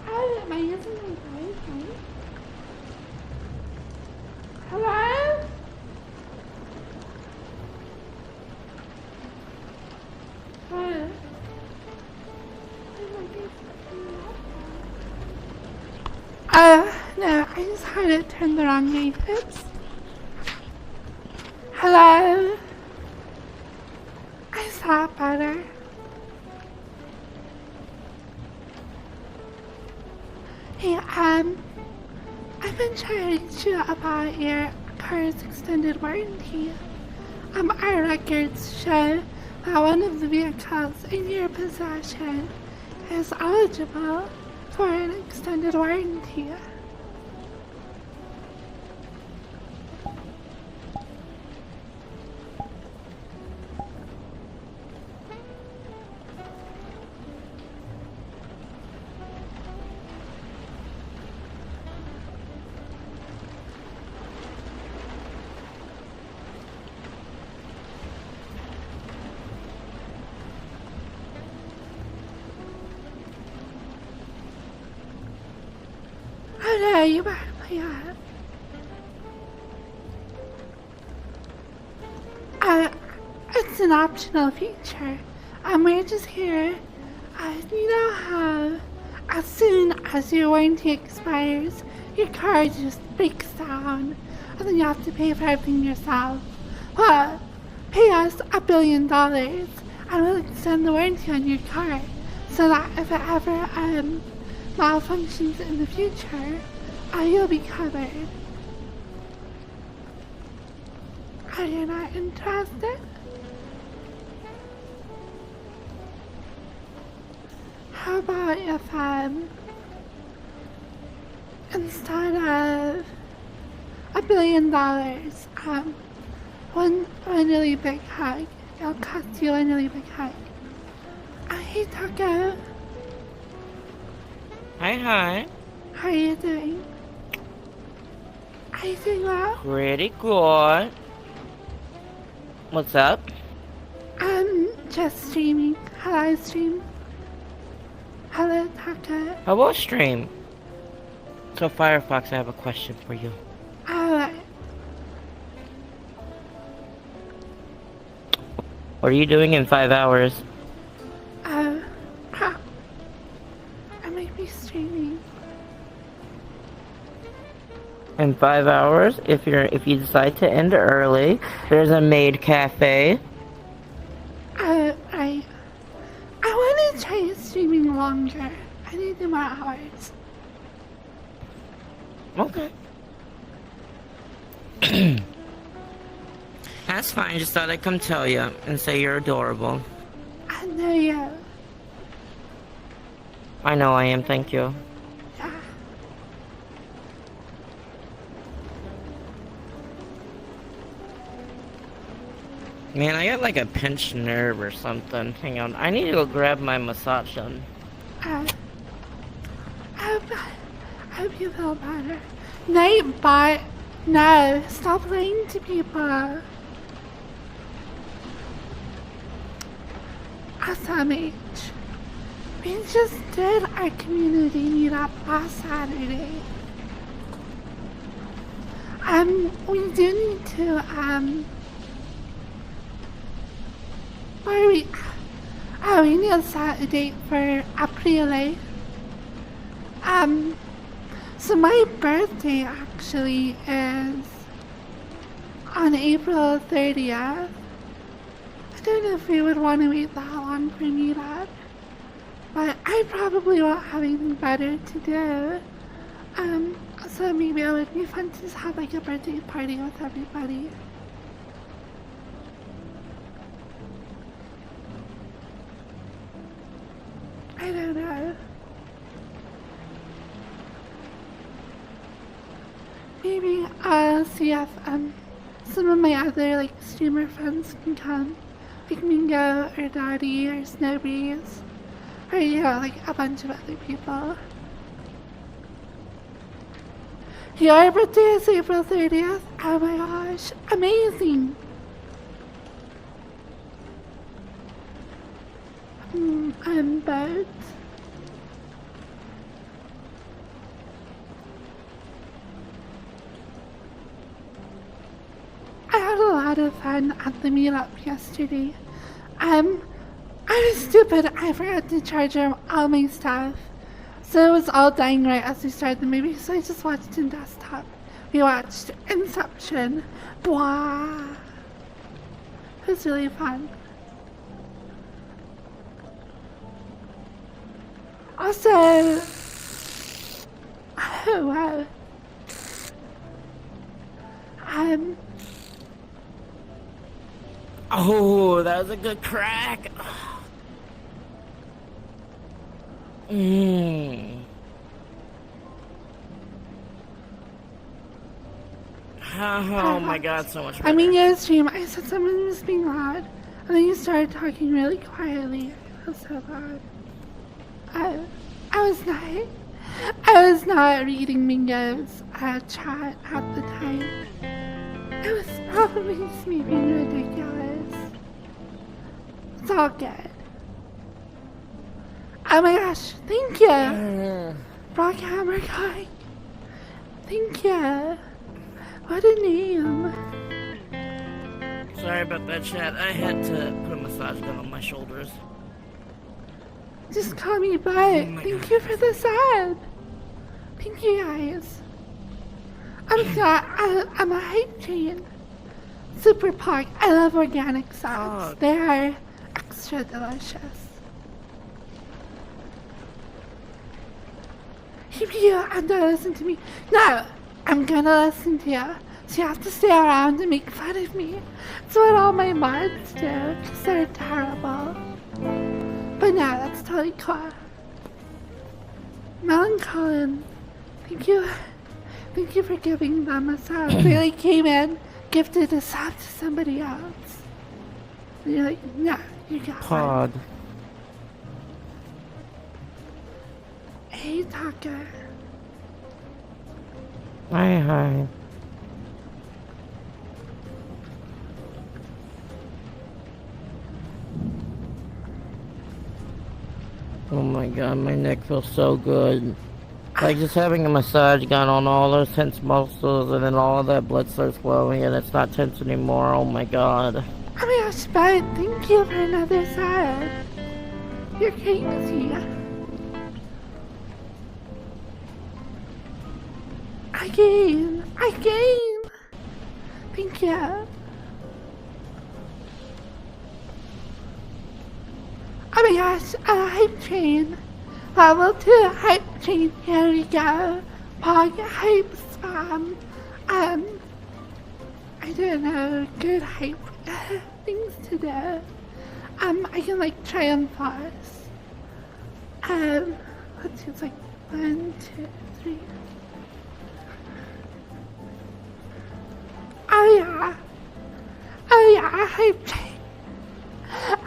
Hi, am I using my phone? Hello? Hello? No, I just had it turned the wrong way. Oops. Hello? I saw better. Hey, I've been trying to reach you about your car's extended warranty. Our records show that one of the vehicles in your possession is eligible for an extended warranty. Oh no, you better play up. It's an optional feature. We're just here. You know how as soon as your warranty expires, your car just breaks down and then you have to pay for everything yourself. Well, pay us $1 billion and we'll extend the warranty on your car so that if it ever malfunctions in the future, you'll be covered. Are you not interested? How about if instead of $1 billion, one really big hug, it'll cost you one really big hug. Hey Taco. Hi. How are you doing? Are you doing well? Pretty good. What's up? Just streaming. Hello, stream. Hello, Taco. How about stream? So Firefox, I have a question for you. Alright. What are you doing in 5 hours? I might be streaming. In 5 hours, if you decide to end early, there's a maid cafe. I want to try streaming longer. I need more hours. Okay. That's fine, just thought I'd come tell you and say you're adorable. I know you. I know I am, thank you. Yeah. Man, I got like a pinched nerve or something. Hang on, I need to go grab my massage gun. I hope you feel better. Nightbot, no, stop lying to people. SMH. We just did our community meetup last Saturday. We do need to, we need to set a date for April. So my birthday actually is on April 30th. I don't know if we would want to wait that long for a meetup, but I probably won't have anything better to do. So maybe it would be fun to just have like a birthday party with everybody. I don't know. Maybe I'll see if some of my other like streamer friends can come. Like Mingo or Dottie or Snowbreeze. Or like a bunch of other people. Your birthday is April 30th? Oh my gosh, amazing! I'm both. I had a lot of fun at the meetup yesterday. I was stupid. I forgot to charge all my stuff. So it was all dying right as we started the movie, so I just watched in desktop. We watched Inception. Blah. It was really fun. Also, oh wow. Oh, that was a good crack. Mmm. Oh my god, so much better. I mean, yeah, stream, I said someone was being loud, and then you started talking really quietly. It was so loud. I was not reading Mingo's chat at the time. It was probably just me being ridiculous. It's all good. Oh my gosh, thank you! Brockhammer guy. Thank you. What a name. Sorry about that, chat. I had to put a massage gun on my shoulders. Just call me Bud. Thank you for the sub. Thank you guys. I'm a hype chain. Super pog. I love organic subs. They are extra delicious. I'm gonna listen to me. No, I'm gonna listen to you. So you have to stay around and make fun of me. That's what all my mods do, because they're terrible. But no, that's totally cool. Melancholy, thank you. Thank you for giving them a sub. They like came in, gifted a sub to somebody else. And you're like, nah, you got Pod. one. Hey, Tucker. Hi. Oh my god, my neck feels so good. Like just having a massage gun on all those tense muscles and then all of that blood starts flowing and it's not tense anymore. Oh my god. Oh my gosh, Bud, thank you for another sub. You're crazy. Again. Thank you. Oh my gosh, a hype train. Level 2 hype train, here we go. Pog hype spam. I don't know, good hype things to do. I can like try and pause. Let's see, it's like 1, 2, 3. Oh yeah, hype train.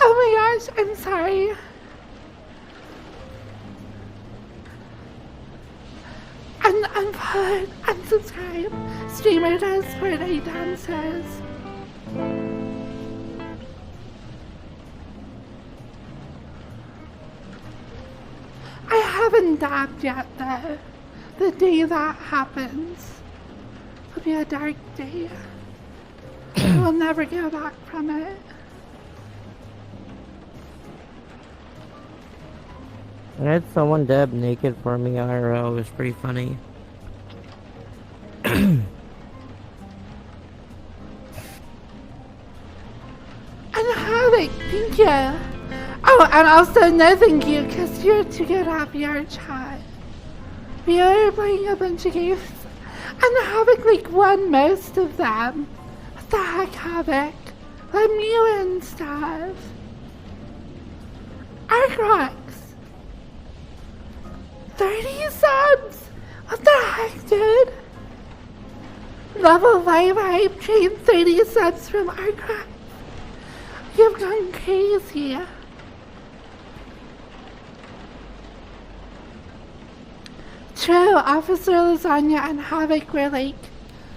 Oh my gosh, I'm sorry. Unfollow, unsubscribe. Streamer does Fortnite dances. I haven't dabbed yet though. The day that happens will be a dark day. I will never go back from it. I had someone dab naked for me IRL. It was pretty funny. And Havoc, thank you. Oh, and also no thank you, because you're too good at VR chat. We were playing a bunch of games, and Havoc like won most of them. What the heck, Havoc? Let me win stuff. Arcrox. 30 subs? What the heck, dude? Level 5 hype train, 30 subs from Arcrox. You've gone crazy. True, Officer Lasagna and Havoc were like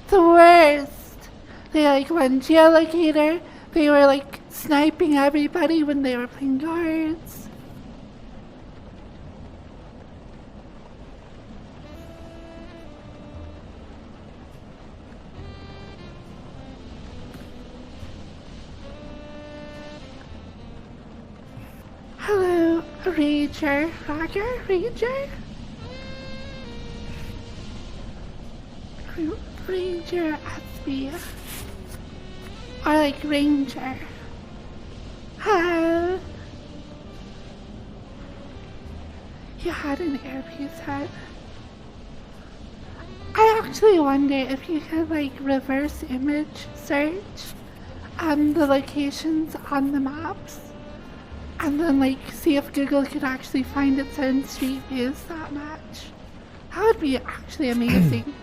the worst. They like won geolocator. They were like sniping everybody when they were playing guards. Ranger. Roger? Ranger? Ranger SB. Or like Ranger. Hello? You had an earpiece head. I actually wonder if you could like reverse image search the locations on the maps and then like see if Google could actually find its own street views that match. That would be actually amazing.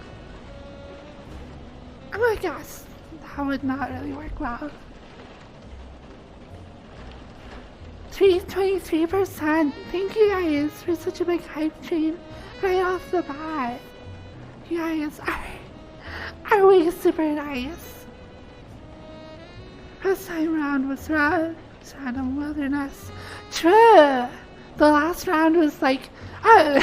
I'm gonna guess that would not really work well. 323%. Thank you guys for such a big hype train right off the bat. You guys are way super nice. First time round was rough. Random wilderness. True. The last round was like, oh,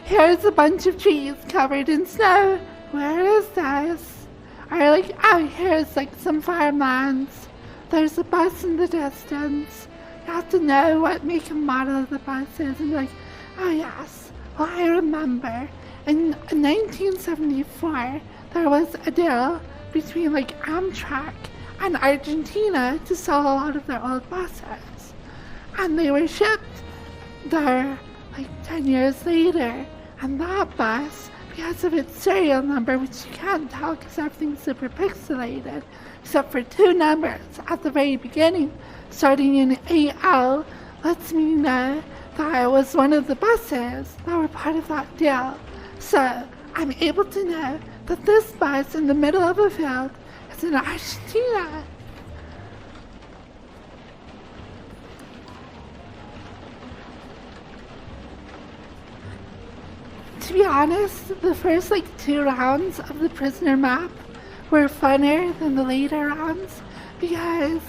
here's a bunch of trees covered in snow. Where is this? Or like, oh, here's like some farmlands. There's a bus in the distance. You have to know what make and model the bus is and be like, oh yes, well I remember in 1974 there was a deal between like Amtrak and Argentina to sell a lot of their old buses. And they were shipped there like 10 years later. And that bus, because of its serial number, which you can't tell because everything's super pixelated, except for two numbers at the very beginning, starting in AL, lets me know that it was one of the buses that were part of that deal. So I'm able to know that this bus in the middle of a field is in Argentina. To be honest, the first like 2 rounds of the prisoner map were funner than the later rounds because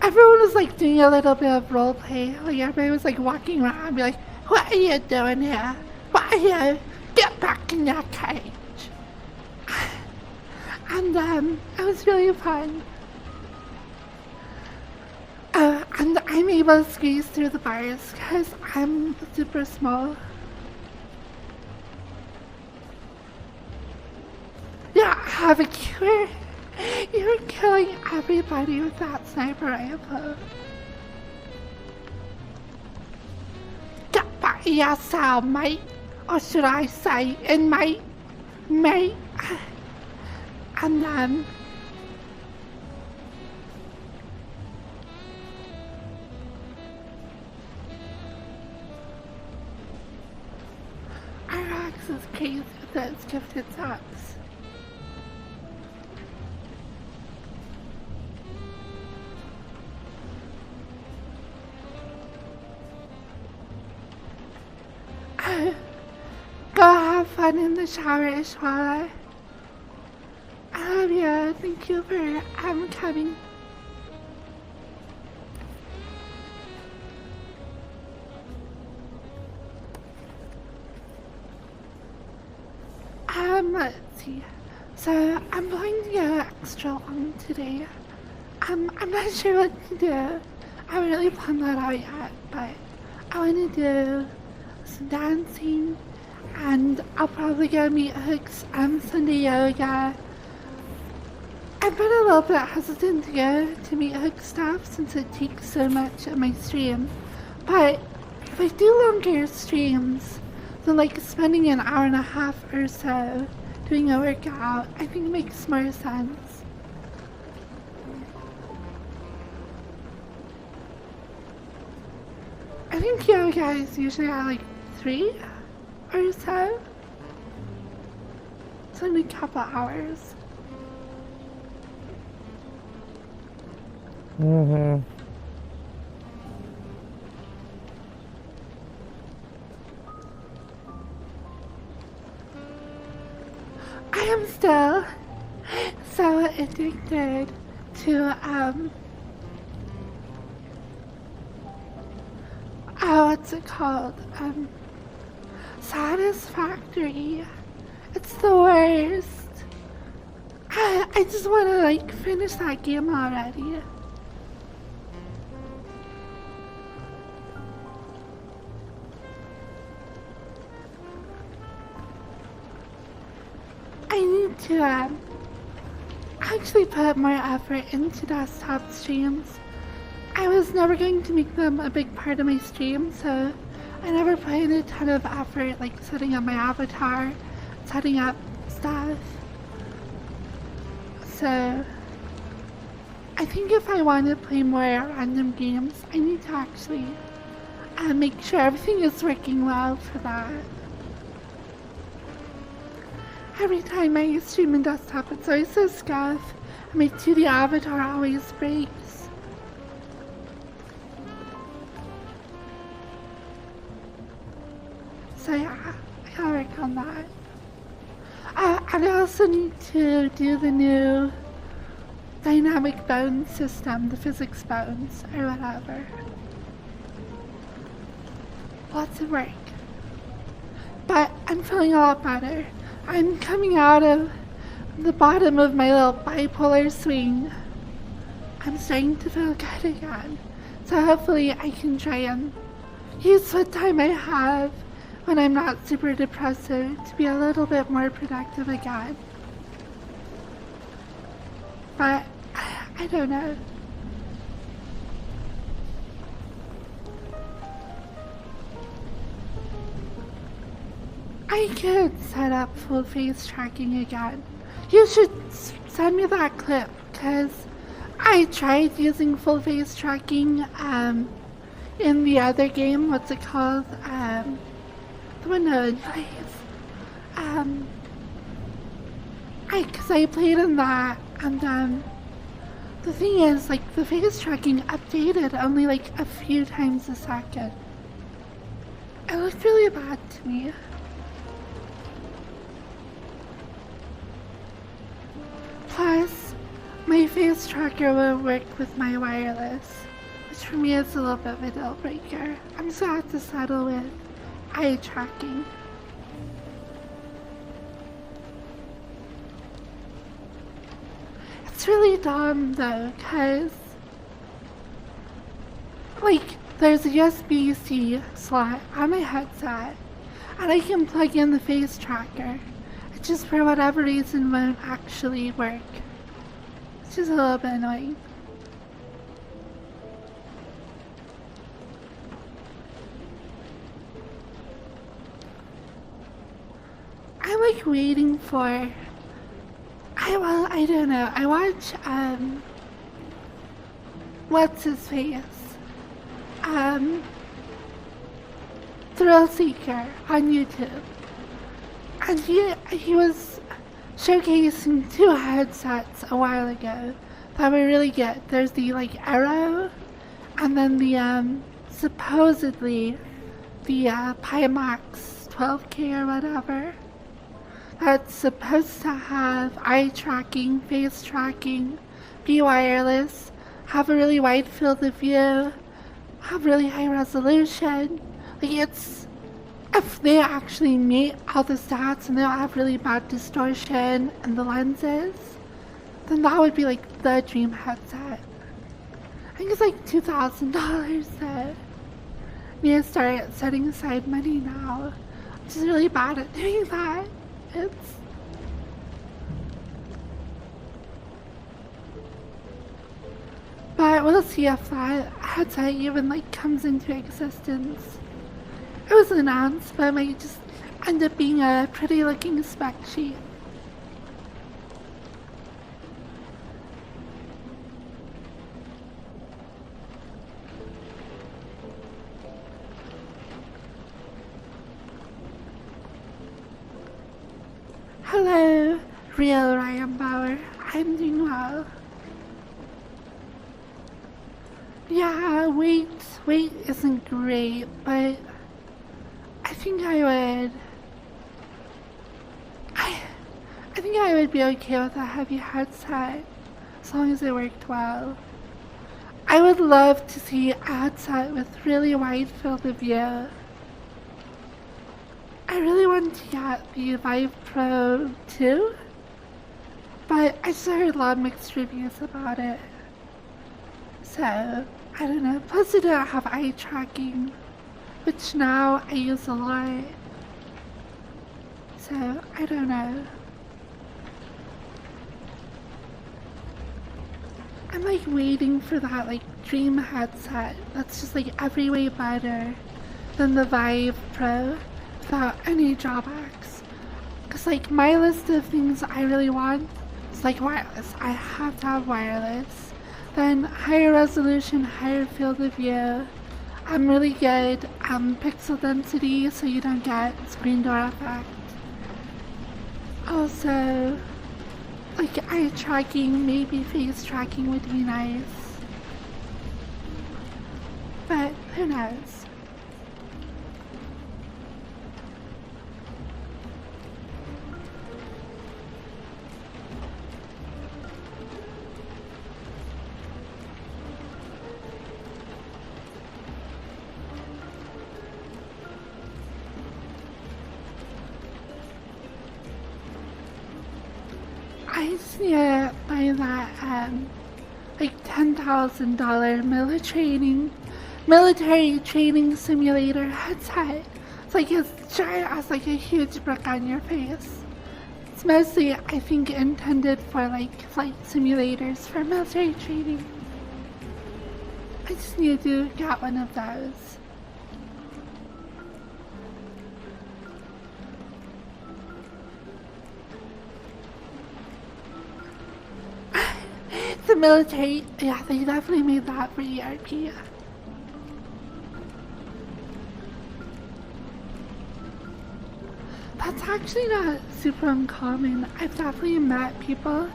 everyone was like doing a little bit of roleplay. Like everybody was like walking around and be like, what are you doing here? What are you? Get back in your cage. And it was really fun. And I'm able to squeeze through the bars because I'm super small. Yeah, have a cure. You're killing everybody with that sniper rifle. Get back in your cell, mate. Or should I say, inmate? Mate. And Iraq is crazy with those gifted subs. Go have fun in the shower, Ishwala. I love you. Thank you for coming. Let's see. So I'm going to go extra long today. I'm not sure what to do. I haven't really planned that out yet, but I want to do some dancing, and I'll probably go meet Hooks Sunday yoga. I've been a little bit hesitant to go to meet Hook stuff since it takes so much of my stream, but if I do longer streams than like spending an hour and a half or so doing a workout, I think it makes more sense. I think yoga is usually at like 3 or so. It's only a couple hours. I am still so addicted to what's it called? Satisfactory. It's the worst. I just want to like finish that game already. want to actually put more effort into desktop streams. I was never going to make them a big part of my stream, so I never put in a ton of effort, like setting up my avatar, setting up stuff. So I think if I want to play more random games, I need to actually make sure everything is working well for that. Every time I stream in desktop, it's always so scuff, and my 2D avatar always breaks. So yeah, I gotta work on that. I also need to do the new dynamic bones system, the physics bones, or whatever. Lots of work. But I'm feeling a lot better. I'm coming out of the bottom of my little bipolar swing. I'm starting to feel good again. So hopefully I can try and use what time I have when I'm not super depressive to be a little bit more productive again. But I don't know. I could set up full face tracking again. You should send me that clip, because I tried using full face tracking in the other game. What's it called? The one no one plays. Because I played in that, and the thing is, like, the face tracking updated only like a few times a second. It looked really bad to me. Plus, my face tracker won't work with my wireless, which for me is a little bit of a deal breaker. I'm just gonna have to settle with eye tracking. It's really dumb though, cause like there's a USB-C slot on my headset, and I can plug in the face tracker. It just for whatever reason won't actually work. It's just a little bit annoying. I'm like waiting for I don't know. I watch what's his face? Thrill Seeker on YouTube. And he was showcasing two headsets a while ago that were really good. There's the like Arrow, and then the supposedly the Pimax 12K or whatever. That's supposed to have eye tracking, face tracking, be wireless, have a really wide field of view, have really high resolution. Like, it's, if they actually meet all the stats and they don't have really bad distortion and the lenses, then that would be like the dream headset. I think it's like $2,000, so I need to start setting aside money now. I'm just really bad at doing that. But we'll see if that headset even like comes into existence. It was announced, but it might just end up being a pretty looking spec sheet. Hello, real Ryan Bauer. I'm doing well. Yeah, weight isn't great, but I think I think I would be okay with a heavy headset as long as it worked well. I would love to see a headset with really wide field of view. I really want to get the Vive Pro 2, but I just heard a lot of mixed reviews about it. So, I don't know. Plus, I don't have eye tracking, which now I use a lot. So, I don't know. I'm like waiting for that like dream headset that's just like every way better than the Vive Pro without any drawbacks. Cause like my list of things I really want is like wireless. I have to have wireless. Then higher resolution, higher field of view. I'm really good pixel density so you don't get screen door effect. Also, like eye tracking, maybe face tracking would be nice. But who knows? I just need to buy that like $10,000 military training simulator headset. It's like as giant as like a huge brick on your face. It's mostly, I think, intended for like flight simulators for military training. I just need to get one of those. The military, yeah, they definitely made that for ERP. That's actually not super uncommon. I've definitely met people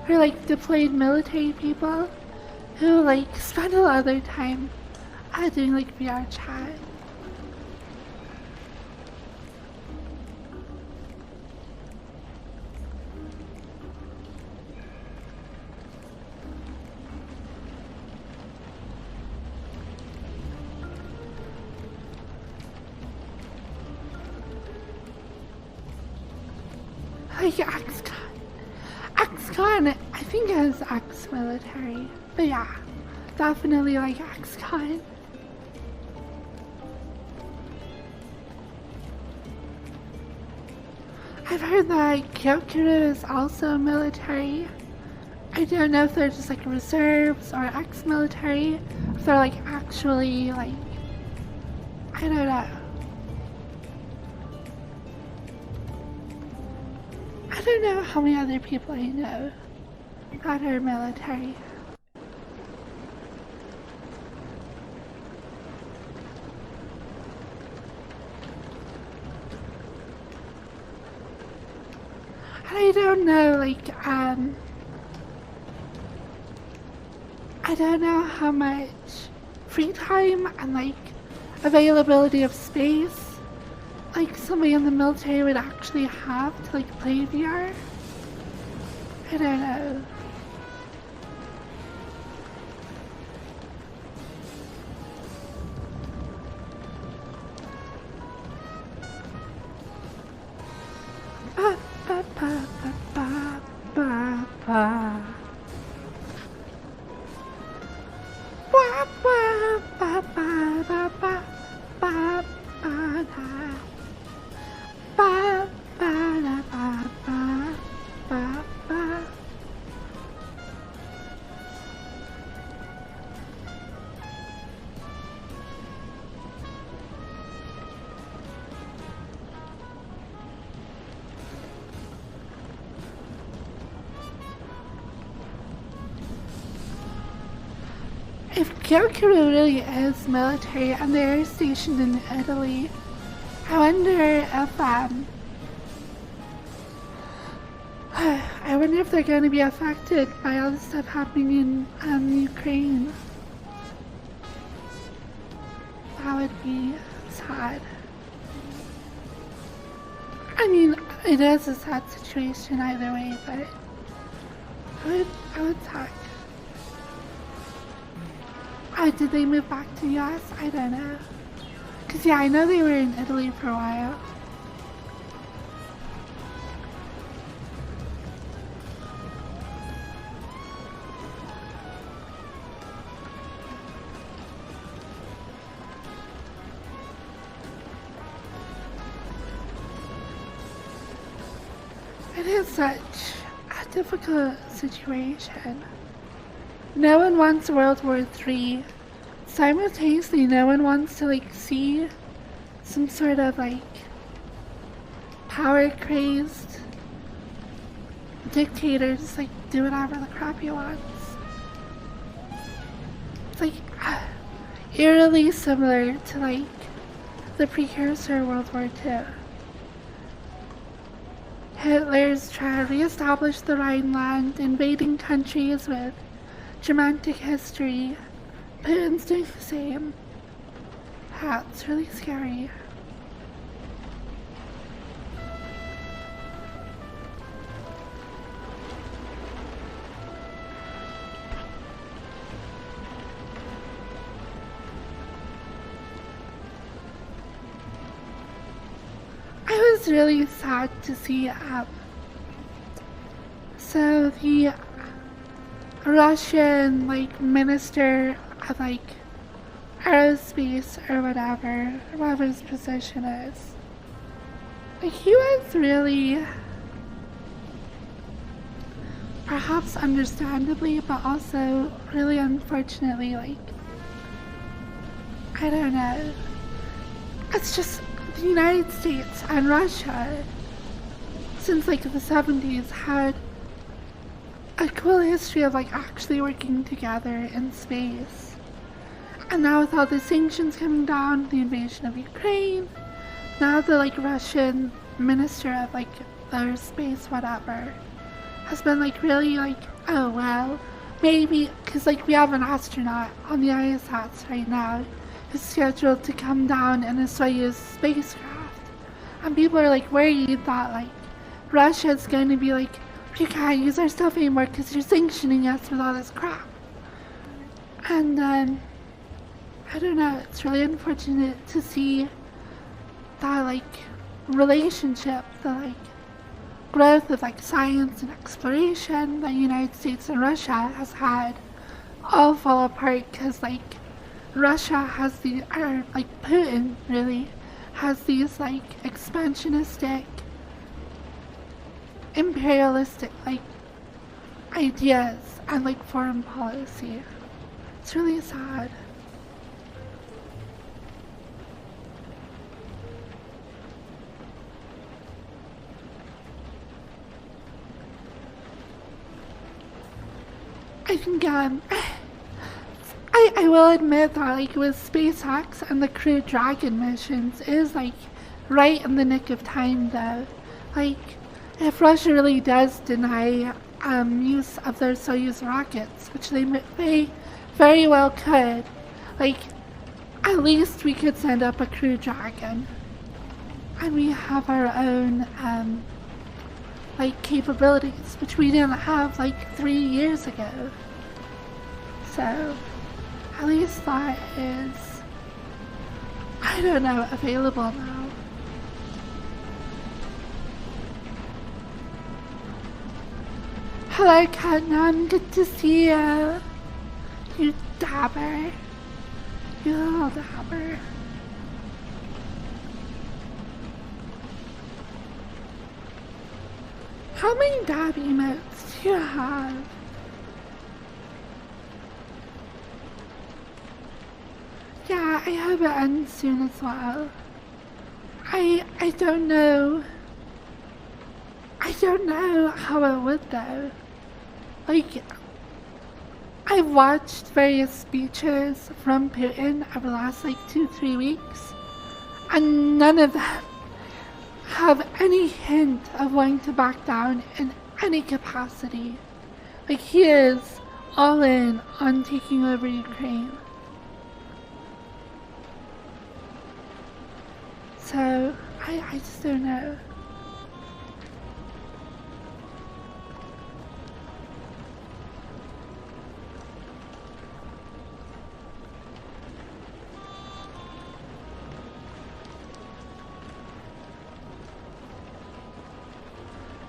who are like deployed military people who like spend a lot of their time doing like VR chat. Like XCon, I think it is ex-military, but yeah, definitely like XCon. I've heard that Kyokuro is also military. I don't know if they're just like reserves or ex-military, if they're like actually like, I don't know. I don't know how many other people I know that are military. And I don't know, like, I don't know how much free time and, like, availability of space like somebody in the military would actually have to like play VR. I don't know. Ba ba ba ba ba ba. Ba ba ba ba ba ba ba ba da. Ba ba da ba ba ba ba. If Kyokuro really is military and they're stationed in Italy, I wonder if I wonder if they're going to be affected by all the stuff happening in Ukraine. That would be sad. I mean, it is a sad situation either way, but I would talk. Did they move back to the US? I don't know. Cause yeah, I know they were in Italy for a while. It is such a difficult situation. no one wants World War III. Simultaneously, no one wants to like see some sort of like power crazed dictator just like do whatever the crap he wants. It's like eerily similar to like the precursor of World War II. Hitler's trying to re-establish the Rhineland, invading countries with Germanic history. Putin's doing the same. That's really scary. I was really sad to see so the Russian like minister of like aerospace or whatever his position is, like he was really, perhaps understandably but also really unfortunately, like I don't know, it's just the United States and Russia, since like the 70s, had a cool history of like actually working together in space. And now with all the sanctions coming down, the invasion of Ukraine, now the like Russian minister of like their space whatever has been like really like, oh well, maybe, because like we have an astronaut on the ISS right now is scheduled to come down in a Soyuz spacecraft, and people are like worried that like Russia's going to be like, you can't use our stuff anymore because you're sanctioning us with all this crap. And I don't know, it's really unfortunate to see that like relationship, the like growth of like science and exploration that the United States and Russia has had all fall apart because like Russia has the, or like Putin really has these like expansionistic, imperialistic like ideas and like foreign policy. It's really sad. I think I will admit that like with SpaceX and the Crew Dragon missions is like right in the nick of time though. Like if Russia really does deny use of their Soyuz rockets, which they very well could, like at least we could send up a Crew Dragon and we have our own like capabilities, which we didn't have like 3 years ago. So at least that is, I don't know, available now. Hello Catnam, good to see you. You dabber. You little dabber. How many dab emotes do you have? Yeah, I hope it ends soon as well. I don't know. I don't know how it would though. Like, I've watched various speeches from Putin over the last like 2-3 weeks, and none of them have any hint of wanting to back down in any capacity. Like, he is all in on taking over Ukraine. So, I just don't know.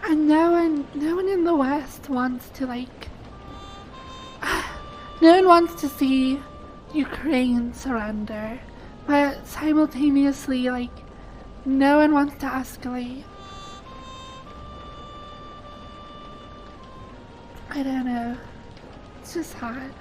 And no one in the West wants to like, no one wants to see Ukraine surrender, but simultaneously like, no one wants to escalate. I don't know. It's just hard.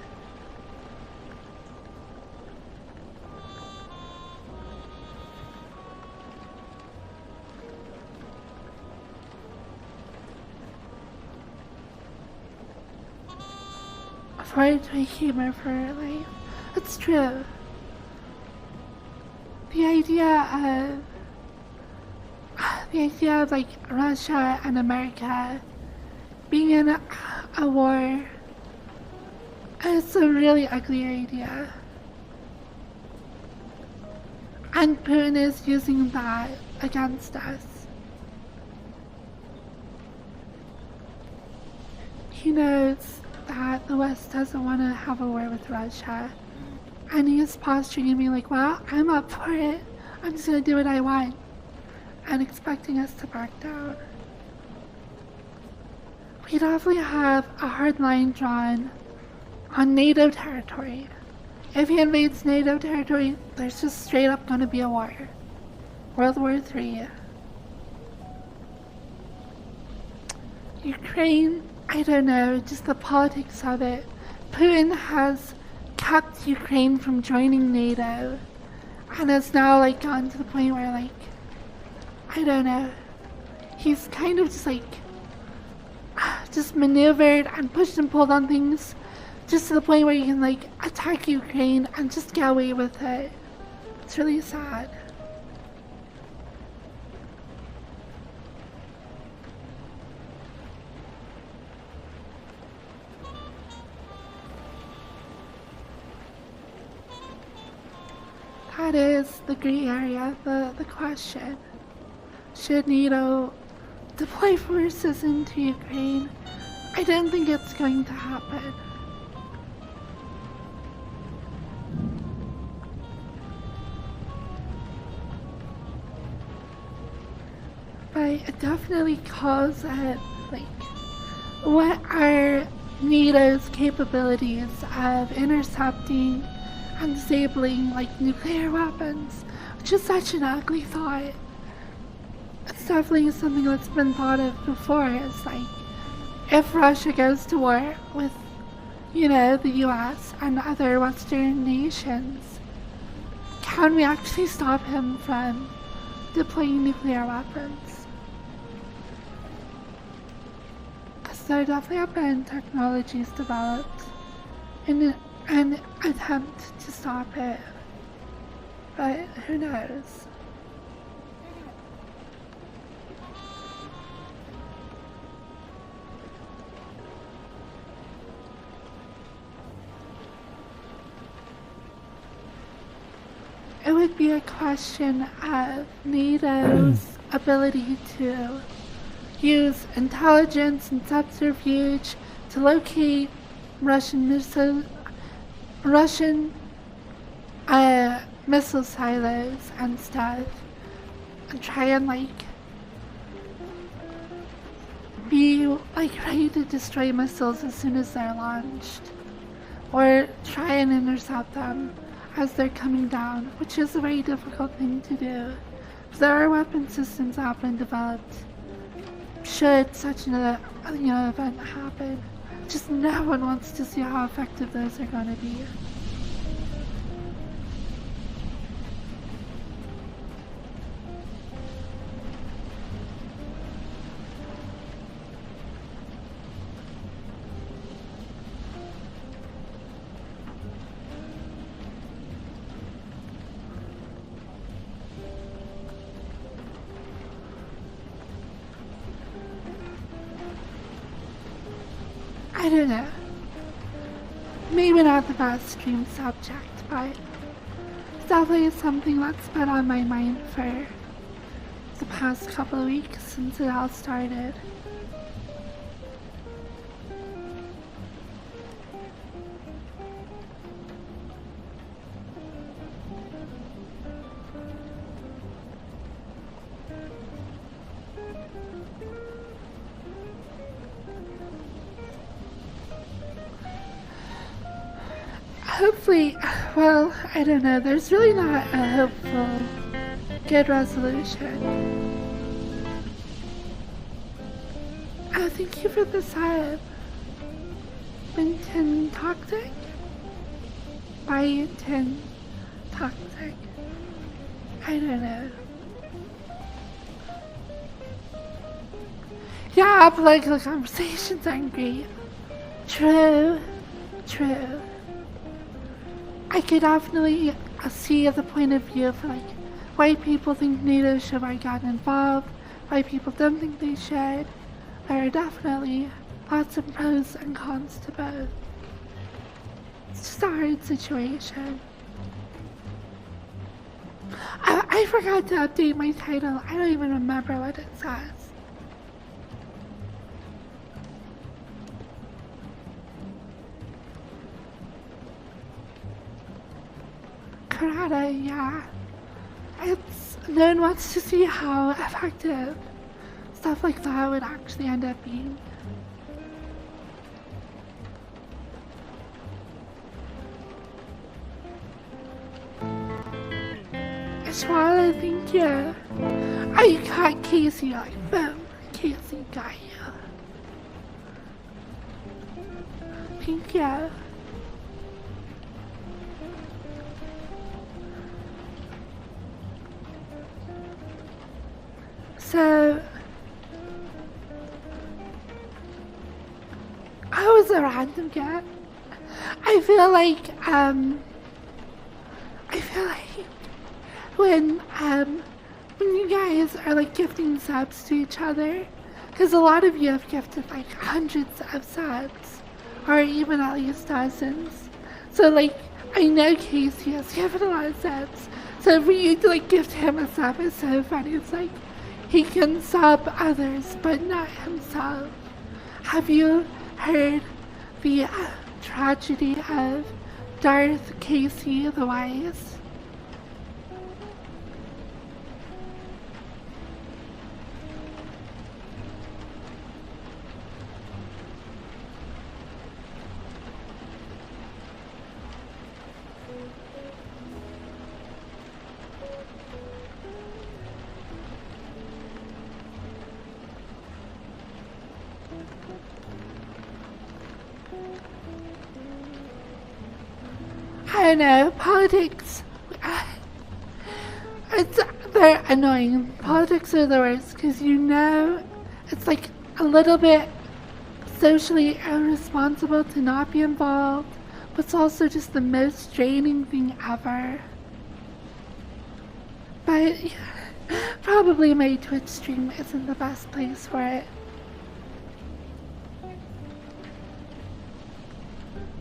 Avoid my humor for life. It's true. The idea of like Russia and America being in a war is a really ugly idea. And Putin is using that against us. He knows that the West doesn't want to have a war with Russia. And he is posturing and being like, well, I'm up for it. I'm just gonna do what I want. And expecting us to back down. We definitely have a hard line drawn on NATO territory. If he invades NATO territory, there's just straight up gonna be a war. World War III. Ukraine, I don't know, just the politics of it. Putin has kept Ukraine from joining NATO, and it's now like gotten to the point where like, I don't know, he's kind of just like, just maneuvered and pushed and pulled on things just to the point where you can like attack Ukraine and just get away with it. It's really sad. That is the gray area, the question. Should NATO deploy forces into Ukraine? I don't think it's going to happen. But it definitely calls at, like, what are NATO's capabilities of intercepting and disabling, like, nuclear weapons, which is such an ugly thought. It's definitely something that's been thought of before. It's like, if Russia goes to war with, you know, the US and other Western nations, can we actually stop him from deploying nuclear weapons? Because there definitely have been technologies developed in an attempt to stop it, but who knows? It would be a question of NATO's ability to use intelligence and subterfuge to locate Russian missile silos and stuff, and try and like be like ready to destroy missiles as soon as they're launched, or try and intercept them as they're coming down, which is a very difficult thing to do. There are weapon systems that have been developed should such an event happen. Just no one wants to see how effective those are going to be. I don't know. Maybe not the best stream subject, but it's definitely something that's been on my mind for the past couple of weeks since it all started. Hopefully, well, I don't know, there's really not a hopeful, good resolution. Oh, thank you for the sub. Badminton toxic? Badminton toxic. I don't know. Yeah, political conversations aren't great. True. I could definitely see the point of view for like why people think NATO should have gotten involved, why people don't think they should. There are definitely lots of pros and cons to both. It's just a hard situation. I forgot to update my title. I don't even remember what it says. Karate, yeah. It's no one wants to see how effective stuff like that would actually end up being. Shwala, thank you. Oh, you got Casey, like, boom. Casey got you. Thank you. So, I was a random cat. I feel like when you guys are like gifting subs to each other, because a lot of you have gifted like hundreds of subs, or even at least dozens. So like, I know Casey has given a lot of subs. So for you to like gift him a sub is so funny. It's like, he can sub others, but not himself. Have you heard the tragedy of Darth Casey the Wise? I don't know, politics, they're annoying. Politics are the worst, because you know, it's like a little bit socially irresponsible to not be involved, but it's also just the most draining thing ever. But yeah, probably my Twitch stream isn't the best place for it.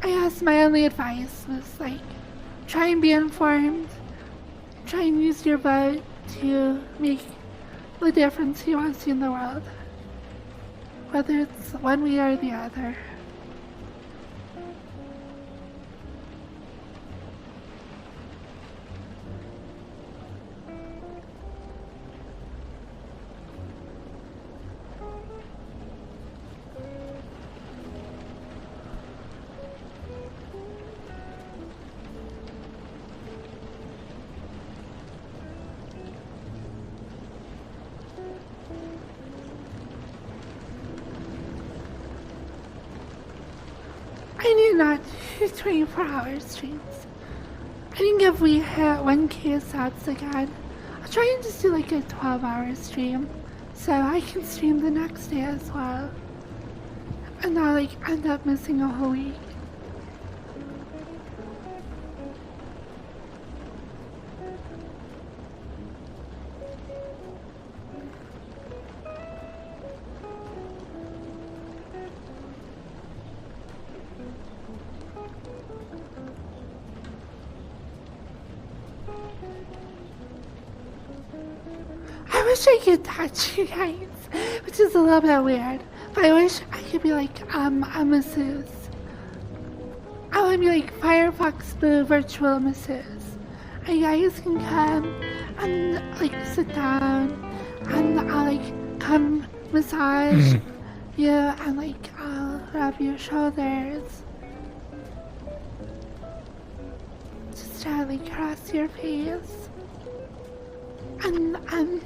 I guess my only advice was like, try and be informed, try and use your vote to make the difference you want to see in the world, whether it's one way or the other. I need not do 24-hour streams. I think if we hit 1K subs again, I'll try and just do like a 12-hour stream, so I can stream the next day as well, and not like end up missing a whole week. I wish I could touch you guys, which is a little bit weird, but I wish I could be like, a masseuse. I want to be like Firefox Blue virtual masseuse. And you guys can come and like sit down, and I'll like come massage you, and like I'll rub your shoulders. Just gently cross your face. And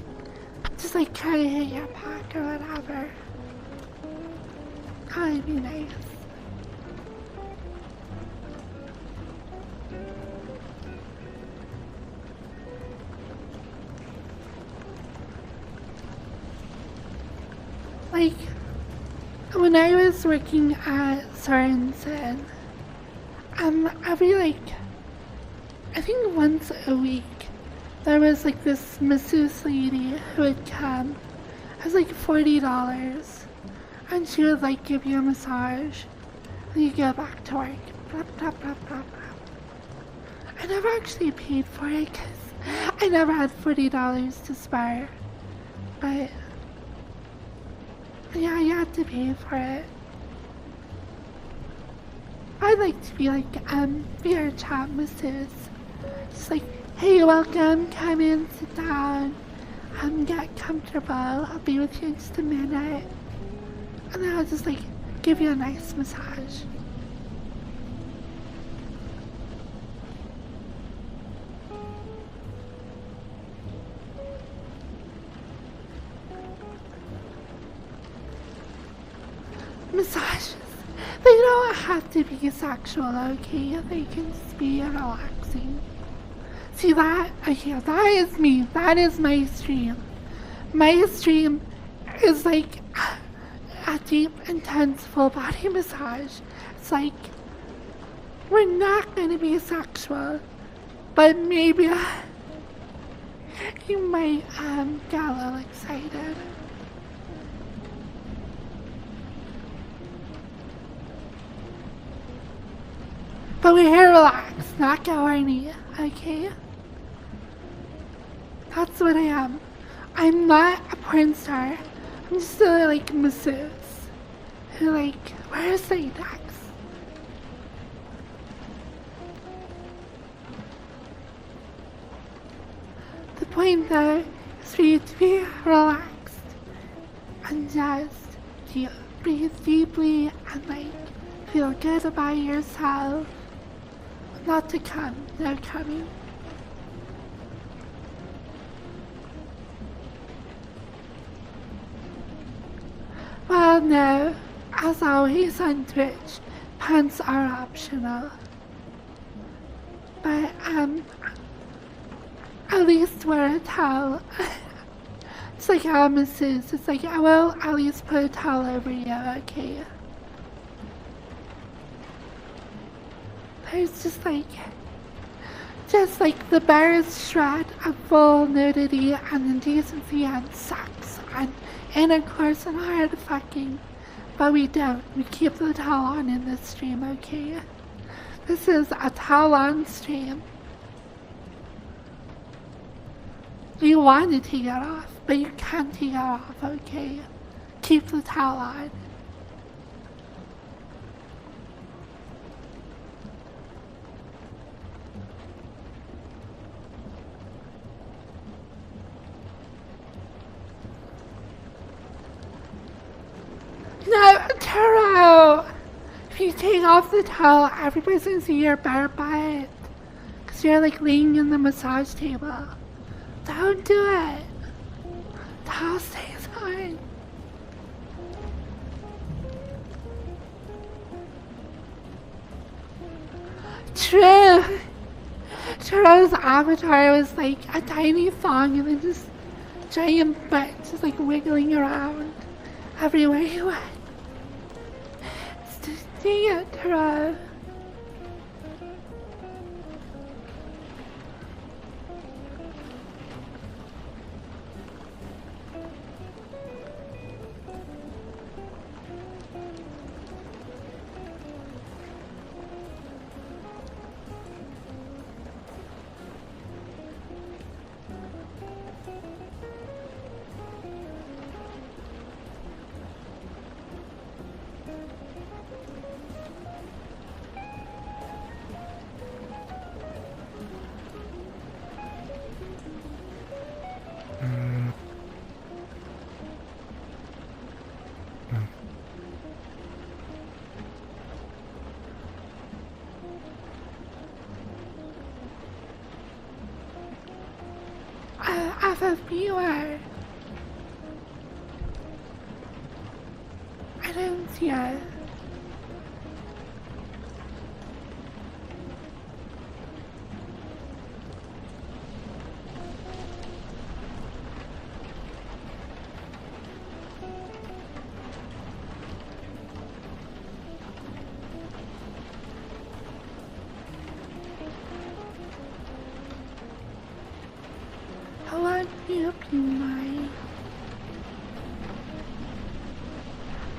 just like try to hit your back or whatever. That would be nice. Like, when I was working at Sorensen, every I think once a week, there was like this masseuse lady who would come. It was like $40, and she would like give you a massage, and you go back to work. Blah, blah, blah, blah, blah. I never actually paid for it because I never had $40 to spare, but yeah, you had to pay for it. I'd like to be like, VR chat masseuse. Just like, hey, welcome, come in, sit down, get comfortable, I'll be with you in just a minute. And then I'll just like, give you a nice massage. Massages, they don't have to be sexual, okay? They can just be relaxing. See that? Okay, that is me. That is my stream. My stream is like a deep, intense, full body massage. It's like, we're not gonna be sexual, but maybe you might get a little excited. But we're here to relax, not get horny, okay? That's what I am. I'm not a porn star. I'm just a like masseuse who like wears latex. The point though is for you to be relaxed and just breathe deeply and like feel good about yourself. Not to come, no coming. Well, no, as always on Twitch, pants are optional. But, at least wear a towel. It's like a masseuse, it's like, I will at least put a towel over you, okay? There's just like the barest shred of full nudity and indecency and sex and intercourse and hard fucking. But we don't. We keep the towel on in this stream, okay? This is a towel on stream. You want to take it off, but you can't take it off, okay? Keep the towel on. No, Taro! If you take off the towel, everybody's gonna see your bare butt. Cause you're like laying in the massage table. Don't do it. The towel stays on. True. Taro's avatar was like a tiny thong and then just giant butt just like wiggling around everywhere you went. Dang it, Tara. FFBR. I don't see it.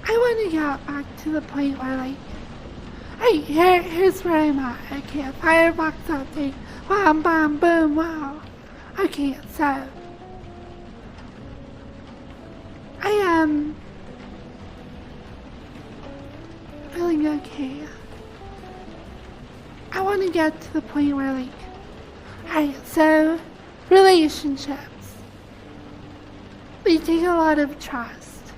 I want to get back to the point where, like, hey, here's where I'm at. Okay, a Firefox update. Bam, bam, boom, wow. Okay, so I am feeling okay. I want to get to the point where, like, alright, so relationships. They take a lot of trust,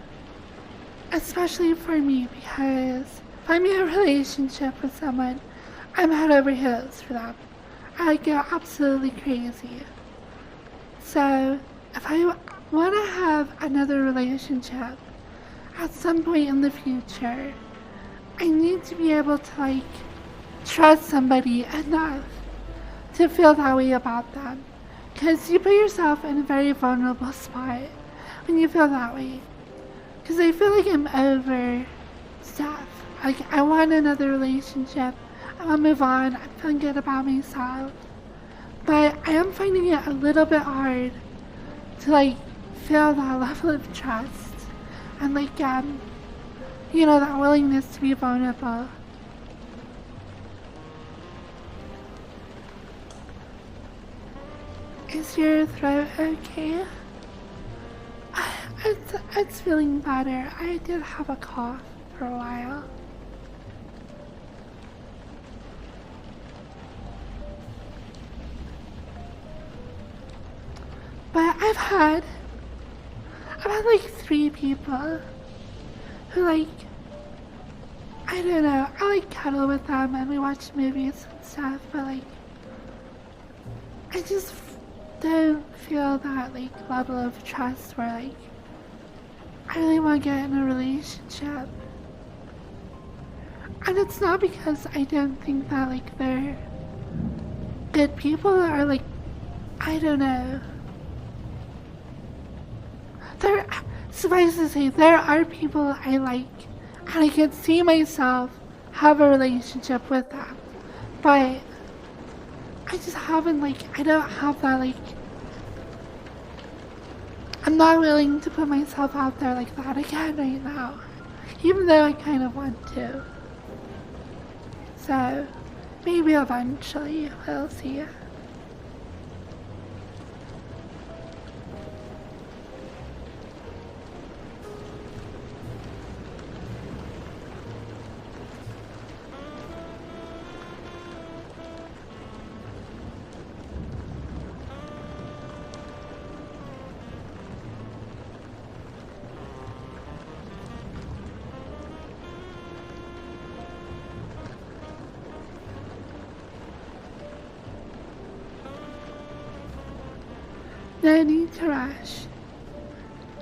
especially for me, because if I'm in a relationship with someone, I'm head over heels for them. I go absolutely crazy. So if I want to have another relationship at some point in the future, I need to be able to, like, trust somebody enough to feel that way about them. Because you put yourself in a very vulnerable spot when you feel that way. Because I feel like I'm over stuff. Like, I want another relationship. I want to move on. I'm feeling good about myself. But I am finding it a little bit hard to, like, feel that level of trust. And, like, you know, that willingness to be vulnerable. Is your throat okay? It's feeling better. I did have a cough for a while. But I've had like 3 people who, like, I don't know, I like cuddle with them and we watch movies and stuff, but, like, I just don't feel that, like, level of trust where, like, I really want to get in a relationship. And it's not because I don't think that, like, they're good people or, like, I don't know. Suffice to say, there are people I like, and I can see myself have a relationship with them. But I just haven't, like, I don't have that, like, I'm not willing to put myself out there like that again right now. Even though I kind of want to. So, maybe eventually, we'll see. No need to rush.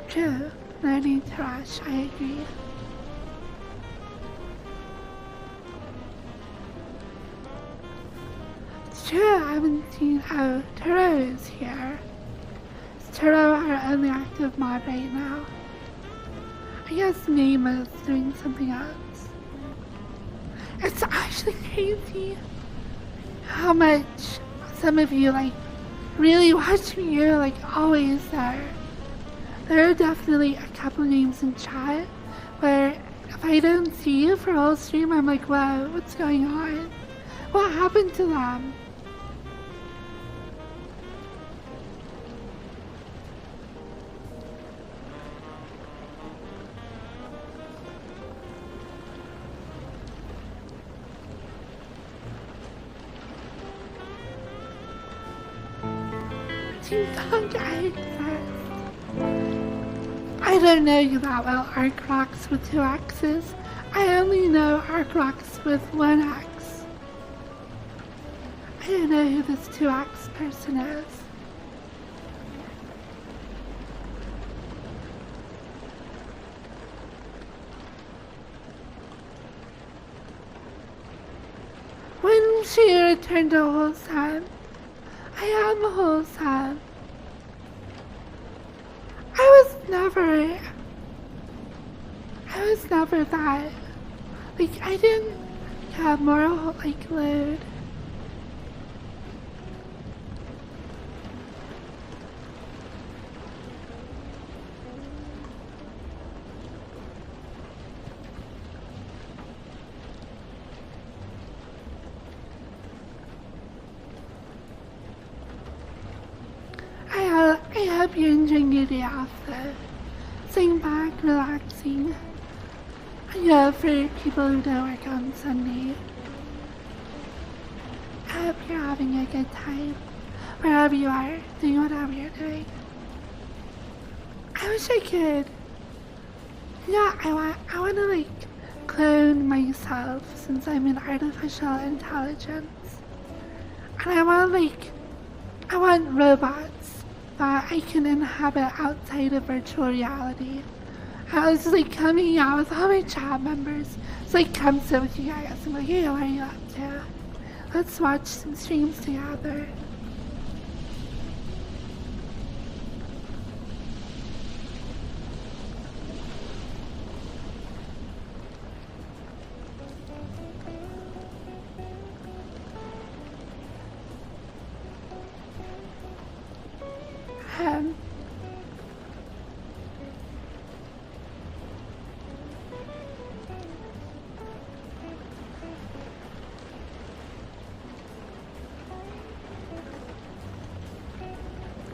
True, no need to rush, I agree. It's true, I haven't seen how Turo is here. Is Turo our only active mod right now? I guess Name is doing something else. It's actually crazy how much some of you, like, really watch me. You're, like, always there. There are definitely a couple names in chat where if I don't see you for a whole stream, I'm like, wow, what's going on? What happened to them? I don't know you that well, Arc Rocks with 2 X's. I only know Arc Rocks with 1 X. I don't know who this 2X person is. When she returned to Wholesome, I am Wholesome. I was never that. Like, I didn't have moral, like, load. I hope you're enjoying your day off though. Sitting back, relaxing. I know for people who don't work on Sunday. I hope you're having a good time. Wherever you are, doing whatever you're doing. I wish I could. I want to like clone myself since I'm an artificial intelligence. And I want robots that I can inhabit outside of virtual reality. I was like coming out with all my chat members. It's like, come sit with you guys. I'm like, hey, what are you up to? Let's watch some streams together.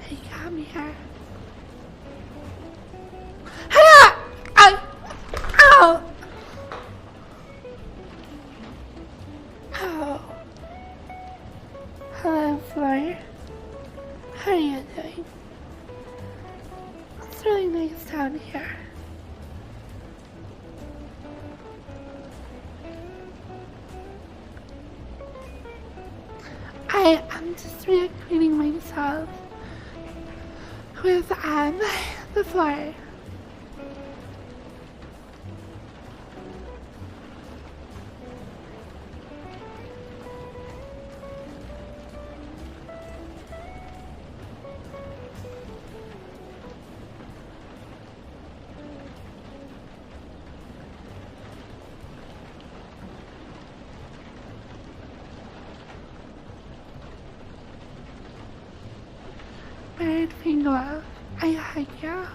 Hey, come here. Ow! Oh. Hello, Fleur. How are you doing? It's really nice down here. I am just reacquainting myself with the floor. Bird finger, I hug you.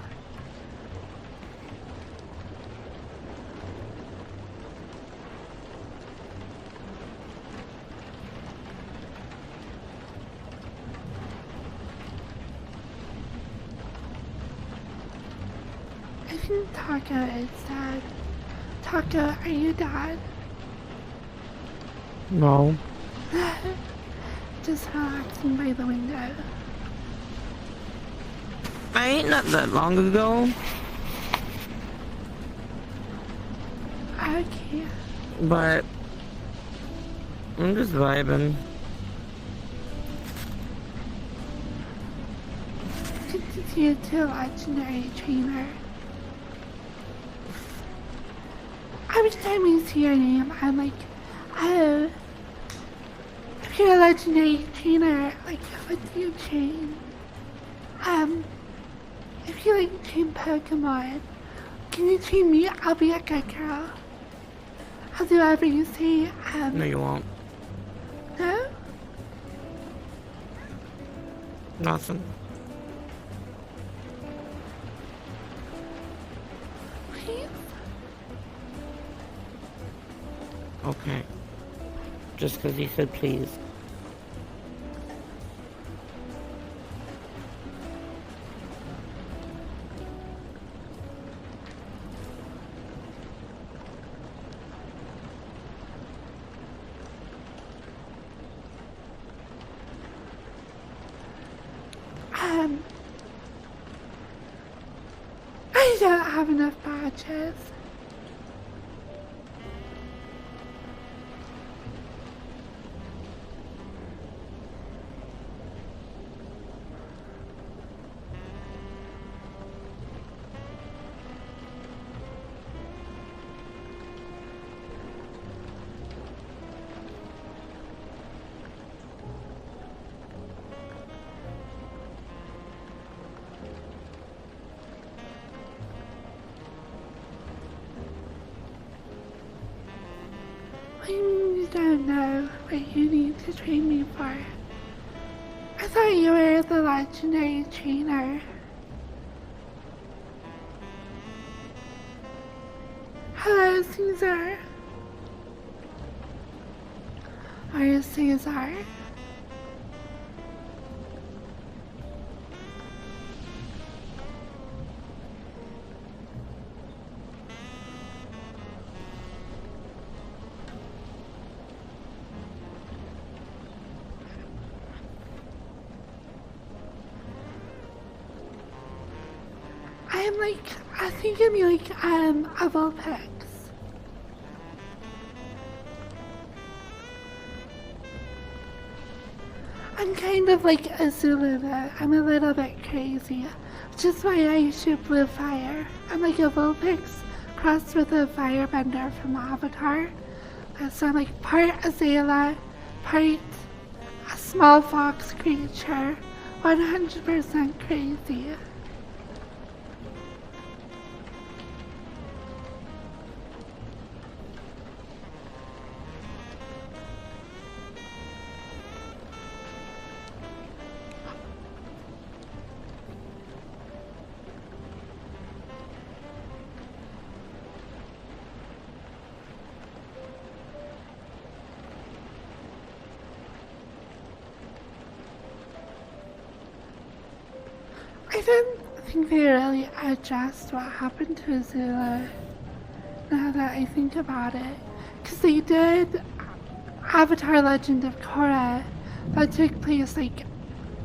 I think Taco is dead. Taco, are you dead? No. Just relaxing by the window. I ain't not that long ago. Okay. But I'm just vibing. Continue to legendary trainer. Every time I see your name, I'm like, oh, if you're a legendary trainer, like, what do you train? If you like train Pokemon, can you train me? I'll be a good girl. I'll do whatever you say. No, you won't. No? Nothing. Please? Okay. Just because you said please. I don't have enough badges. What do you mean you don't know what you need to train me for? I thought you were the legendary trainer. Hello, Caesar. Are you Caesar? I think I'm like, a Vulpix. I'm kind of like a Zulu though. I'm a little bit crazy. Which is why I shoot blue fire. I'm like a Vulpix crossed with a firebender from Avatar. So I'm like part Azala, part a small fox creature, 100% crazy. I didn't think they really addressed what happened to Azula, now that I think about it. Because they did Avatar Legend of Korra that took place like,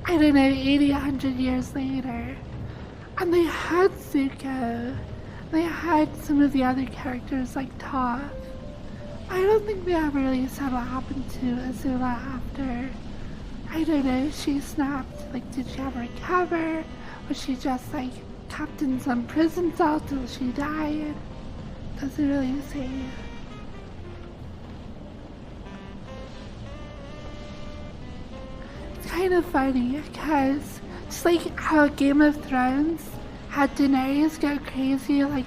I don't know, 80, 100 years later. And they had Zuko. They had some of the other characters like Toph. I don't think they ever really said what happened to Azula after, I don't know, she snapped. Like, did she ever recover? Was she just like kept in some prison cell till she died? Doesn't really say. It's kind of funny because just like how Game of Thrones had Daenerys go crazy, like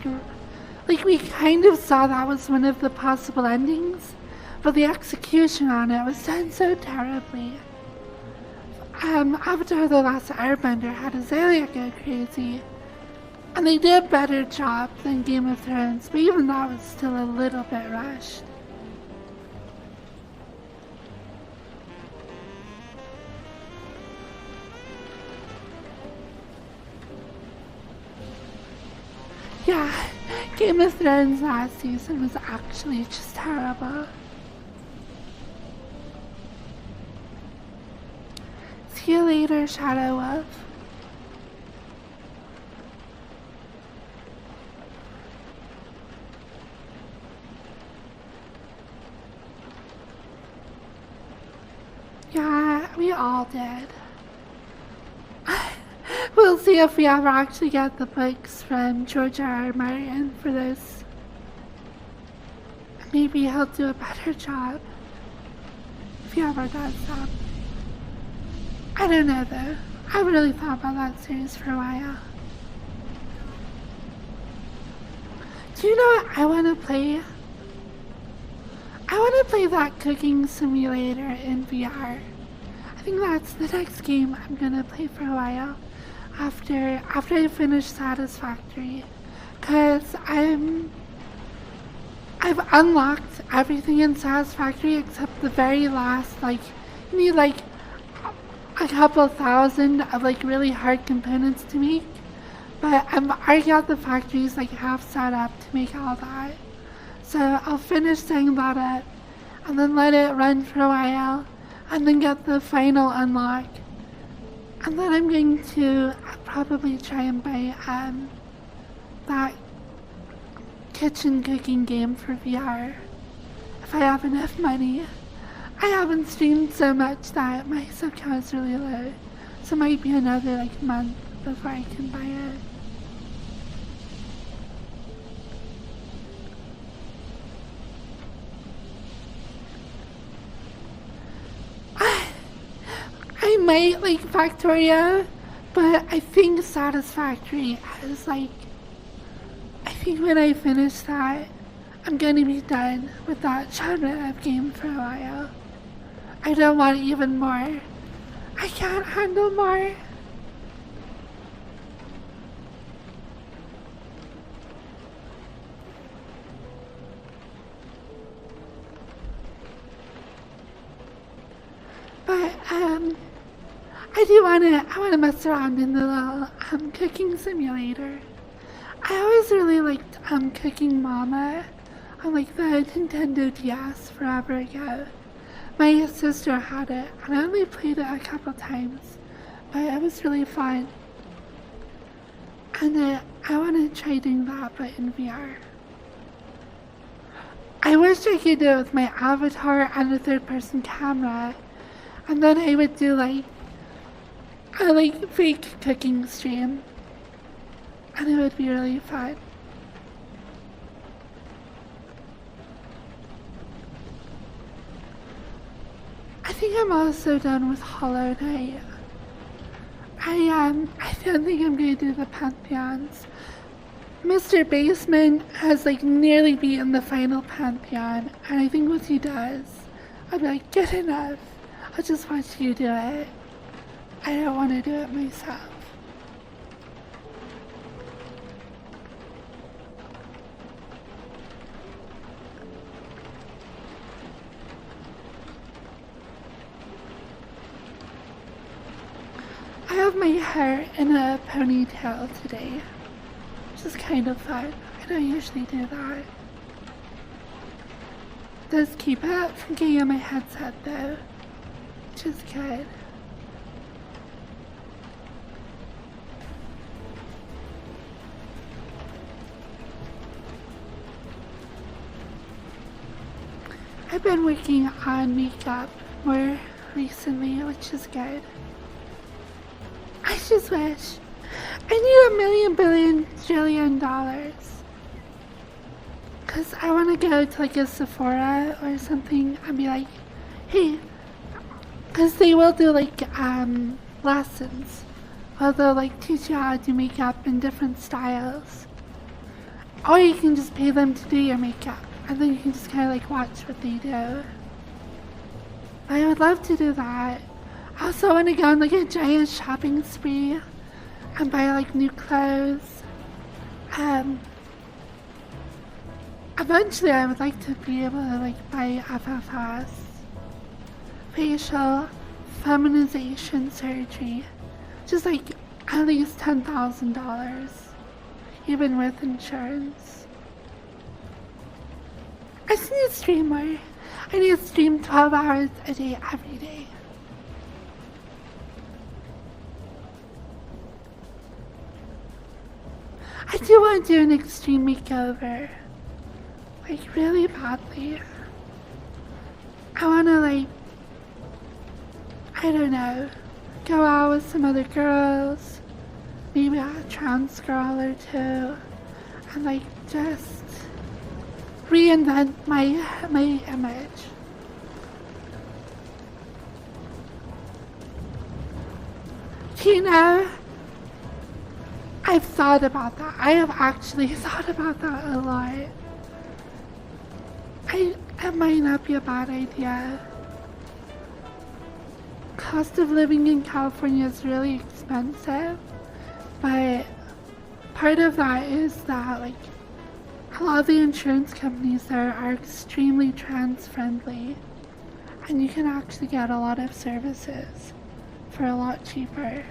we kind of saw that was one of the possible endings, but the execution on it was done so terribly. Avatar The Last Airbender had Azalea go crazy, and they did a better job than Game of Thrones, but even that was still a little bit rushed. Yeah, Game of Thrones last season was actually just terrible. See you later, Shadow Wolf. Yeah, we all did. We'll see if we ever actually get the books from George R. R. Martin for this. Maybe he'll do a better job if he ever does that. I don't know though. I haven't really thought about that series for a while. Do you know what I want to play? I want to play that cooking simulator in VR. I think that's the next game I'm gonna play for a while after I finish Satisfactory, cause I've unlocked everything in Satisfactory except the very last, like, you need like a couple thousand of like really hard components to make, but I've already got the factories like half set up to make all that. So I'll finish setting that up and then let it run for a while and then get the final unlock. And then I'm going to probably try and buy that kitchen cooking game for VR if I have enough money. I haven't streamed so much that my sub count is really low, so it might be another like month before I can buy it. I might like Factorio, but I think Satisfactory is like, I think when I finish that, I'm gonna be done with that genre of game for a while. I don't want even more. I can't handle more. But I wanna mess around in the little cooking simulator. I always really liked Cooking Mama on like the Nintendo DS forever ago. My sister had it and I only played it a couple times, but it was really fun. And I want to try doing that, but in VR. I wish I could do it with my avatar and a third-person camera, and then I would do like a fake cooking stream, and it would be really fun. I think I'm also done with Hollow Knight. I don't think I'm gonna do the Pantheons. Mr. Baseman has like nearly beaten the final Pantheon, and I think once he does, I'll be like, good enough. I just watch you do it. I don't want to do it myself. I have my hair in a ponytail today, which is kind of fun. I don't usually do that. It does keep it from getting on my headset though, which is good. I've been working on makeup more recently, which is good. I just wish I need $1 billion trillion. Cause I wanna go to like a Sephora or something and be like, hey, cause they will do like lessons where they'll like teach you how to do makeup in different styles. Or you can just pay them to do your makeup and then you can just kinda like watch what they do. I would love to do that. I also want to go on like a giant shopping spree and buy like new clothes. Eventually I would like to be able to like buy FFS, facial feminization surgery, just like at least $10,000, even with insurance. I just need to stream more. I need to stream 12 hours a day every day. I do want to do an extreme makeover, like really badly. I want to like, I don't know, go out with some other girls, maybe a trans girl or two, and like just reinvent my image. You know, I've thought about that. I have actually thought about that a lot. It might not be a bad idea. Cost of living in California is really expensive, but part of that is that like a lot of the insurance companies there are extremely trans friendly, and you can actually get a lot of services for a lot cheaper,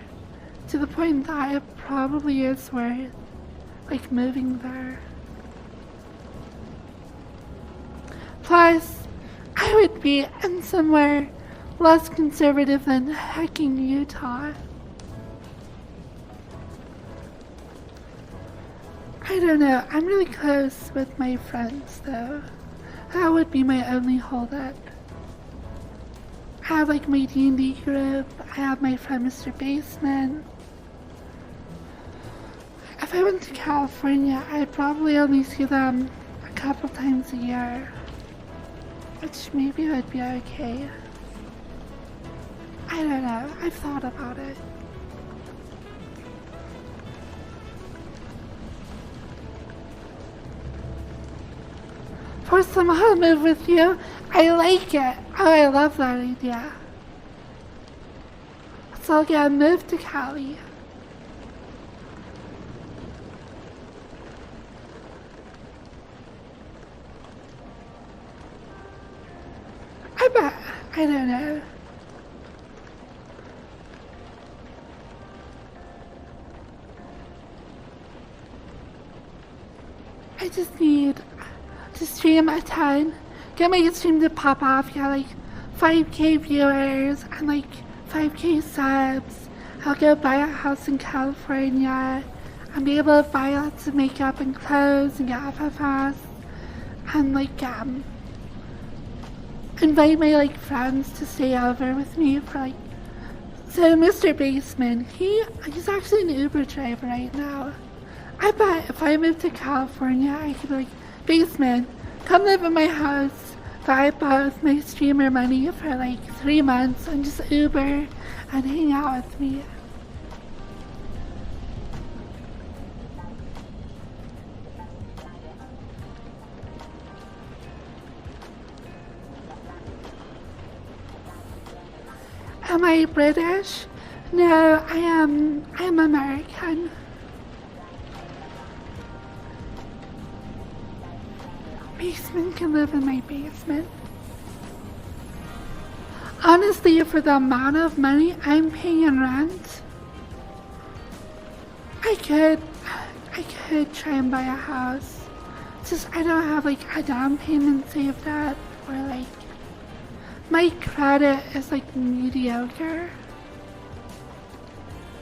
to the point that it probably is worth like moving there. Plus, I would be in somewhere less conservative than hecking Utah. I don't know, I'm really close with my friends though. That would be my only holdup. I have like my D&D group, I have my friend Mr. Baseman. If I went to California, I'd probably only see them a couple times a year, which maybe would be okay. I don't know, I've thought about it. For someone to move with you, I like it. Oh, I love that idea. Let's all get moved to Cali. I bet. I don't know. I just need to stream a ton, get my stream to pop off, get like 5k viewers and like 5k subs. I'll go buy a house in California and be able to buy lots of makeup and clothes and get FFS and like invite my like friends to stay over with me for like. So Mr. Baseman, he's actually an Uber driver right now. I bet if I moved to California, I could be like, Baseman, come live in my house, buy both my streamer money for like 3 months and just Uber and hang out with me. Am I British? No, I am American. Basement can live in my basement. Honestly, for the amount of money I'm paying in rent, I could try and buy a house. It's just I don't have like a down payment saved up, or like my credit is like mediocre.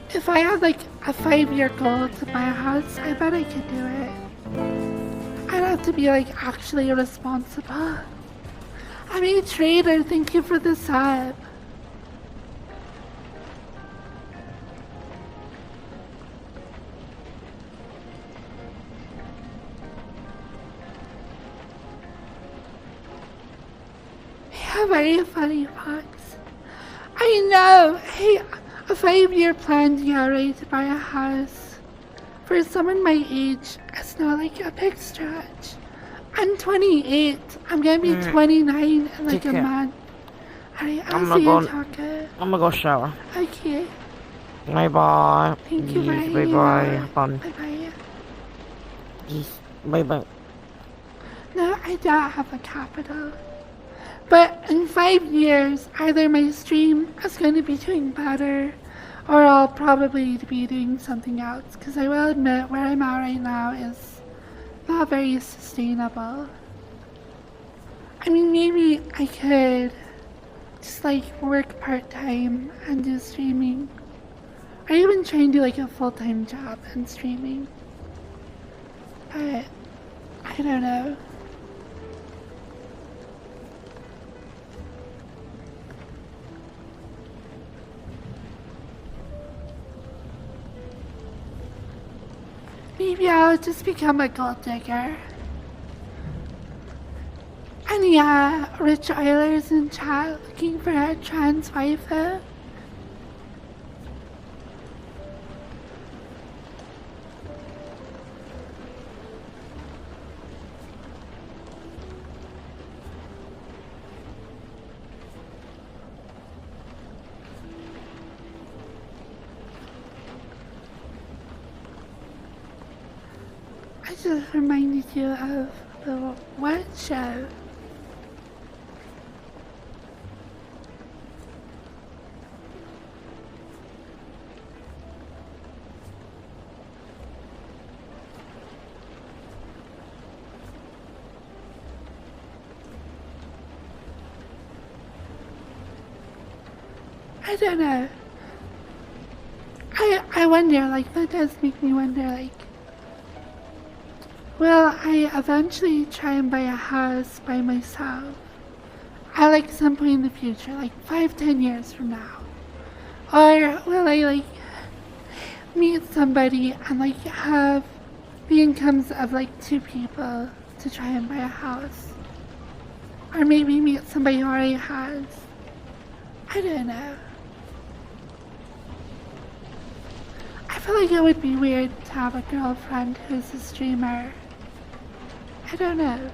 If I had like a 5-year goal to buy a house, I bet I could do it. I'd have to be like actually responsible. I'm a trader, thank you for the sub. Yeah, very funny, Fox. I know. Hey, a 5-year plan to get ready to buy a house. For someone my age, it's not like a big stretch. I'm 28. I'm gonna be 29 in like a month. Alright, I'll see you, Taka. I'm gonna go shower. Okay. Bye bye. Thank you very much. Bye bye. Fun. Bye bye. Yes. Bye bye. No, I don't have a capital. But in 5 years, either my stream is going to be doing better, or I'll probably be doing something else. Because I will admit, where I'm at right now is not very sustainable. I mean, maybe I could just like work part-time and do streaming. Or even try and do like a full-time job in streaming. But I don't know. Maybe I'll just become a gold digger. Any rich oilers in chat looking for a trans waifu? I just reminded you of the what show? I don't know. I wonder, like, that does make me wonder, like, will I eventually try and buy a house by myself at like some point in the future, like 5-10 years from now? Or will I like meet somebody and like have the incomes of like 2 people to try and buy a house? Or maybe meet somebody who already has? I don't know. I feel like it would be weird to have a girlfriend who's a streamer. I don't know.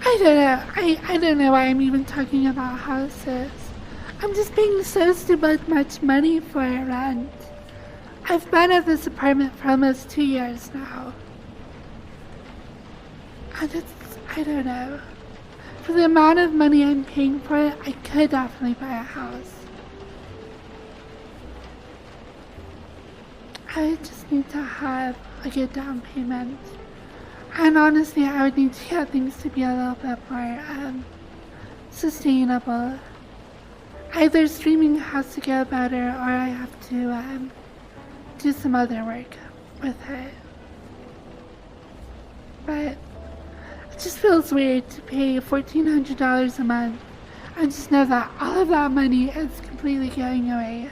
I don't know. I don't know why I'm even talking about houses. I'm just paying so stupid much money for rent. I've been at this apartment for almost 2 years now. And it's, I don't know. For the amount of money I'm paying for it, I could definitely buy a house. I would just need to have a good down payment. And honestly, I would need to get things to be a little bit more sustainable. Either streaming has to get better or I have to do some other work with it. But it just feels weird to pay $1,400 a month and just know that all of that money is completely going away.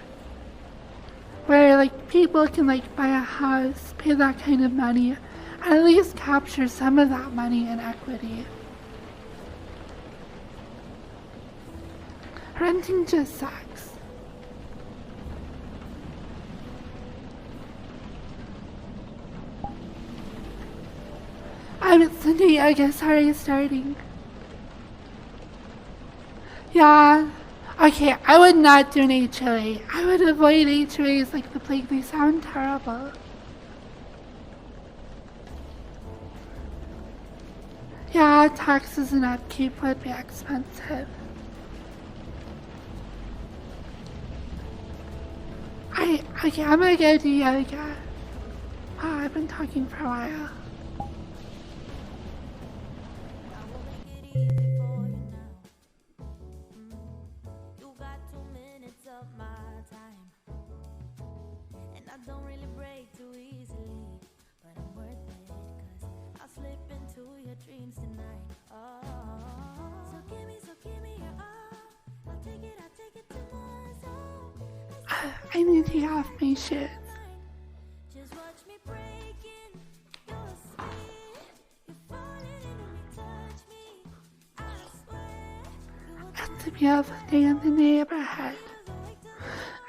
Where like people can like buy a house, pay that kind of money, and at least capture some of that money in equity. Renting just sucks. It's Sunday, I guess already starting. Yeah. Okay, I would not do an HOA. I would avoid HOAs like the plague. They sound terrible. Yeah, taxes and upkeep would be expensive. Okay, I'm gonna go do yoga. Wow, I've been talking for a while. I need to get off my shit. It's a beautiful day in the neighborhood.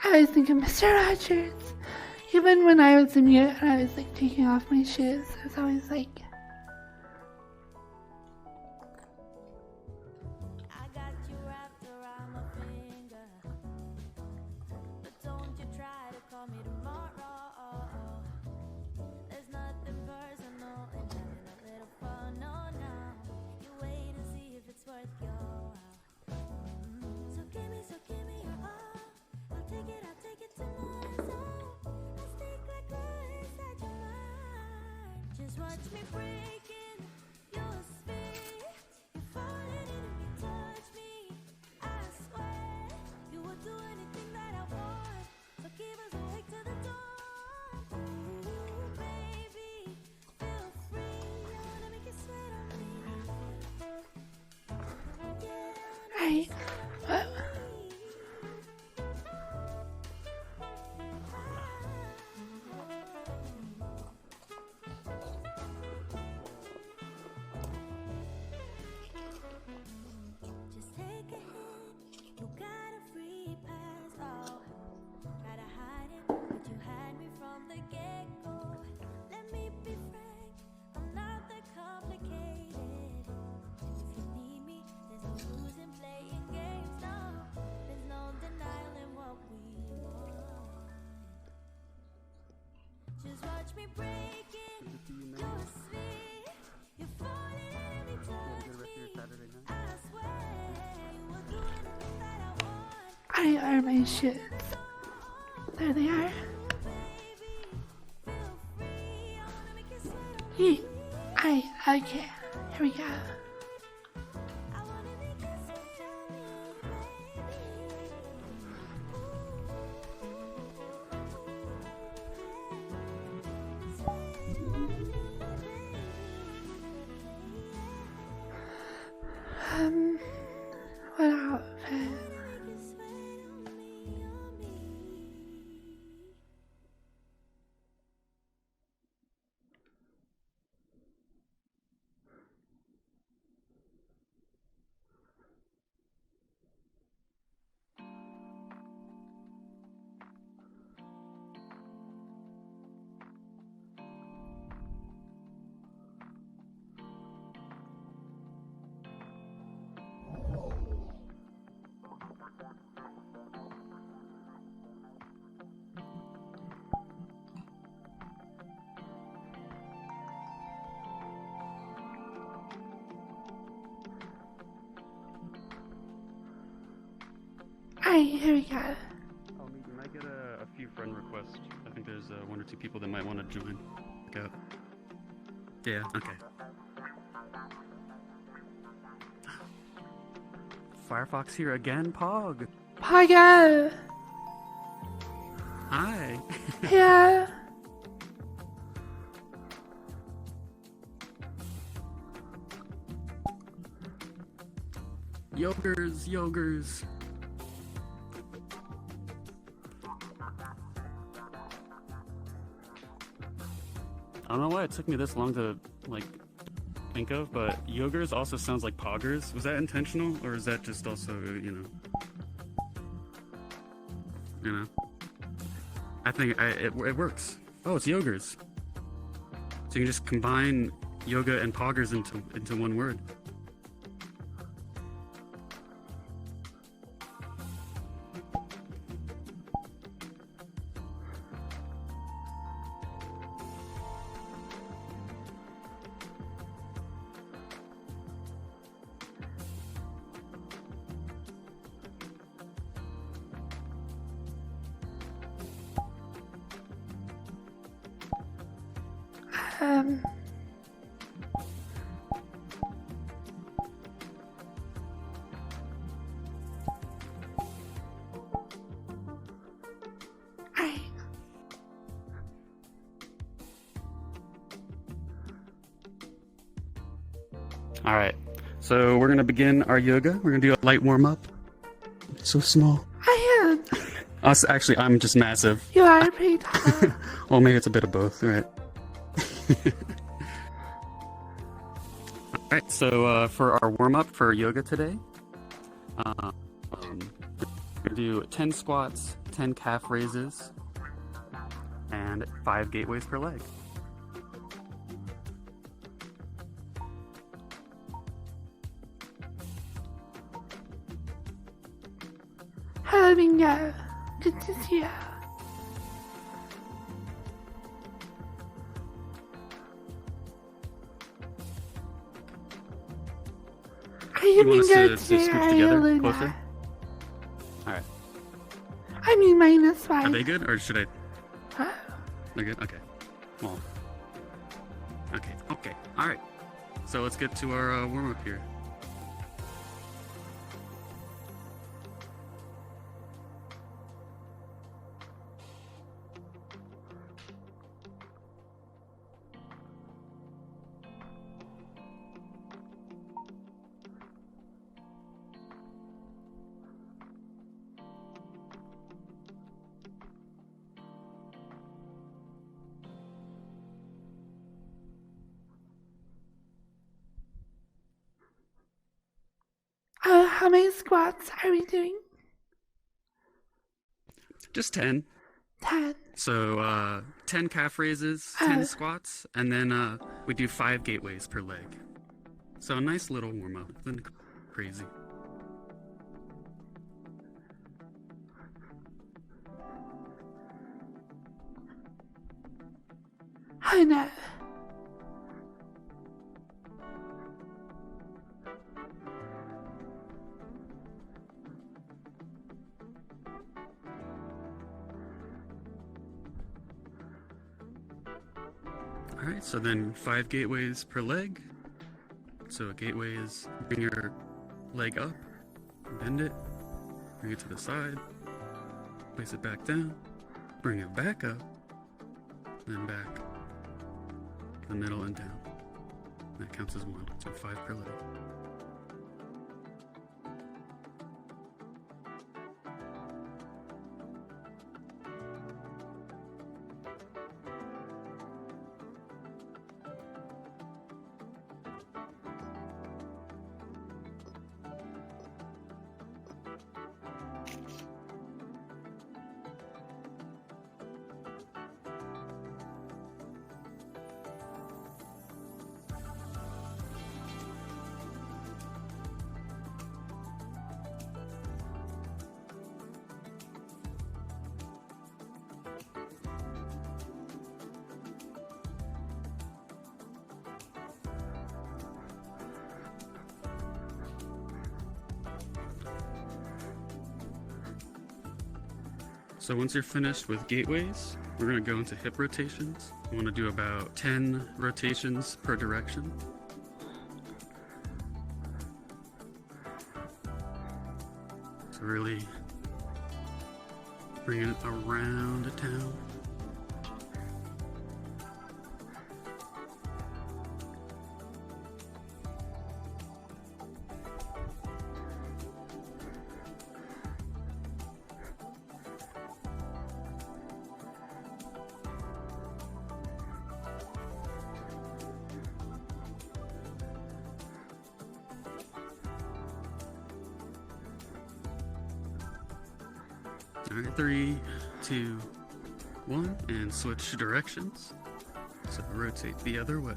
I was thinking Mr. Rogers. Even when I was in mute and I was like taking off my shoes, I was always like, right, what? I are my shoes. There they are. Okay, here we go. What outfit? Alright, here we go. Can I get a few friend requests? I think there's one or two people that might want to join. Check out. Yeah. Okay. Firefox here again, Pog. Paga. Hi. Yeah. Yogers. I don't know why it took me this long to think of, but yogers also sounds like poggers. Was that intentional, or is that just also I think it works. Oh, it's yogers. So you can just combine yoga and poggers into one word. All right, so we're gonna begin our yoga. We're gonna do a light warm up. It's so small. I am. Us, actually, I'm just massive. You are pretty tall. Well, maybe it's a bit of both, right? All right, so for our warm up for yoga today, we're gonna do 10 squats, 10 calf raises, and 5 gateways per leg. Hello, Bingo. Good to see you. Are you You want us Bingo to today, scoot or are you together Luna? closer? All right. I mean, minus Are 5. they good, or should I? Oh. They're good? Okay. Well. Okay. All right. So let's get to our warm-up here. How many squats are we doing? Just 10. 10. So 10 calf raises, 10 squats, and then we do 5 gateways per leg. So a nice little warm-up. Nothing crazy. I know. Alright, so then 5 gateways per leg. So a gateway is bring your leg up, bend it, bring it to the side, place it back down, bring it back up, then back, the middle and down. That counts as 1, so 5 per leg. So once you're finished with gateways, we're going to go into hip rotations. We want to do about 10 rotations per direction. So really bringing it around the town. Alright, 3, 2, 1, and switch directions. So rotate the other way.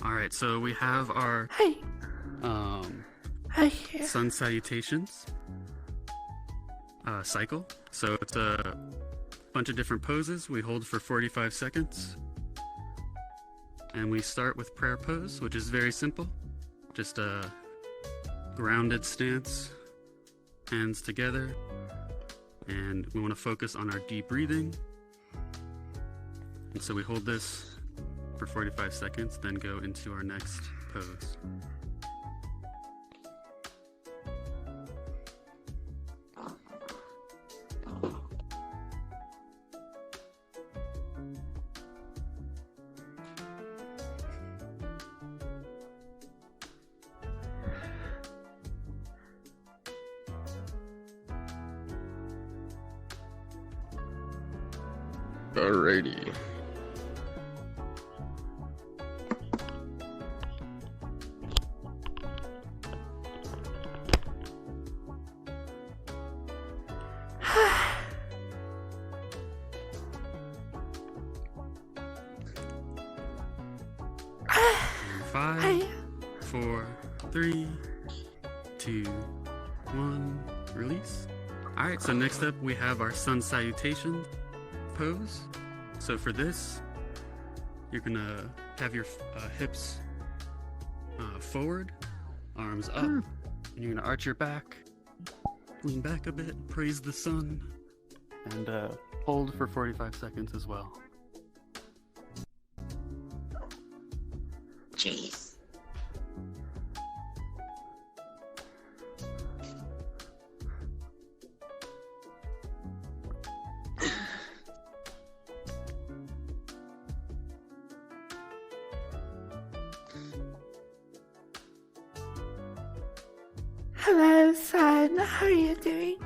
Alright, so we have our Hey, I hear. sun salutations cycle. So it's a bunch of different poses we hold for 45 seconds. And we start with prayer pose, which is very simple. Just a grounded stance, hands together. And we want to focus on our deep breathing. And so we hold this for 45 seconds, then go into our next pose. Alrighty. Five, 4, 3, 2, 1, release. Alright, so next up we have our sun salutation pose. So for this, you're gonna have your hips forward, arms up, and you're gonna arch your back, lean back a bit, praise the sun, and hold for 45 seconds as well. Jeez. Hello, son. How are you doing?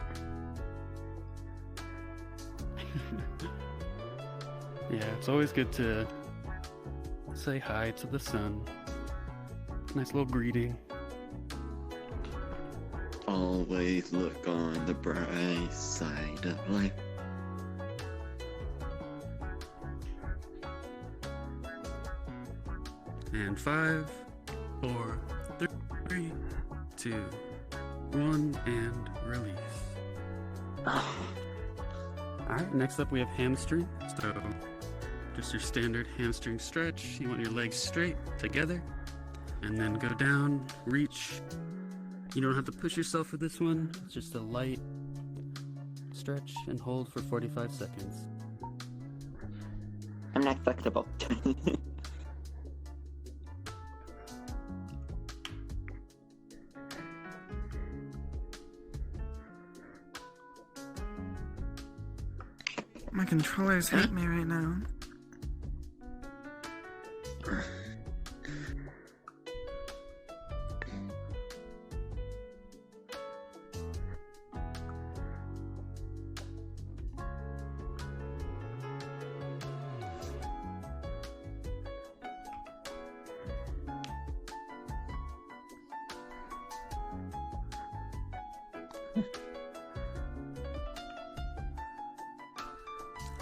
Yeah, it's always good to say hi to the sun. Nice little greeting. Always look on the bright side of life. And 5, 4, 3, 2, 1, and release. Alright, next up we have hamstring. So, just your standard hamstring stretch. You want your legs straight together. And then go down, reach. You don't have to push yourself for this one. It's just a light stretch and hold for 45 seconds. I'm not flexible. My controllers hate me right now.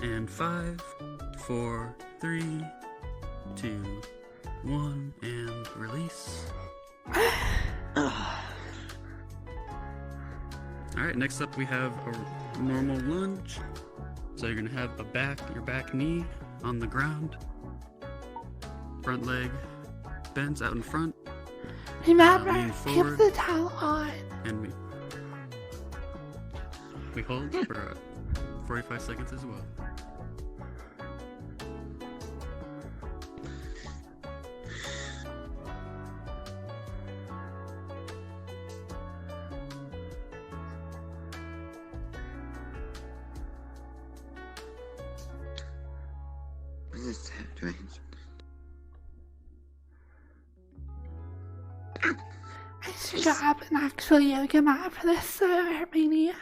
And 5, 4, 3, 2, 1, and release. Alright, next up we have a normal lunge. So you're gonna have your back knee on the ground. Front leg bent out in front. Remember, lean keep forward. the towel on. And we hold for 45 seconds as well. What is that doing? I should grab an actual yoga mat for this, so it hurt my knee.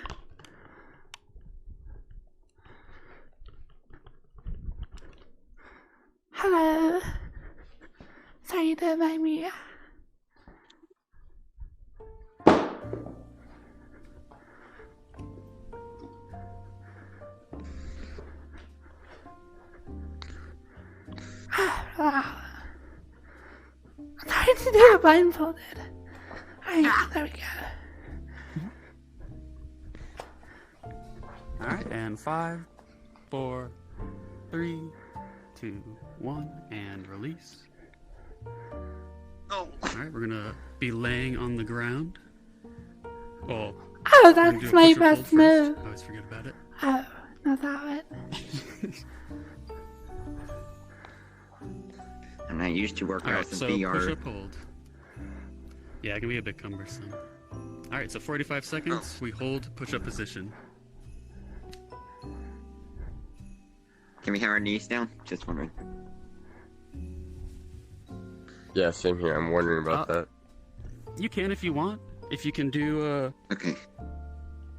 Hello. Sorry to mind me. Wow. It's hard to do it blindfolded. Alright, there we go. Alright, and 5, 4, 3, 2, 1, and release. Oh. Alright, we're gonna be laying on the ground. Well, Oh, we're gonna do that's a my push-up hold best first. move. I always forget about it. Oh, not that one. I'm not used to Alright, workouts so in VR. push-up hold. Yeah, it can be a bit cumbersome. Alright, so 45 seconds, we hold push-up position. Can we have our knees down? Just wondering. Yeah, same here. I'm wondering about that. You can if you want. If you can do, Okay.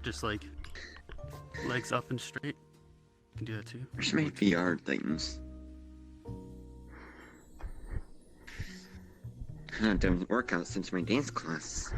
just like, legs up and straight, you can do that too. Where's my VR things? I haven't done workouts since my dance class.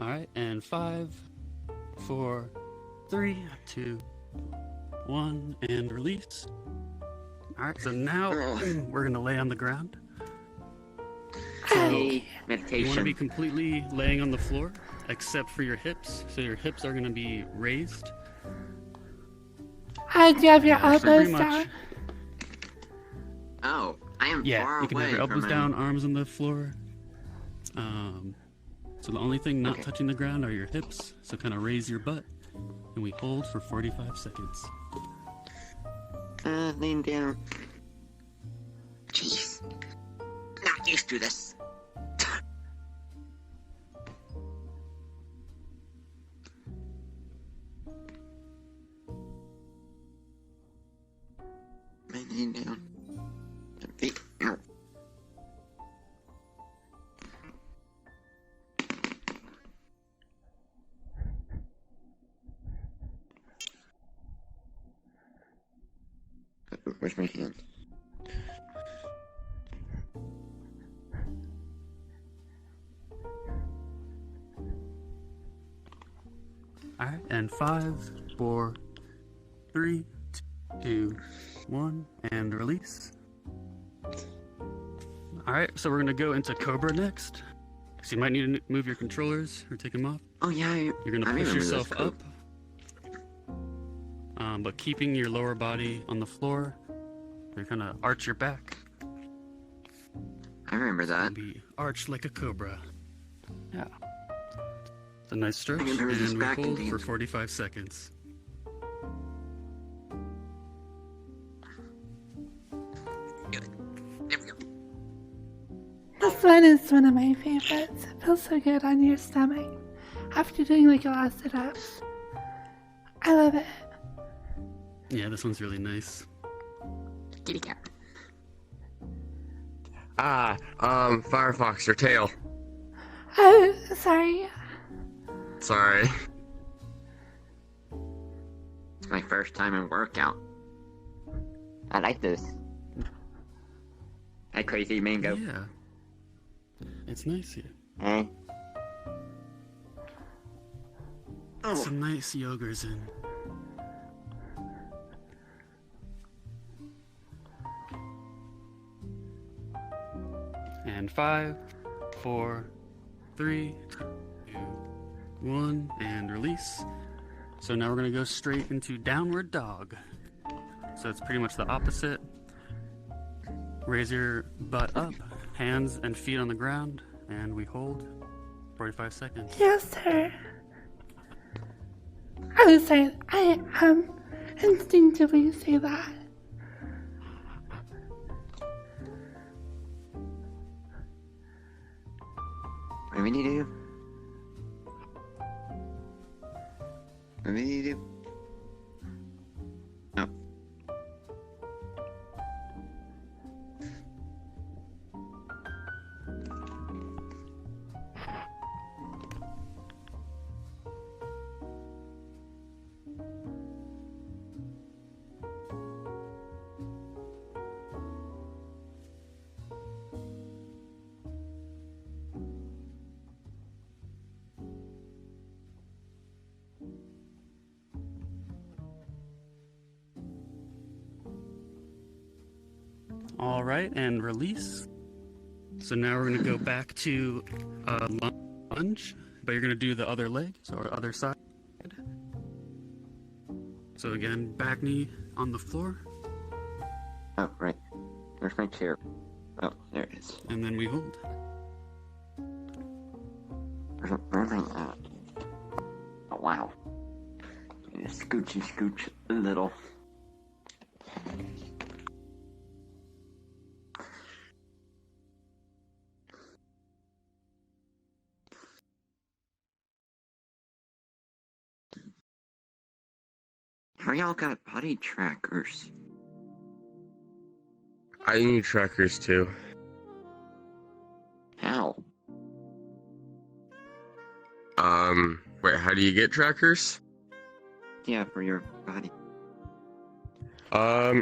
Alright, and 5, 4, 3, 2, 1, and release. Alright, so now we're gonna lay on the ground. So Hey, you want to meditation. be completely laying on the floor, except for your hips. So your hips are gonna be raised. Do you have your So pretty elbows much, down? Oh, I am yeah, far you can away have your elbows from down, arms on the floor. So the only thing not Okay. touching the ground are your hips. So kind of raise your butt, and we hold for 45 seconds. Lean down. Jeez. Not used to this. Lean down. Feet. Ow. Where's my hand? Alright, and 5, 4, 3, 2, 1, and release. Alright, so we're gonna go into Cobra next. So you might need to move your controllers or take them off. Oh yeah, You're gonna I push remember yourself this up, but keeping your lower body on the floor. You're gonna arch your back I remember that. and be arched like a cobra. Yeah. It's a nice stretch, remember this and we back hold indeed. for 45 seconds. Good. There we go. This one is one of my favorites. It feels so good on your stomach after doing like a lot of sit-ups. I love it. Yeah, this one's really nice. Kitty cat. Firefox, your tail. Oh, sorry. Sorry. It's my first time in workout. I like this. Hi, Crazy Mango. Yeah. It's nice here. Hey. Some nice yogurt's in. And 5, 4, 3, 2, 1, and release. So now we're gonna go straight into downward dog. So it's pretty much the opposite. Raise your butt up, hands and feet on the ground, and we hold 45 seconds. Yes, sir. I was saying, I instinctively say that. What do we need to do? What do we need to do? Oh. All right, and release. So now we're gonna go back to lunge, but you're gonna do the other leg, so our other side. So again, back knee on the floor, Oh, right. Where's my chair? Oh, there it is. and then we hold. Where's my, oh, wow. Scoochy scooch little. How y'all got body trackers? I need trackers too. How? Wait, how do you get trackers? Yeah, for your body.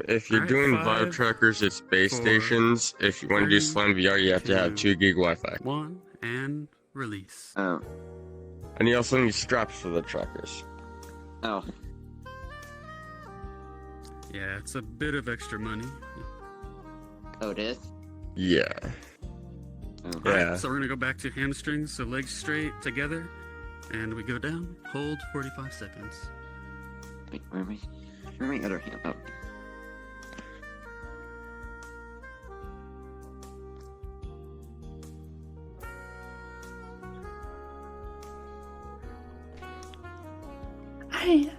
If you're Alright, doing 5, Vive trackers, it's base 4, stations. If you want to do 3, Slam VR, you have to have 2 gig Wi-Fi. 1, and release. Oh. And you also need straps for the trackers. Oh. Yeah, it's a bit of extra money. Oh, it is? Yeah. Oh. Yeah. Alright, so we're gonna go back to hamstrings, so legs straight together, and we go down, hold 45 seconds. Wait, where am I? Where's my other hand? Oh. I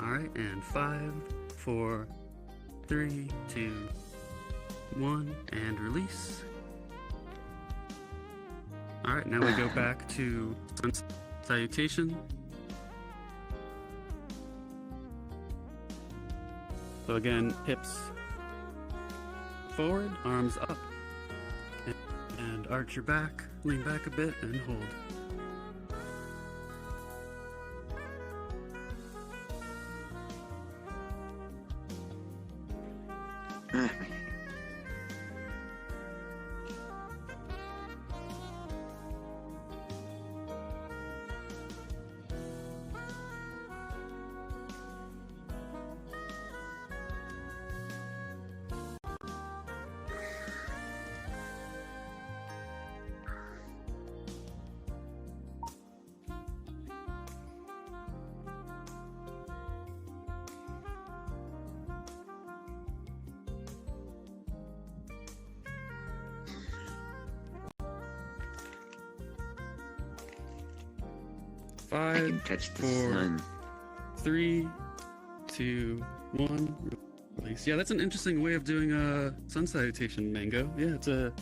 Alright, and 5, 4, 3, 2, 1, and release. Alright, now we go back to sun salutation. So again, hips forward, arms up, and arch your back, lean back a bit, and hold. I can 5, touch the 4, sun. 3, 2, 1. Release. Yeah, that's an interesting way of doing a sun salutation, Mango. Yeah, it's an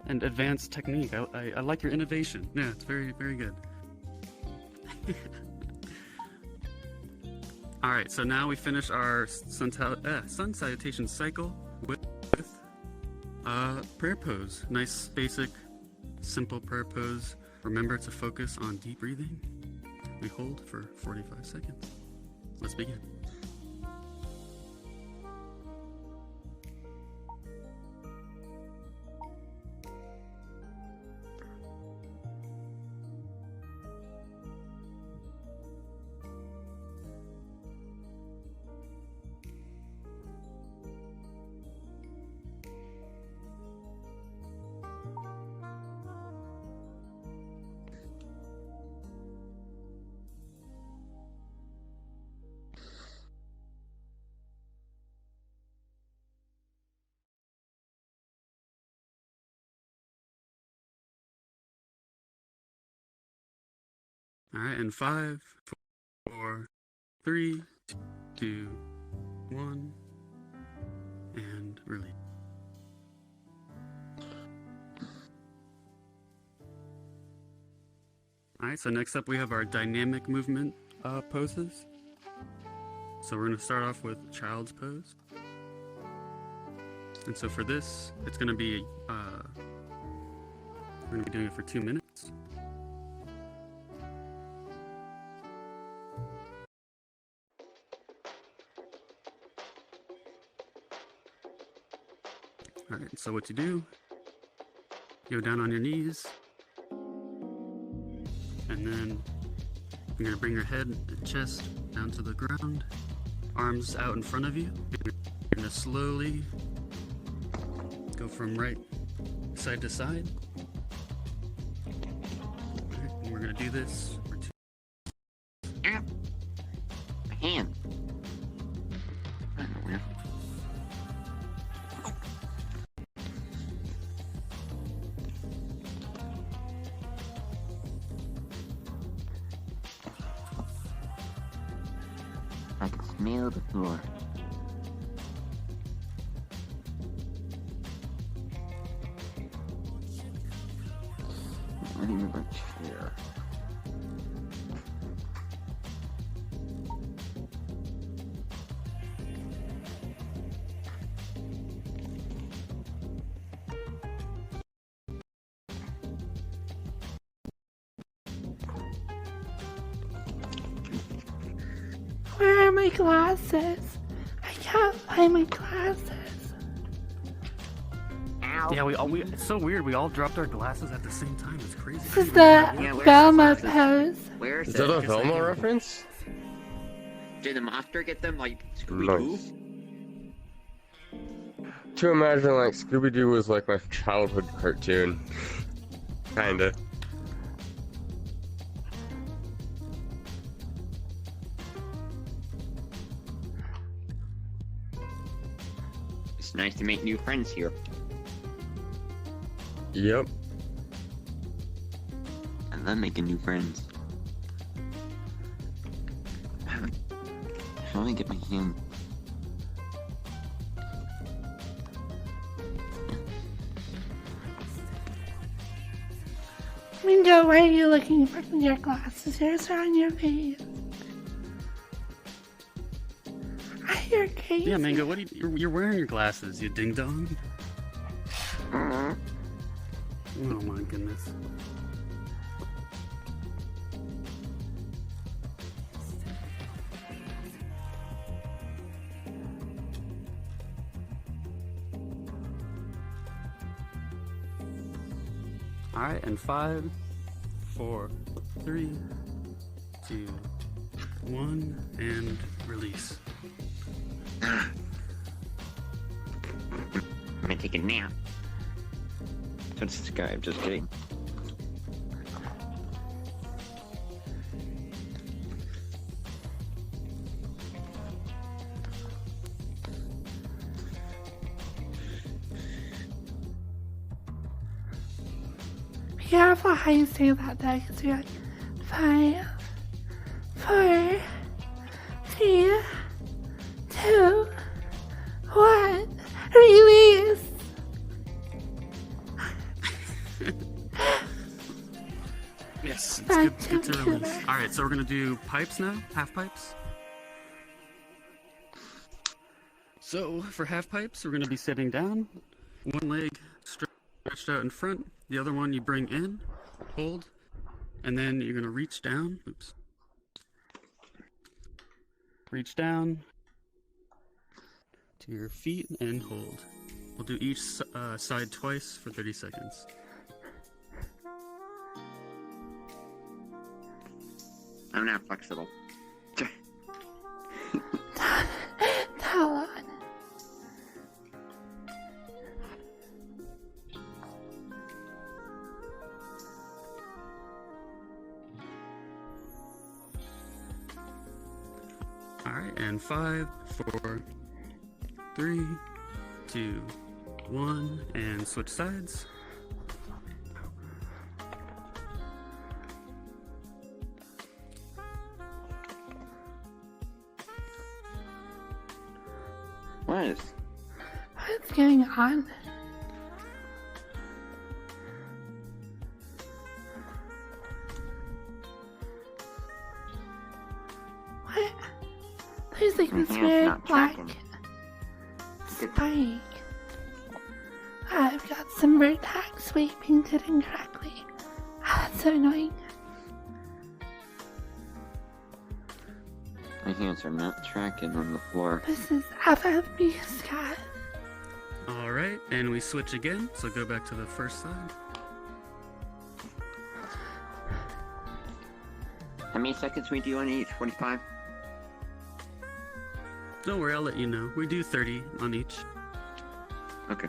advanced technique. I like your innovation. Yeah, it's very, very good. Alright, so now we finish our sun salutation cycle with prayer pose. Nice, basic, simple prayer pose. Remember to focus on deep breathing. We hold for 45 seconds. Let's begin. Alright, and 5, 4, 3, 2, 1, and release. Alright, so next up we have our dynamic movement poses. So we're going to start off with child's pose. And so for this, it's going to be, we're going to be doing it for 2 minutes. Alright, so what you do, you go down on your knees, and then you're going to bring your head and chest down to the ground, arms out in front of you. You're going to slowly go from right side to side. Alright, and we're going to do this for 2. Ow! My hand. I don't know where. I can smell the floor. Let me move my chair. Where are my glasses? I can't find my glasses. Ow! Yeah, it's so weird. We all dropped our glasses at the same time. It's crazy. This is the Yeah, where's Velma the glasses? pose. Where is Is it? that a Guess I Velma can- reference? Did the monster get them like Scooby-Doo? Nice. To imagine like Scooby-Doo was like my childhood cartoon. Kinda. It's nice to make new friends here. Yep. I love making new friends. How do I get my hand? Mingo, why are you looking for your glasses? Yours are on your face. You're crazy. Yeah, Mango, what are you're wearing your glasses, you ding dong? Oh my goodness. Alright, and 5, 4, 3, 2, 1, and release. I'm gonna take a nap. That's this guy, I'm just kidding. Be careful how you say that though, because you're like 5, Alright, so we're gonna do pipes now, half pipes. So, for half pipes, we're gonna be sitting down, one leg stretched out in front, the other one you bring in, hold, and then you're gonna reach down, oops. Reach down to your feet and hold. We'll do each side twice for 30 seconds. I'm not flexible. Hold on. Alright, and 5, 4, 3, 2, 1, and switch sides. What's going on? What? There's like this My hand's weird not black tracking. spike. I've got some vertex weight painted incorrectly. That's so annoying. My hands are not tracking on the floor. This is FFB Scott. Alright, and we switch again, so go back to the first side. How many seconds we do on each? 45? Don't worry, I'll let you know. We do 30 on each. Okay.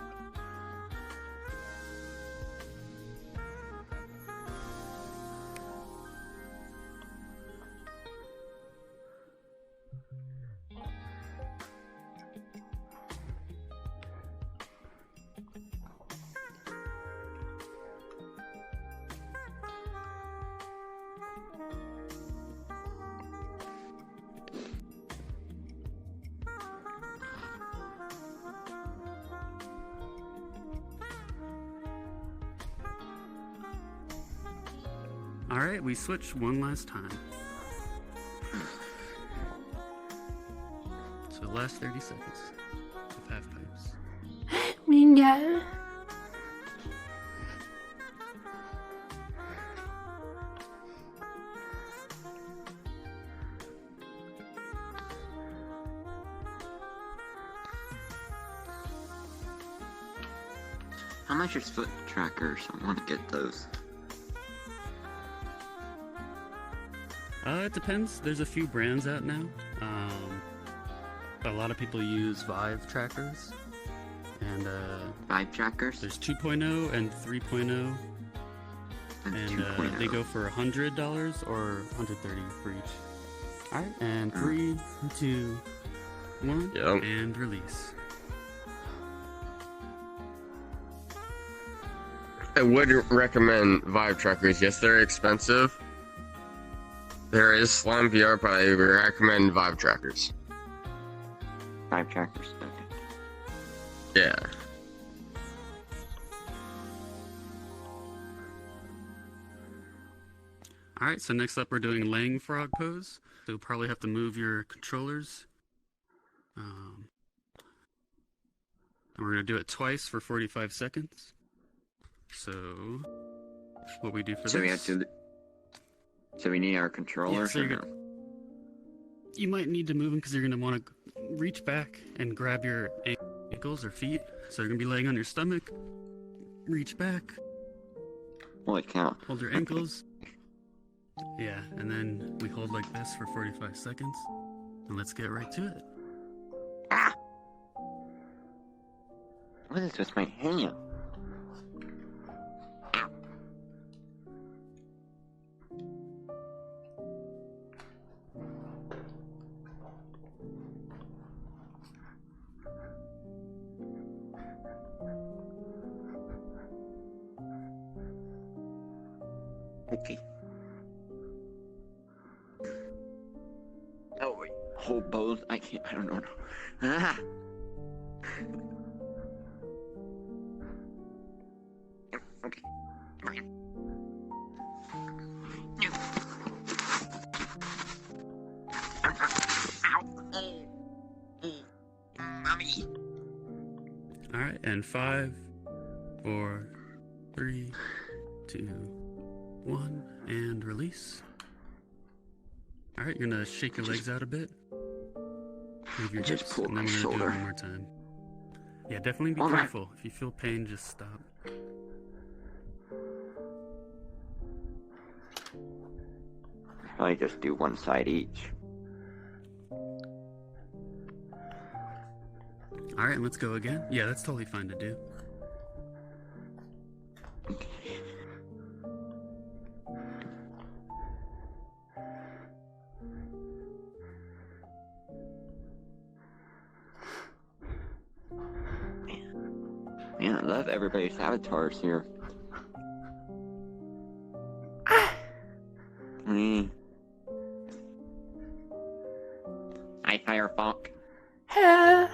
Alright, we switch one last time. So the last 30 seconds of half pipes. Bingo. How much is foot trackers? I want to get those. It depends. There's a few brands out now. A lot of people use Vive trackers. And 5 trackers? there's 2.0 and 3.0. And And 2.0. they go for $100 or $130 for each. Alright, and 3, 2, 1, Yep. and release. I would recommend Vive trackers. Yes, they're expensive. There is Slime VR, but I recommend Vive trackers. 5 trackers. Okay. Yeah. Alright, so next up we're doing laying frog pose. So you'll probably have to move your controllers. And we're going to do it twice for 45 seconds. So, what we do for So this... we have to. So we need our Yeah, controllers. so or you're no? gonna, you might need to move them because you're going to want to reach back and grab your ankles or feet. So you're going to be laying on your stomach. Reach back, Holy cow. hold your ankles. Yeah, and then we hold like this for 45 seconds. And let's get right to it. What is with my hand? Okay. Oh wait, hold both. I can't. I don't know. Ah. Okay. And 5, 4, 3, 2, 1, and release. Alright, you're gonna shake your legs out a bit. Move your Just hips, pulled and then my we're gonna do it shoulder. one more time. Yeah, definitely be All right. careful. If you feel pain, just stop. Probably just do one side each. Alright, let's go again. Yeah, that's totally fine to do. Man, I love everybody's avatars here. Mm. Hi, Firefox. Hello.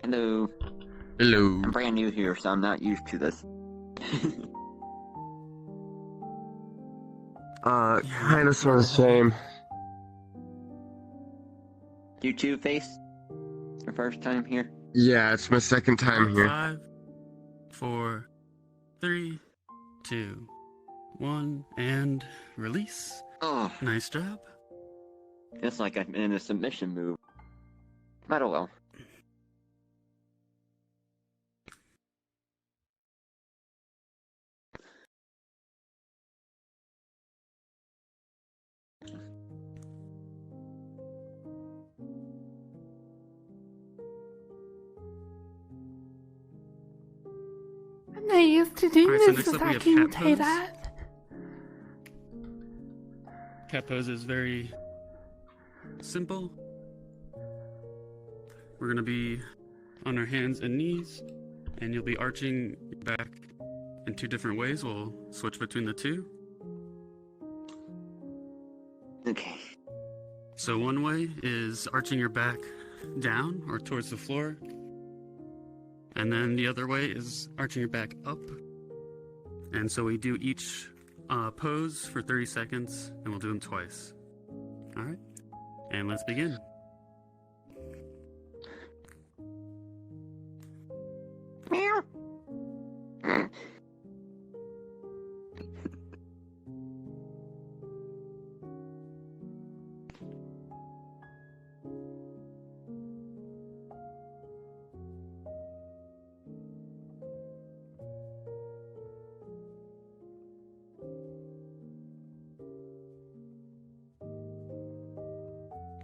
Hello. Hello. I'm brand new here, so I'm not used to this. Kind of sort of same. You too, Face? Your first time here? Yeah, it's my second time here. 5, 4, 3, 2, 1, and release. Oh, Nice job. it's like I'm in a submission move. But oh well. I'm not used to doing Alright, so this next up with we I have can cat say pose. that. Cat pose is very simple. We're gonna be on our hands and knees, and you'll be arching your back in 2 different ways. We'll switch between the 2. Okay. So one way is arching your back down or towards the floor. And then the other way is arching your back up. And so we do each pose for 30 seconds, and we'll do them twice. All right, and let's begin. Meow.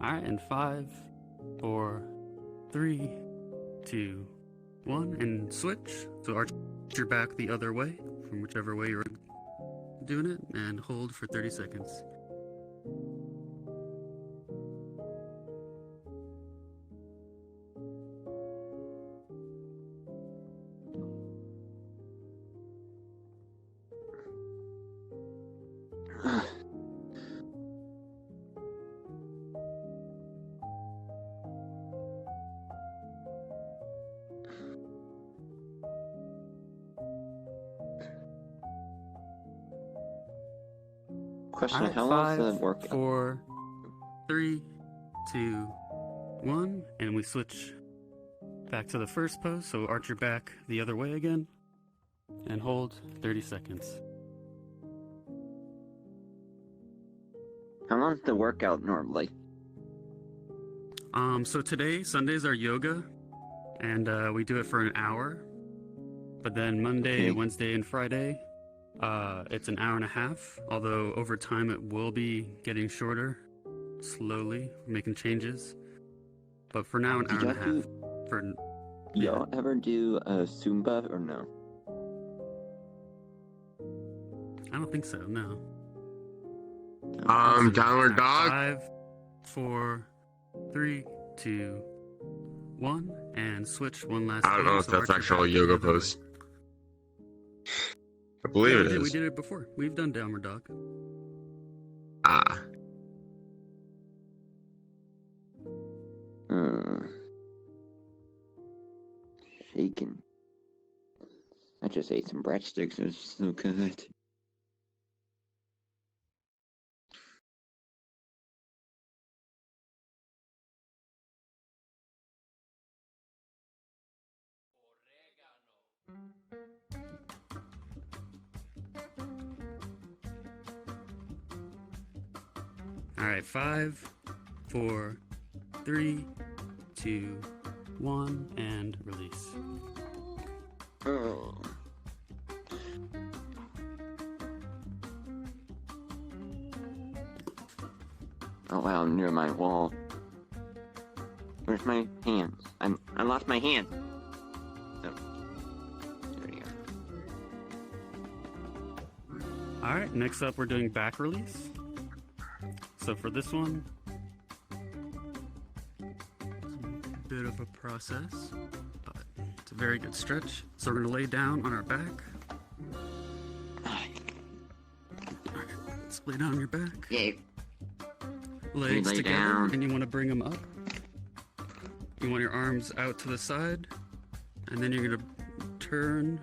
All right, and 5, 4, 3, 2, 1, and switch. So arch your back the other way, from whichever way you're doing it, and hold for 30 seconds. Question, All right, how long does 5, that work? 4, 3, 2, 1, and we switch back to the first pose. So arch your back the other way again, and hold 30 seconds. How long's the workout normally? So today, Sundays are yoga, and we do it for an hour. But then Monday, Okay. Wednesday, and Friday, it's an hour and a half. Although over time it will be getting shorter, slowly making changes. But for now, an Did hour and a y'all half. For Y'all ever do Zumba or no? I don't think so. No. Downward dog. 5, 4, 3, 2, 1, and switch one last I don't know time. if So that's arch your actual back the yoga other way. pose. I believe Yeah, it is. we did it before. We've done downward dog. Ah. Shaking. I just ate some breadsticks. It was so good. Alright, 5, 4, 3, 2, 1, and release. Oh. Oh wow, I'm near my wall. Where's my hands? I lost my hand. Oh. There you go. Alright, next up we're doing back release. So for this one, bit of a process, but it's a very good stretch. So we're gonna lay down on our back. Alright, let's lay down on your back. Yeah. Legs lay together, down. and you want to bring them up. You want your arms out to the side, and then you're gonna turn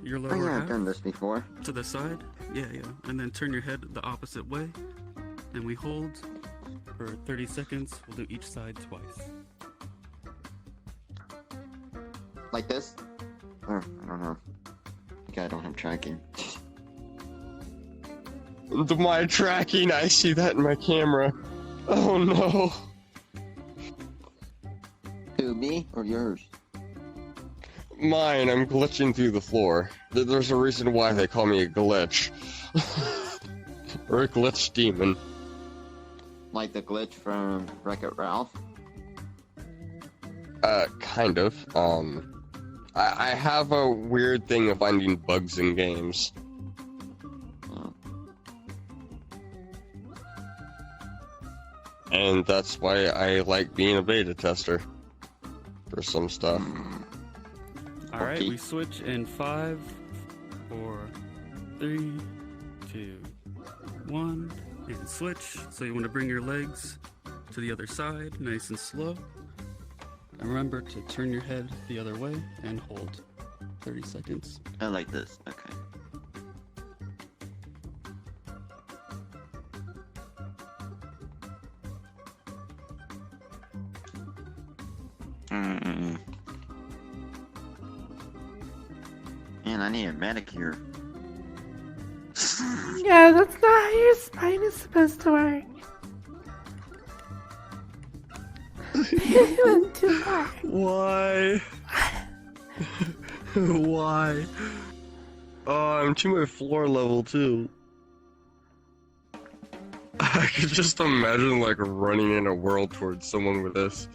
your Oh lower yeah, I've half done this before. to the side. Yeah, and then turn your head the opposite way, and we hold for 30 seconds. We'll do each side twice. Like this? Or, I don't know. I think I don't have tracking. My tracking, I see that in my camera. Oh no. Who, me or yours? Mine, I'm glitching through the floor. There's a reason why they call me a glitch. Or a glitch demon. Like the glitch from Wreck-It Ralph? Kind of. I have a weird thing of finding bugs in games. Oh. And that's why I like being a beta tester. For some stuff. Alright, Okay. we switch in 5, 4, 3, 2, 1, and switch. So you want to bring your legs to the other side, nice and slow. And remember to turn your head the other way and hold 30 seconds. I like this. Okay. Man, I need a manicure. Yeah, that's not how your spine is supposed to work. You went too far. Why? Why? Oh, I'm to my floor level too. I could just imagine like running in a world towards someone with this.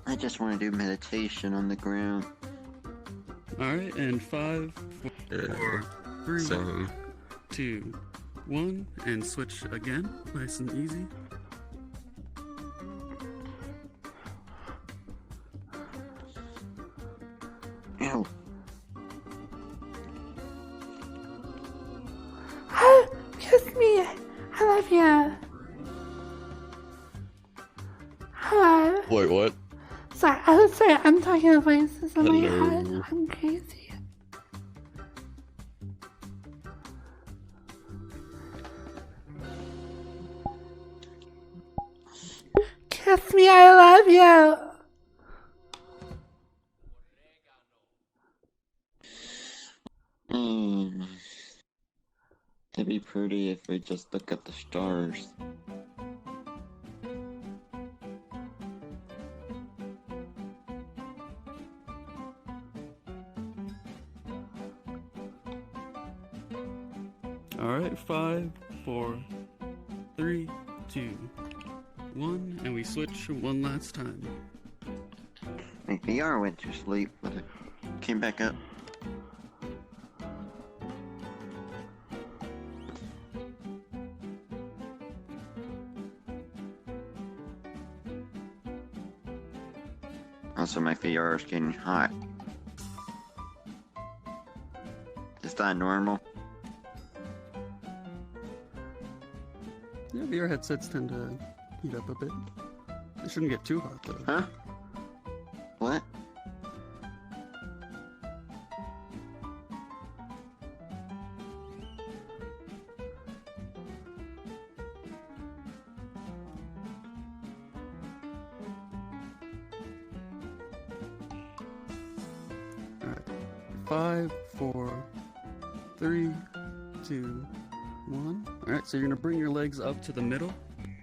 I just want to do meditation on the ground. Alright, and 5, 4, 3, Same. 2, 1, and switch again, nice and easy. Ew. Oh, kiss me. I love you. Hello. Wait, what? Sorry, oh, sorry, I'm talking to voices in my Hello. head. I'm crazy. Kiss me, I love you. It'd be pretty if we just look at the stars. Alright, 5, 4, 3, 2, 1, and we switch one last time. My VR went to sleep, but it came back up. Also, my VR is getting hot. Is that normal? Yeah, VR headsets tend to heat up a bit. They shouldn't get too hot though. Huh? What? Alright. 5, 4, 3, 2, 1. Alright, so you're gonna bring your legs up to the middle.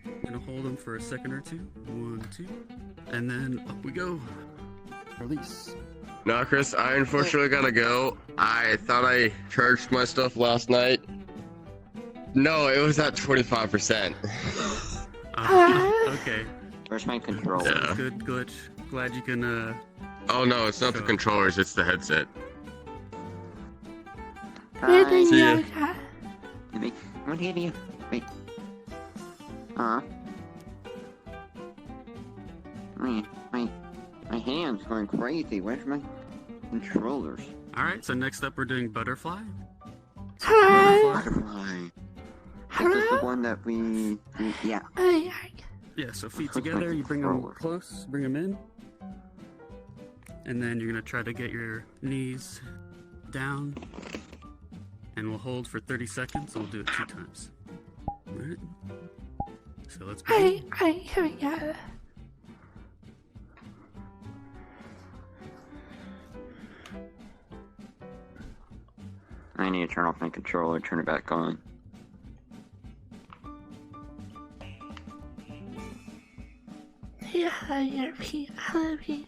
You're gonna hold them for a second or two. 1, 2. And then up we go. Release. No, Chris, I unfortunately gotta go. I thought I charged my stuff last night. No, it was at 25%. Okay. Where's my controller? Yeah. Good glitch. Glad you can, Oh no, it's not the Sure. controllers, it's the headset. Good thing See ya. yoga. Wait, what did you? Wait. My hand's going crazy. Where's my controllers? Alright, so next up we're doing butterfly. Hello. Butterfly. This is Hello. the one that we yeah. Hey, Yeah, so feet Where's my together, you bring them controller? close, bring them in. And then you're gonna try to get your knees down. And we'll hold for 30 seconds, and we'll do it 2 times. Alright. So let's begin. hey, here we go. I need to turn off my controller, turn it back on. Yeah, hello, Pete. Hello, Pete.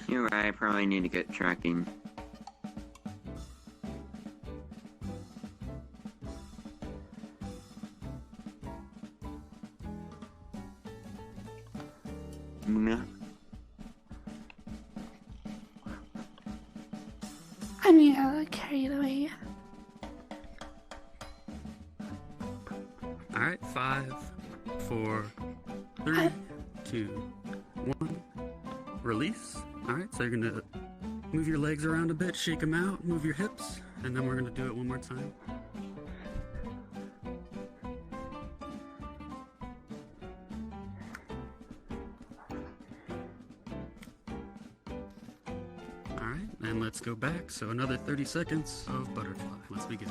You're right, I probably need to get tracking. No. I mean, I look carried away. Alright, 5, 4, 3, 2, 1. Release. Alright, so you're gonna move your legs around a bit, shake them out, move your hips, and then we're gonna do it one more time. Alright, and let's go back. So another 30 seconds of butterfly. Let's begin.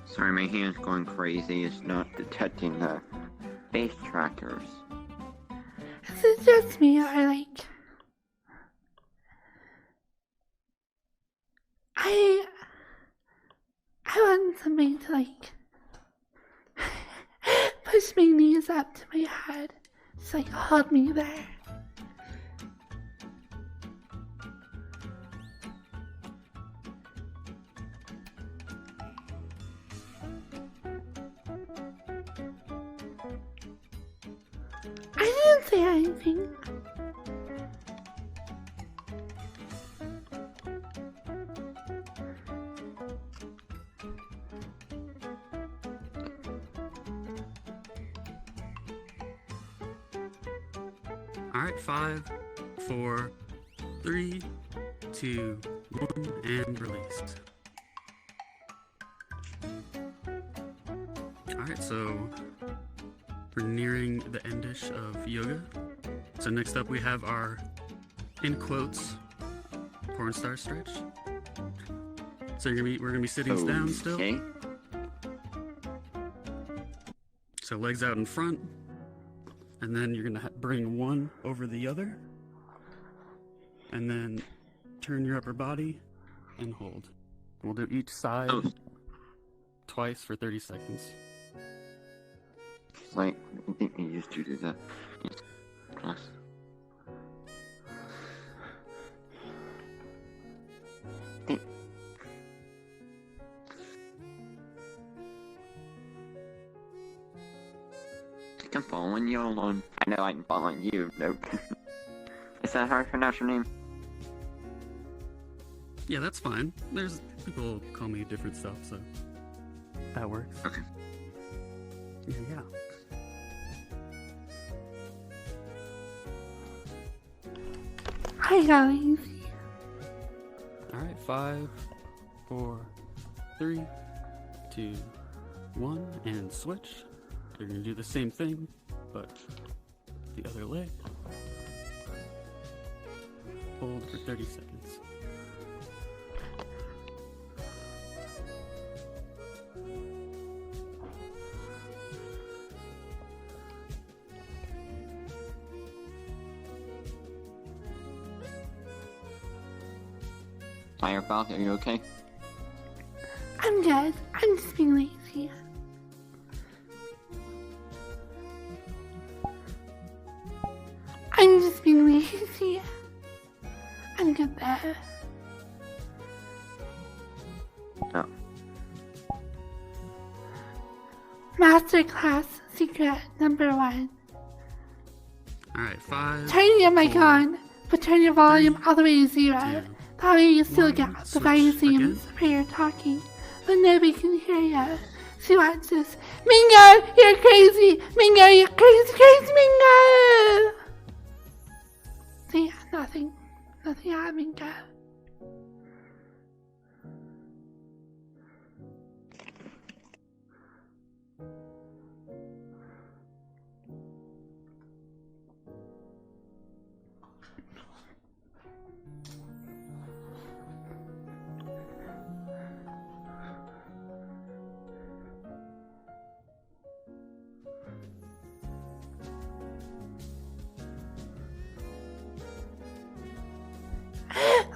Sorry, my hand's going crazy. It's not detecting the face trackers. This is just me, or like... I want somebody to like... push my knees up to my head. Just like hold me there. I didn't say anything. Alright, 5, 4, 3, 2, 1, and released. Alright, so we're nearing the endish of yoga. So next up we have our, in quotes, porn star stretch. So we're gonna be sitting down still. Okay. So legs out in front, and then you're gonna bring one over the other, and then turn your upper body and hold. We'll do each side Oh. twice for 30 seconds. Like, I think we used to do that. Plus. I think I'm following you alone. I know I'm following you. Nope. Is that how I pronounce your name? Yeah, that's fine. There's people call me different stuff, so that works. Okay. Yeah. I got easy. Alright, 5, 4, 3, 2, 1, and switch. You're gonna do the same thing, but the other leg. Hold for 30 seconds. Firefox, are you okay? I'm good. I'm just being lazy. I'm just being lazy. I'm good there. Oh. Masterclass secret number 1. Alright, 5. Turn your mic 4, on, but turn your volume all the way to 0. 2, That way you still 1, get the switch volumes again. for your talking, but nobody can hear you. She wants this. Mingo, you're crazy! Mingo, you're crazy, crazy Mingo! See, nothing. Nothing out of Mingo.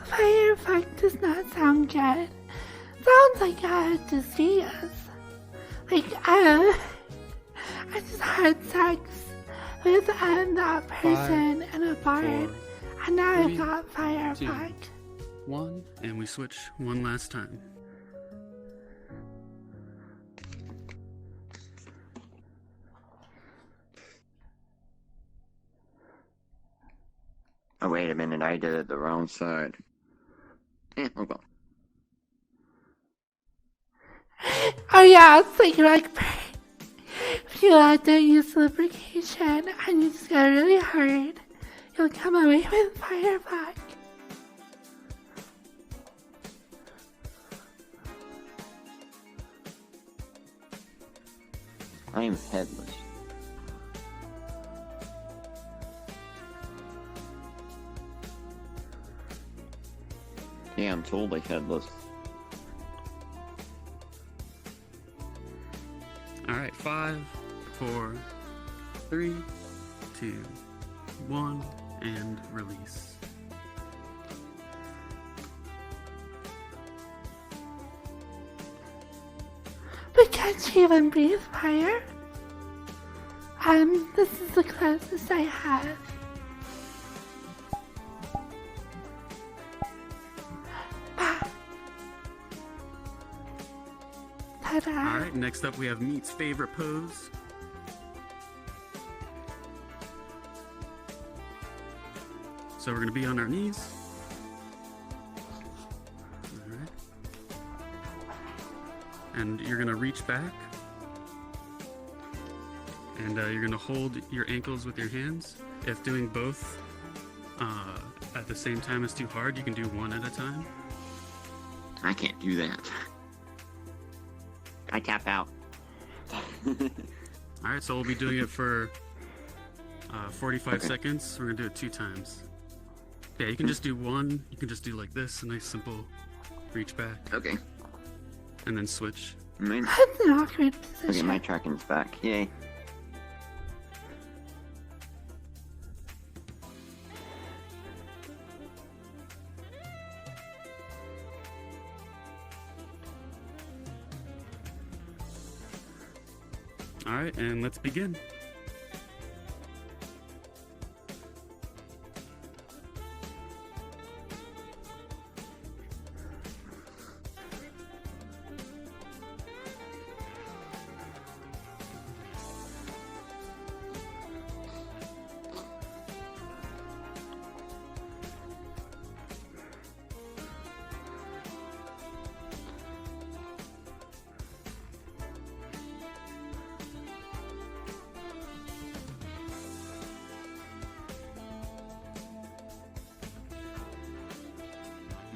Firefox does not sound good. Sounds like a disease. Like, I just had sex with that person in a bar, 4, and now 3, I've got Firefox. 1, and we switch one last time. Oh, wait a minute, I did it the wrong side. Oh well. Oh yeah, it's like if you don't use lubrication and you just go really hard, you'll come away with Firefox. I am headless. Yeah, I'm totally headless. Alright, 5, 4, 3, 2, 1, and release. But can't you even breathe fire? This is the closest I have. Ta-da. Alright, next up we have Meat's favorite pose. So we're going to be on our knees. Alright. And you're going to reach back. And you're going to hold your ankles with your hands. If doing both at the same time is too hard, you can do one at a time. I can't do that. I tap out. Alright, so we'll be doing it for 45 Okay. seconds. We're going to do it 2 times. Yeah, you can just do one. You can just do like this, a nice simple reach back, Okay. and then switch. My, That's an awkward okay, position. my tracking's back. Yay. Alright, and let's begin.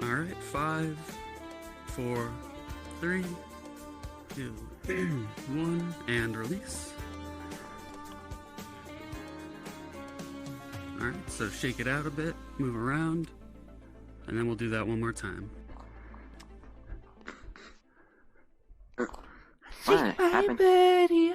Alright, 5, 4, 3, 2, 1, and release. Alright, so shake it out a bit, move around, and then we'll do that one more time. What My happened? buddy.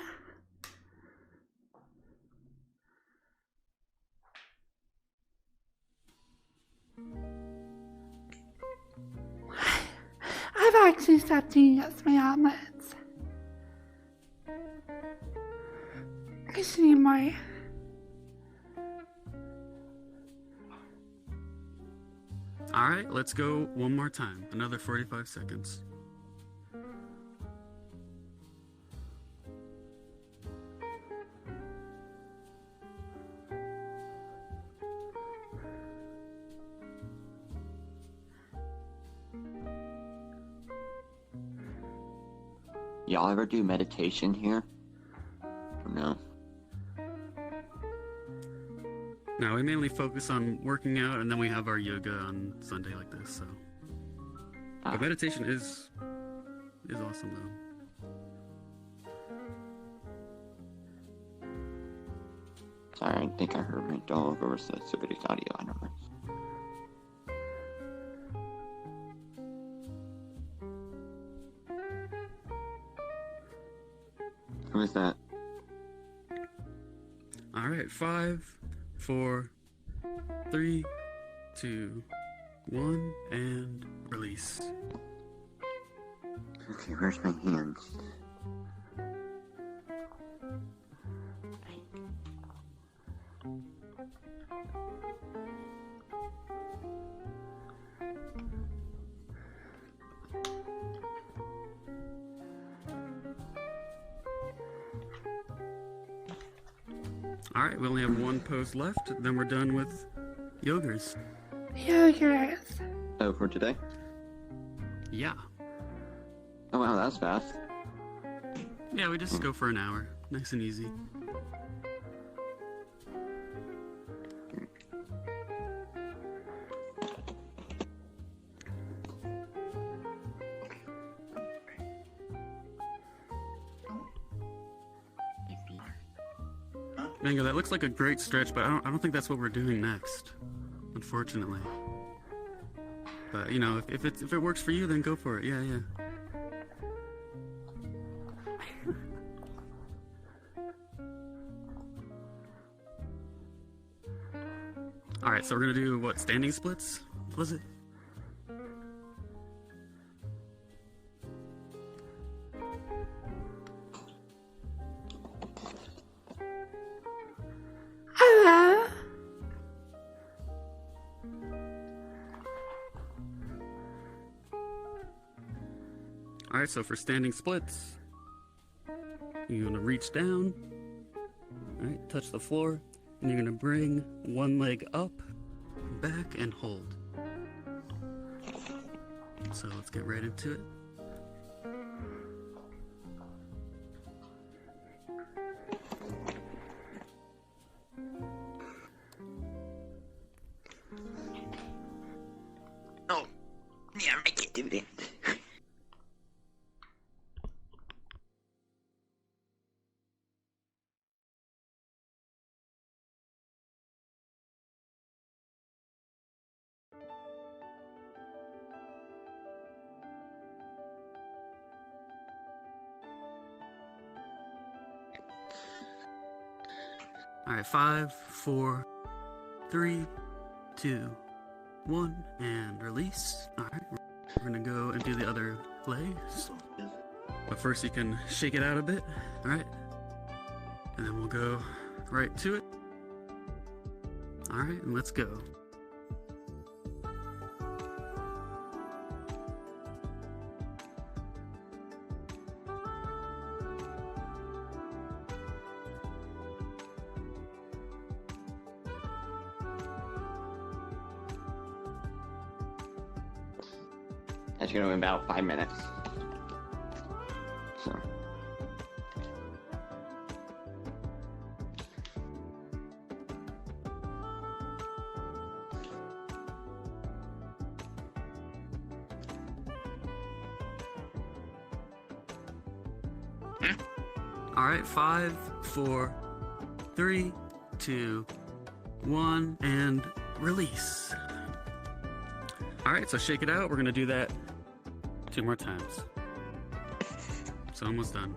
actually stopped eating us my omelets. I should eat more. Alright, let's go one more time. Another 45 seconds. Y'all ever do meditation here? Or no? Now, we mainly focus on working out, and then we have our yoga on Sunday like this, so. But meditation is awesome, though. Sorry, I think I heard my dog over somebody's audio. I don't know. Who is that? Alright, 5, 4, 3, 2, 1, and release. Okay, where's my hands? Alright, we only have one pose left, then we're done with yogers. Yogurt. Oh, for today? Yeah. Oh wow, that's fast. Yeah, we just go for an hour. Nice and easy. Mango, that looks like a great stretch, but I don't think that's what we're doing next, unfortunately. But you know, if it works for you, then go for it. Yeah, yeah. All right, so we're gonna do what? Standing splits? Was it? Hello. All right, so for standing splits, you're gonna reach down, all right, touch the floor, and you're gonna bring one leg up, back, and hold. So let's get right into it. Oh, yeah, I can do that. All right, 5, 4, 3, 2, 1, and release. All right, we're gonna go and do the other leg. But first you can shake it out a bit, all right? And then we'll go right to it. All right, and let's go. That's gonna be about 5 minutes. So. All right, 5, 4, 3, 2, 1, and release. All right, so shake it out. We're gonna do that 2 more times. So almost done.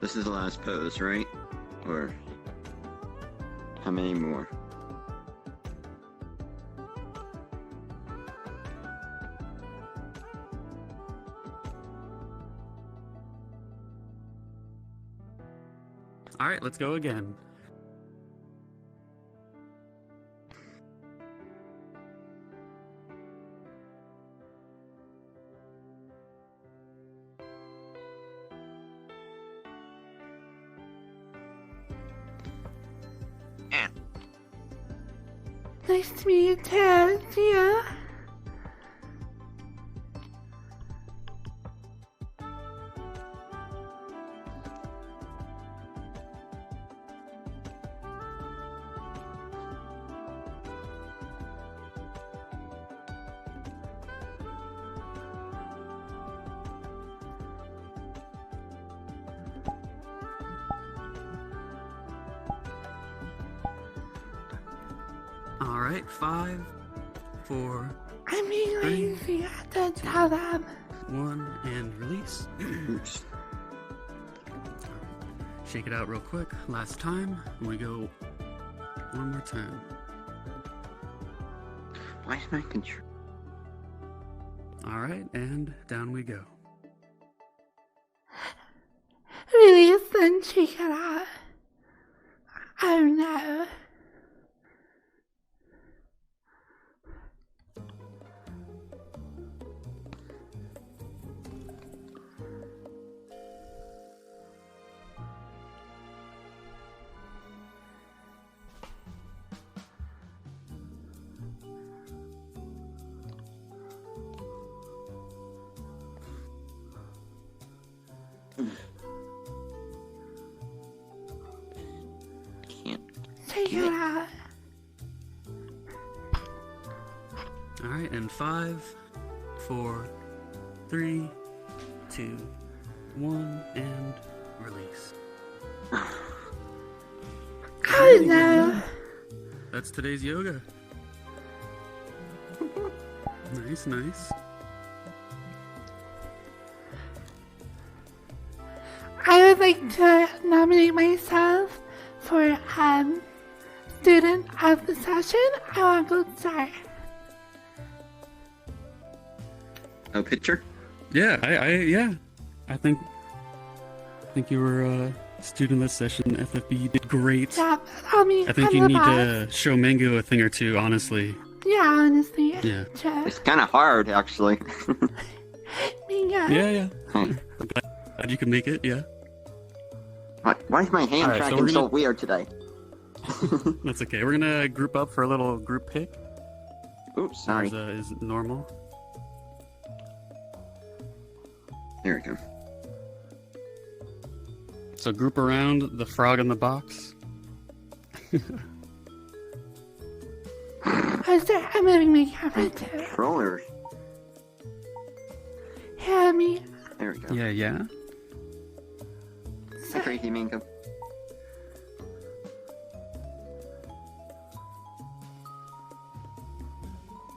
This is the last pose, right? Or how many more? Alright, let's go again. Nice to meet you too. See ya. Alright, 5, 4, I'm being Three, lazy. I don't tell them. 1, and release. Oops. Shake it out real quick. Last time. We go one more time. Why is my control? Alright, and down we go. Release and check it out. Oh no. Can't. Check it out. Alright, and 5, 4, 3, 2, 1, and release. Oh no. That's today's yoga. Nice, nice. I would like to nominate myself for student of the session. I want to go start. No picture? Yeah, I think you were a student of this session. FFB, you did great. Yeah, I mean, I think I'm you the need boss. to show Mango a thing or two, honestly. Yeah, honestly. Yeah. Sure. It's kind of hard, actually. Yeah. Yeah. Hey, Glad you can make it, yeah. why is my hand Alright, so tracking we're so gonna- weird today? That's okay. We're gonna group up for a little group pick. Oops, sorry. As is normal. There we go. So group around the frog in the box. I'm moving my camera too. Controllers. Hear me. There we go. Yeah. Hi, Crazy Mango.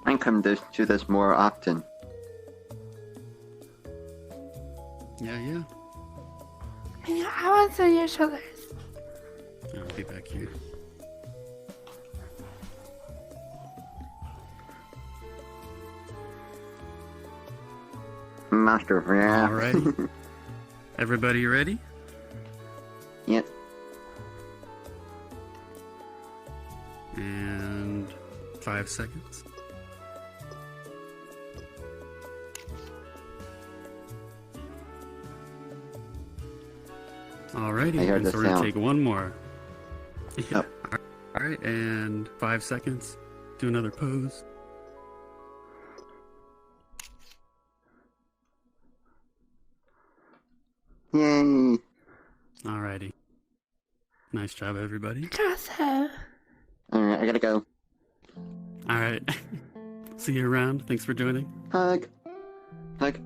I come to this more often. Yeah. Yeah, I want to see your shoulders. I'll be back here. Master, yeah. Alrighty. Everybody ready? Yep. And 5 seconds. Alrighty, I heard and the so we're gonna sound. take one more. Yeah. Oh. Alright, and 5 seconds. Do another pose. Yay. Alrighty. Nice job, everybody. Just so. Alright, I gotta go. Alright. See you around. Thanks for joining. Hug. Hug.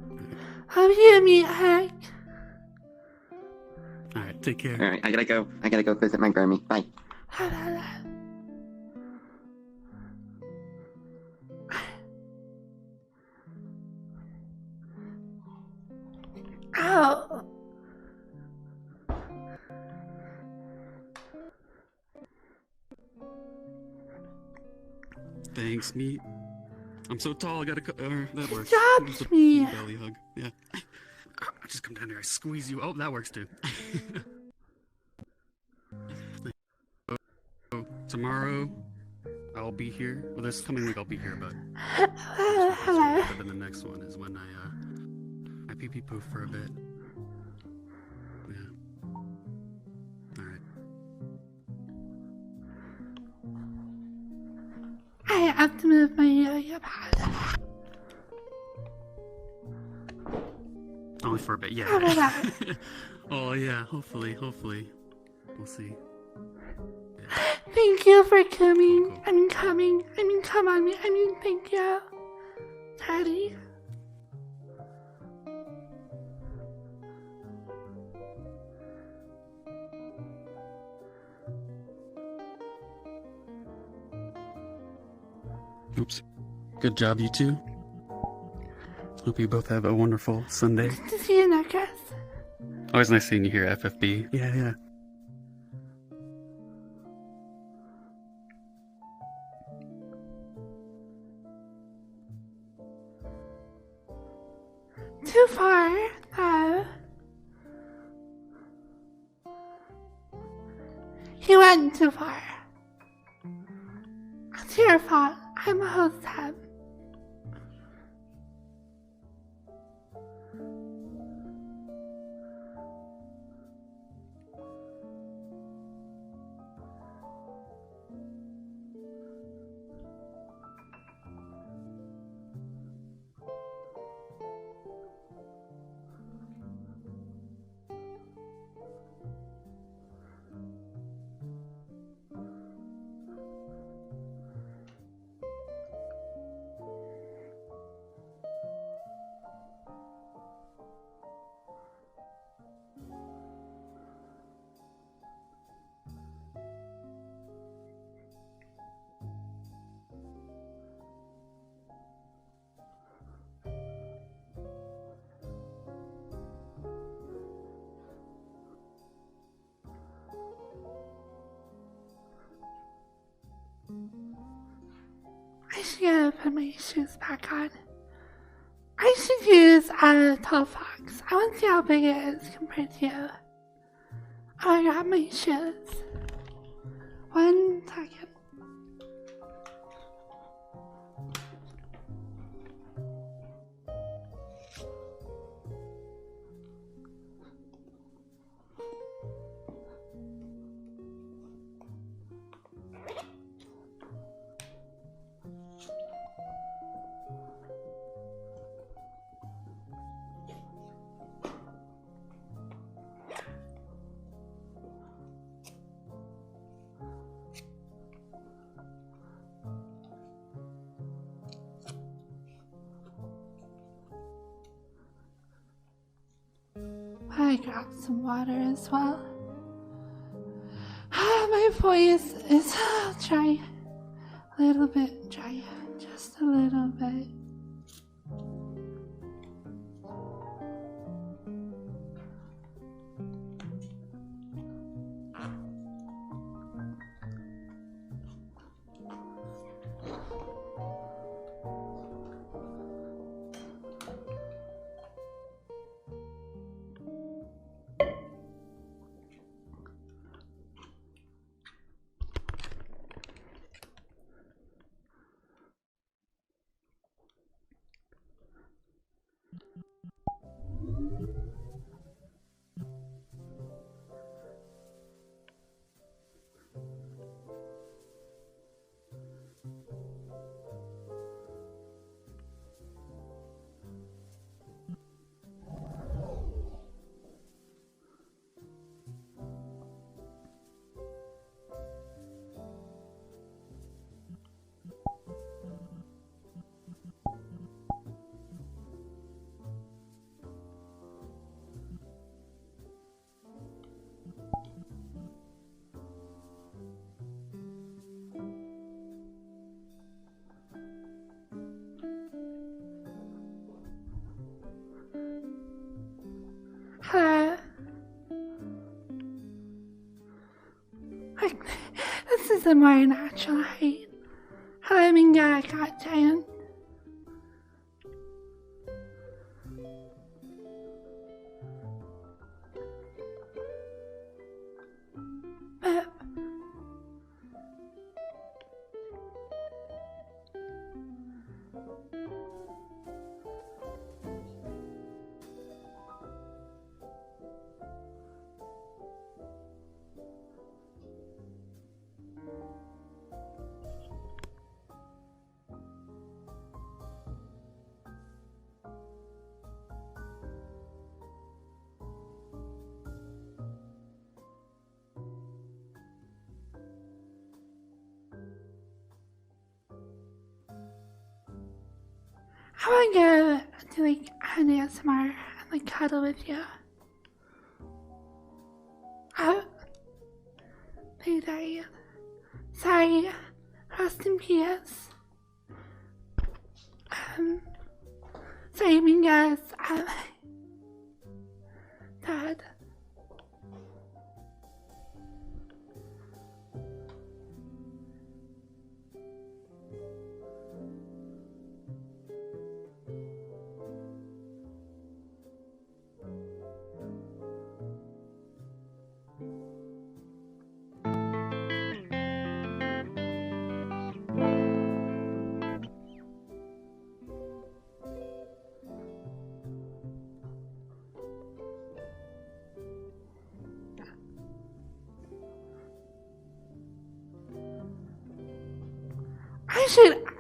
Hope you meet Hank. Alright, take care. Alright, I gotta go. I gotta go visit my Grammy. Bye. Ow. Thanks, meat. I'm so tall, I gotta that works. Stop Just a me. belly hug. Yeah. I just come down here, I squeeze you. Oh, that works too. tomorrow I'll be here. Well, this coming week I'll be here, but Hello. but then the next one is when I pee pee poo for a bit. Yeah. All right. I have to move my yo-yo pad. Only for a bit, How about yeah. that? Oh yeah, hopefully. We'll see. Thank you for coming. Cool. I mean, coming. I mean, come on me. I mean, thank you. Daddy. Oops. Good job, you two. Hope you both have a wonderful Sunday. To see you, Necklace. Always nice seeing you here, FFB. Yeah. Too far, though. He went too far. It's your fault. I'm a host tab. I should gotta put my shoes back on. I should use a tall fox. I want to see how big it is compared to you. I got my shoes. 1 second. I grabbed some water as well. My voice is dry. A little bit dry. Just a little bit. Hello. Like, this is a more natural height. Hello, I mean, yeah, I got giant. But I wanna go to like an ASMR and like cuddle with you. Oh, they died. Sorry, rest in peace. Sorry, I mean guys, Dad.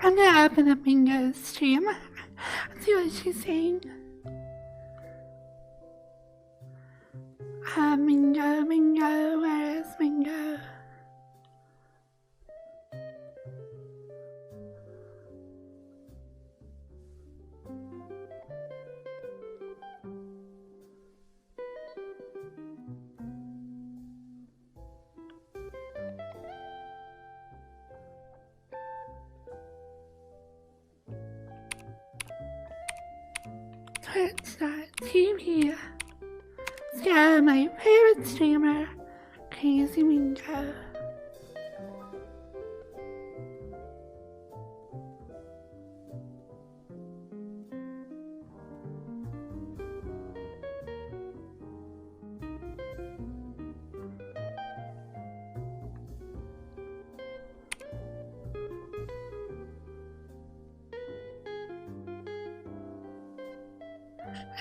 I'm gonna open up Mingo's stream and see what she's saying. Mingo, where is Mingo? Twitch.tv. Yeah, my favorite streamer, Crazy Mingo.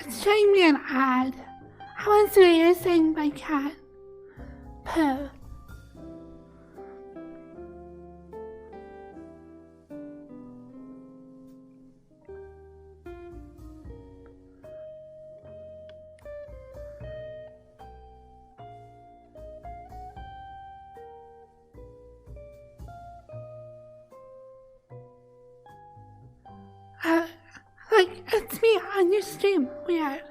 It's showing me an ad. I want to see what you're saying, but I can't. Pooh. Like, it's me on your stream. Weird.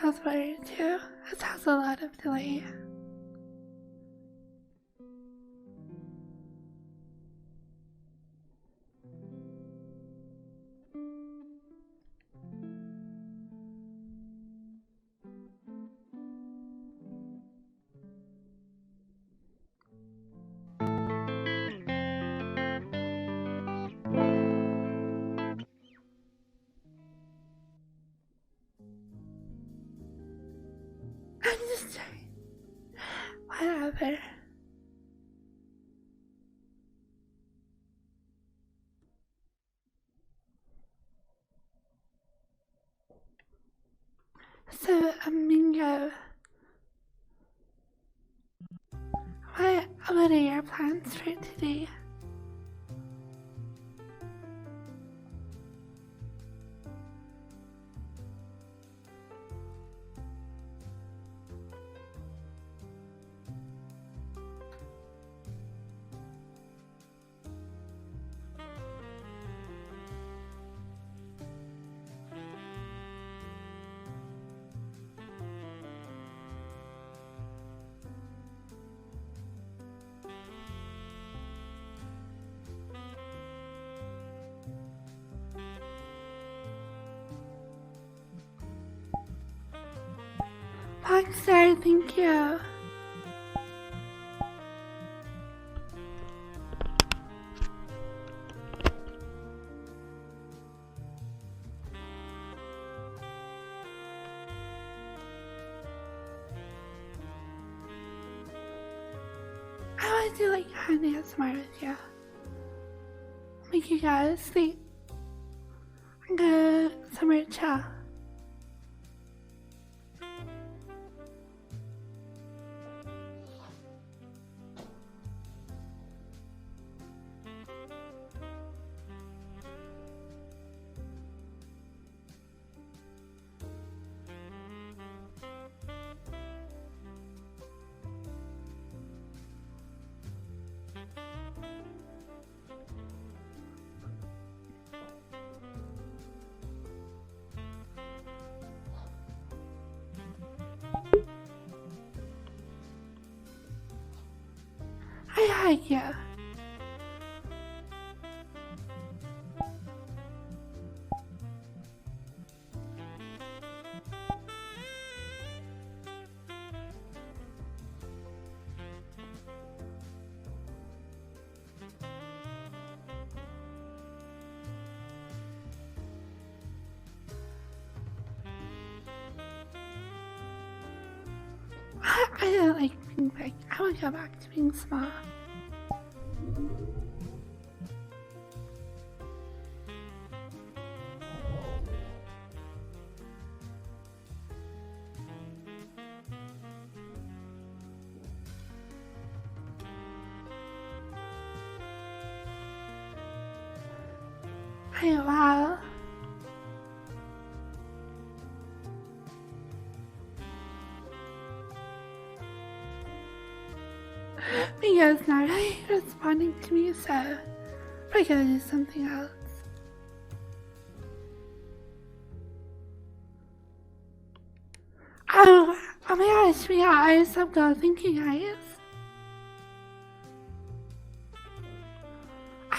Raspberry too. It has a lot of delay. I'm just saying. Whatever. So, Mingo, what are your plans for today? Rockstar, thank you. I want to do like an ASMR with you. Make you guys sleep. I'm gonna somewhere chill. Thank you. I don't like being big. I want to go back to being small. Hey, wow. Mia's not really responding to me, so we're gonna do something else. Oh my gosh, Mia, I stopped thinking, guys.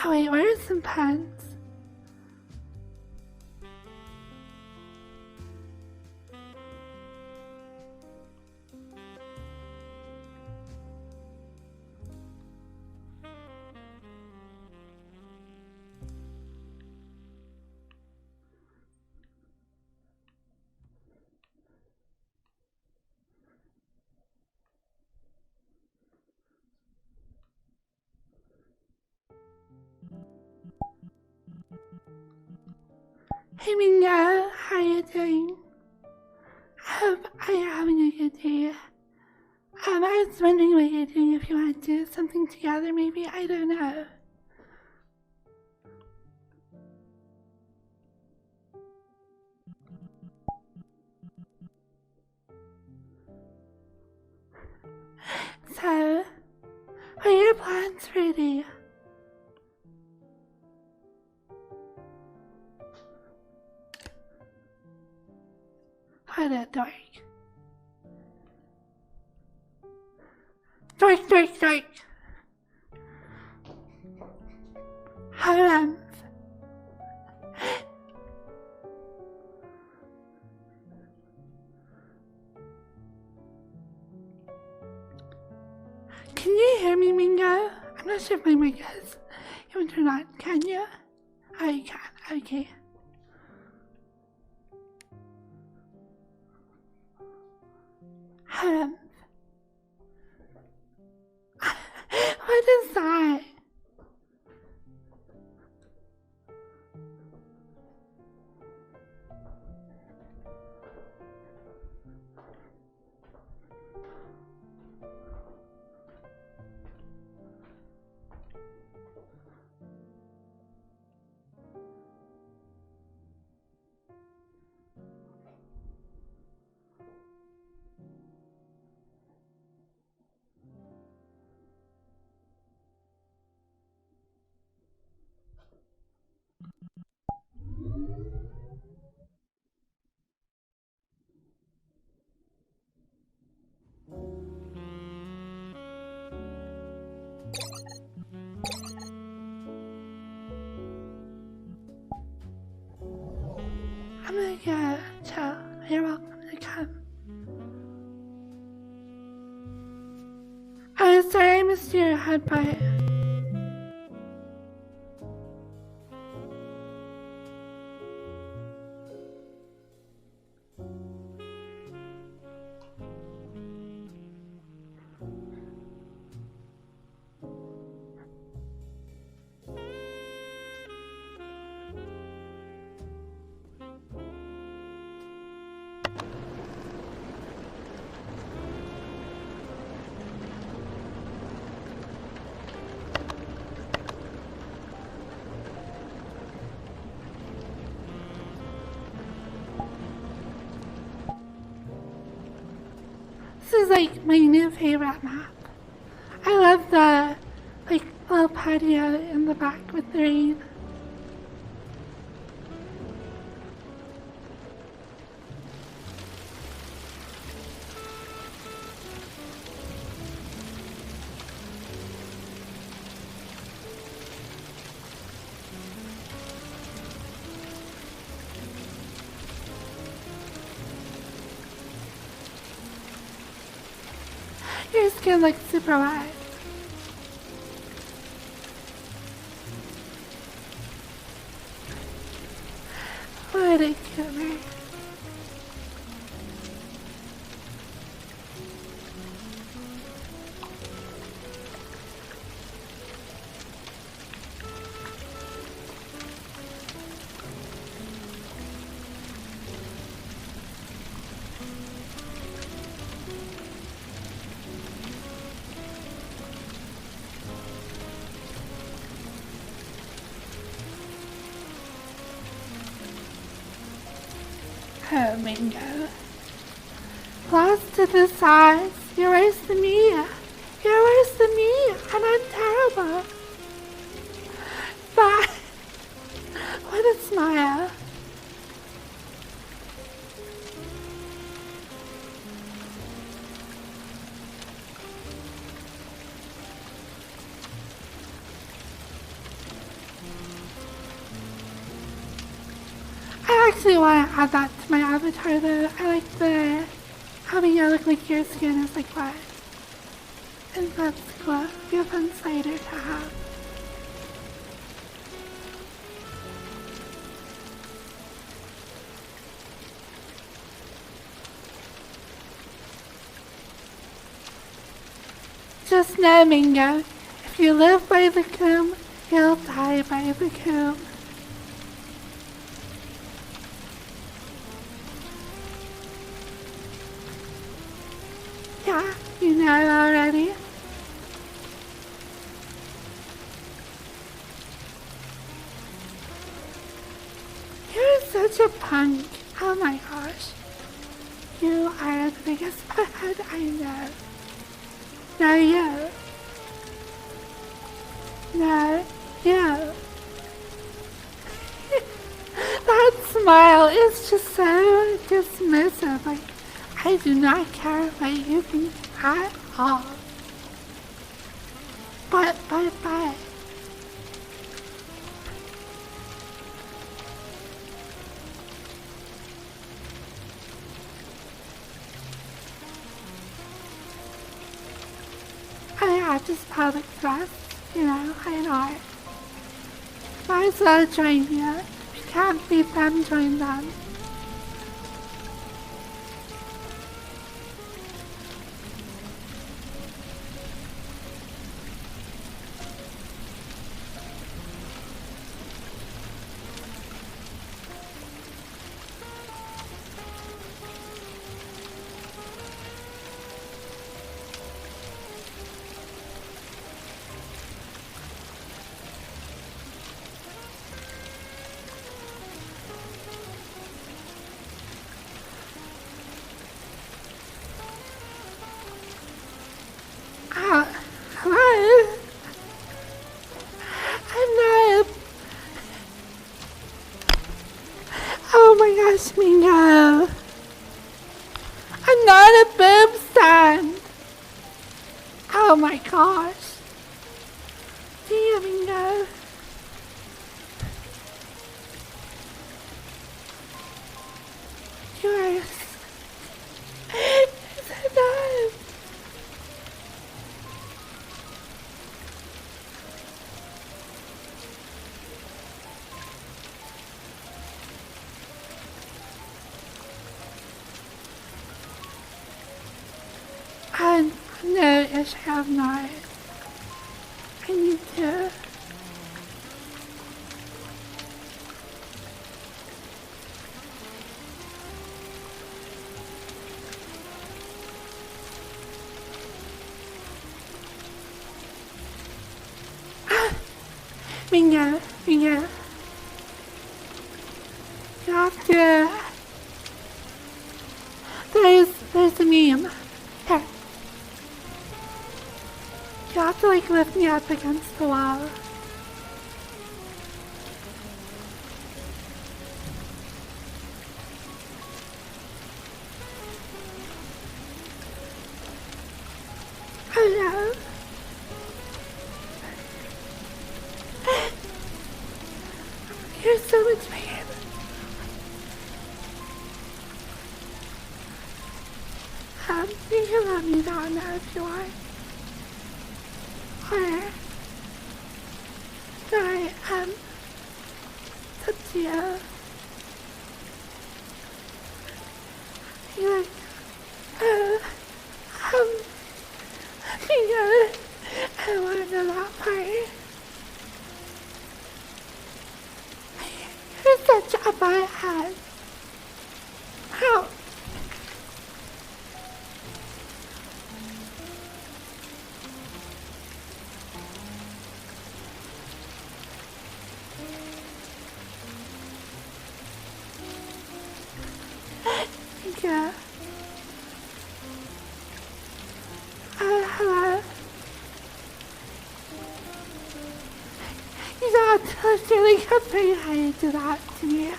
Oh wait, where are some pens? Hey Mingo, how are you doing? I hope you're having a good day. I was wondering what you're doing, if you want to do something together maybe, I don't know. So, what are your plans for today? What a dork. Dork. Hold on. Can you hear me, Mingo? I'm not sure if my mic is even turned on. Can you? Oh, you can. Okay. What is that? I'm gonna go chill. You're welcome to come. I'm sorry I missed your headbutt. This is like my new favorite map. I love the like little patio in the back with the rain. skin looks super wet. What a killer. Oh, Mingo. Lost to the size. You're worse than me. You're worse than me, and I'm terrible. But what a smile. I actually want to add that to my avatar though. I like the having you look like your skin is like wet. I think that's cool. Be a fun slider to have. Just know, Mingo, if you live by the comb, you'll die by the comb. Yeah, you know already. You're such a punk. Oh my gosh. You are the biggest butthead I know. No, you. No, you. That smile is just so dismissive. Like, I do not care what you think at all. But. I just public trust, you know, I know. Might as well join you. If you can't beat them, join them. Hello? I'm not. Oh my gosh, Mingo. I'm not a boob stand. Oh my gosh. Damn, Mingo. You are so dumb. No, yes, I have not. I need to. Mingo. You have to. There's a meme. Here. You have to like lift me up against the wall. Oh no. You're so much pain. You can let me down now if you want. or do I, touch you? You're like, yeah, I wanna know that part. You're such a butthead. How? Yeah. Hello. You don't have to really come pretty high to that to me.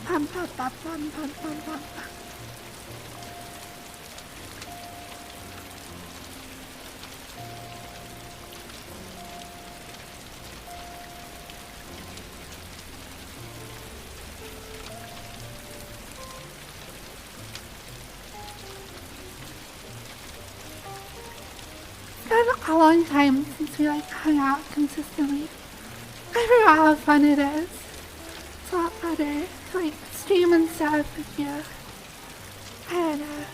Pum pum pum pum pum pum pum. It's been a long time since we like hung out consistently. I forgot how fun it is. It's a lot better to like stream and stuff with you. I don't know.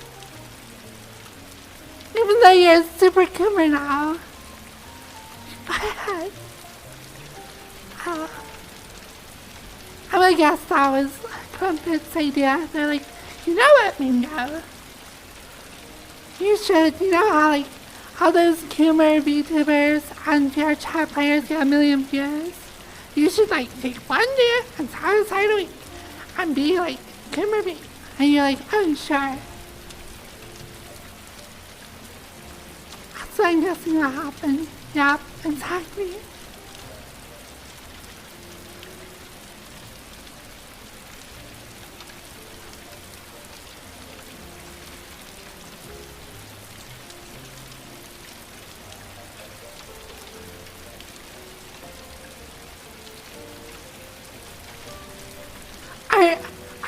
Even though you're a super coomer now. But I'm gonna guess that was Crumpet's idea. They're like, you know what, Mingo? You should, you know how like all those coomer VTubers and VR chat players get 1 million views? You should like take one day and side a week and be like coomer V. And you're like, oh sure. That's what I'm guessing will happen. Yep, exactly.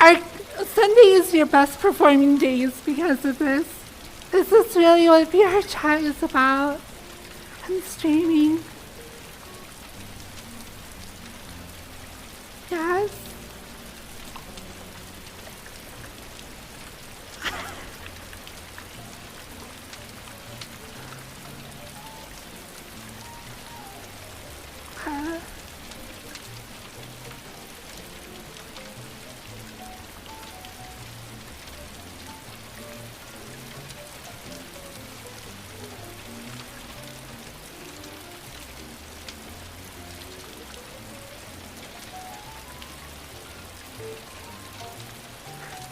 Are Sundays your best performing days because of this? Is this really what VR chat is about? And streaming? Yes?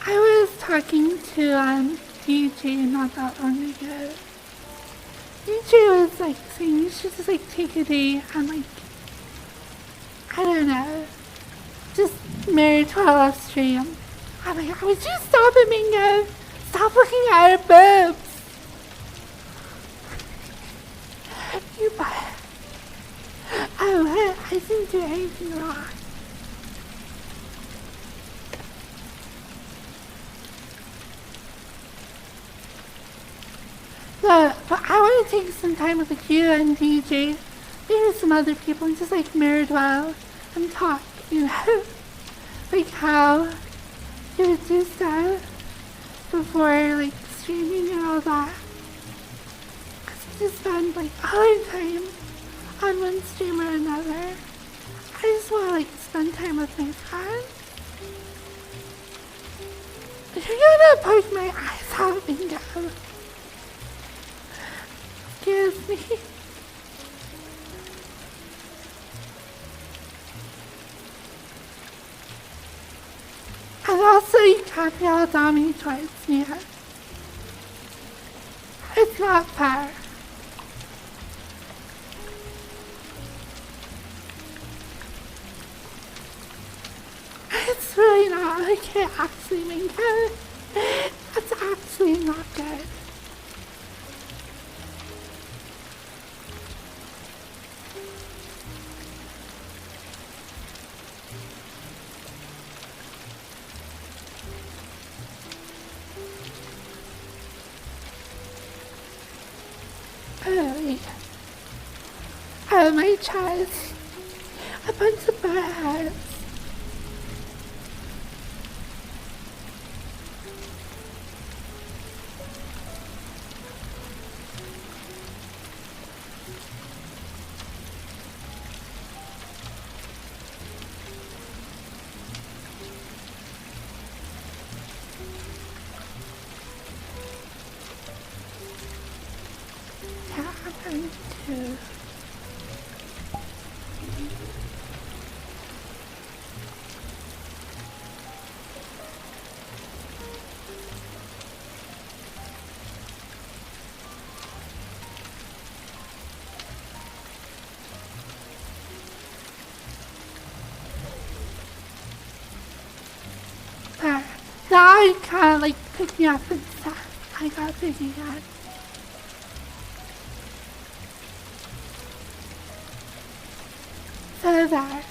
I was talking to DJ not that long ago. DJ was like saying you should just like take a day and like, I don't know, just married to a live stream. I'm like, would you stop it, Mingo? Stop looking at her boobs. You butt. Oh, what? I didn't do anything wrong. But I want to take some time with like, you and DJ, maybe some other people, and just like married well and talk, you know? Like how you would do stuff before like streaming and all that. Cause we just spend like all our time on one stream or another. I just want to like spend time with my friends. You're gonna poke my eyes out, Bingo. Excuse me. And also you can't yell at me towards me. It's not fair. It's really not. I can't actually make it. That's actually not good. Holy. Oh, my chest. A bunch of birds. Yeah, I'm going to. But now you kind of like pick me up and stuff. I got busy again. So there.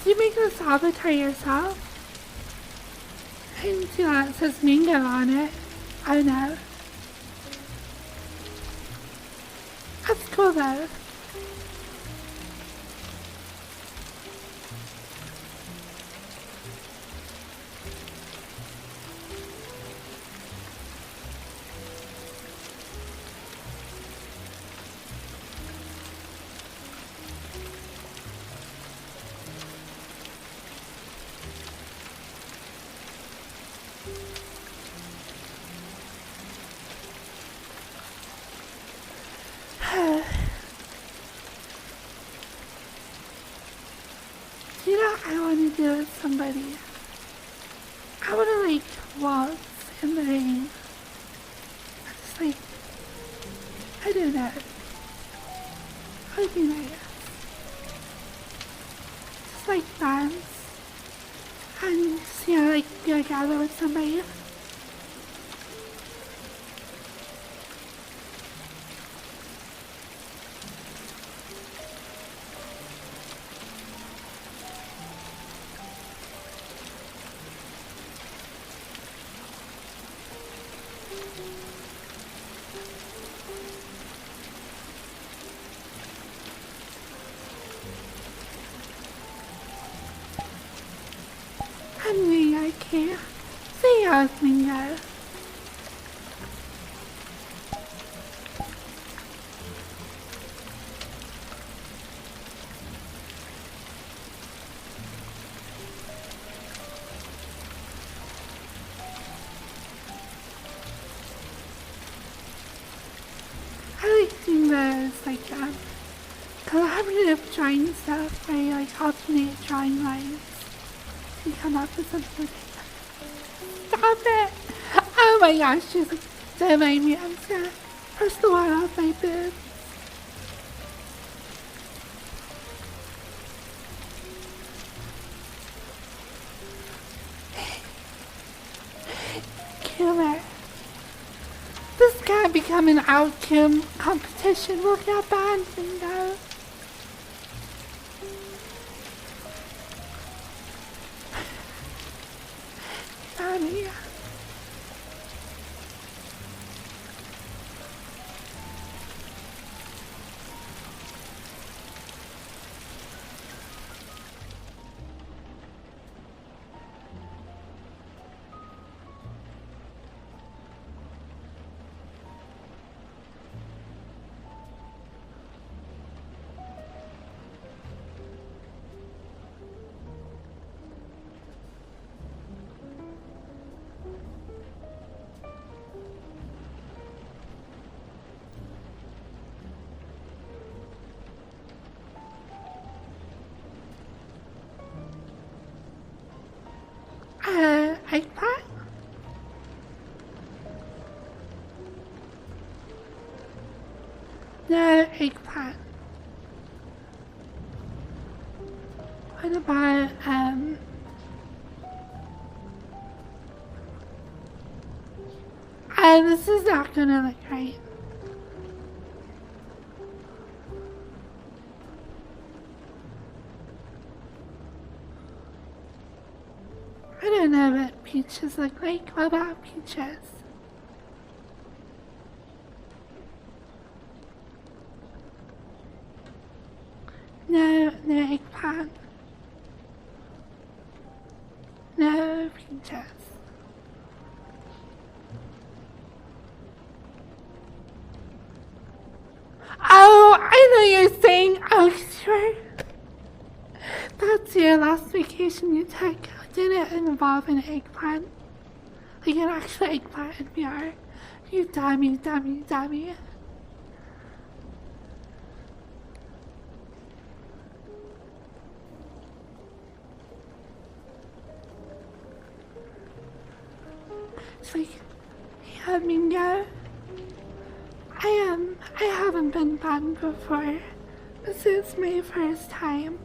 Did you make this avatar yourself? I didn't see that it says Mingo on it. I don't know. That's cool though. You know, I want to do with somebody. I want to like waltz in the rain. Just like, I don't know. That would be nice. Just like dance. And just, you know, like be together with somebody. I mean, I can't say I was Mingo. I like doing those, like, collaborative drawing stuff where you, like, alternate drawing lines and come up with something. Stop it! Oh my gosh, just don't mind me. I'm just gonna press the water off my boob. Killer. This can't become an outcome competition. We'll get banned, Bingo. Sorry. Eggplant? No, this is not gonna look right. I don't know what peaches look like. What about peaches? No, no eggplant. No peaches. Oh, I know you're saying, oh, sure. That's your last vacation you took. Did it involve an eggplant? Like an actual eggplant in VR? You dummy, dummy, dummy. It's like, yeah, Mingo. I haven't been banned before. This is my first time.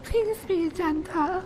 Please be gentle.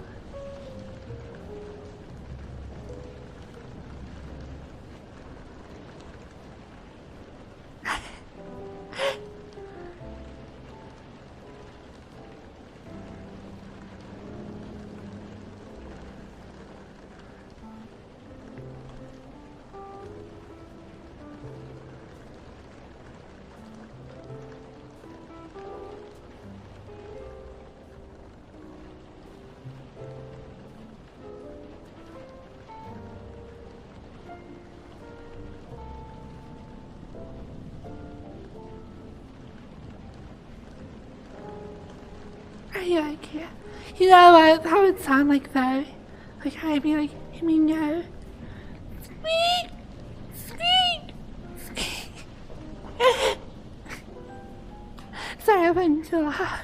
Yeah, okay. You know what? That would sound like though. Like I'd be like, I mean, no. Squeak! Squeak! Squeak! Sorry, I went too loud.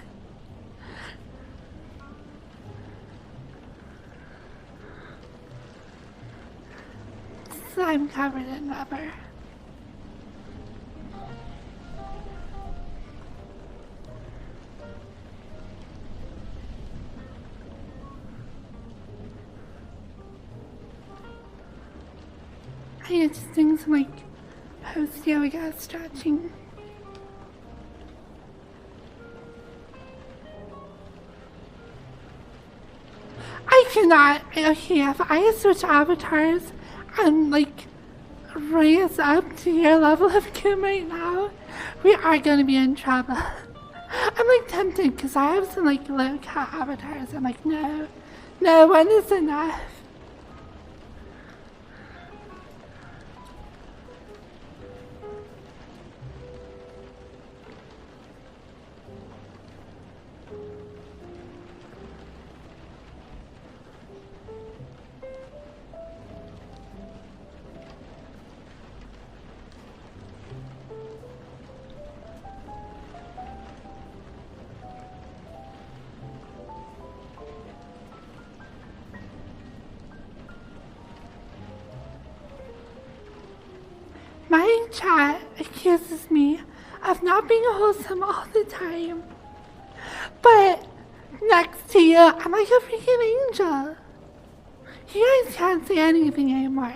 So I'm covered in rubber. I just doing some like post yoga stretching. I cannot. Okay, if I switch avatars and like raise up to your level of Kim right now, we are gonna be in trouble. I'm like tempted because I have some like low cat avatars. I'm like, no, one is enough. My chat accuses me of not being wholesome all the time. But next to you, I'm like a freaking angel. You guys can't say anything anymore.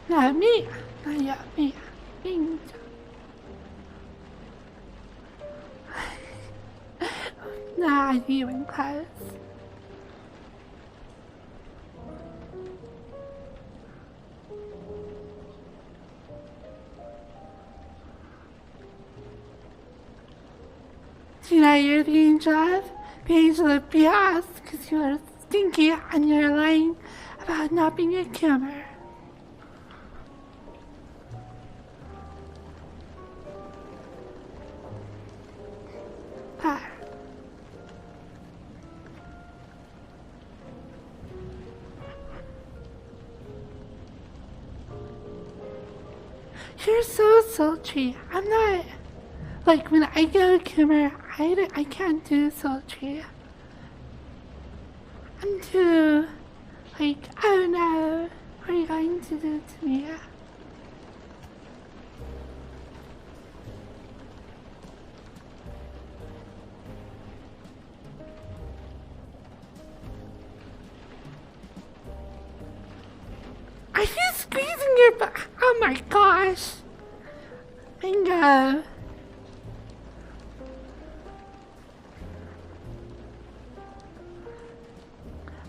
Not me. Not yet, me. Angel. Not even close. Do you know you're the angel of? The angel of BS, because you are stinky and you're lying about not being a killer. You're so sultry. I'm not. Like, when I go Kimmer, I can't do sultry. I'm too. Like, oh no. What are you going to do to me? Oh my gosh. Bingo.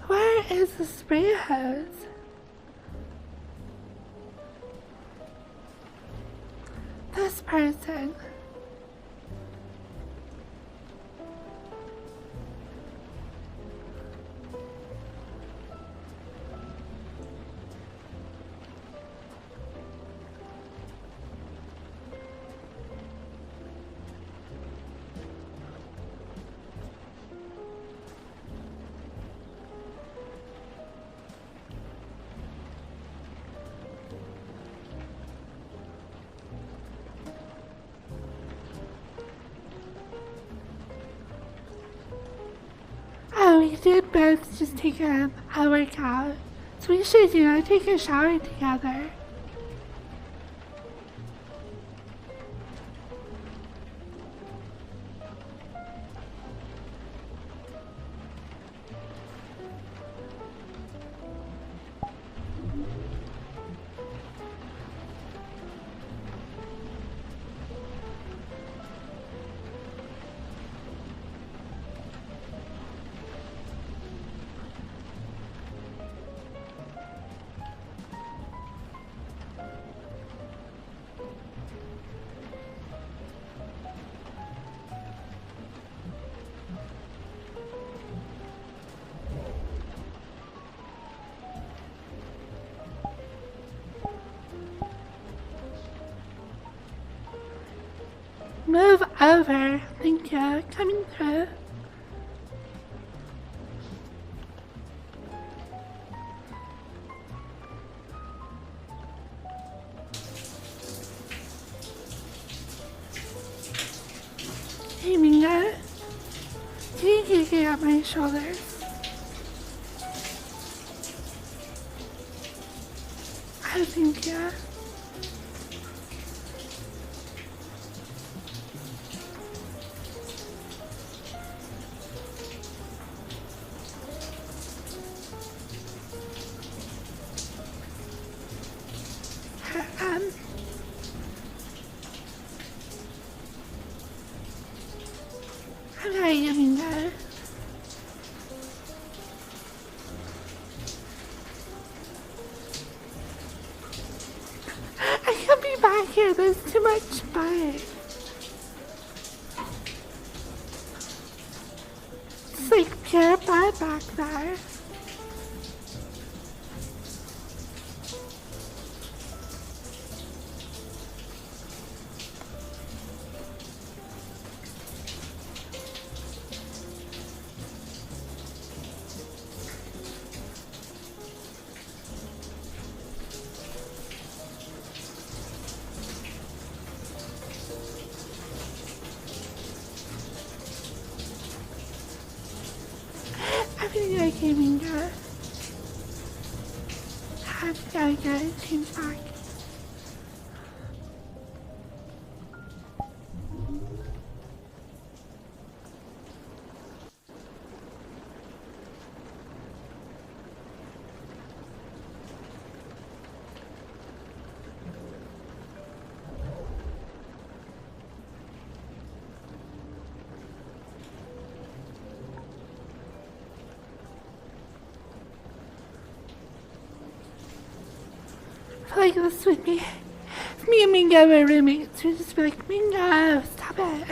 Where is the spray hose? This person. Oh, we did both just take a workout. So we should, take a shower together. Move over. Thank you. Coming through. Hey, Mingo. Can you get up my shoulders? I think, yeah. Okay, Mingo. I can't be back here. There's too much bite. It's like pure blood back there. Everything I came in good. Have to go good. Came back. I feel like this would be me and Mingo were roommates. We'd just be like, Mingo, stop it.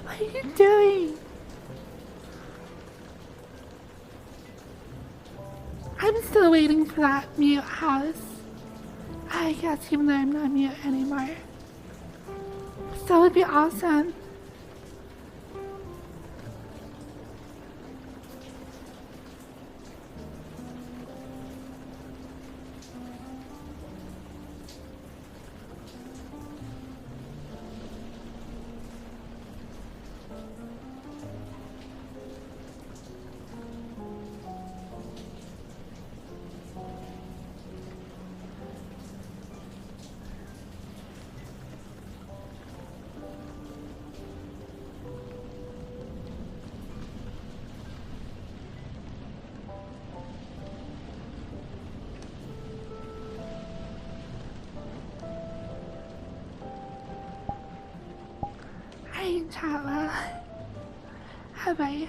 What are you doing? I'm still waiting for that mute house. I guess even though I'm not mute anymore. That would be awesome. paint chat well. How about you?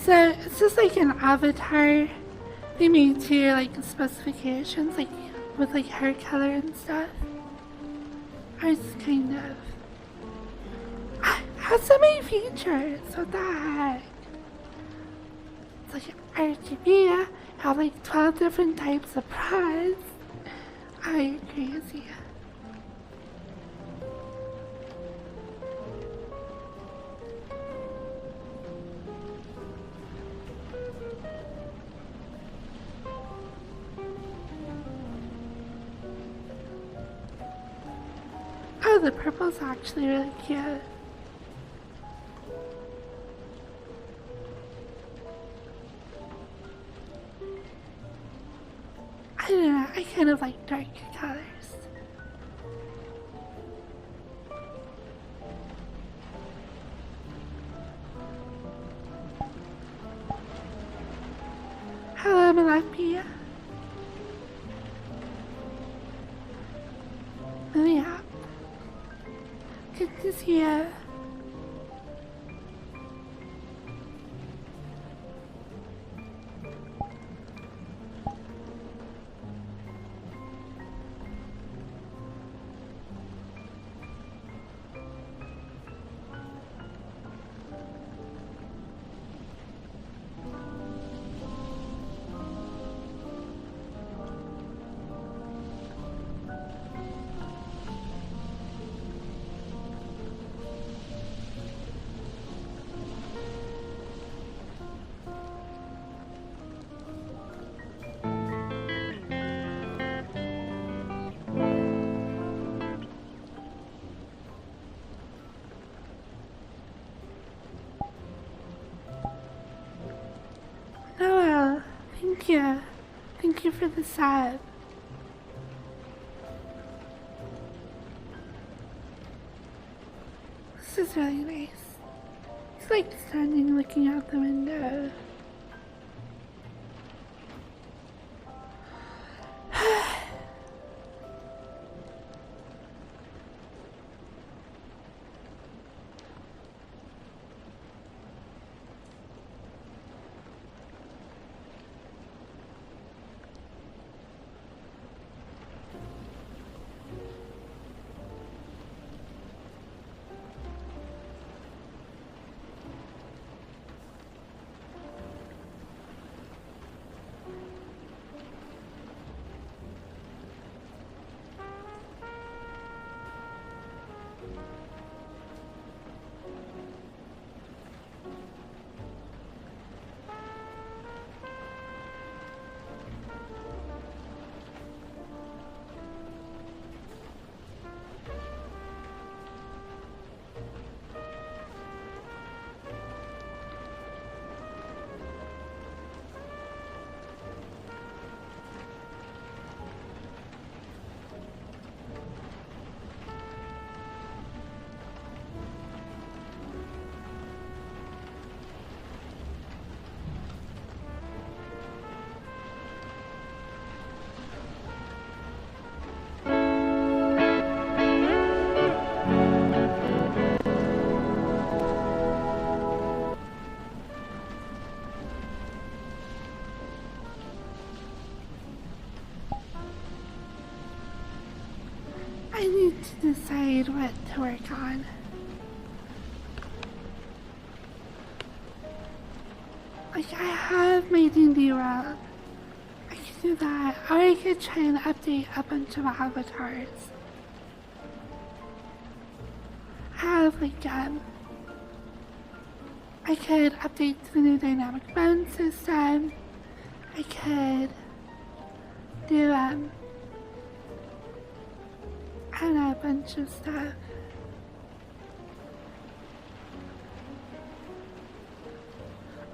So it's just like an avatar they made to your like specifications, like with like hair color and stuff. Or it's kind of has so many features. What the heck? It's like RGB, have like 12 different types of prize. Are you crazy? Oh, the purple's actually really cute. I don't know, I kind of like darker colors. Hello, Malapi. Oh yeah. Good to see you. Noel, thank you. Thank you for the sub. This is really nice. It's like standing looking out the window. I need to decide what to work on. Like, I have my D&D world. I could do that. Or I could try and update a bunch of avatars. I have, like, I could update to the new dynamic bone system. I could do, I don't know, a bunch of stuff.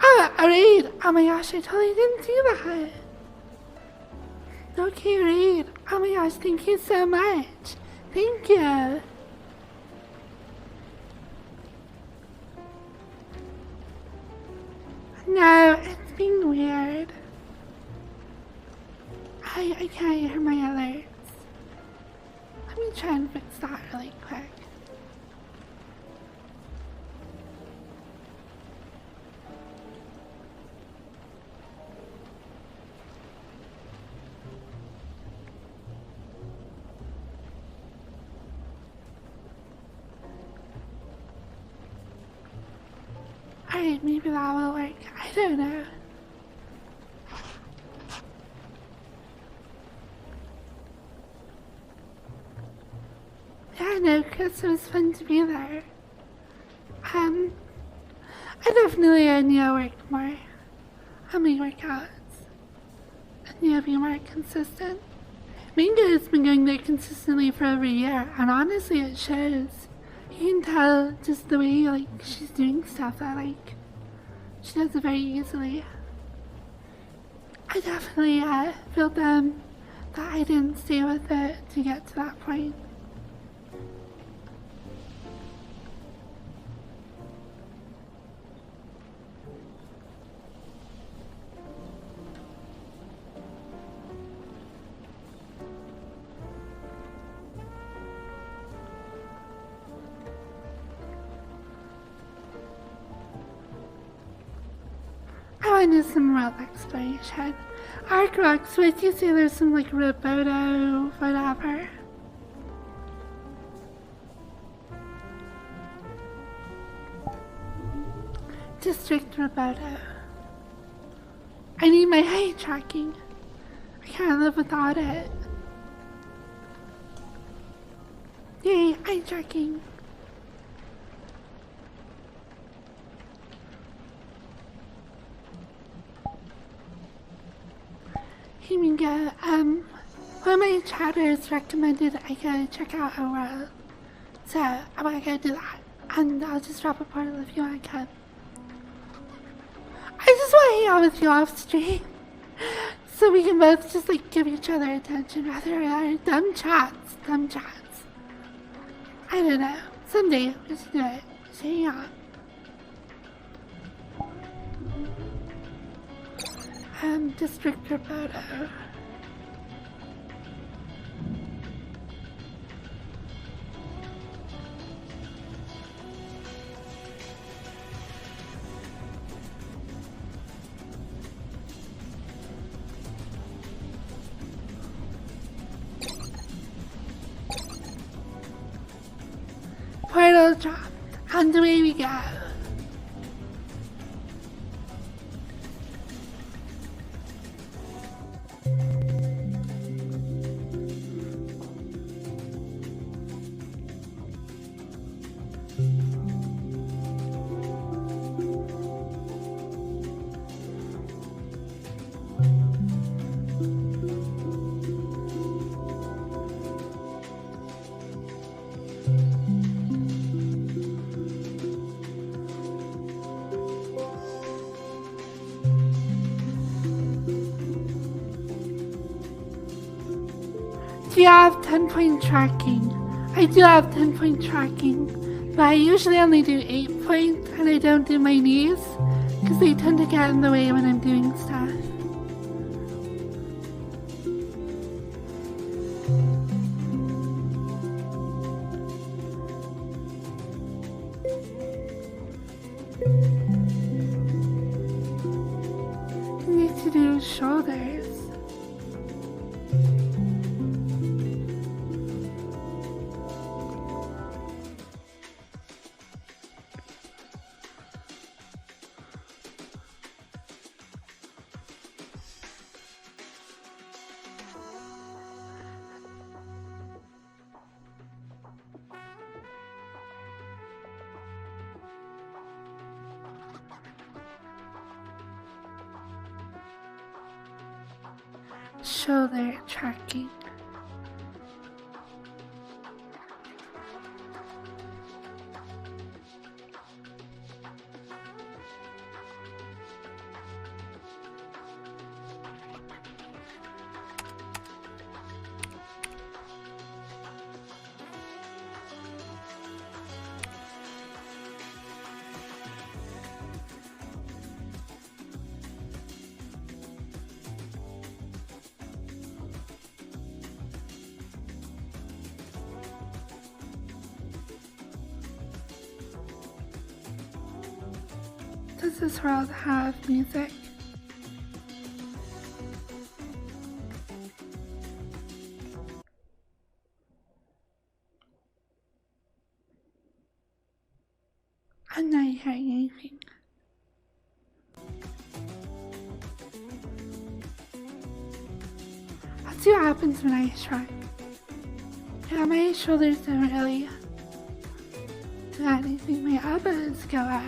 Oh, Alright, oh my gosh, I totally didn't see that. Okay, Reed. Oh my gosh, thank you so much. Thank you. No, it's being weird. I can't hear my alerts. Let me try and fix that really quick. Alright, maybe that will work. I don't know. Yeah, no, Chris, it was fun to be there. I definitely need to work more on my workouts. I need to be more consistent. Minga has been going there consistently for over a year, and honestly, it shows. You can tell just the way, like, she's doing stuff that, like, she does it very easily. I definitely feel that I didn't stay with it to get to that point. I wanted some real exploration. Arc Rocks, would you say there's some like Roboto, whatever? District Roboto. I need my height tracking. I can't live without it. Yay, eye tracking. Minga, one of my chatters recommended I go check out a world. So I'm gonna go do that. And I'll just drop a portal if you wanna come. I just wanna hang out with you off stream. So we can both just like give each other attention rather than our dumb chats. I don't know. Someday we should do it. Just hang out. District Roboto. Portal dropped, and away we go. Do you have 10-point tracking? I do have 10-point tracking, but I usually only do 8 points, and I don't do my knees because they tend to get in the way when I'm doing stuff. I need to do shoulders. Shoulder tracking. does this world have music? I'm not hearing anything. Let's see what happens when I shrug. Yeah, my shoulders don't really do anything. My elbows go up.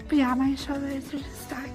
But yeah, my shoulders are just stuck.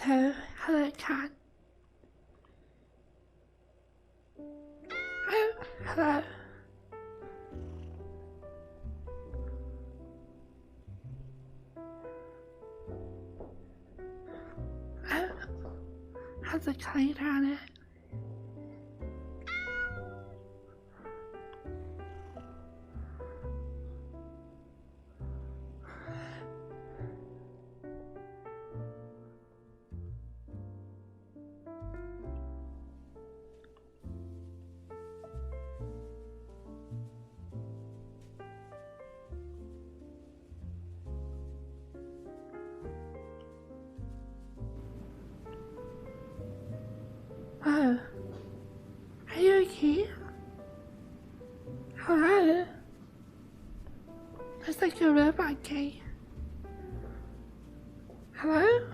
Hello, cat. Oh, hello. Oh, has a kite on it. Oh, are you okay? Hello? There's like a robot guy. Hello?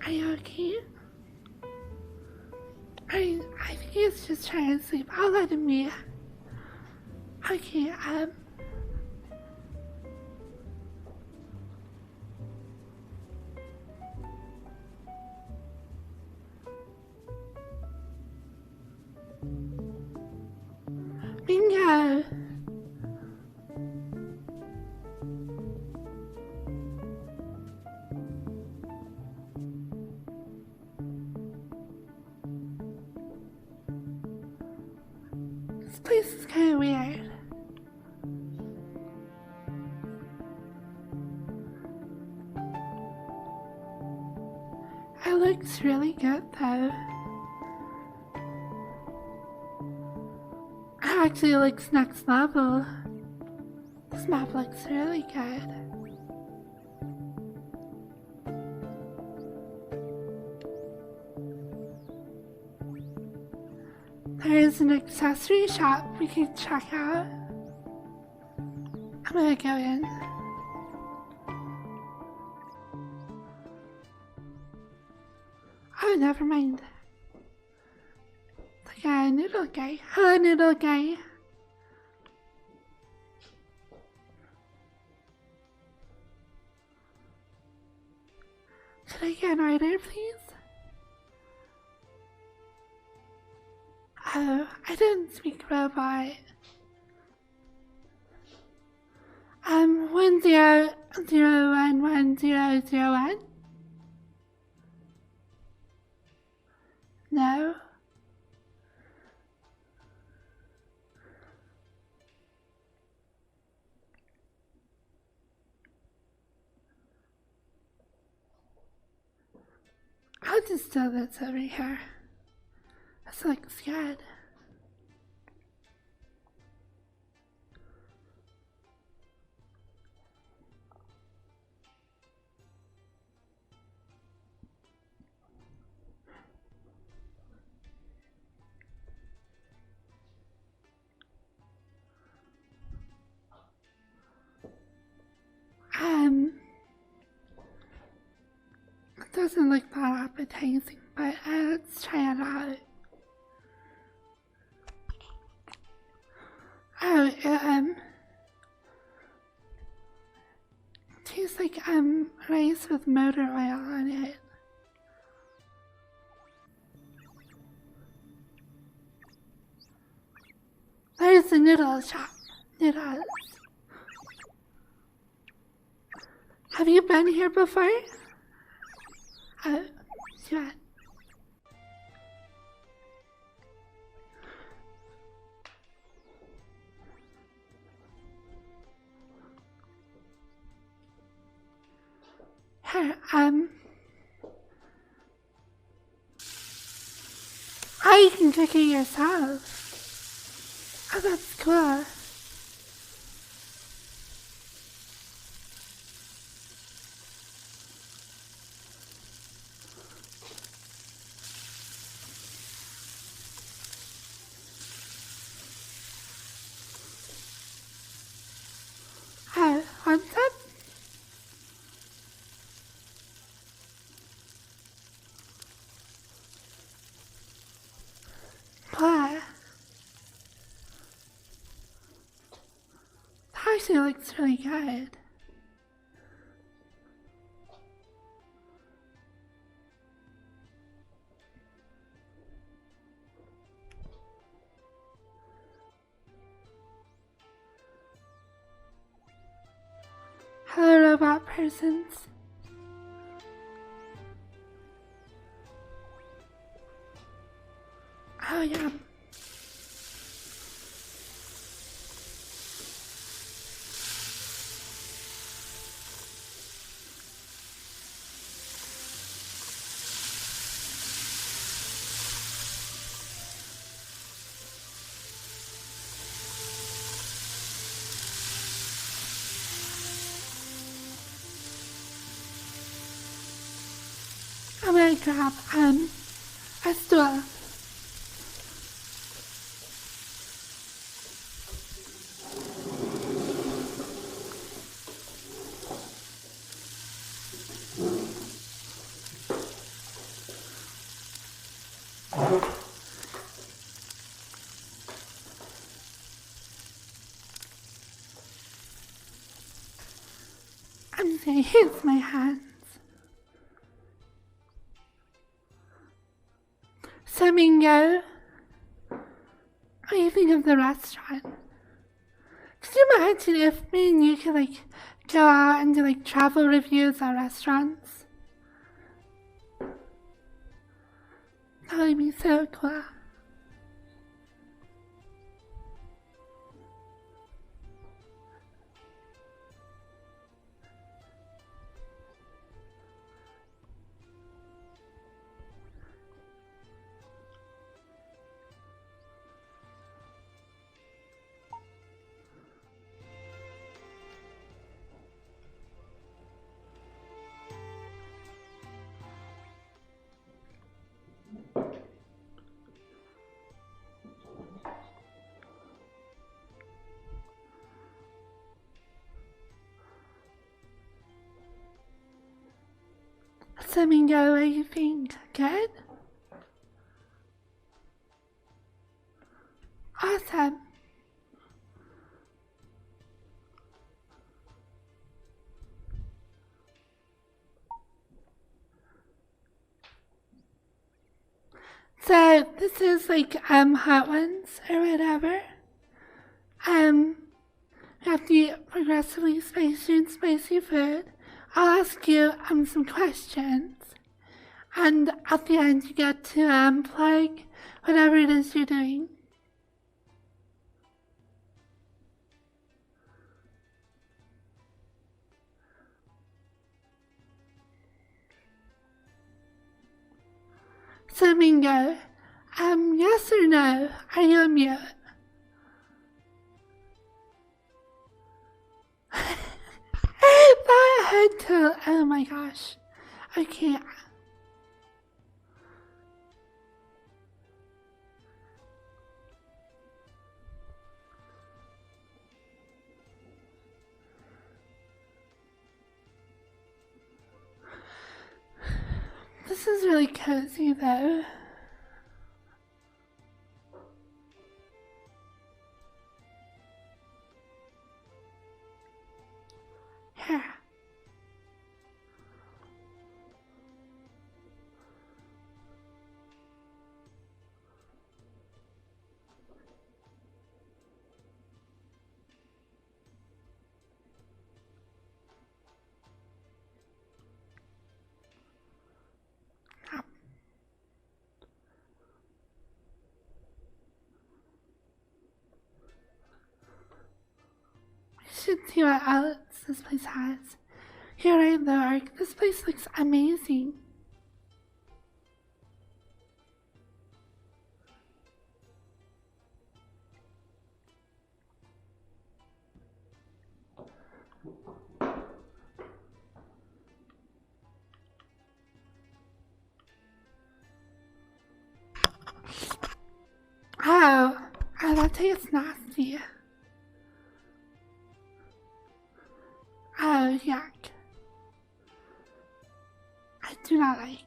Are you okay? I think he's just trying to sleep. I'll let him be. Okay, bingo! This place is kind of weird. It looks really good though. Actually, it looks next level. This map looks really good. There is an accessory shop we can check out. I'm gonna go in. Oh, never mind. The guy, noodle guy. Hello, noodle guy. Could I get an order, please? Oh, I didn't speak robot. 10011001. No. I'll just do this over here. This looks good. It doesn't look that appetizing, but let's try it out. Oh, it tastes like rice with motor oil on it. is a noodle shop. Noodles. Have you been here before? Oh, yeah. Here, oh, you can cook it yourself. Oh, that's cool. Oh, what's up? Cool. That actually looks really good. Hello, robot persons. Oh, yeah. I'm gonna grab, a stool. I'm gonna use my hands. So, Mingo, what do you think of the restaurant? Could you imagine if me and you could, like, go out and do, like, travel reviews at restaurants? That would be so cool. So, Mingo, what do you think? Good? Awesome. So, this is like, Hot Ones or whatever. After you eat progressively spicy and spicy food, I'll ask you, some questions. And at the end, you get to, plug whatever it is you're doing. So, Mingo, yes or no, are you a mute? That head tilt, oh my gosh. Okay. This is really cozy though. Here. should see what else this place has. You're right, Lord. This place looks amazing. Oh, that tastes nasty. Oh, yuck. I do not like.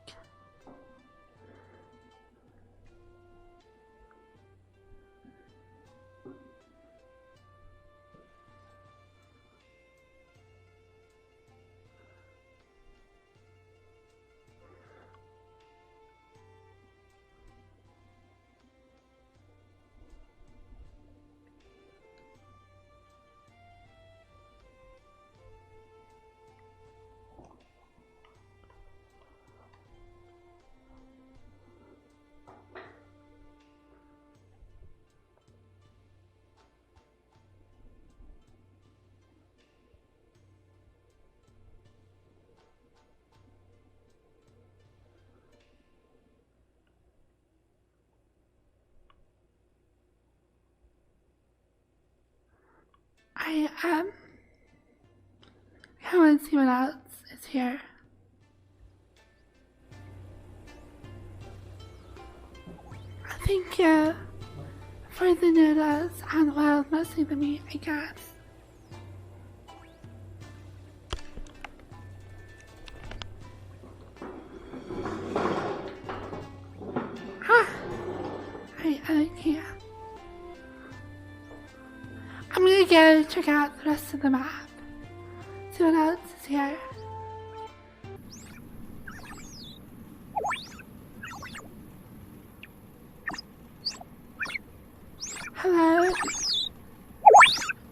I want to see what else is here. I think, for the noodles and, well, mostly the meat, I guess. I can't. I'm gonna go check out the rest of the map. See what else is here. Hello?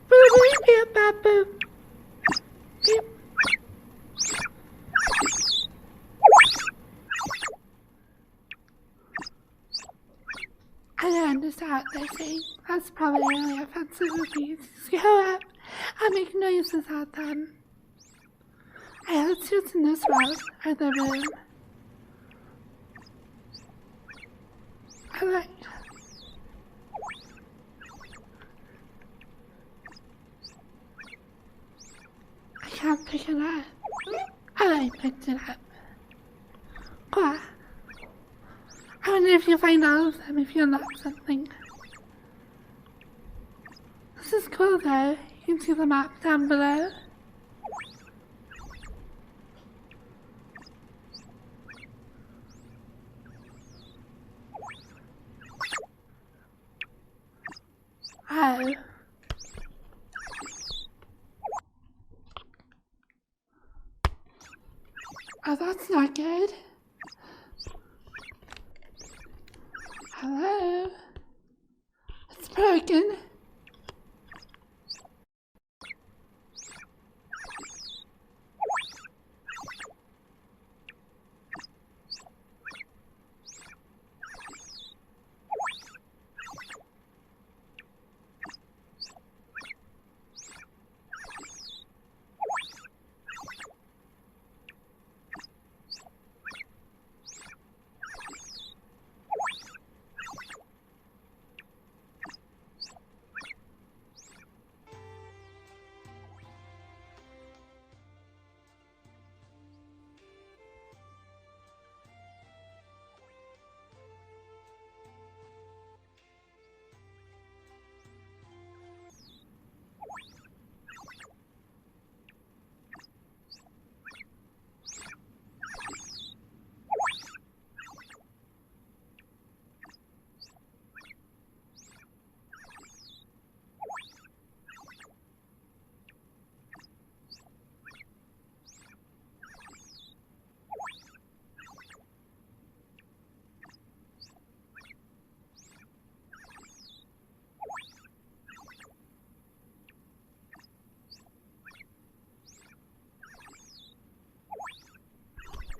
Boop, boop, boop, boop, boop. Beep. I don't understand what they're saying. That's probably really offensive of me. Just go up and make noises at them. Hey, let's see what's in this room, or the room. I can't pick it up. Oh, I picked it up. Cool. I wonder if you find all of them if you unlock something. This is cool though. You can see the map down below. Oh. Oh, that's not good. Hello? It's broken.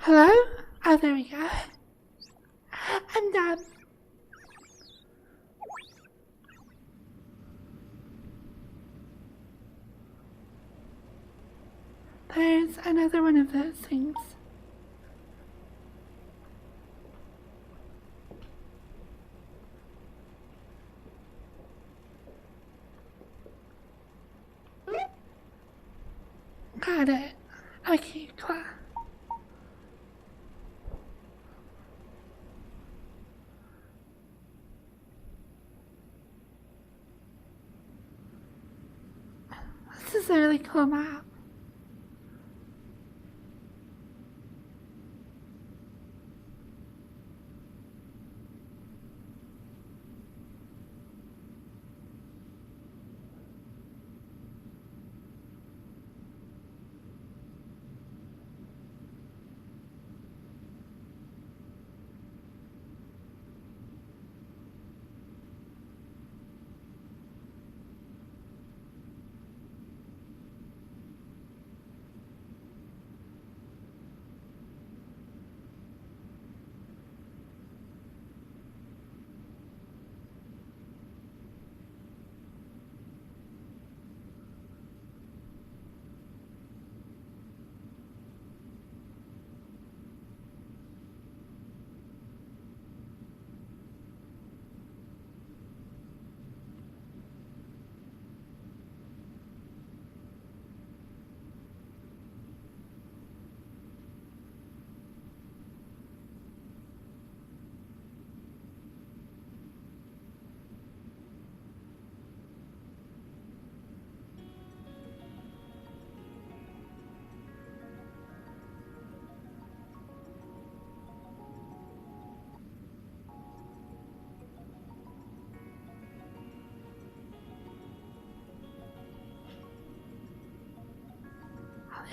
Hello? Oh, there we go. I'm done. There's another one of those things. Got it. Okay, cool. This is a really cool map.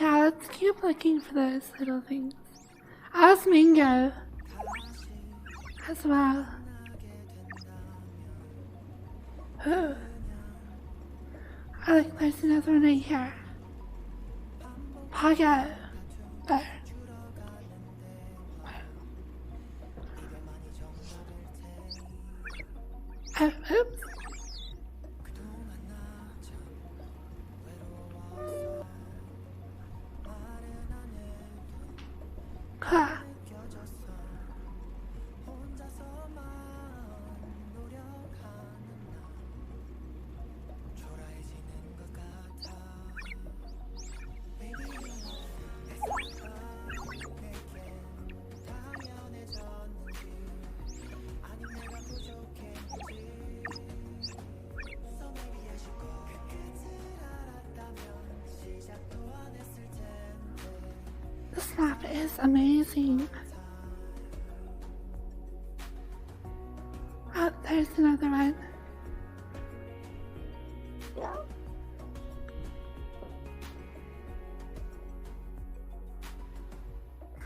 Yeah, let's keep looking for those little things. How's Mango? As well. Oh. I think there's another one right here. Pago. There. Oh, oops. Cool. This map is amazing. Oh, there's another one.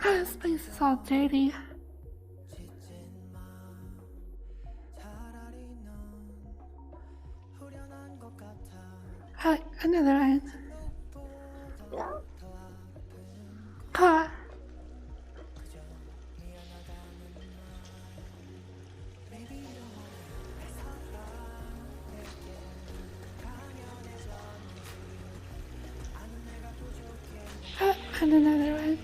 Oh, this place is all dirty. Oh, another one. Cool. Oh, and another one.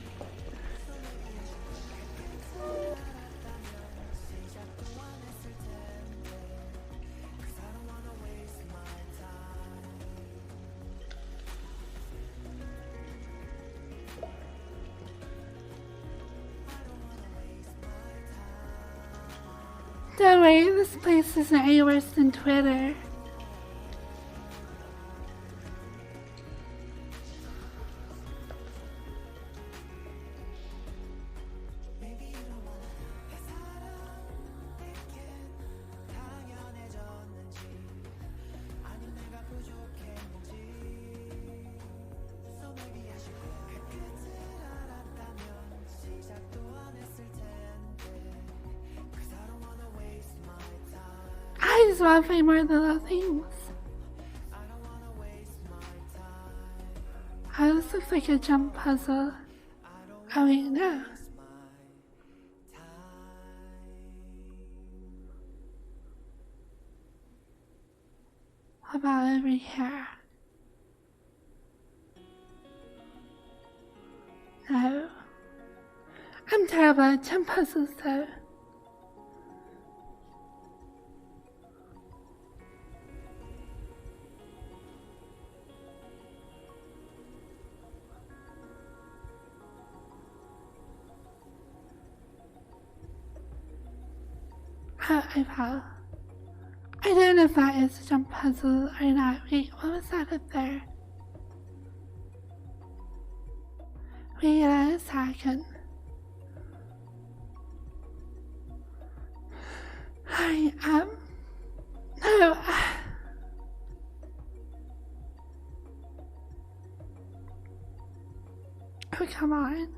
Don't worry, this place isn't any worse than Twitter. I just want to find more little things. Oh, this looks like a jump puzzle. Oh wait, no. How about over here? No. I'm terrible at jump puzzles though. Oh, I fell. I don't know if that is a jump puzzle or not. Wait, what was that up there? Wait a second. I am. No. Oh, come on.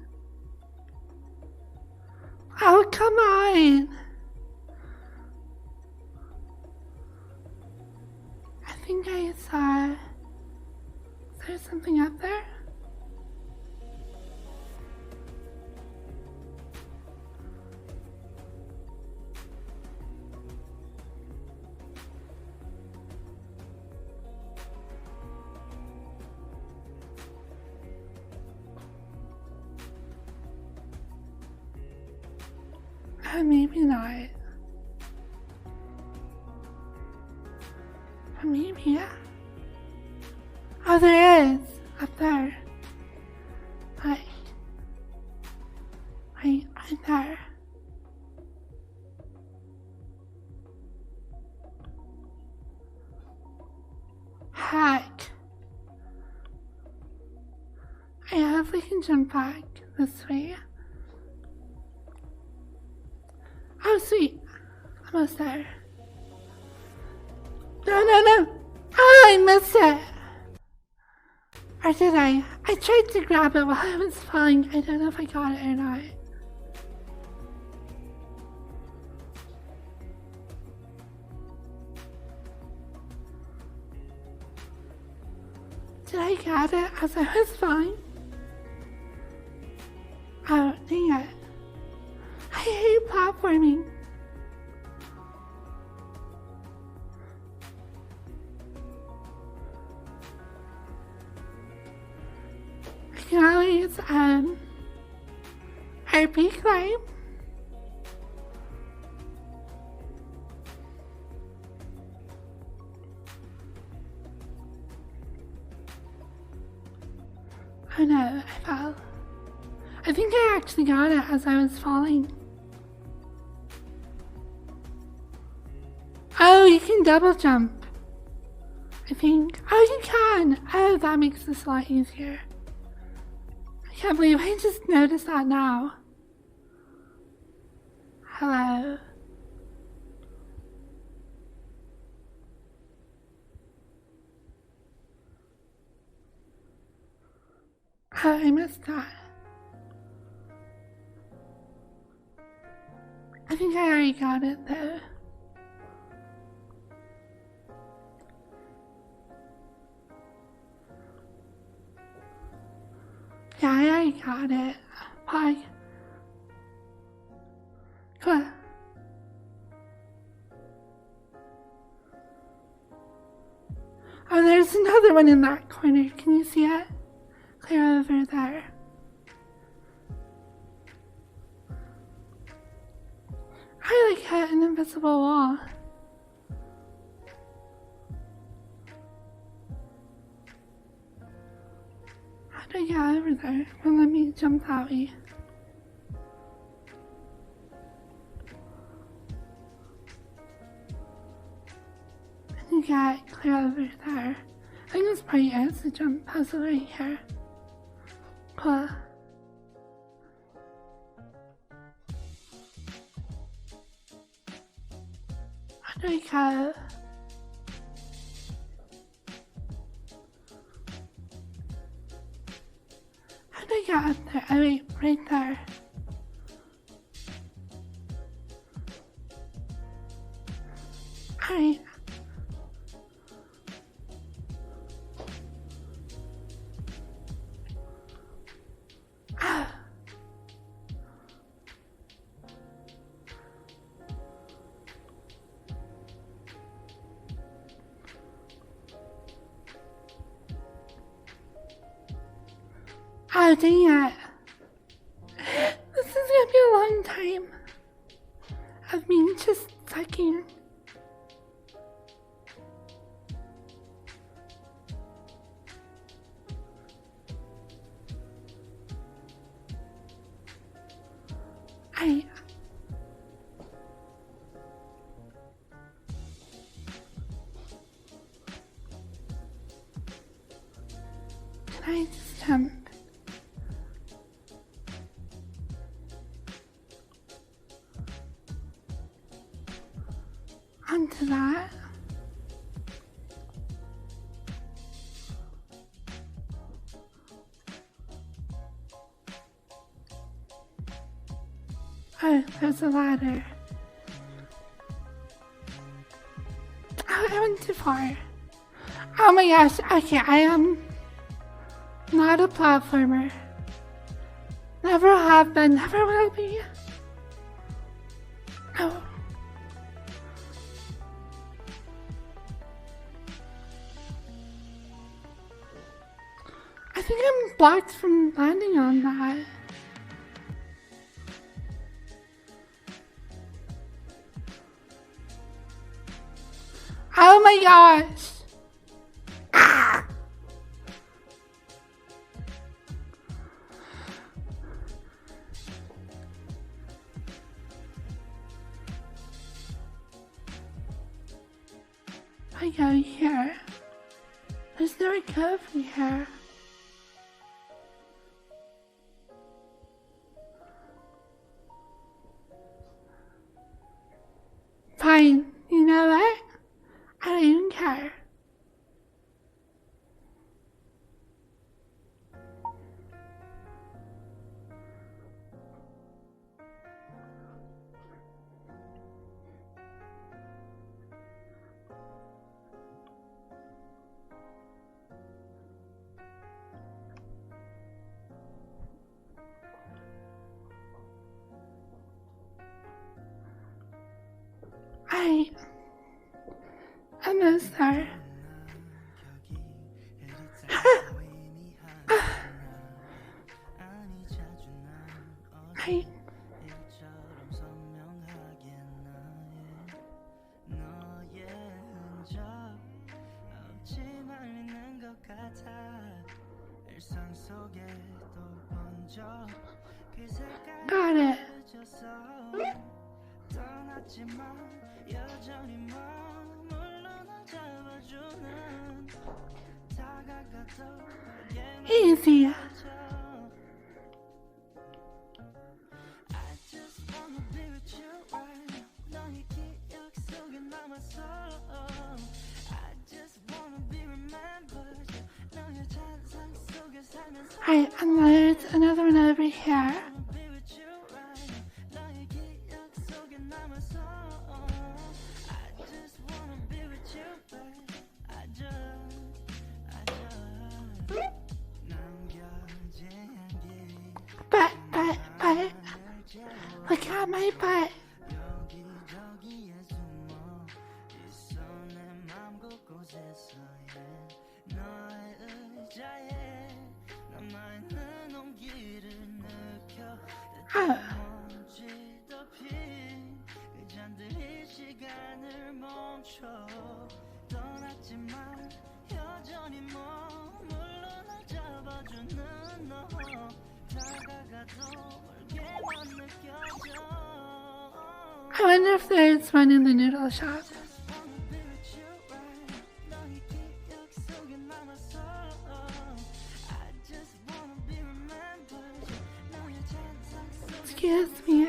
Oh, come on. I think I saw. Is there something up there? Maybe not. Or maybe, yeah. Oh, there is! Up there. Like, right there. Heck. I hope we can jump back this way. Oh, sweet. Almost there. No. Oh, I missed it. Or did I? I tried to grab it while I was falling. I don't know if I got it or not. Did I get it as I was falling? Oh, dang it. I hate platforming. I can always, RP climb. Oh no, I fell. I think I actually got it as I was falling. Oh, you can double jump. I think. Oh, you can. Oh, that makes this a lot easier. I can't believe I just noticed that now. Hello. Oh, I missed that. I think I already got it though. Yeah, I already got it. Bye. Cool. Oh, there's another one in that corner. Can you see it? Clear over there. I like hit an invisible wall. How do I get over there? Well, let me jump that way. And you get clear over there. I think this probably is the jump puzzle right here. Cool. How do I go? How do I get up there? Oh wait, right there. Alright. Oh, dang it. I just jump. Onto that. Oh, there's a ladder. Oh, I went too far. Oh my gosh, okay, I am not a platformer. Never have been, never will be. Oh. I think I'm blocked from landing on that. Oh my gosh! Ah! I go here. There's no recovery here. Fine, you know what? I don't even care. I'm almost there. I got it. Easy. Alright, and there's another one over here. But, look at my butt. Oh. I wonder if there's one in the noodle shop. Excuse me.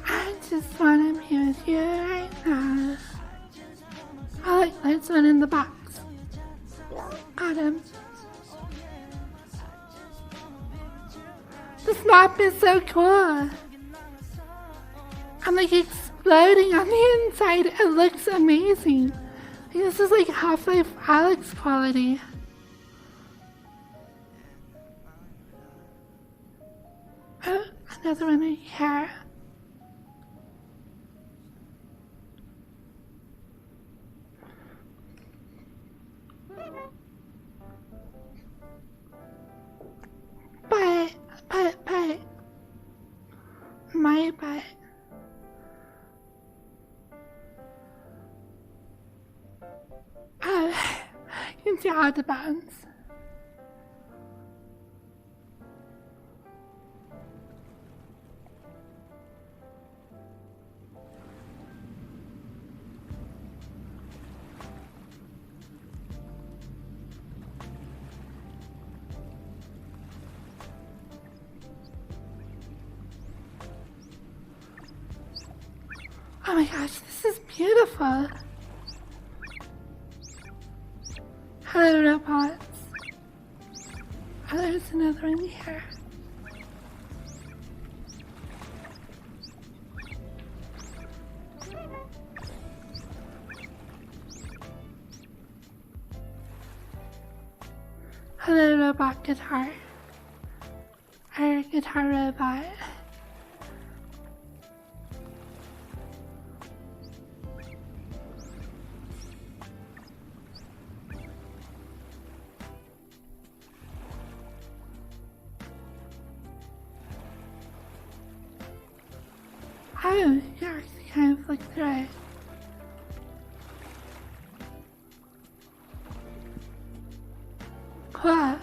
I just wanna be with you right now. Oh, look, there's one in the box. Got him. This map is so cool. I'm like exploding on the inside. It looks amazing. This is like Half-Life Alyx quality. another one right here. But, my butt. You can see how the bounce. Oh my gosh, this is beautiful. Hello, robots. Oh, there's another one here. Hello, robot guitar. Our guitar robot. Oh, you actually kind of look through it. Cool.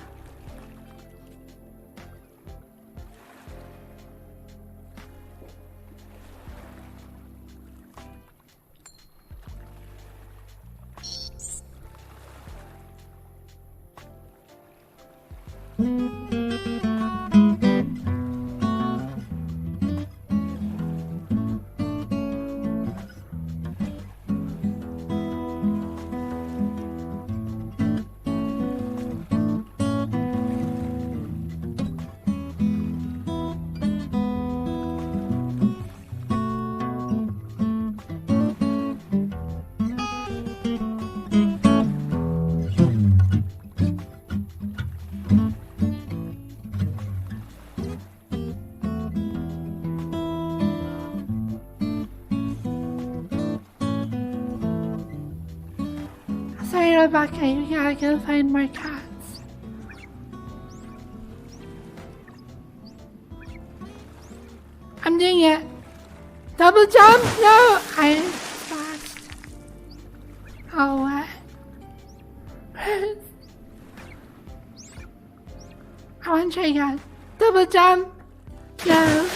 Sorry, Rebecca, you gotta go find more cats. I'm doing it. Double jump? No, I fast. Oh, what? I want to try again. Double jump? No.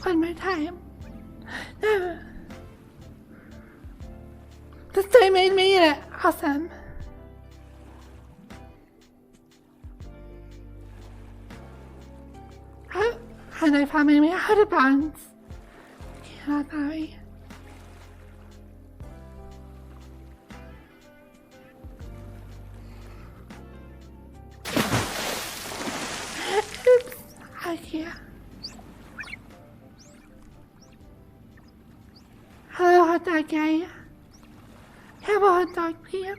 One more time. No. This time I made it. Awesome. Oh, and I found my way out of bounds. Not that way. Oops. Okay. Hello, hot dog guy. Have a hot dog, please.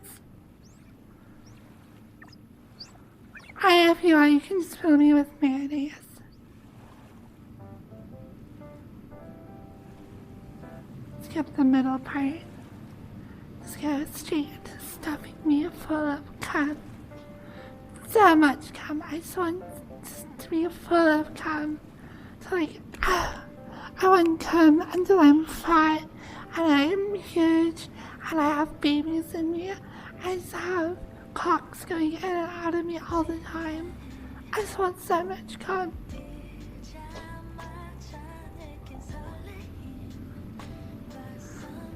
If you want, you can just fill me with mayonnaise. Skip the middle part. Just go straight into stuffing me full of cum. So much cum. I just want to be full of cum. So like, I want cum until I'm fat and I'm huge. And I have babies in me. I just have cocks going in and out of me all the time. I just want so much cum.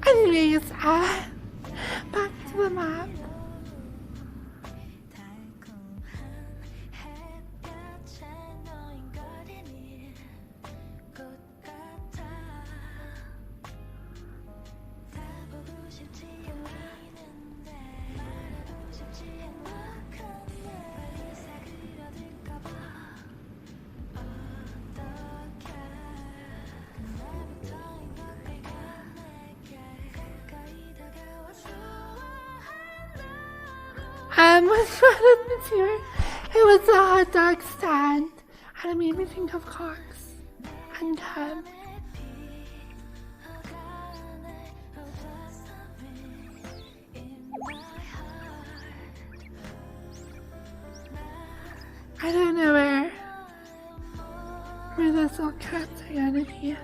Anyways, back to the map. What's wrong with here? It was a hot dog stand, and it made me think of cars and I don't know where those little cats are gonna be.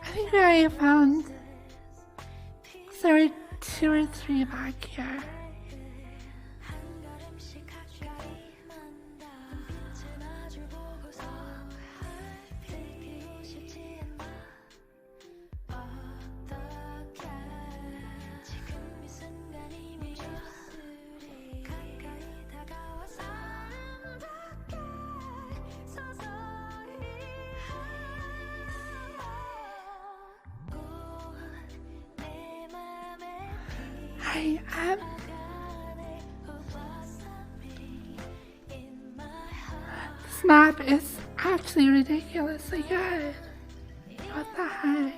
I think we already found there were 2 or 3 back here. This map is actually ridiculously good. What the heck?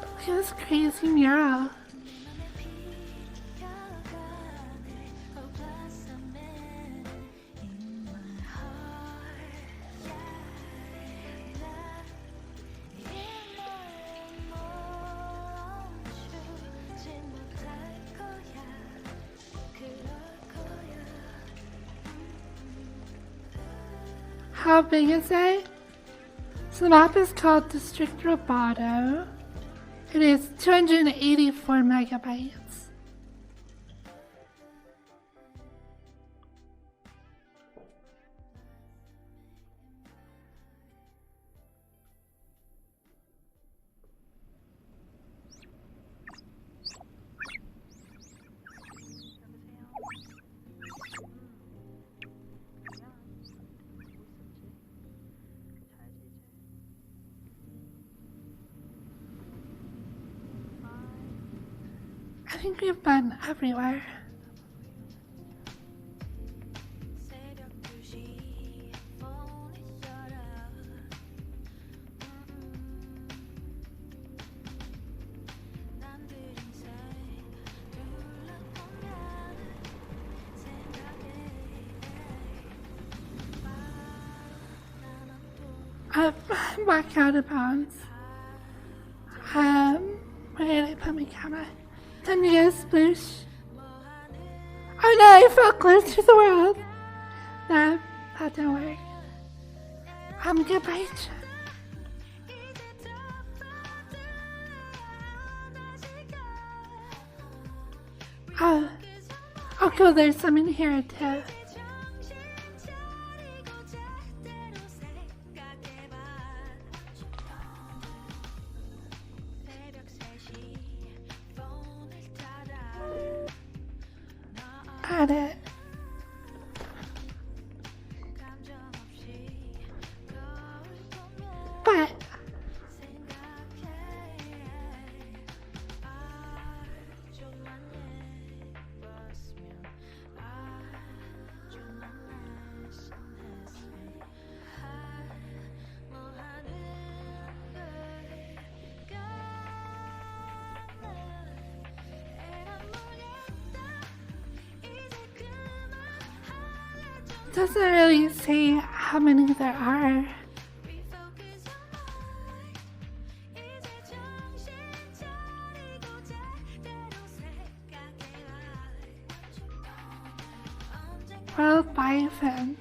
Look at this crazy mural. How big is it? So the map is called District Roboto. It is 284 megabytes. I think we've been everywhere. I'm back out of bounds. Where did I put my camera? Time to get a sploosh. Oh no, I felt close to the world. No, that didn't work. Goodbye. Oh cool, there's some in here too. Got it. But it doesn't really say how many there are. World Biofans.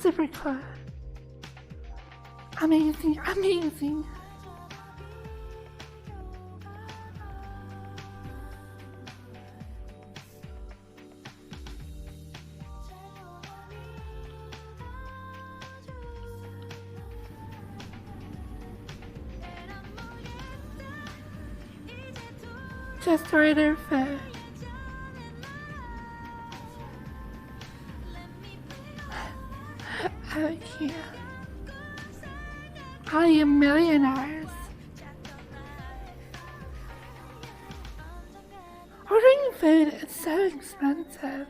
Super cool. Amazing, amazing. just order food. Okay. All you millionaires. Ordering food is so expensive.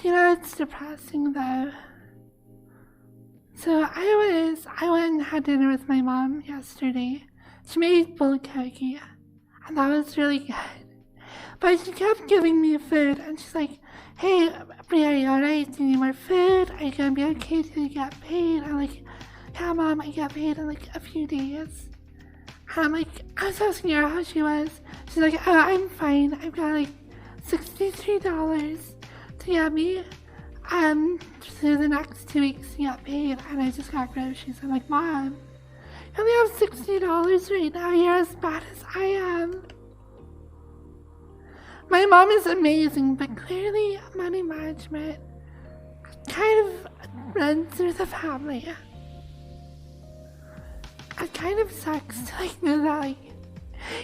You know, it's depressing though. So I went and had dinner with my mom yesterday. She made bulgogi, and that was really good. But she kept giving me food, and she's like, "Hey, Bria, are you alright? Do you need more food? Are you gonna be okay till you get paid?" I'm like, "Yeah, Mom, I get paid in like a few days." And I'm like, I was asking her how she was. She's like, "Oh, I'm fine. I've got like $63 to get me through the next 2 weeks to get paid, and I just got groceries." I'm like, "Mom, you only have $60 right now. You're as bad as I am." My mom is amazing, but clearly money management kind of runs through the family. It kind of sucks to like know that like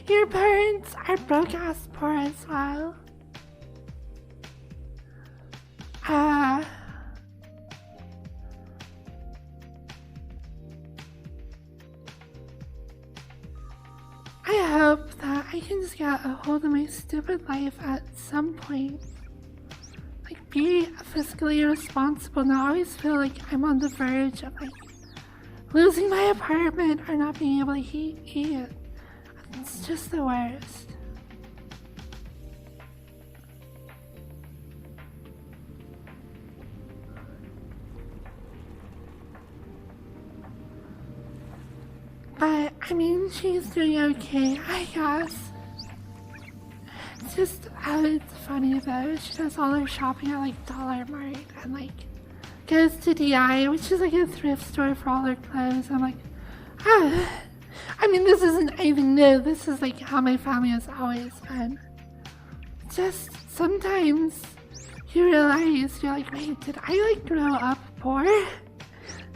your parents are broke ass poor as well. I hope that I can just get a hold of my stupid life at some point. Like, be fiscally responsible, not always feel like I'm on the verge of like losing my apartment or not being able to eat. It's just the worst. But, I mean, she's doing okay, I guess. It's just, it's funny though, she does all her shopping at like Dollar Mart and like goes to DI, which is like a thrift store for all her clothes. I'm like, I mean, this isn't anything new, this is like how my family has always been. Just sometimes you realize, you're like, wait, did I like grow up poor?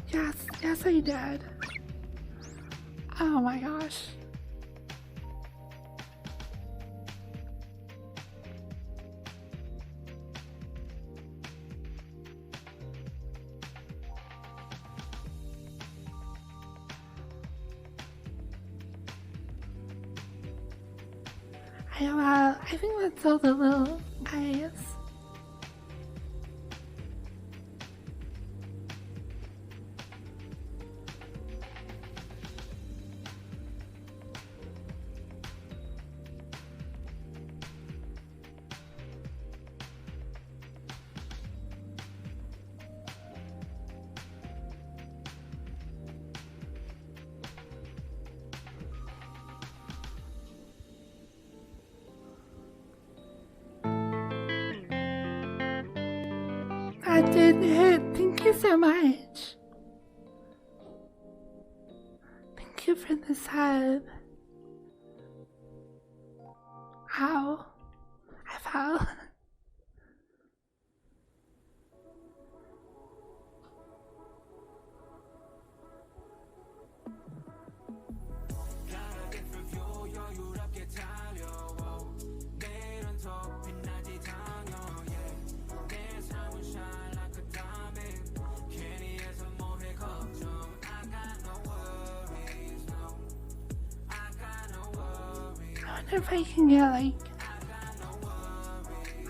Yes, I did. Oh my gosh. I think that's all the little guys. That did hit. Thank you so much. Thank you for the sub. Ow. I fell. I wonder if I can get like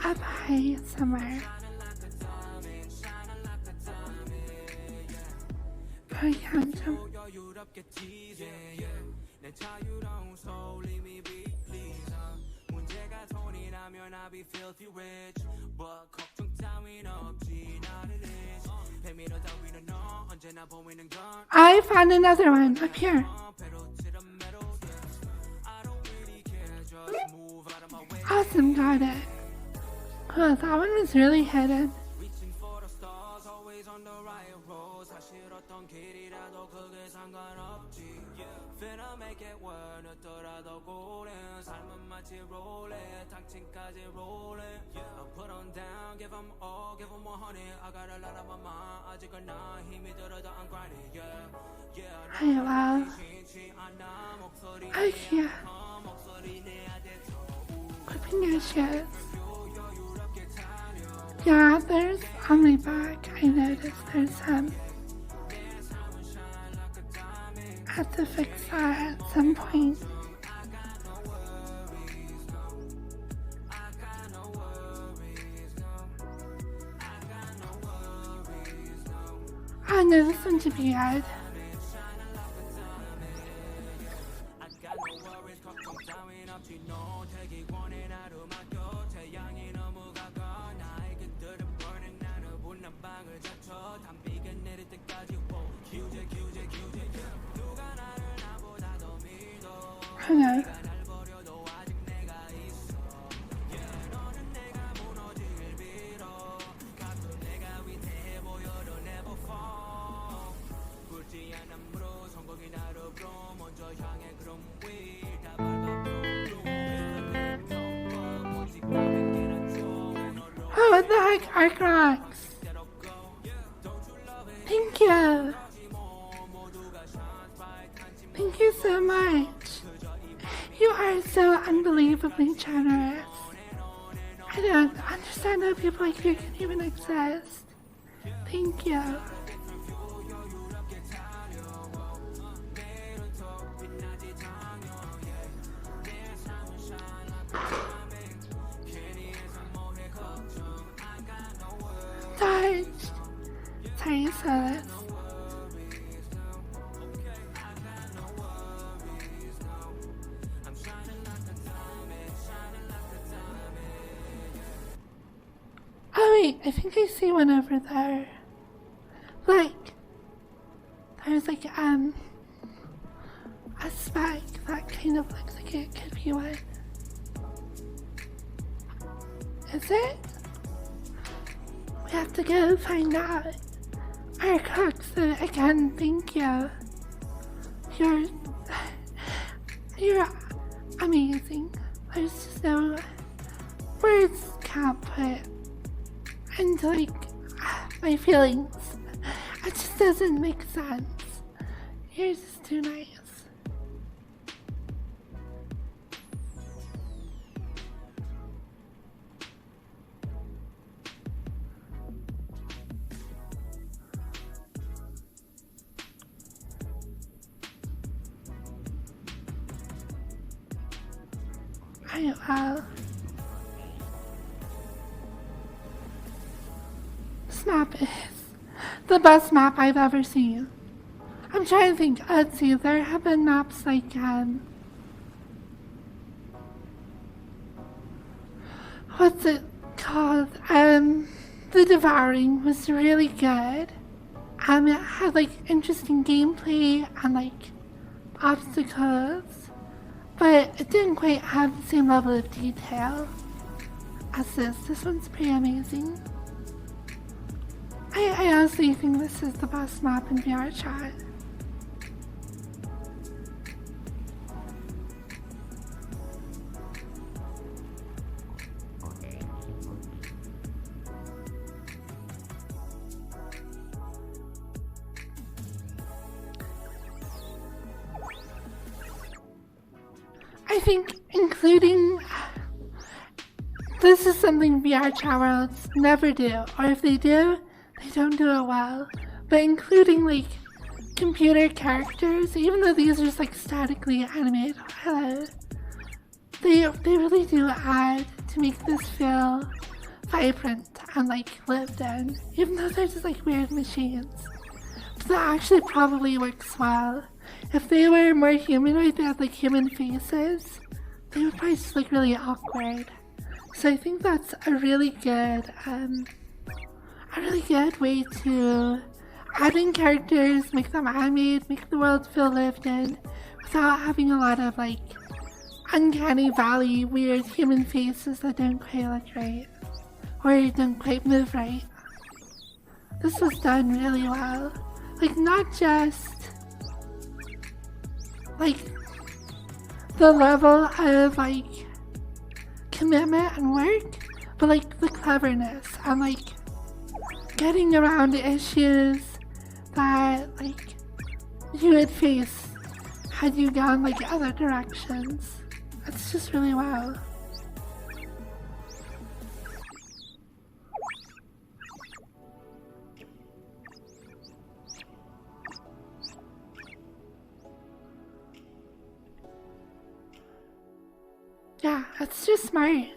up high somewhere. I can't jump. I found another one up here. Awesome, got it. Oh, that one was really hidden. Hey, wow. I can't. Clipping your shoes. Yeah, there's on my back. I noticed there's some. Have to fix that at some point. I know this one to be good. Hello. Oh, what the heck, Arc Rocks? Thank you. Thank you so much. You are so unbelievably generous. I don't understand how people like you can even exist. Thank you. Touched. Sorry you saw this. Oh wait, I think I see one over there. Like, there's like, a speck that kind of looks like it could be one. Is it? We have to go find out. Our cooks, again, thank you. You're amazing. There's just no words can't put into like my feelings. It just doesn't make sense. Yours is too nice. This map is the best map I've ever seen. I'm trying to think. Let's see, there have been maps like, what's it called? The Devouring was really good. It had like interesting gameplay and like obstacles, but it didn't quite have the same level of detail as this. This one's pretty amazing. I honestly think this is the best map in VR chat. I think including this is something VR chat worlds never do, or if they do, they don't do it well. But including like computer characters, even though these are just like statically animated, they really do add to make this feel vibrant and like lived in, even though they're just like weird machines. But that actually probably works well. If they were more humanoid, they had like human faces, they would probably just look really awkward. So I think that's a really good way to add in characters, make them animated, make the world feel lived in, without having a lot of like uncanny valley weird human faces that don't quite look right, or don't quite move right. This was done really well. Like not just like the level of like commitment and work, but like the cleverness and like getting around the issues that like you would face had you gone like other directions. It's just really wow. Yeah, it's just smart.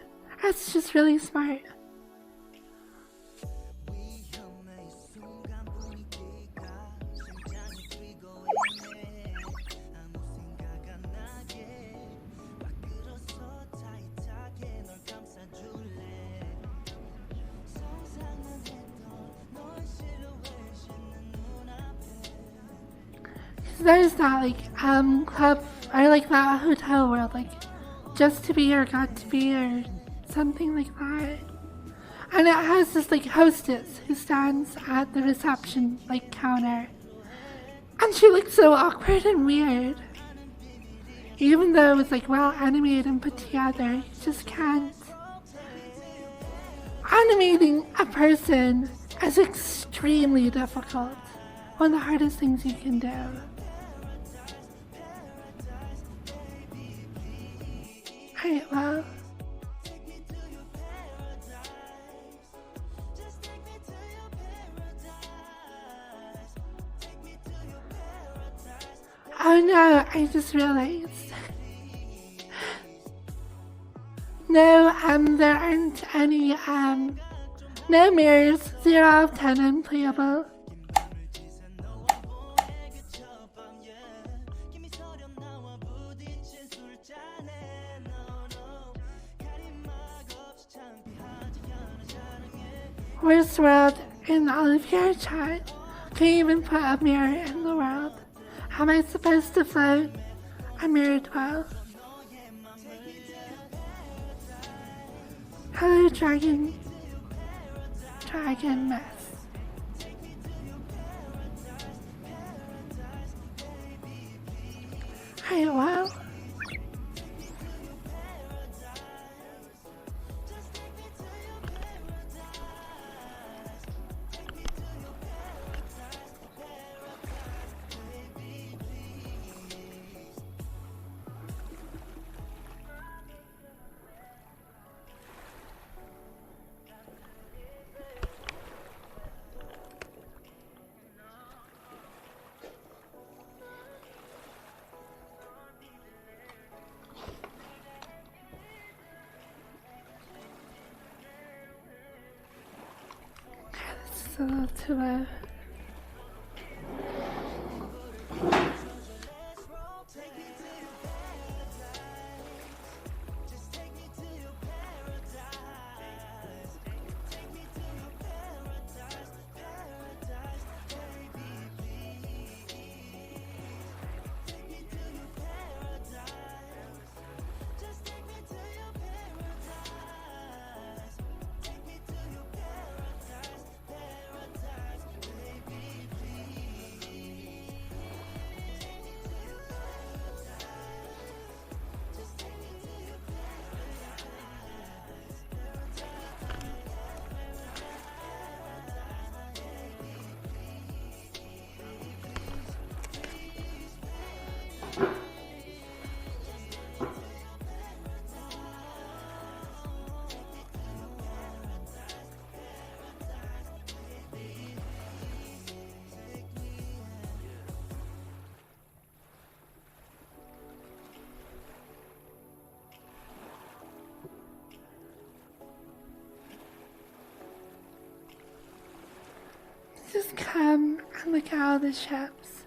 It's just really smart. There's that like club or like that hotel world, like just to be or got to be or something like that. And it has this like hostess who stands at the reception like counter. And she looks so awkward and weird. Even though it's like well animated and put together, you just can't. Animating a person is extremely difficult. One of the hardest things you can do. Alright, well. Oh no, I just realized. No, there aren't any, no mirrors, 0 out of 10 unplayable. Worst world in all of your chat. Can't even put a mirror in the world. How am I supposed to float a mirrored world? Hello, Dragon Mess. Hey, well. This is a little too low. Just come and look at all the ships.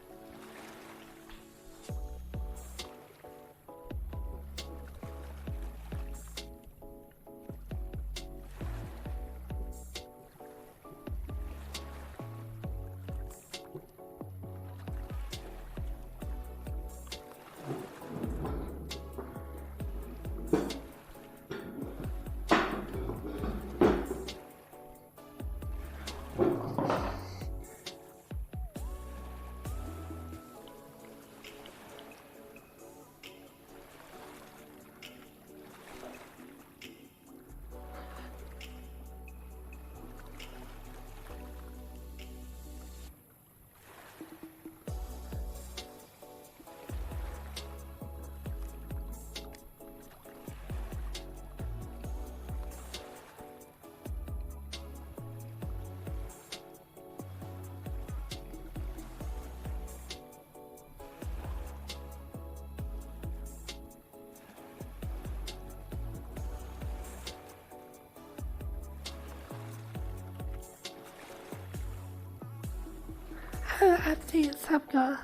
update Subgo.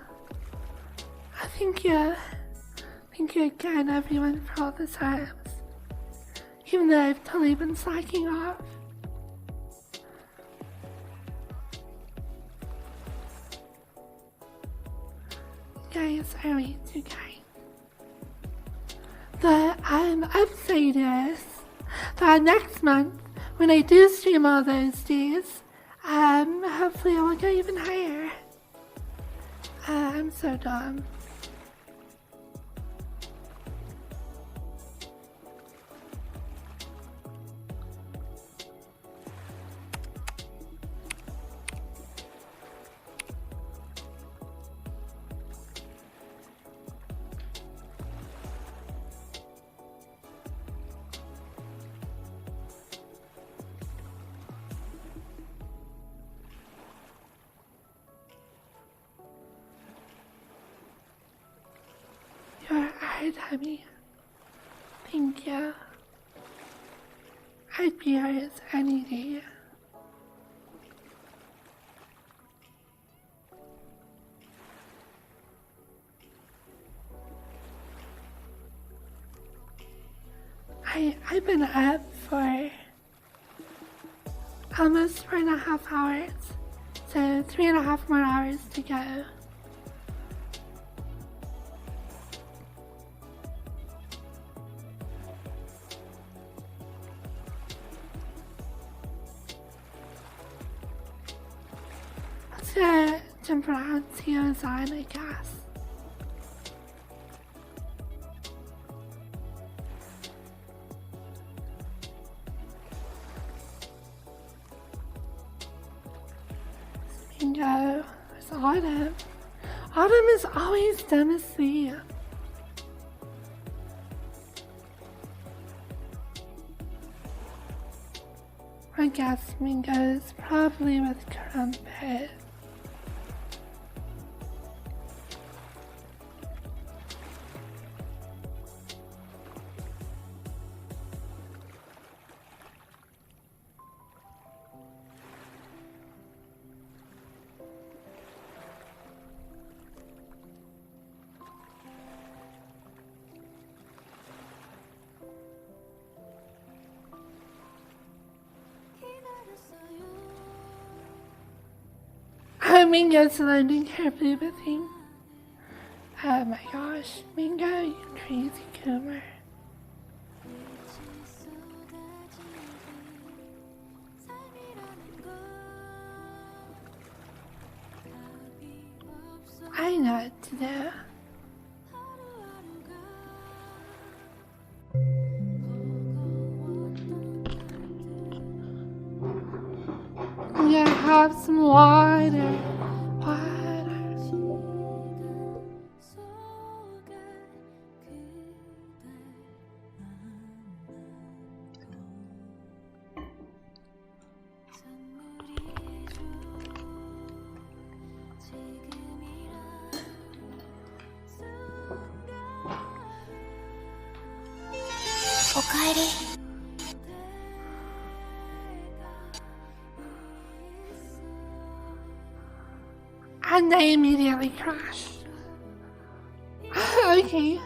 I thank you again, everyone, for all the times. Even though I've totally been slacking off. You guys are way too kind. The upside is that next month, when I do stream all those days, hopefully I will go even higher. I'm so dumb. You're alright, honey. Thank you. I'd be yours any day. I've been up for almost 4.5 hours, so 3.5 more hours to go. Let's go jump around, see what's on, I guess. Bingo. There's Autumn. Autumn is always dumb asleep. I guess Mingo is probably with Crumpet. Mingo's learning her booba thing. Oh my gosh, Mingo, you crazy coomer. I know what to do. I'm gonna have some water. And I immediately crashed. Okay.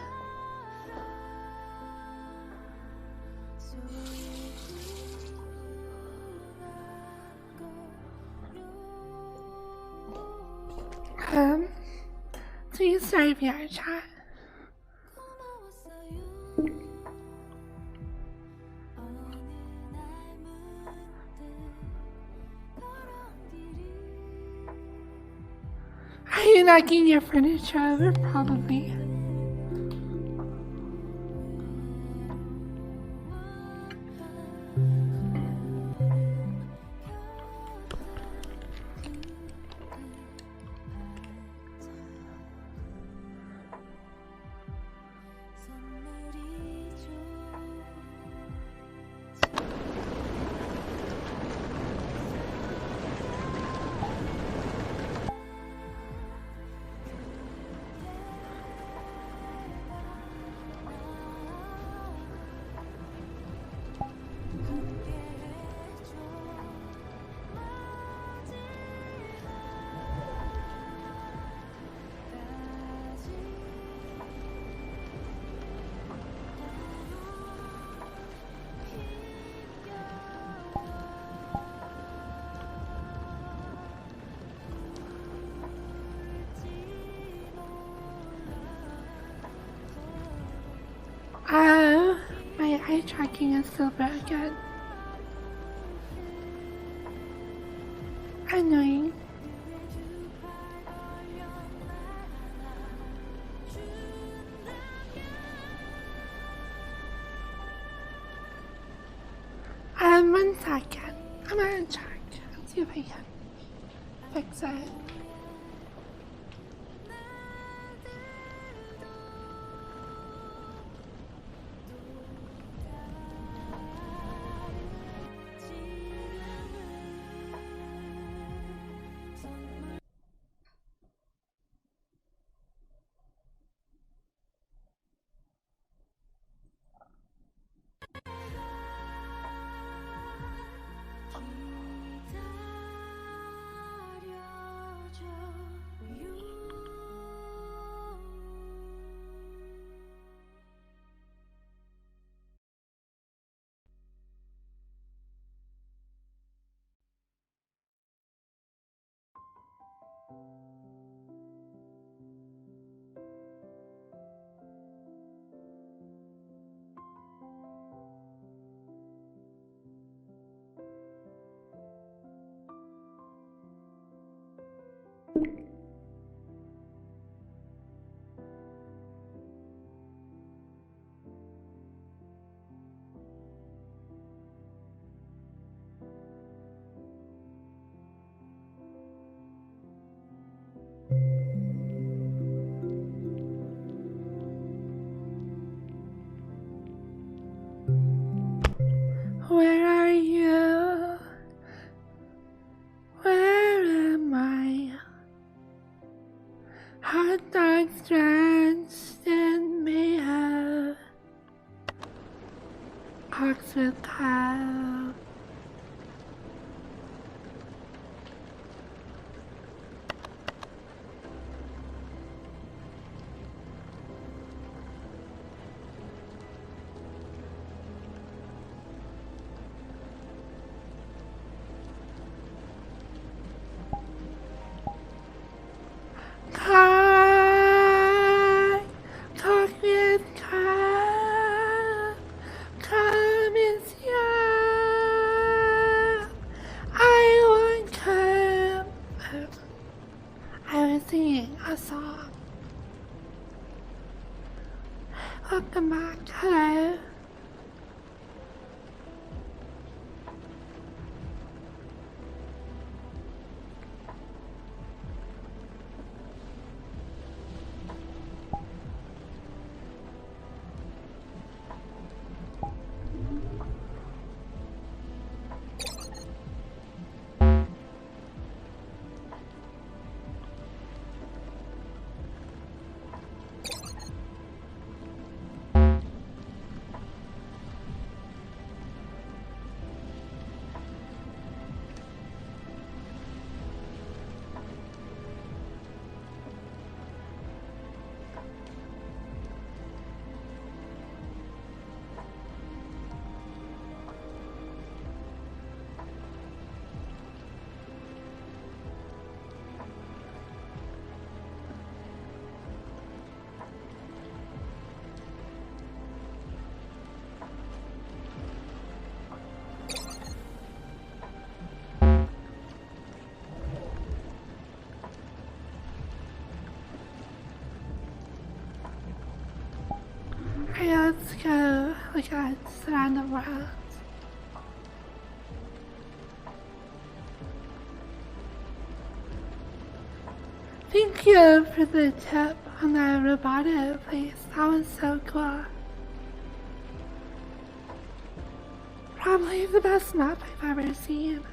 Please start VR chat. Are you knocking your furniture over? Probably. eye tracking is still very good. Annoying. One second. I'm gonna check and see if I can fix it. Where are you? Where am I? Hot dogs drenched in mayhem. Hawks with cow. Cock with cow. Come is young. I want come. I was singing a song. Welcome back. Hello. Okay, let's go. We got surround the world. Thank you for the tip on the roboto place. That was so cool. Probably the best map I've ever seen.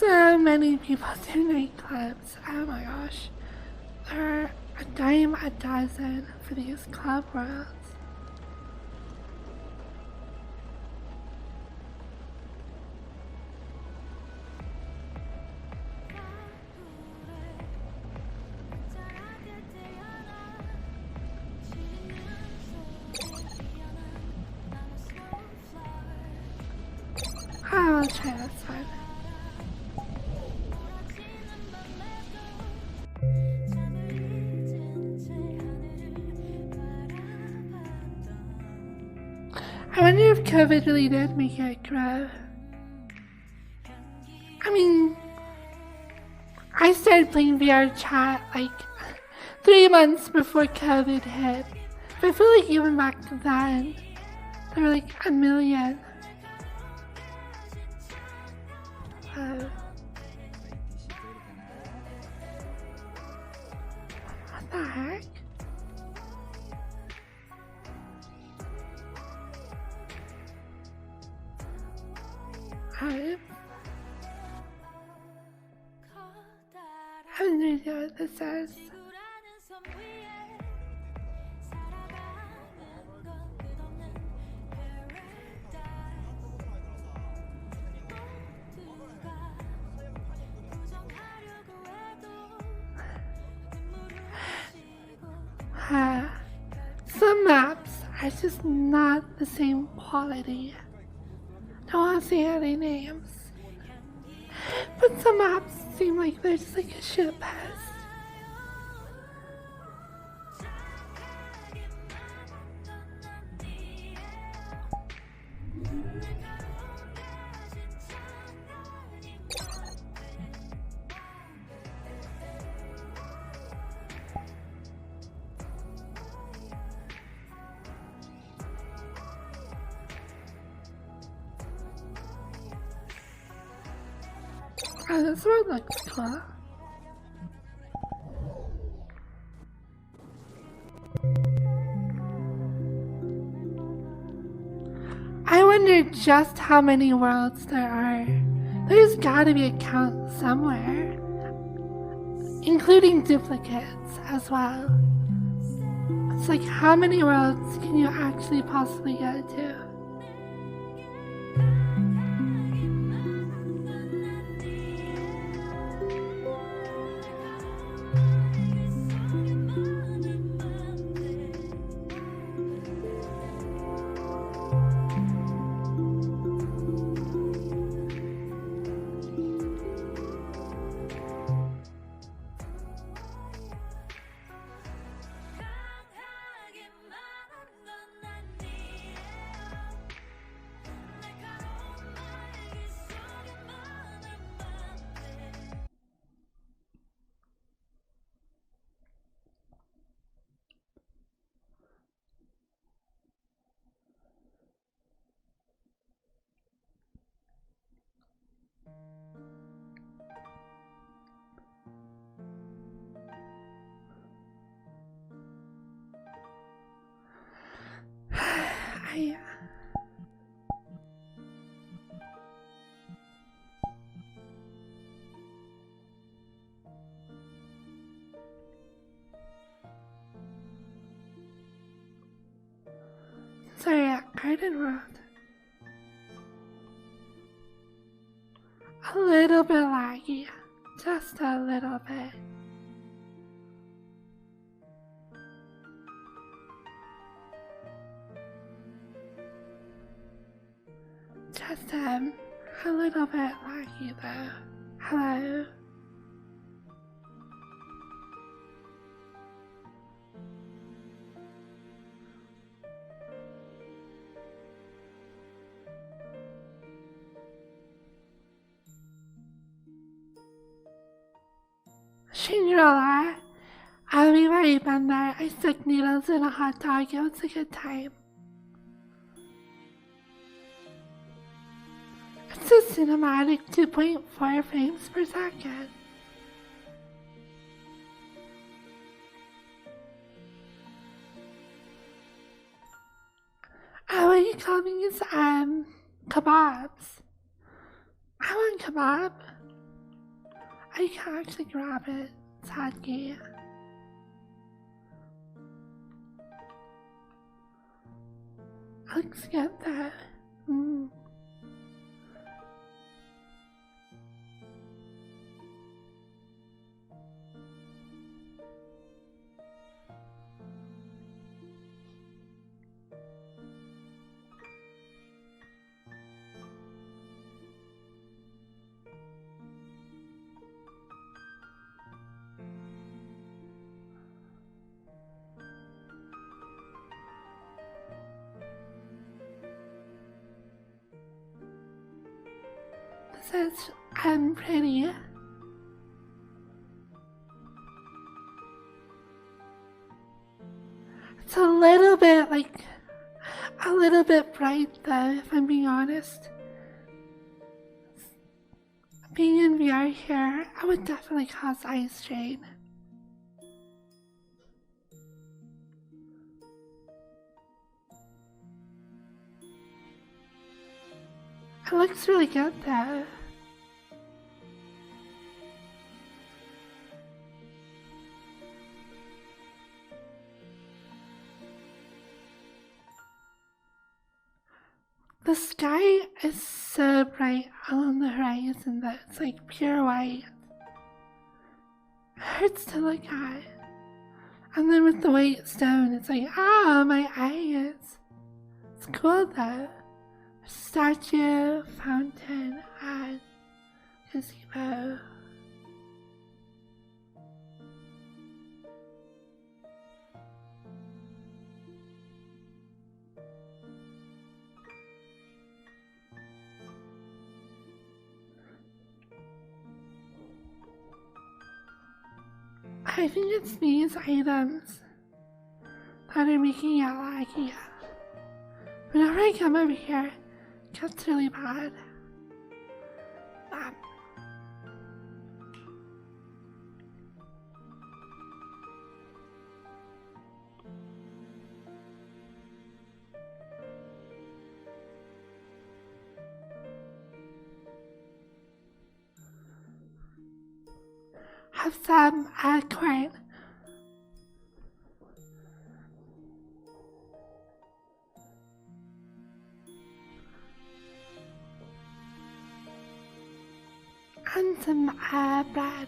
so many people do nightclubs. Oh my gosh. There are a dime a dozen for these club worlds. I'll try this one. I wonder if COVID really did make it grow. I mean, I started playing VR chat like 3 months before COVID hit. But I feel like even back then, there were like a million. What the heck? I have no idea what this is. Some maps are just not the same quality. Don't want to say any names, but some maps seem like they're just like a shit pest. Oh, this one looks cool. I wonder just how many worlds there are. There's gotta be a count somewhere, including duplicates as well. It's like, how many worlds can you actually possibly get to? Sorry, Garden World. A little bit laggy. Just a little bit. Just a little bit laggy though. Hello? Cinderella, I'll be right in there. I stuck needles in a hot dog. It was a good time. It's a cinematic 2.4 frames per second. What you call these, kebabs. I want kebab. I can't actually grab it, sadly. Let's get that. This is pretty. It's a little bit bright though, if I'm being honest. Being in VR here, I would definitely cause eye strain. It looks really good though. The sky is so bright on the horizon that it's like pure white. It hurts to look at. And then with the white stone, it's like, my eyes. It's cool though. Statue, fountain, and gazebo. I think it's these items that are making it laggy. Whenever I come over here, it gets really bad. Have some corn. And some bread.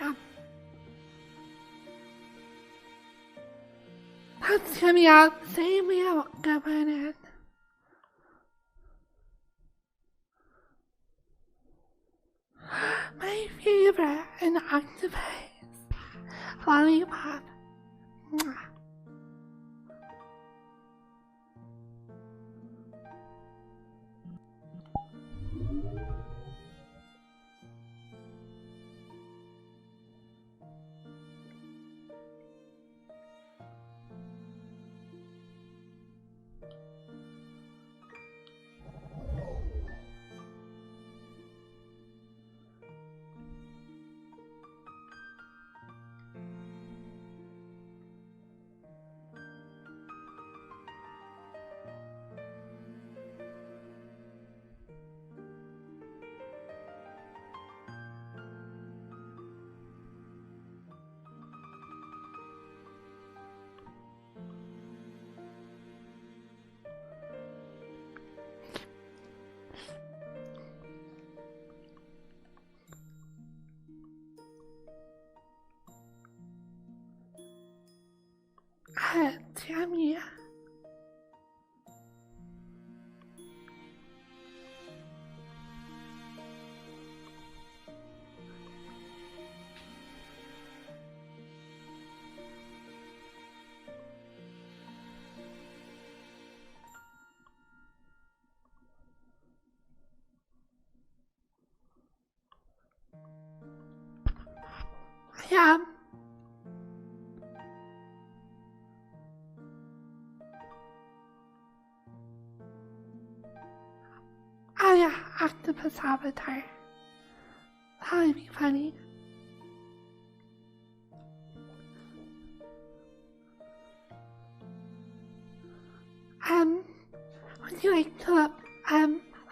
Yeah. That's coming out the same way I won't go in it. My favorite, an octopus. Lollipop. Mwah. Yummy. Yeah. Oh yeah, octopus avatar. That would be funny. Would you like to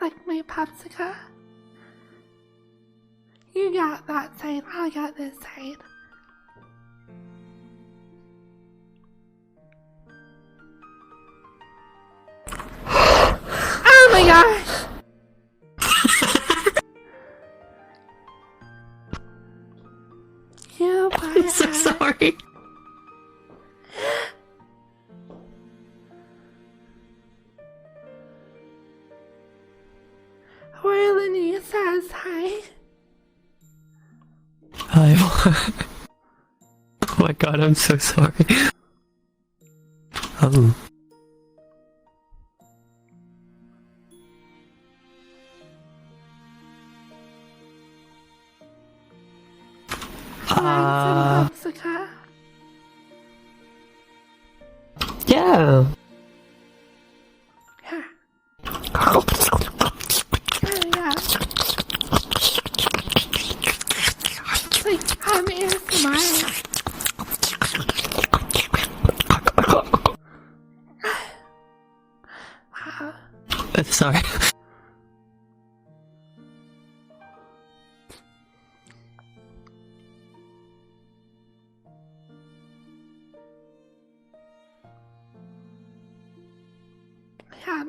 like my popsicle? You got that side, I got this side. Oh my gosh! You I'm so sorry. Where Linnea says hi. Hi. Oh my god, I'm so sorry. Oh. Want some popsicle? Yeah. Here. There we go. It's like ASMR. Wow. Sorry. Yeah.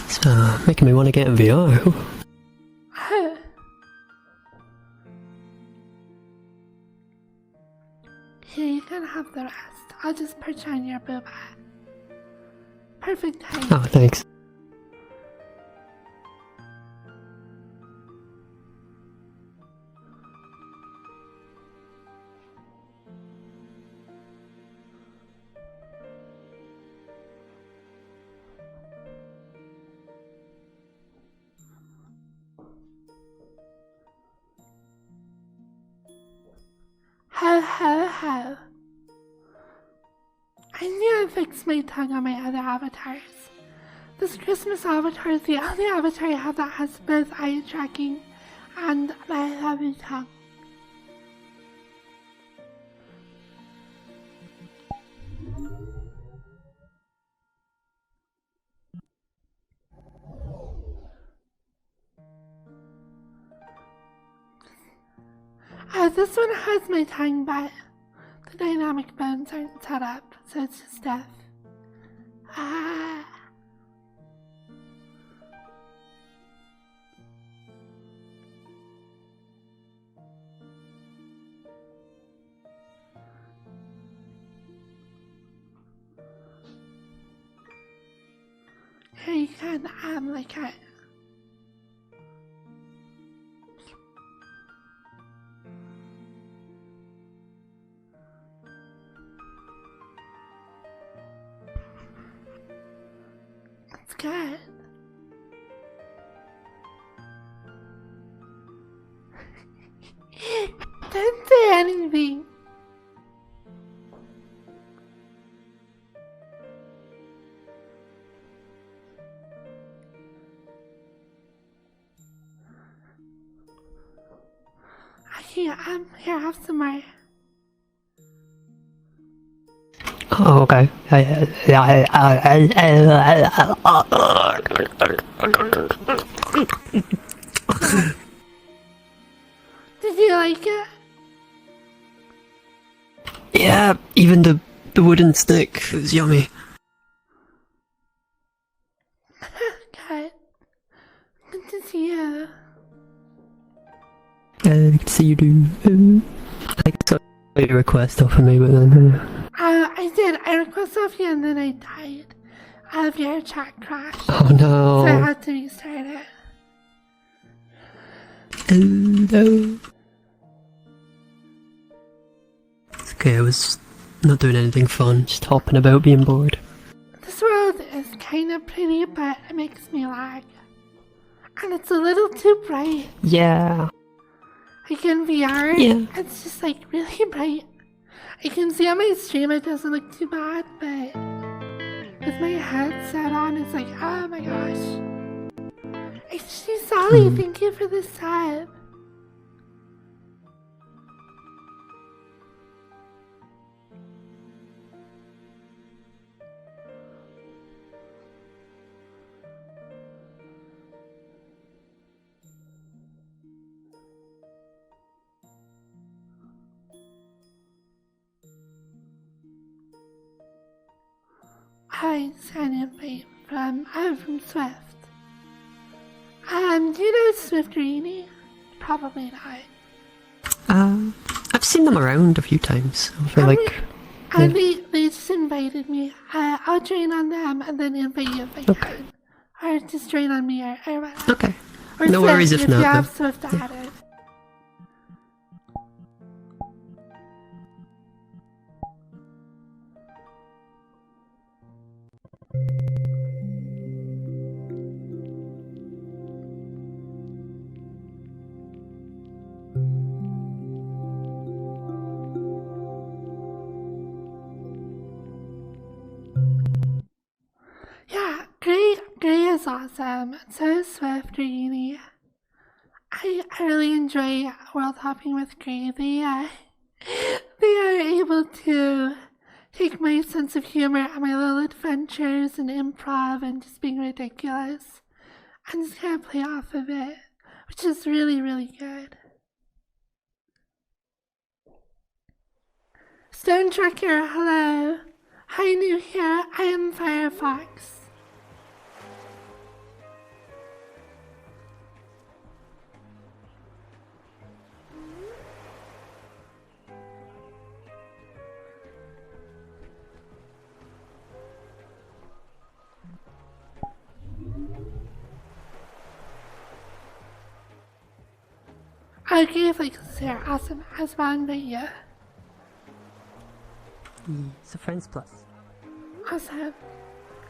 It's making me want to get in VR. Here, you can have the rest. I'll just perch on your booba. Perfect time. Oh, thanks. Ho ho ho. I knew I fixed my tongue on my other avatars. This Christmas avatar is the only avatar I have that has both eye tracking and my lovely tongue. This one has my tongue, but the dynamic bones aren't set up, so it's just deaf. Ah. Here you can lick it. It's good. Don't say anything. Here, have some more. Oh, okay. Did you like it? Yeah, even the wooden stick was yummy. Good. Good to see you. Good to see you do. I saw your request off of me, but then... I did. I requested off you and then I died. Your chat crashed. Oh no. So I had to restart it. Oh no. It's okay, I was not doing anything fun, just hopping about being bored. This world is kind of pretty, but it makes me lag. And it's a little too bright. Yeah. Like in VR, Yeah. it's just like really bright. I can see on my stream it doesn't look too bad, but with my headset on, it's like, oh my gosh. HD Sally, thank you for the sub. Hi, sign invite I'm from Swift. Do you know Swift Greenie? Probably not. I've seen them around a few times. I feel like. And they just invited me. I'll join on them and then invite you if I can. Or just join on me or whatever. Okay. Or No Swift, worries if not, you have though. Swift added. Yeah, Gray is awesome. So is Swift or Uni. I really enjoy world hopping with Gray. They are able to take my sense of humor and my little adventures and improv and just being ridiculous and just kind of play off of it, which is really, really good. Stone Tracker, hello. Hi, new here. I am Firefox. Okay, like Sarah, awesome. As one, but yeah. It's a Friends Plus. Awesome.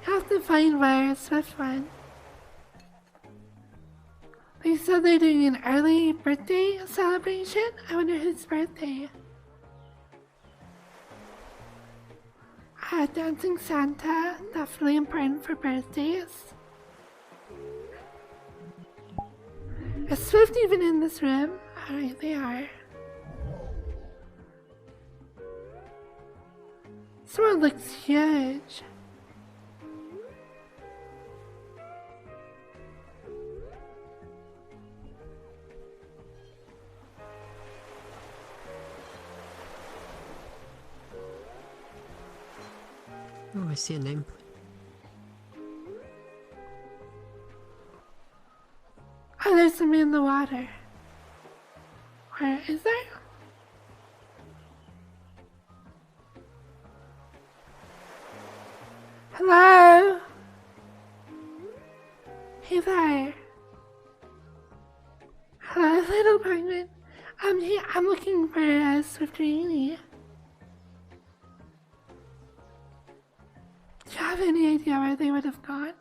You have to find where Swift went. They said they're doing an early birthday celebration. I wonder whose birthday. Dancing Santa, definitely important for birthdays. Is Swift even in this room? Alright, they are. This one looks huge. Oh, I see a nameplate. Oh, there's somebody in the water. Where is there? Hello? Hey there. Hello, little penguin. I'm looking for Swifterini. Do you have any idea where they would have gone?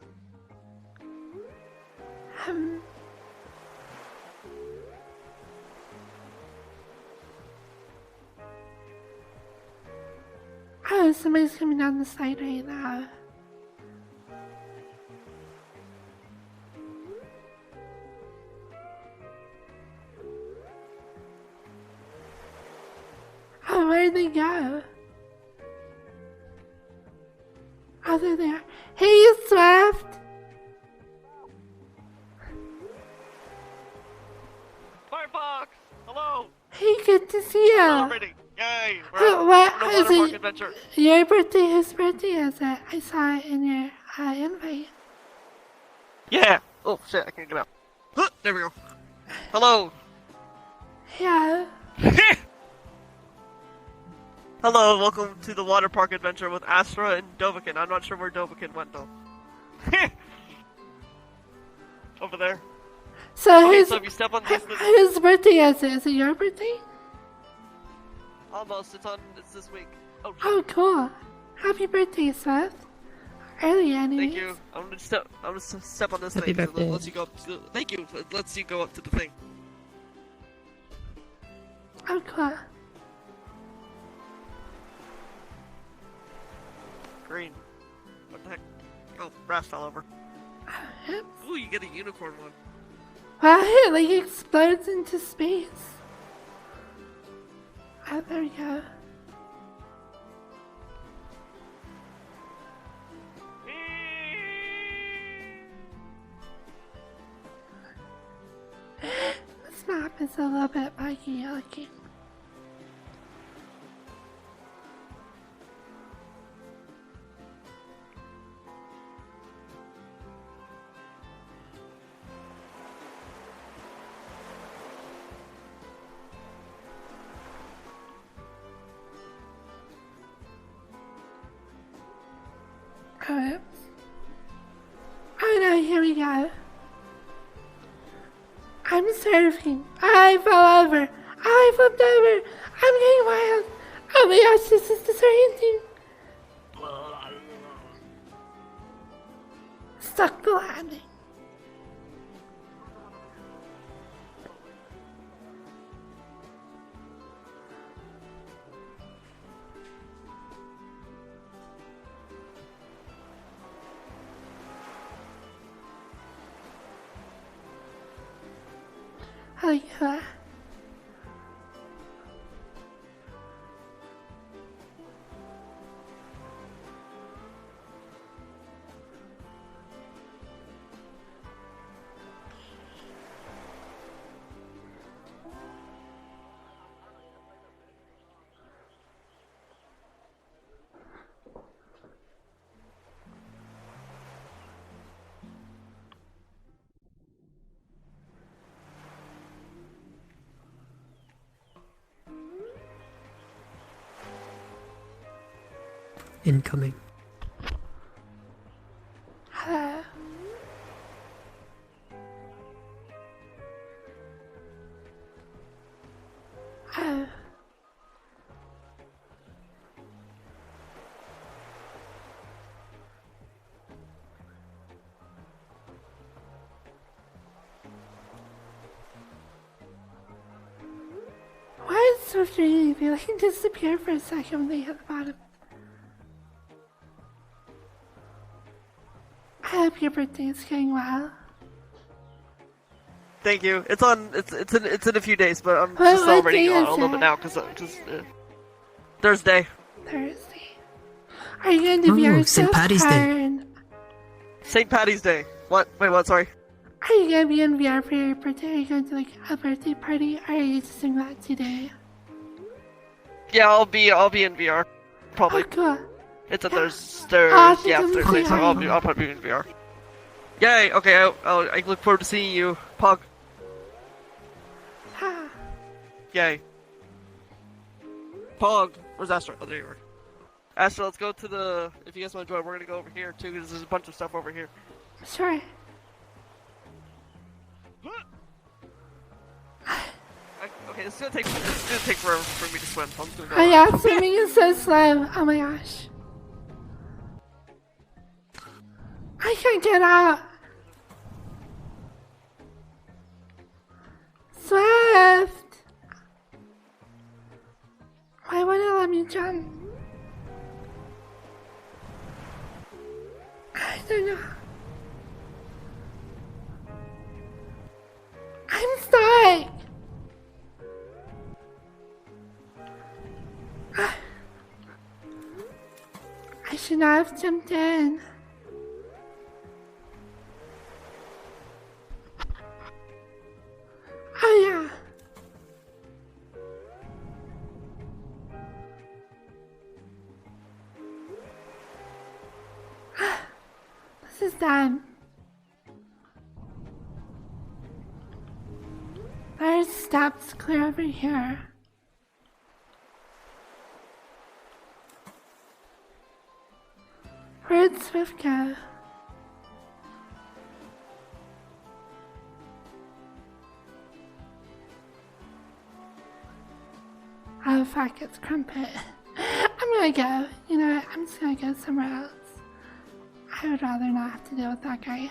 Oh, somebody's coming down the side right now. Oh, where'd they go? Oh, they're there. Hey, Swift! Firefox! Hello! Hey, good to see you. Celebrating! Yay! What We're is on a water park it? adventure. Your birthday? Whose birthday is it? I saw it in your invite. Yeah! Oh shit, I can't get out. Huh, there we go. Hello! Yeah. Hello, welcome to the water park adventure with Astra and Dovahkiin. I'm not sure where Dovahkiin went though. Over there. So Okay, whose, so if you step on this, whose birthday is it? Is it your birthday? almost, it's this week. Oh, shit. Oh, cool. Happy birthday, Swift. Early, anyways. Thank you. I'm gonna step on this Happy thing. birthday. So lets you go up to the, thank you. It lets you go up to the thing. Oh, cool. Green. What the heck? Oh, brass fell over. Oops. Ooh, you get a unicorn one. Wow, it like explodes into space. Oh, there we go. This map is a little bit buggy looking. Alright. Oh no, here we go. I'm surfing. I fell over. I flipped over. I'm getting wild. Oh my gosh, this is disorienting. Stuck the landing. Oh yeah. Incoming. Hello. Oh. Why is Swift really feel like disappear for a second when they hit the bottom? I hope your birthday is going well. Thank you. It's in a few days, but I'm What just celebrating day a is little bit it? now because Thursday. Thursday. Are you going to be Ooh, our St. Paddy's Day. St. Patty's Day. What? Wait, what? Sorry. Are you going to be in VR for your birthday? Are you going to like a birthday party? Or are you just doing that today? Yeah, I'll be in VR. Probably. Oh, cool. It's a Yeah. Thursday. Oh, Yeah, that's Thursday. So cool. I'll probably be in VR. Yay! Okay, I look forward to seeing you, Pug. Ah, Yay. Pog. Where's Astra? Oh, there you are. Astra, let's go to the... If you guys want to join, we're going to go over here, too, because there's a bunch of stuff over here. sure. Okay, this is going to take forever for me to swim, so I'm just going to Oh go. yeah, swimming is so slow. Oh my gosh. I can't get out. Swift! Why won't it let me jump? I don't know. I'm stuck! I should not have jumped in. Oh yeah. This is done. There's steps clear over here. Where'd Swift go? Oh fuck, it's Crumpet. I'm gonna go. You know what? I'm just gonna go somewhere else. I would rather not have to deal with that guy.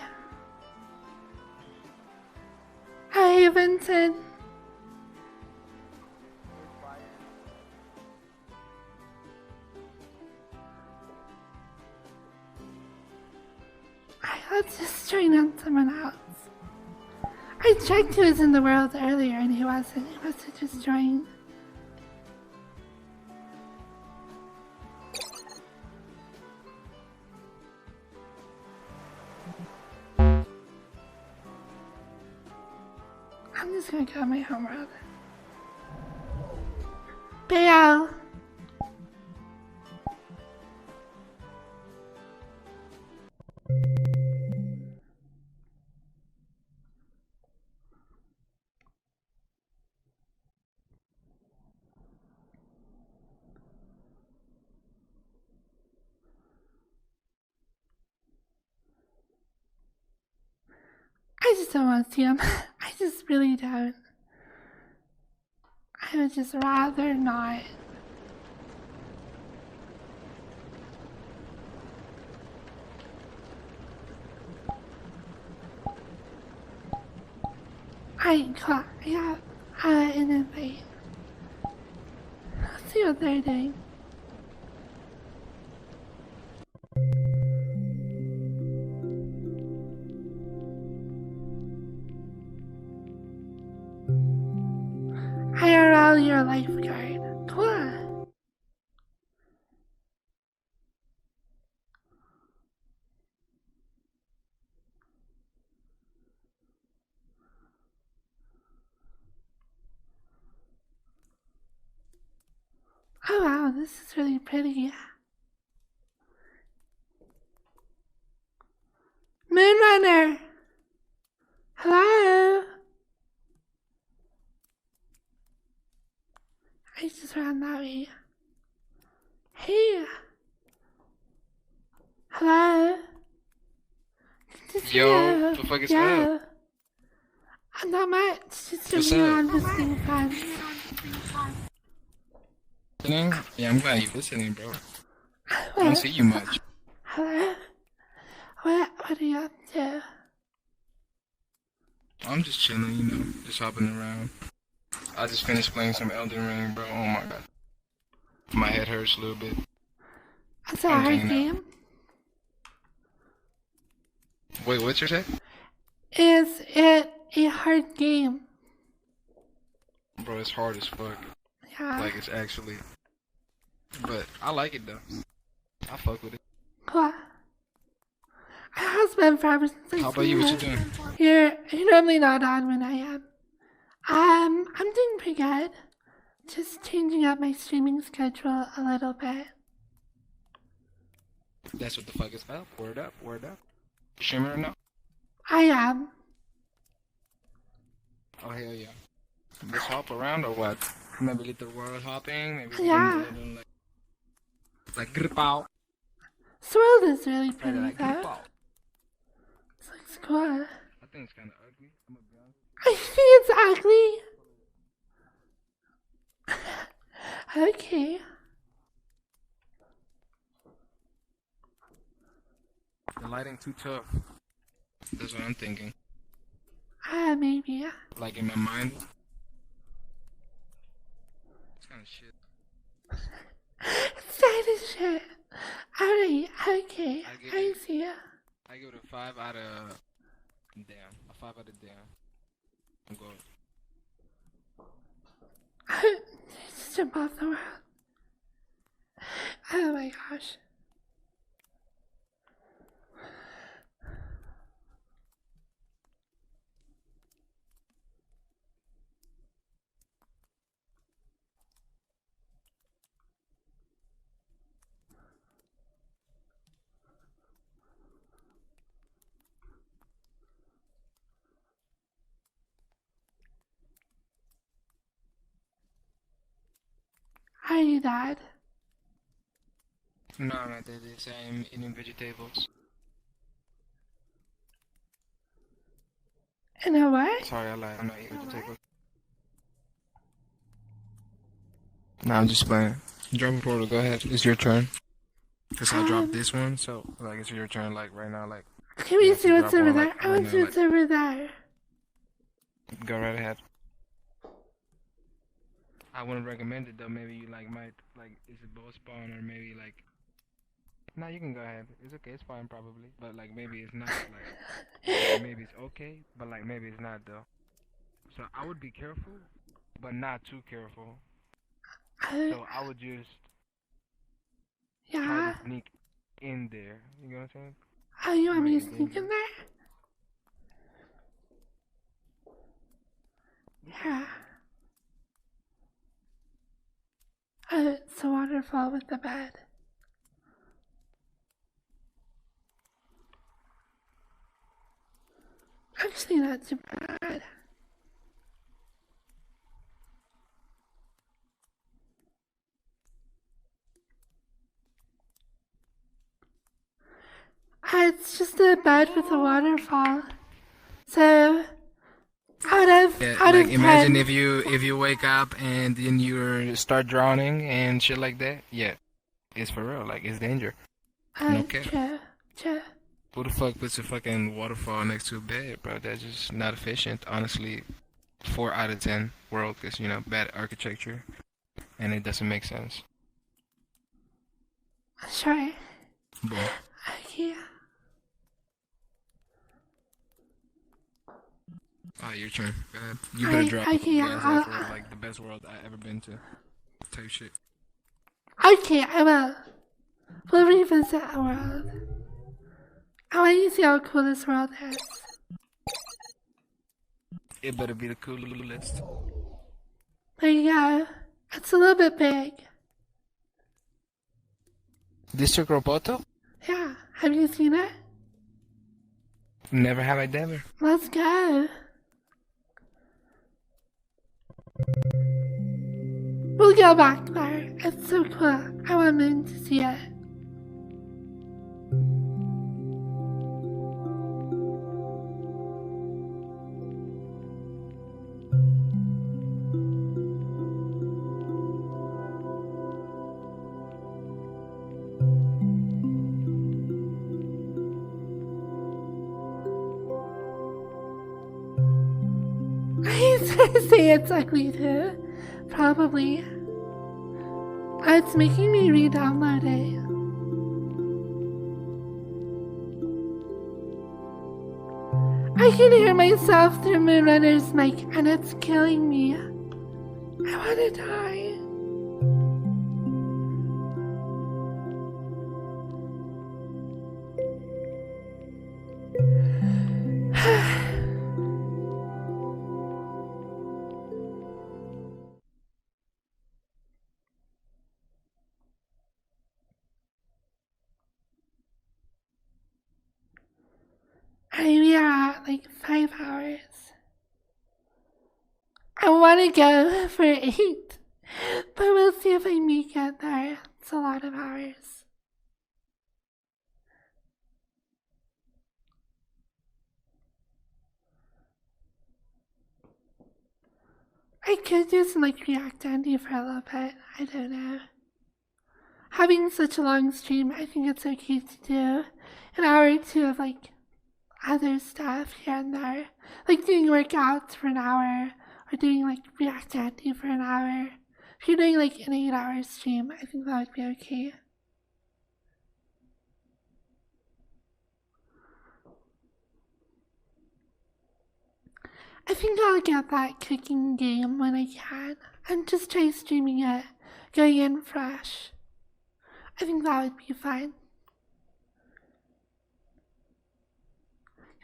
Hey, Vincent. Let's just join on someone else. I checked who was in the world earlier and he wasn't. He must have just joined. I'm just gonna go on my home road. Bail! I just don't want to see him. I just really don't. I would just rather not. I ain't caught. Yeah, an invite. Let's see what they're doing. IRL your lifeguard. Cool. Oh wow, this is really pretty. Moonrunner! Hello? I just ran that way. Hey! Hello? Good to see you. The fuck is Yo. up? Not much. Just What's sitting up? around visiting friends. Listening? Yeah, I'm glad you're listening, bro. I don't see you much. Hello? What are you up to? I'm just chilling, you know, just hopping around. I just finished playing some Elden Ring, bro. Oh my god. My head hurts a little bit. It's a I'm hard hanging out. game. Wait, what's your say? Is it a hard game? Bro, it's hard as fuck. Yeah. Like, it's actually. But I like it, though. I fuck with it. Cool. It has been forever since I've How about you? What you doing? You're normally not on when I am. I'm doing pretty good. Just changing up my streaming schedule a little bit. That's what the fuck is up. Word up, word up. Shimmer or no? I am. Oh, hell yeah. Let's hop around or what? Maybe little world hopping, maybe Yeah. little, like grip out. Swirl is really pretty Like grip though. out. It looks cool. I think it's kind of ugly. I'm gonna be honest. I think it's ugly. Okay. The lighting too tough. That's what I'm thinking. Maybe. Like in my mind. It's kind of shit. Stylish shit. Alright, okay. I see ya. I give it a 5 out of damn. A 5 out of damn. I'm going. Just jump off the world. Oh my gosh. Are you dad? No, I'm not that this. I'm eating vegetables. In a what? Sorry, I lied. I'm not eating vegetables. No, I'm just playing. Drop a portal. Go ahead. It's your turn. Cause I dropped this one, so like it's your turn. Like right now, like. Can we see what's over there? Like, I want to see what's over there. Go right ahead. I wouldn't recommend it though. Maybe you might is it bow spawn or maybe like. No, you can go ahead. It's okay. It's fine probably, but like maybe it's not maybe it's okay, but like maybe it's not though. So I would be careful, but not too careful. So I would just try to sneak in there. You know what I'm saying? Oh, you want me to sneak in there? Yeah. Oh, it's a waterfall with the bed. Actually, not too bad. It's just a bed with a waterfall. So, out of imagine 10, if you wake up and then you start drowning and shit like that. Yeah, it's for real. Like it's danger. No cap. True. Who the fuck puts a fucking waterfall next to a bed, bro? That's just not efficient. Honestly, 4 out of 10 world, cause bad architecture, and it doesn't make sense. Sure. Boom. Okay. Oh, your turn. Go ahead. You better drop like the best world I ever been to. Type shit. Okay, I will. We'll revisit a world. I want you to see how cool this world is. It better be the coolest. There you go. It's a little bit big. District Roboto? Yeah, have you seen it? Never have I ever. Let's go. We'll go back there. It's so cool. I want Moon to see it. I say it's ugly too. Probably. It's making me re-download it. I can hear myself through Moonrunner's mic and it's killing me. I wanna die. We are at like 5 hours. I want to go for 8, but we'll see if I make it there. It's a lot of hours. I could do some like React Andy for a little bit. I don't know. Having such a long stream, I think it's okay to do an hour or two of like other stuff here and there, like doing workouts for an hour or doing like React Andy for an hour. If you're doing like an 8-hour stream, I think that would be okay. I think I'll get that cooking game when I can and just try streaming it, going in fresh. I think that would be fine.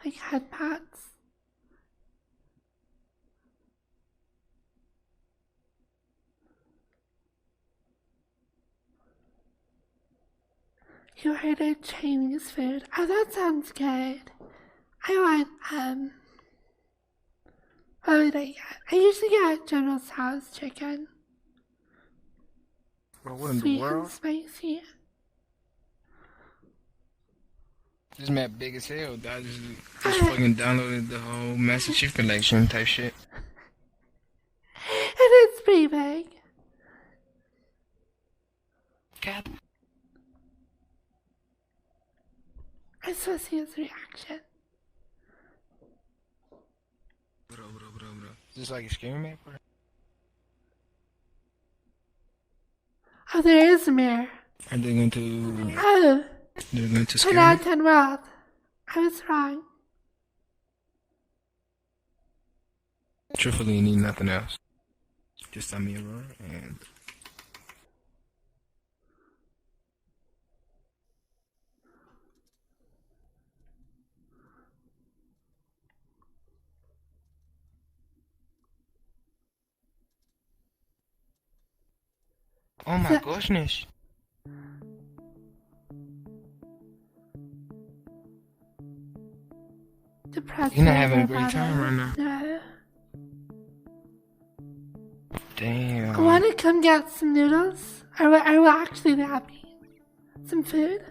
Like headpads. You ordered Chinese food. Oh, that sounds good. I want, what would I get? I usually get General Tso's chicken. Well, what in Sweet the world? and spicy. This map big as hell. I just fucking downloaded the whole Master Chief Collection type shit. And it's pretty big. Cap. I'm supposed to see his reaction. What up? Is this like a scary map? Or? Oh, there is a mirror. Are they going to... Oh. They're going to scare 10 out me? of 10 world. I was wrong. Truthfully, you need nothing else. Just a mirror and... Oh my goodness. You're not having a great time right now. No. Damn. I want to come get some noodles. Are we actually happy? Some food?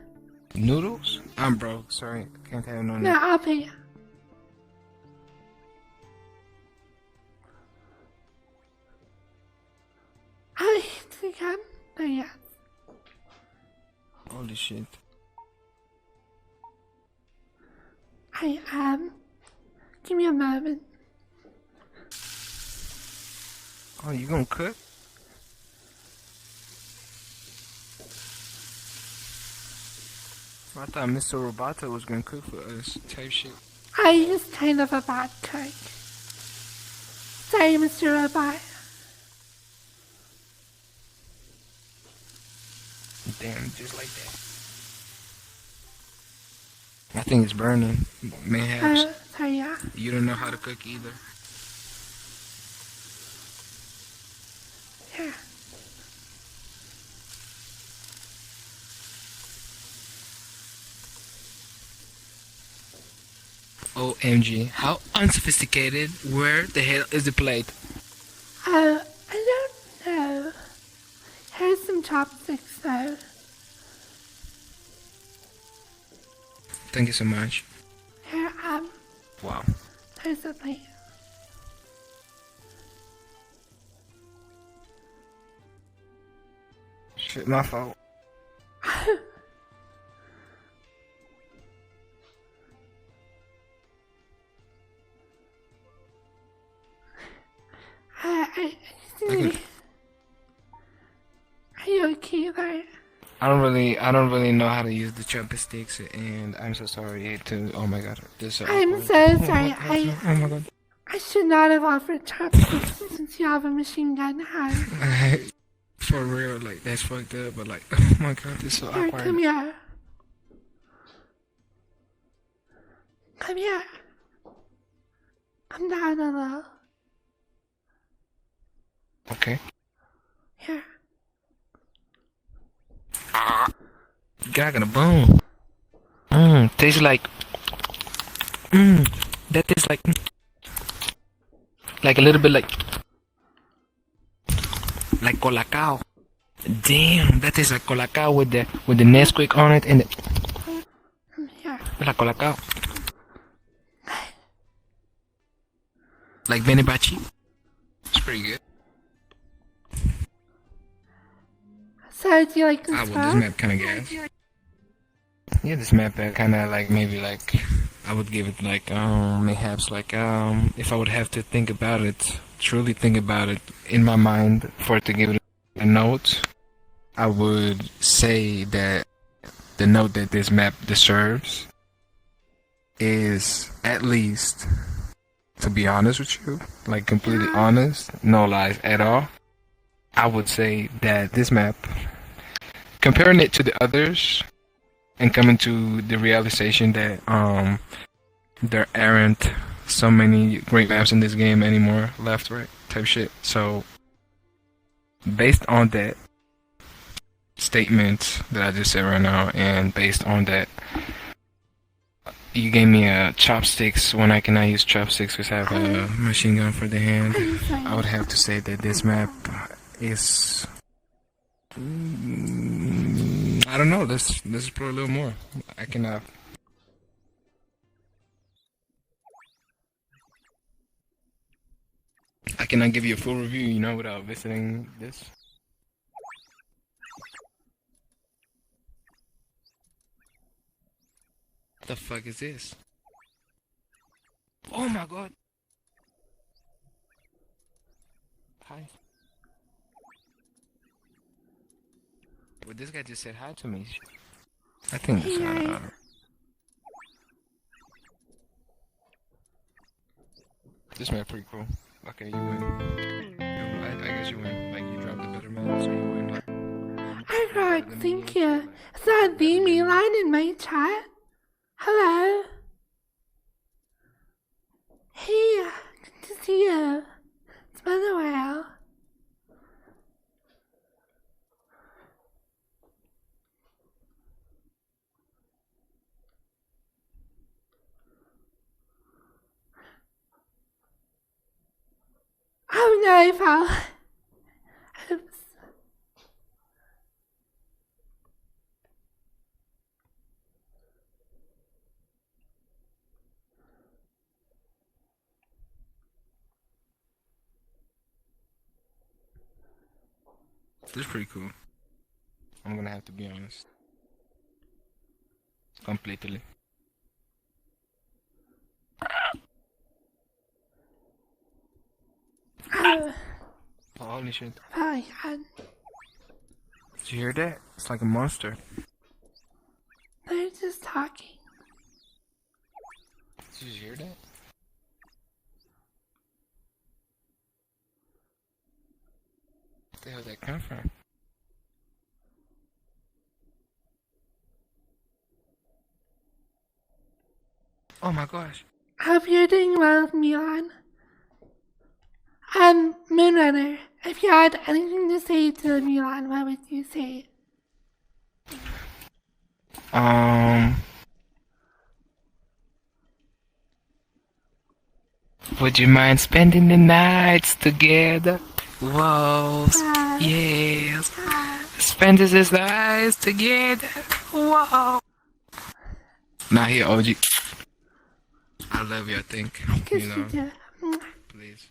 Noodles? I'm broke. Sorry. Can't have no No, noodles. I'll pay you. I think I'm. Oh, yeah. Holy shit. I am. Give me a moment. Oh, you gonna cook? I thought Mr. Roboto was gonna cook for us, type shit. I just kind of a bad cook. Sorry, Mr. Robot. Damn, just like that. I think it's burning. Mayhaps. Sorry, yeah. You don't know how to cook either. Yeah. OMG, how unsophisticated. Where the hell is the plate? I don't know. Here's some chopsticks, though. Thank you so much. Here, Wow. there's a plate. Shit, my fault. I Are you okay there? I don't really know how to use the chopsticks, and I'm so sorry to. Oh my god, this. I'm so sorry. Oh my god. I should not have offered chopsticks since you have a machine gun hand. For real, like that's fucked up. But like, oh my god, this is so Here, awkward. come here. Come here. Come down a little. Okay. Here. God gonna boom. Tastes like. That tastes like a little bit like colacao. Damn, that tastes like colacao with the Nesquik on it and the, Here. like colacao. Like Benibachi. It's pretty good. So, do you like this Well, this one? map kind of gas. Yeah, this map kind of like maybe like I would give it like mayhaps like if I would have to think about it, truly think about it in my mind for it to give it a note, I would say that the note that this map deserves is at least, to be honest with you, like completely honest, no lies at all, I would say that this map, comparing it to the others, and coming to the realization that there aren't so many great maps in this game anymore, left, right, type shit. So, based on that statement that I just said right now, and based on that, you gave me chopsticks when I cannot use chopsticks because I have a machine gun for the hand. I would have to say that this map is. I don't know. Let's explore a little more. I cannot. I cannot give you a full review, you know, without visiting this. What the fuck is this? Oh my god. Hi. Well, this guy just said hi to me. I think that's this map pretty cool. Okay, you win. I guess you win. Like, you dropped the better map, so you win. Alright, thank you. Is that the me line in my chat? Hello? Hey, good to see you. It's been a while. Oh no, I fell. Oops. This is pretty cool. I'm gonna have to be honest. Completely. Oh, Holy shit. oh God. Did you hear that? It's like a monster. They're just talking. Did you hear that? What the hell did that come from? Oh my gosh. Hope you're doing well, Milan. Moonrunner, if you had anything to say to Milan, what would you say? Would you mind spending the nights together? Whoa. Yes. Spending the nights together. Whoa. Now here, OG. I love you, I think. Guess You you know. do. Please.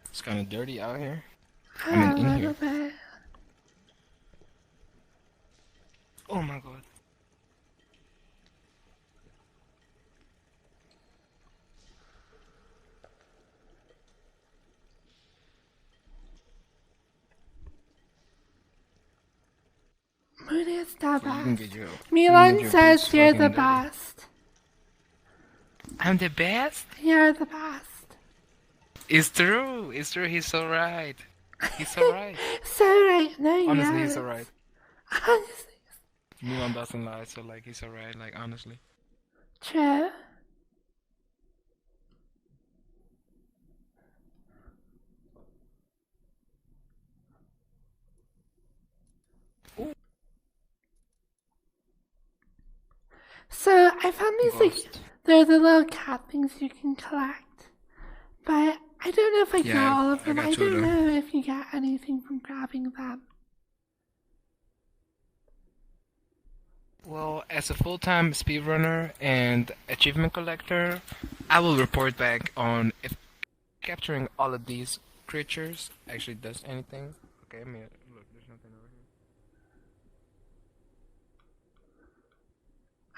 It's kind of dirty out here. I mean, in A here. little bit. Oh my god. Moon is the So you can best. get your Milan boots says you're the fucking dirty. best. I'm the best? You're the best. It's true. It's true. He's so right. He's so right. So right, no, Honestly, yes. he's so right. Honestly. Milan doesn't lie, so like he's so right. Like honestly. True. So I found these like they're the little cat things you can collect, but I don't know if I got all of them. I don't know if you get anything from grabbing them. Well, as a full-time speedrunner and achievement collector, I will report back on if capturing all of these creatures actually does anything. Okay, I mean, look, there's nothing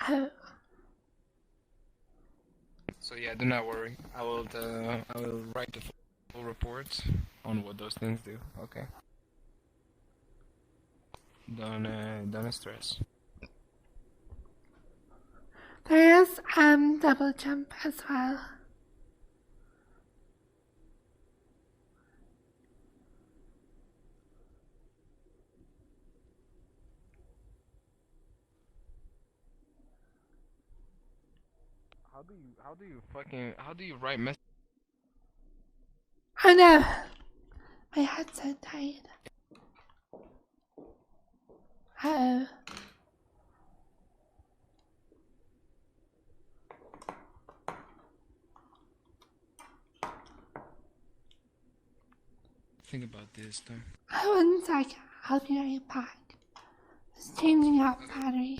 over here. Oh. So yeah, do not worry. I will write the full reports on what those things do. Okay. Don't stress. There is double jump as well. How do you write mess? Oh no, my headset died. Uh-oh. Think about this though. Oh, 1 second. I'll be right back. Just changing out batteries.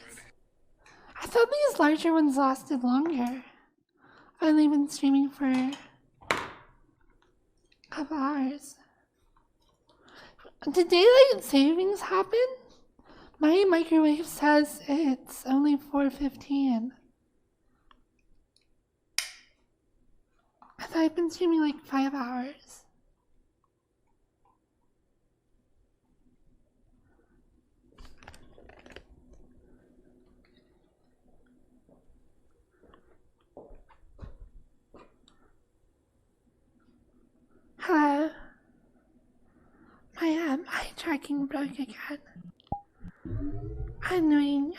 I thought these larger ones lasted longer. I've only been streaming for a couple hours. Did daylight savings happen? My microwave says it's only 4:15. I thought I'd been streaming like 5 hours. Hello. My eye tracking broke again. Annoying.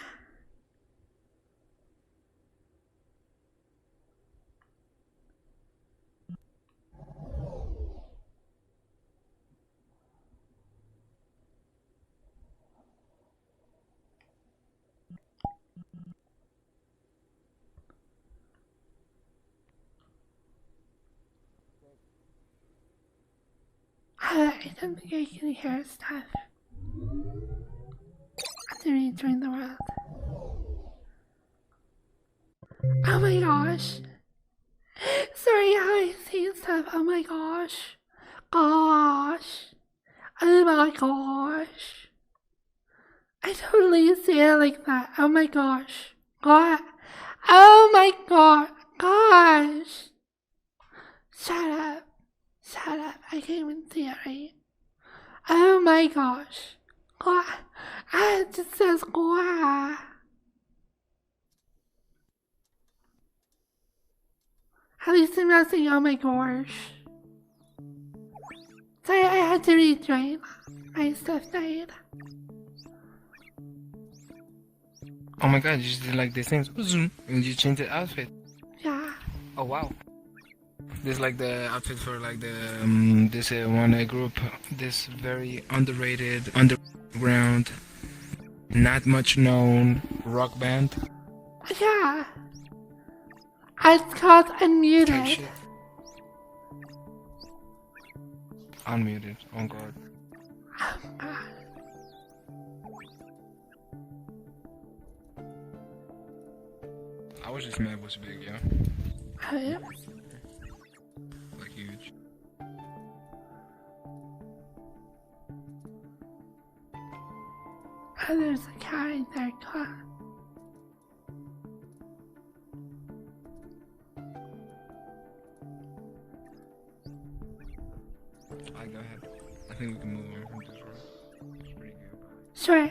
I don't think I can hear stuff. I have to rejoin the world. Oh my gosh. Sorry how I say stuff. Oh my gosh. Gosh. Oh my gosh. I totally say it like that. Oh my gosh. God. Oh my god. Gosh. Shut up. Shut up. I can't even say it right. Oh my gosh. God. It just says God. At least I'm not saying oh my gosh. Sorry, I had to rejoin. My stuff died. Oh my god, you just did like these things. And you changed the outfit. Yeah. Oh wow. This is like the outfit for like the this one group, this very underrated, underground, not much known rock band. Yeah. It's called Unmuted. Type shit. Unmuted. Oh god. Oh god. I was just mad was big, yeah. Oh, yeah. Like huge. Oh, there's a cat in there. God. Alright, go ahead. I think we can move on from this one. It's pretty good. Sure.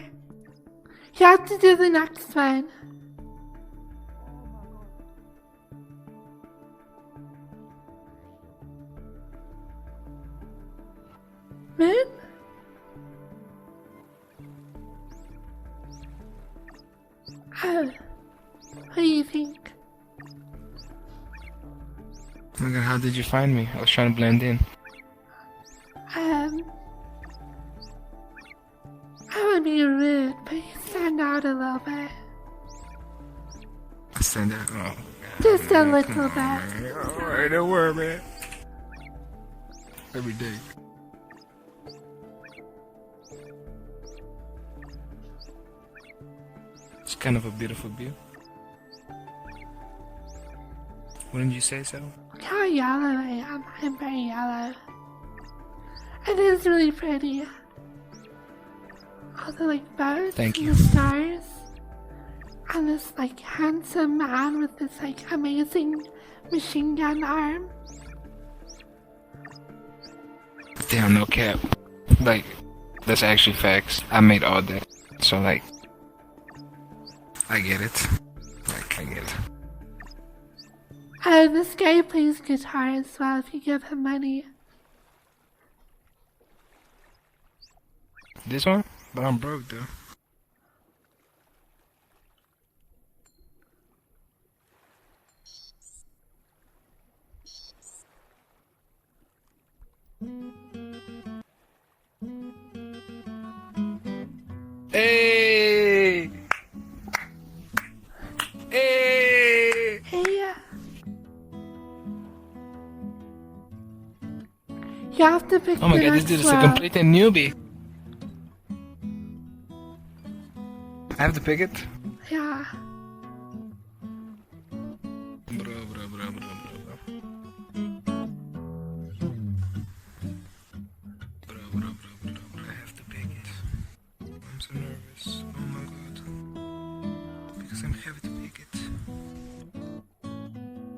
You have to do the next one. Moon? Oh. What do you think? Oh my god, how did you find me? I was trying to blend in. I would be rude, but you stand out a little bit. I stand out. Oh, Just man, a little come on, bit. Man. Alright, don't worry, man. Every day. It's kind of a beautiful view. Wouldn't you say so? Look how yellow I am. I'm very yellow. It is really pretty. All the like birds Thank and you. the stars. And this like handsome man with this like amazing machine gun arm. Damn, no cap. Like, that's actually facts. I made all that. So like, I get it. Like, I get it. Oh, this guy plays guitar as well if you give him money. This one? But I'm broke though. Hey! Hey! Hey. You have to pick Oh my the god, this next dude is a one. complete newbie. I have to pick it? Yeah. Bro. I have to pick it. I'm so nervous. Oh my god. Because I'm having to pick it.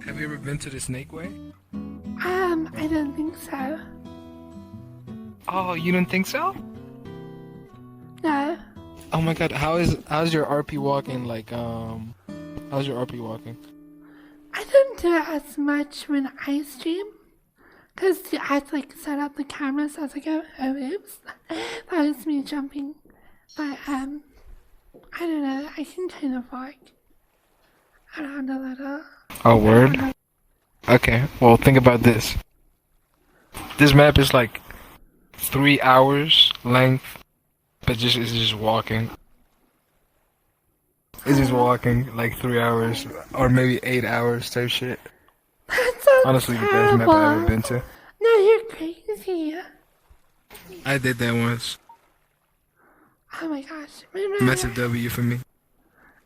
Have you ever been to the Snake Way? I don't think so. Oh, you don't think so? No. Oh my god, how's your RP walking like how's your RP walking? I don't do it as much when I stream. Cause I had to like set up the cameras as I go. Oh oops. That was me jumping. But I don't know, I can kind of walk around a little. Oh word? Okay, well think about this. This map is like 3 hours length, but it's just walking. It's just walking like 3 hours or maybe 8 hours type shit. That sounds Honestly, the best map terrible. I've ever been to. No, you're crazy. I did that once. Oh my gosh. Moonrunner. Massive W for me.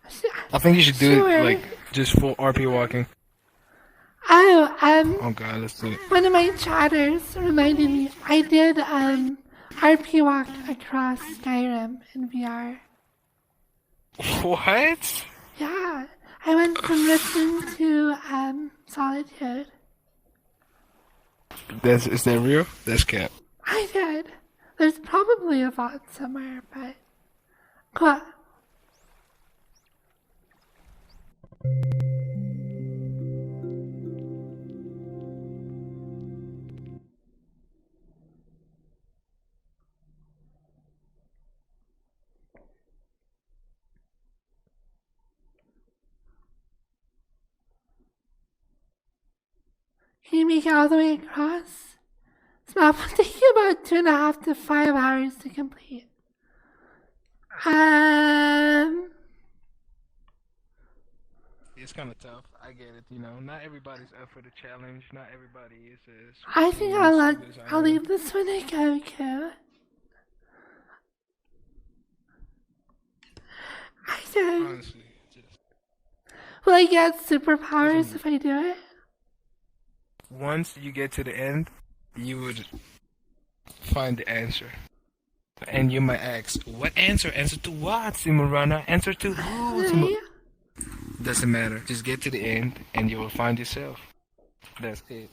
Sh- I think you should do Sure. it like just full RP walking. Oh, Oh god, let's do it. one of my chatters reminded me I did RP walk across Skyrim in VR. What? Yeah, I went from Richmond to Solitude. Is that real? That's cap. I did. There's probably a VOD somewhere, but cool. Can you make it all the way across? This map will take you about 2.5 to 5 hours to complete. It's kind of tough. I get it. You know, not everybody's up for the challenge. Not everybody is as. I think I'll leave this one to Goku. I said, Honestly, just will I get superpowers if I do it? once you get to the end, you would find the answer. And you might ask, what answer? Answer to what, Simurana? Answer to who? Doesn't matter. Just get to the end and you will find yourself. That's it.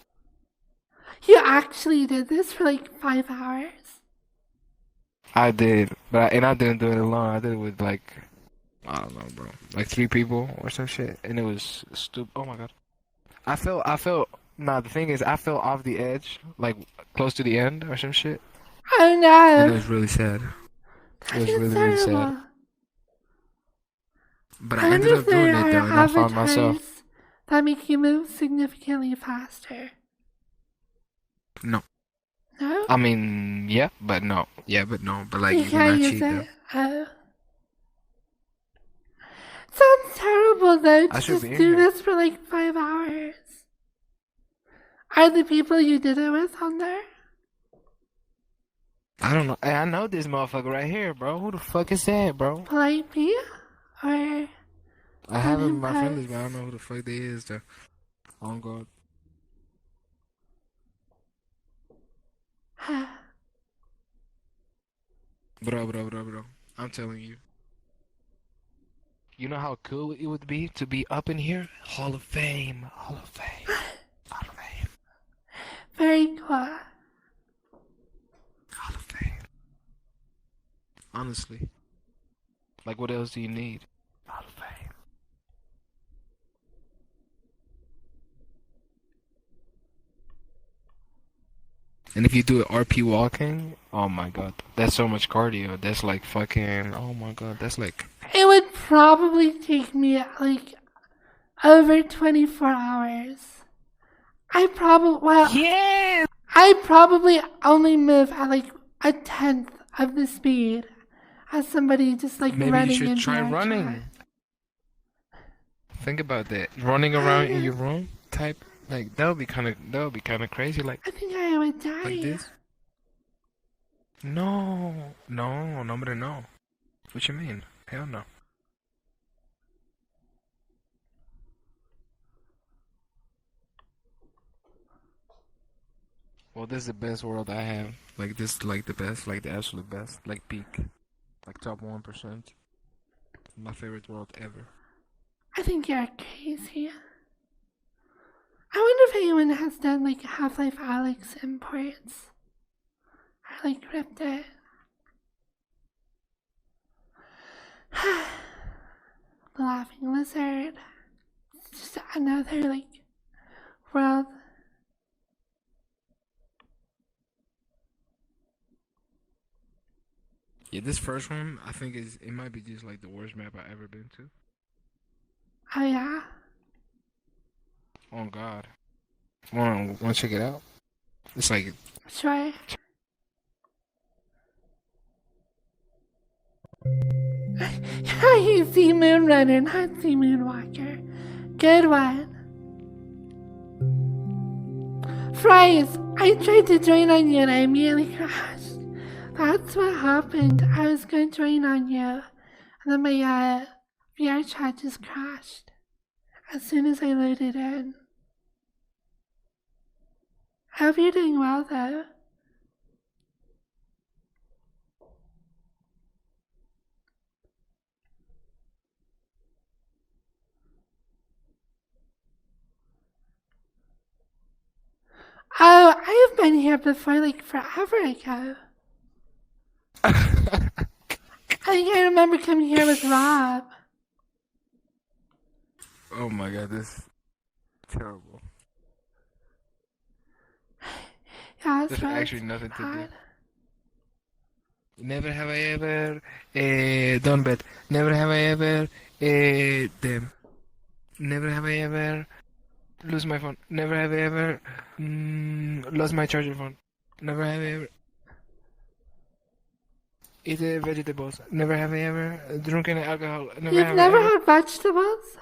You actually did this for like 5 hours? I did, but I didn't do it alone. I did it with like, I don't know, bro, like 3 people or some shit, and it was stupid. Oh my god, I felt. Nah, the thing is, I fell off the edge, like close to the end or some shit. Oh no! And it was really sad. It was really, really sad. But I ended up doing it though, and I found myself. That make you move significantly faster. No. No? I mean, yeah, but no. Yeah, but no. But like, you can't cannot use cheat it. though. Oh. Sounds terrible though I to should just be in do here. this for like 5 hours. Are the people you did it with on there? I don't know. Hey, I know this motherfucker right here, bro. Who the fuck is that, bro? Polite B? Or I have him in my friend list, Unimpressed? but I don't know who the fuck they is though. Oh god. Bro. I'm telling you. You know how cool it would be to be up in here? Hall of Fame. Hall of Fame. Hall of Fame. Very cool. Hall of Fame. Honestly. Like, what else do you need? Hall of Fame. And if you do RP walking, oh my god, that's so much cardio. That's like fucking, oh my god, that's like... It would probably take me like over 24 hours. I probably only move at like 1/10 of the speed as somebody just like Maybe running you should into try our running. chat. Think about that. Running around in your room type, like, that would be kind of crazy, like... I think I would die. Like this? No, hombre, no. What you mean? Hell no. Well, this is the best world I have. Like, this is like the best, like the absolute best. Like peak. Like top 1%. My favorite world ever. I think you're crazy. I wonder if anyone has done like Half-Life Alyx imports. Or like ripped it. The Laughing Lizard. It's just another like world. Yeah, this first one, I think it might be just like the worst map I've ever been to. Oh yeah? Oh god. Wanna check it out? It's like... Sure. Yeah, you see Moonrunner, not see Moonwalker. Good one. Fries, I tried to join on you and I immediately crashed. That's what happened. I was going to join on you, and then my VR chat just crashed as soon as I loaded in. I hope you're doing well though. Oh, I have been here before, like forever ago. I think I remember coming here with Rob. Oh my god, this is terrible. Yeah, There's really actually nothing to do. bad. Never have I ever done bad. Never have I ever damn. Never have I ever lose my phone. Never have I ever lost my charger phone. Never have I ever eat vegetables. Never have I ever drunken alcohol. Never You've have never I ever. had vegetables?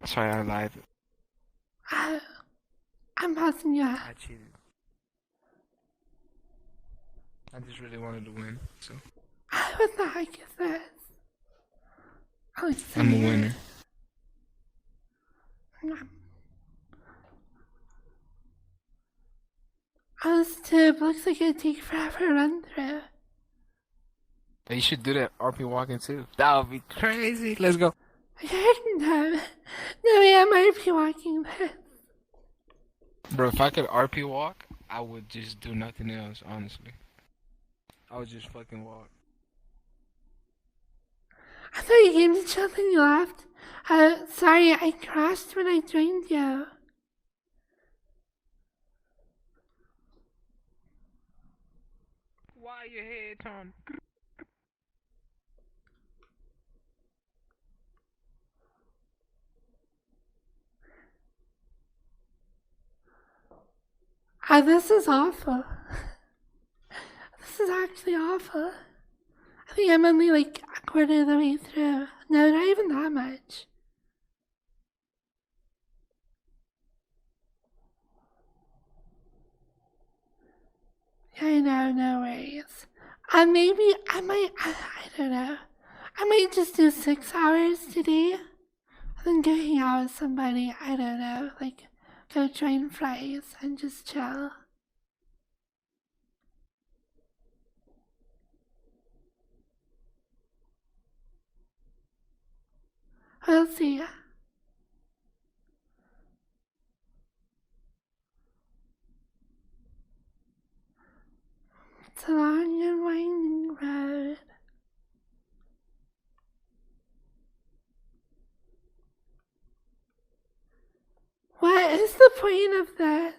Sorry, I lied. I'm passing you. I cheated. I just really wanted to win, so What the heck is this? Oh, I'm a winner. Oh, this tube looks like it'd take forever to run through. Hey, you should do that RP walking too. That would be crazy. Let's go. No, way am I RP walking this. Bro, if I could RP walk, I would just do nothing else, honestly. I would just fucking walk. I thought you came to chill and you left. Sorry, I crashed when I joined you. Why your head on? This is awful. This is actually awful. I think I'm only like a quarter of the way through. No, not even that much. Yeah, I know, no worries. Maybe I don't know. I might just do 6 hours today. And then go hang out with somebody, I don't know, like go join fries and just chill. We'll see. It's a long and winding road. What is the point of this?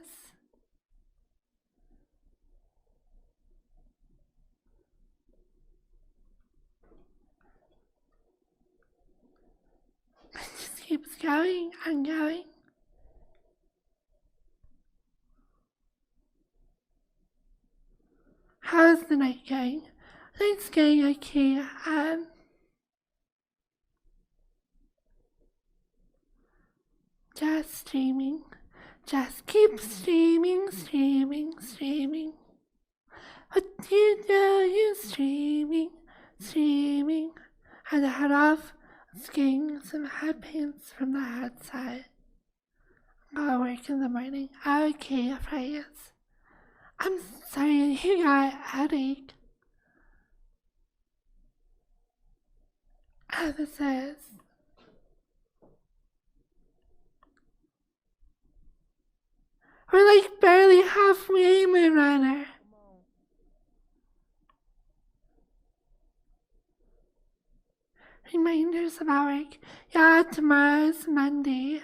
It just keeps going and going. How's the night going? Night's going okay. Just streaming. Just keep streaming, streaming, streaming. What do you do? You streaming, streaming. Had to head off. It's getting some head pains from the headset. Gotta work in the morning. Okay, friends. I'm sorry you got a headache. This is. We're like barely halfway, Moonrunner. Reminders about work. Yeah, tomorrow's Monday.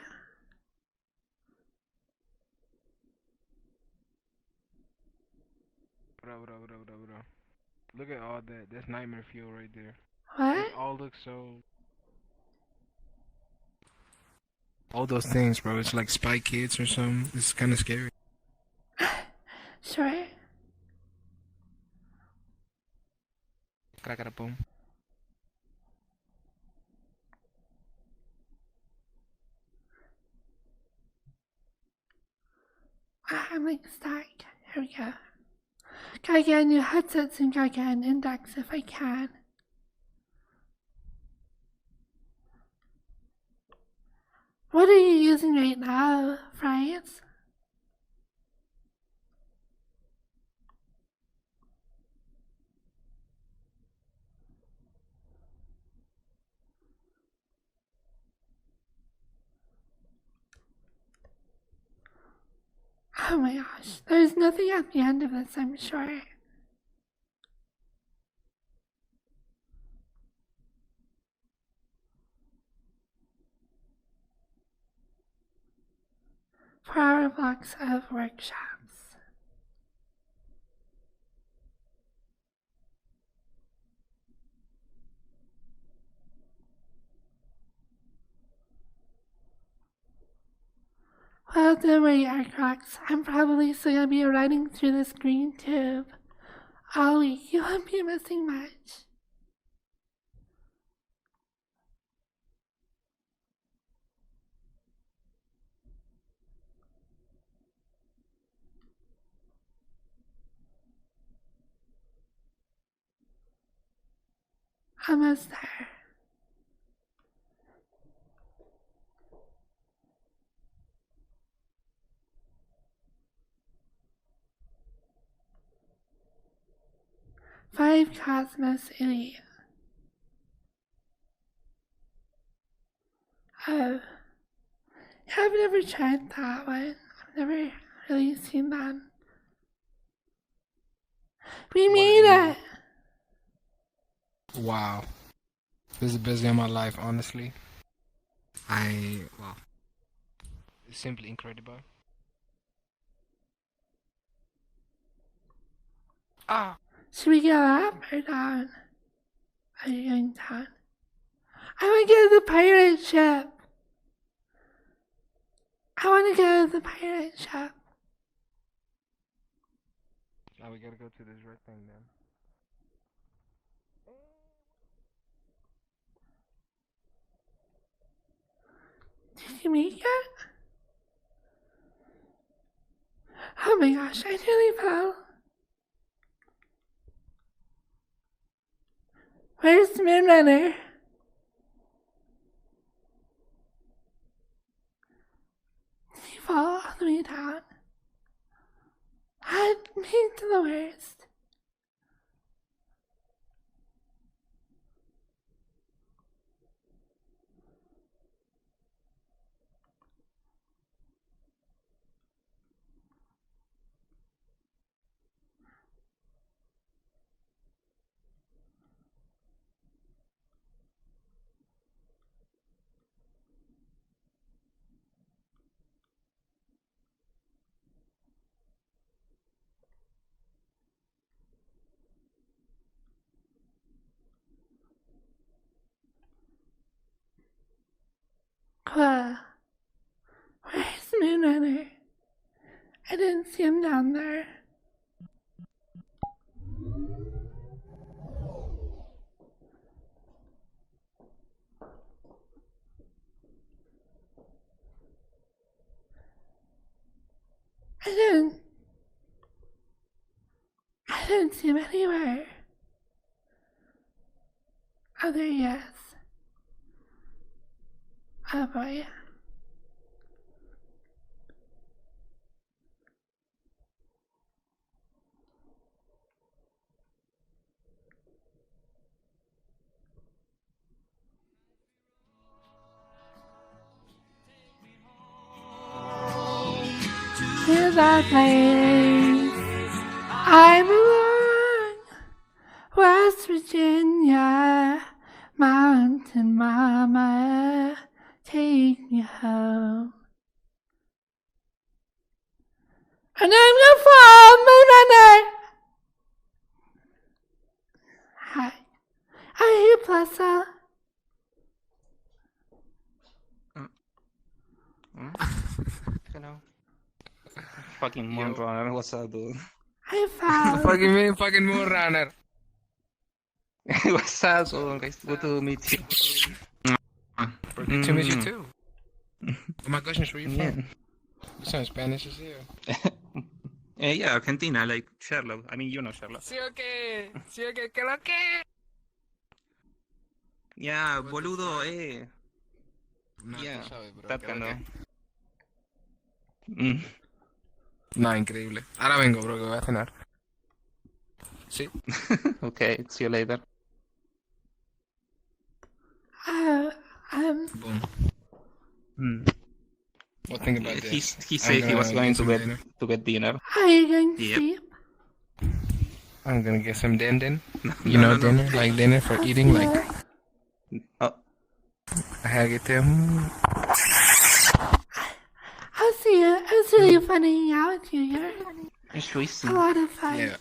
Bro. Look at all that. That's nightmare fuel right there. What? It all looks so. All those things, bro. It's like Spy Kids or something. It's kind of scary. Sure. Boom. I'm like stuck. Here we go. Gotta get a new headset and gotta get an index if I can. What are you using right now, France? Oh my gosh, there's nothing at the end of this, I'm sure. Four blocks of workshops. Well, don't worry, Arcrox. I'm probably still gonna be running through this green tube all week. You won't be missing much. Almost there. Five Cosmos Elite. Oh. I've never tried that one. I've never really seen that. We made it! Wow. This is the best day of my life, honestly. Wow. It's simply incredible. Ah! Should we go up or down? Are you going down? I want to go to the pirate ship. I want to go to the pirate ship. Now we gotta go to this red thing then. Did you make it? Oh my gosh, I nearly fell. Where's the Moonrunner? Did he fall all the way down? I'd made to the worst. Where's Moonrunner? I didn't see him down there. I didn't see him anywhere. Oh, there he is. Oh boy. To the place I belong, West Virginia, Mountain Mama, take me home. And I'm gonna fall, Moonrunner! Hi. Are you Plessa? Hello. Fucking Moonrunner, what's up, dude? I fell. Fucking Moonrunner. What's up, so guys? Good to meet you. Good to meet you too. Oh my gosh, where you from? You sound Spanish as hell. Yeah, Argentina, like Sherlock. I mean, you know Sherlock. ¿Sí o qué? ¿Sí o qué? ¿Qué lo que? Yeah, boludo, No, Yeah, tú sabes, bro. that ¿Qué kind lo of. que? No, increíble. Ahora vengo, bro, que voy a cenar. Sí. Okay, see you later. Uh, Boom. Mm. Well, think about He this. he said he was going to some get dinner. dinner. are you going to Yep. sleep? I'm gonna get some din. No, You know, no. dinner? Like dinner for eating, like Oh, I had to get them. I'll see you. It was really fun hanging out with you. You're it's a easy. lot of fun. Yeah.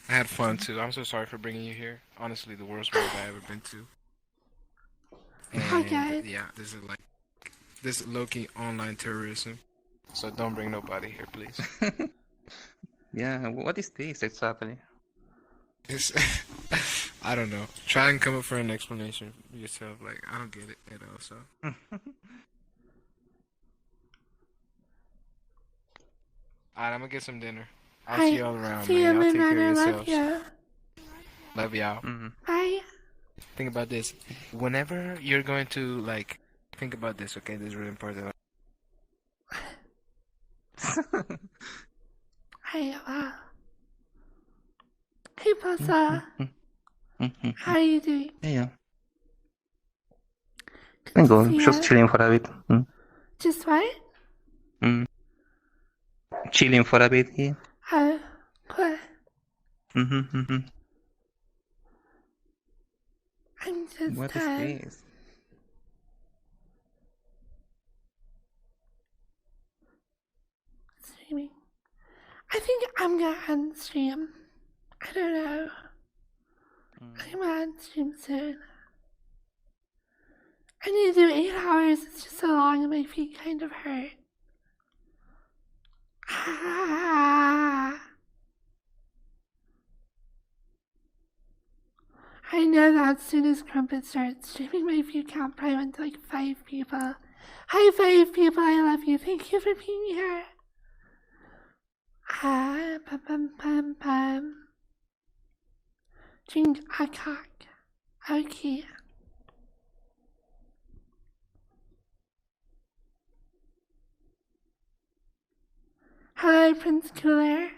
I had fun too. I'm so sorry for bringing you here. Honestly, the worst world I ever been to. And Okay. yeah, this is low-key online terrorism. So don't bring nobody here, please. Yeah, what is this exactly? It's, I don't know. Try and come up for an explanation yourself. Like, I don't get it at all. So alright, I'm gonna get some dinner. I'll see y'all around, See you, man. Y'all take man. care I of love yourselves. you. Love y'all. Bye. Think about this. Whenever you're going to, like, think about this, okay? This is really important. Hey, wow. Hey, Pasa. How are you doing? Yeah. Good I'm to good. see Just you. chilling for a bit. Just what? Chilling for a bit here. Oh, what? Mm-hmm. I'm just What is this? streaming. I think I'm gonna end stream. I don't know. I'm gonna end stream soon. I need to do 8 hours. It's just so long and my feet kind of hurt. I know that as soon as Crumpet starts streaming, my view count probably went to like 5 people. Hi, 5 people. I love you. Thank you for being here. Pum pum pum pum. Drink a cock. Okay. Hello, Prince Cooler.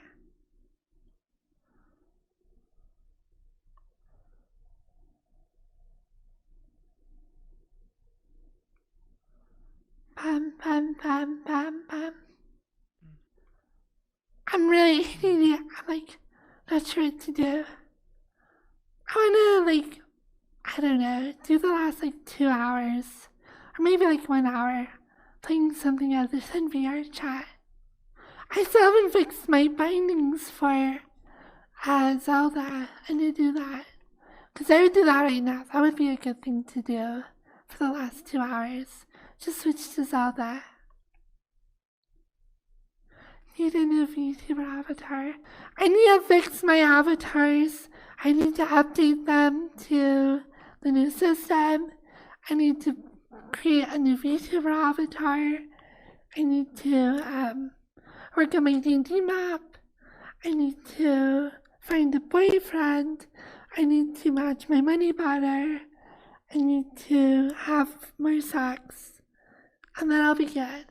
Pum pum pum pum pum. I'm really hating it. I'm like not sure what to do. I wanna I don't know, do the last 2 hours. Or maybe 1 hour playing something other than VR chat. I still haven't fixed my bindings for Zelda. I need to do that. Because I would do that right now. That would be a good thing to do for the last 2 hours. Just switch to Zelda. Need a new VTuber avatar. I need to fix my avatars. I need to update them to the new system. I need to create a new VTuber avatar. I need to work on my D&D map. I need to find a boyfriend. I need to match my money better. I need to have more sex. And then I'll be good.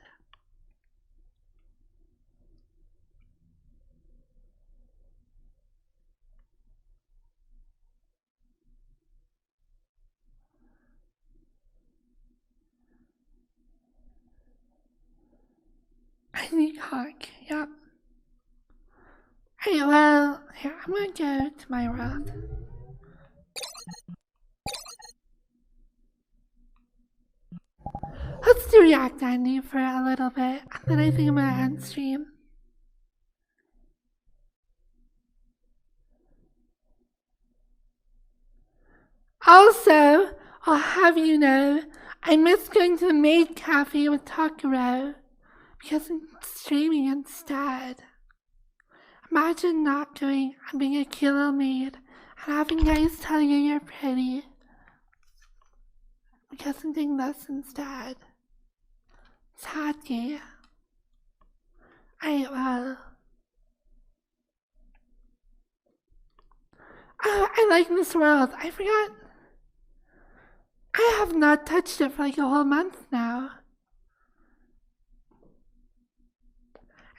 I need cock, yep. Hey, well, here, I'm gonna go to my world. Let's do React Andy for a little bit, and then I think I'm gonna end stream. Also, I'll have you know, I miss going to the maid cafe with Takuro because I'm streaming instead. Imagine not going and being a killer maid and having guys tell you you're pretty because I'm doing this instead. Sadly, Alright, well. Oh, I like this world. I forgot. I have not touched it for like a whole month now.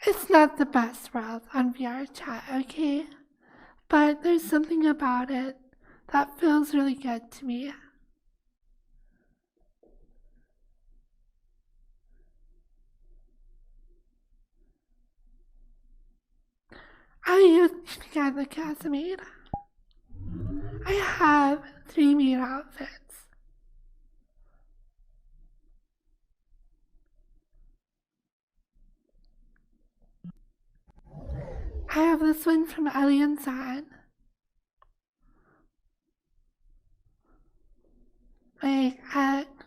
It's not the best world on VR chat, okay? But there's something about it that feels really good to me. I used to get the Casamade. I have 3 maid outfits. I have this one from Alien San.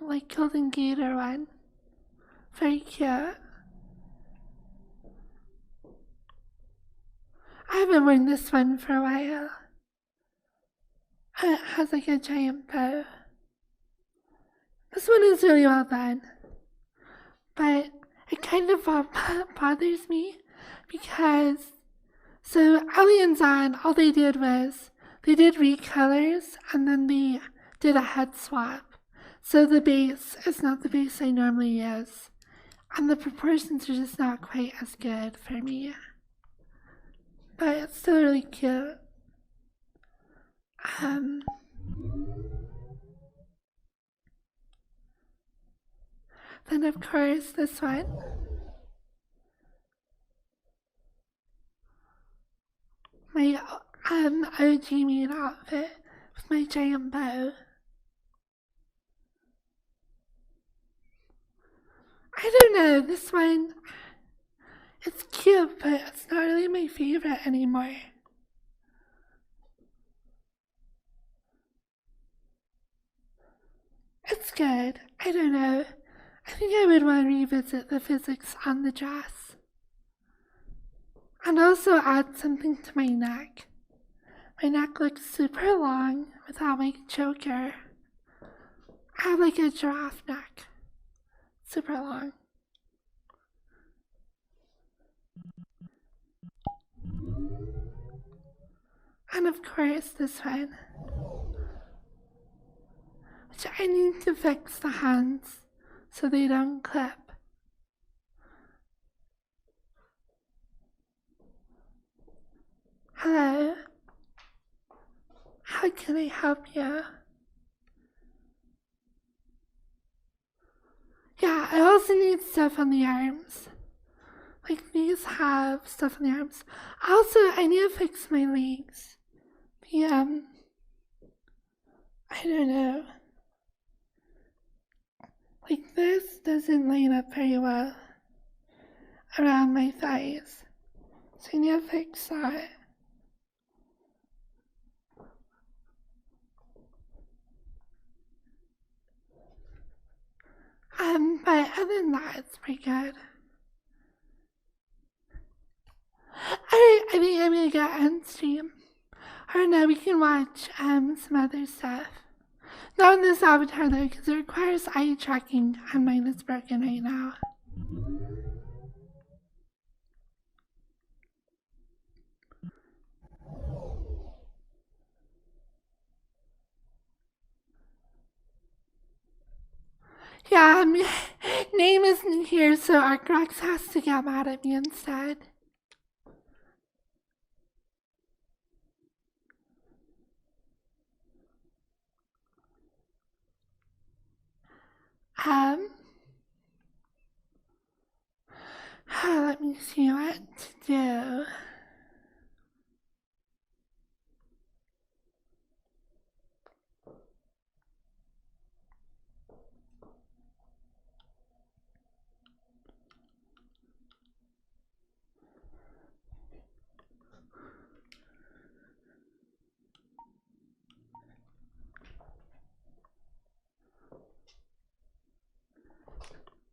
Like golden gator one. Very cute. I haven't worn this one for a while. It has like a giant bow. This one is really well done. But it kind of bothers me because so Aliens on, all they did was they did recolors and then they did a head swap. So the base is not the base I normally use. And the proportions are just not quite as good for me. But it's still really cute. Then of course this one. My OG maid outfit with my giant bow. I don't know, this one, it's cute, but it's not really my favorite anymore. It's good. I don't know. I think I would want to revisit the physics on the dress. And also add something to my neck. My neck looks super long without my choker. I have like a giraffe neck. Super long. And of course this one. Which I need to fix the hands so they don't clip. Hello? How can I help you? Yeah, I also need stuff on the arms. Like these have stuff on the arms. Also, I need to fix my legs. I don't know. Like this doesn't line up very well around my thighs. So I need to fix that. But other than that, it's pretty good. I think I'm gonna go on stream. Or no, we can watch some other stuff. Not in this avatar though, because it requires eye tracking and mine is broken right now. Yeah, name isn't here, so Arcrox has to get mad at me instead. Let me see what to do.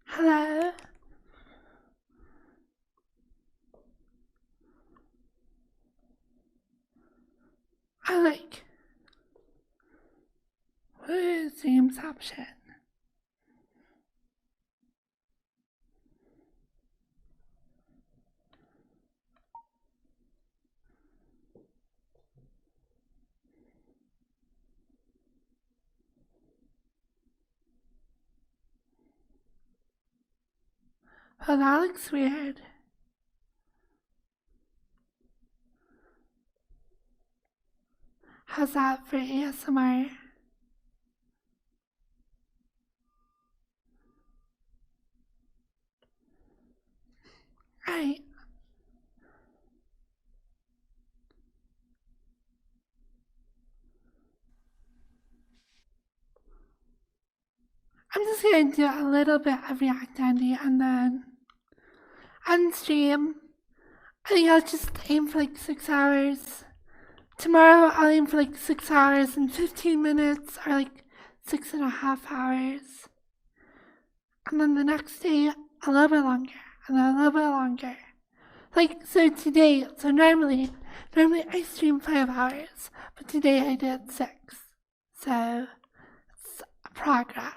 Hello? I like. What is James' option? Well, that looks weird. How's that for ASMR? Right. I'm just gonna do a little bit of React Andy and then on stream, I think I'll just aim for like 6 hours. Tomorrow I'll aim for like 6 hours and 15 minutes or like 6.5 hours. And then the next day a little bit longer and then a little bit longer. Like so today, so normally I stream 5 hours, but today I did 6. So it's progress.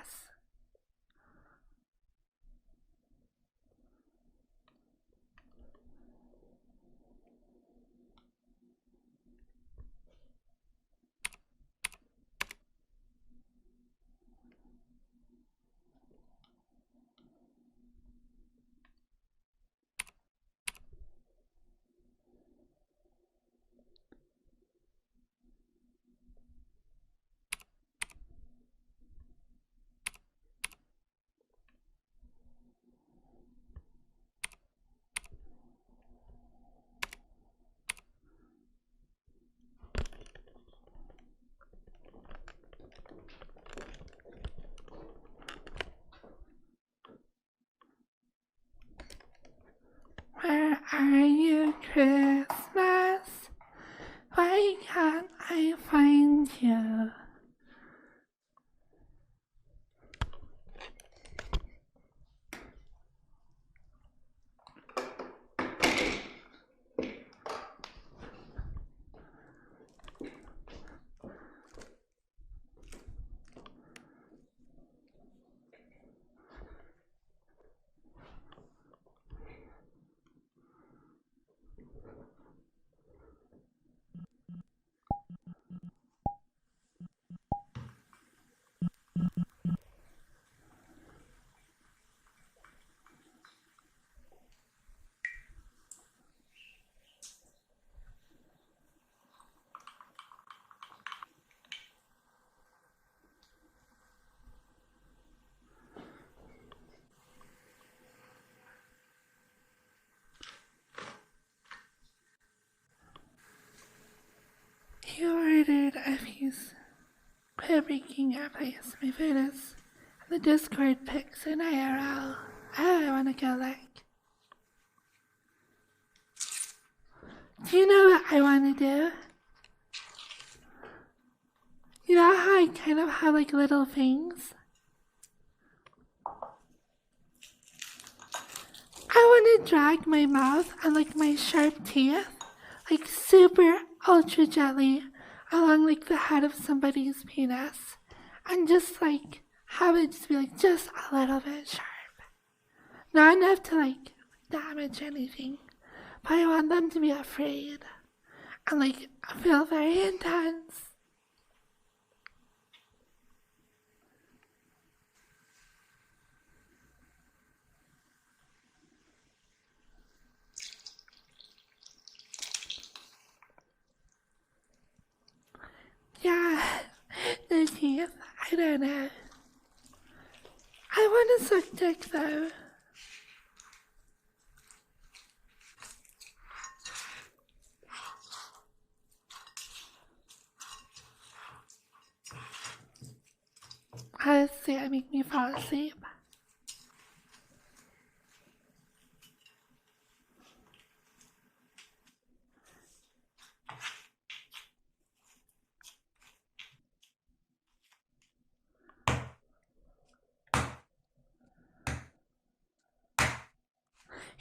Where are you, Christmas? Why can't I find you? You ordered a piece. Quit breaking your place. My food is the Discord pics in IRL. I wanna go like. Do you know what I wanna do? You know how I kind of have like little things? I wanna drag my mouth and like my sharp teeth, like super ultra gently along like the head of somebody's penis and just like have it just be like just a little bit sharp. Not enough to like damage anything, but I want them to be afraid and like feel very intense. Yeah, the teeth, I don't know. I want to suck dick though. Honestly, it make me fall asleep.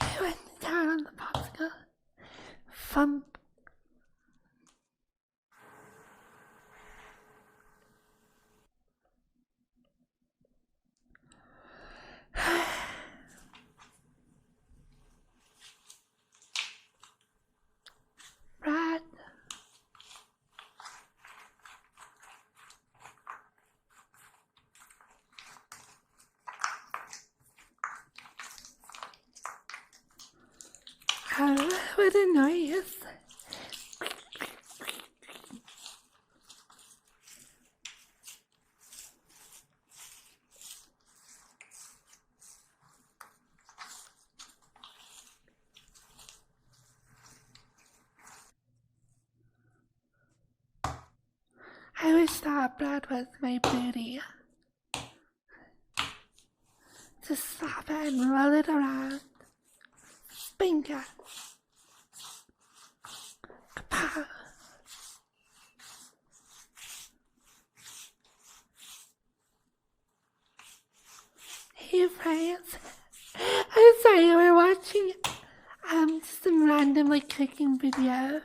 He went down on the popsicle. Thump. Oh, what a noise. I wish that bread was my booty. Just slap it and roll it around. Spank it. Kapow. Hey friends, I'm sorry we're watching some random like cooking video.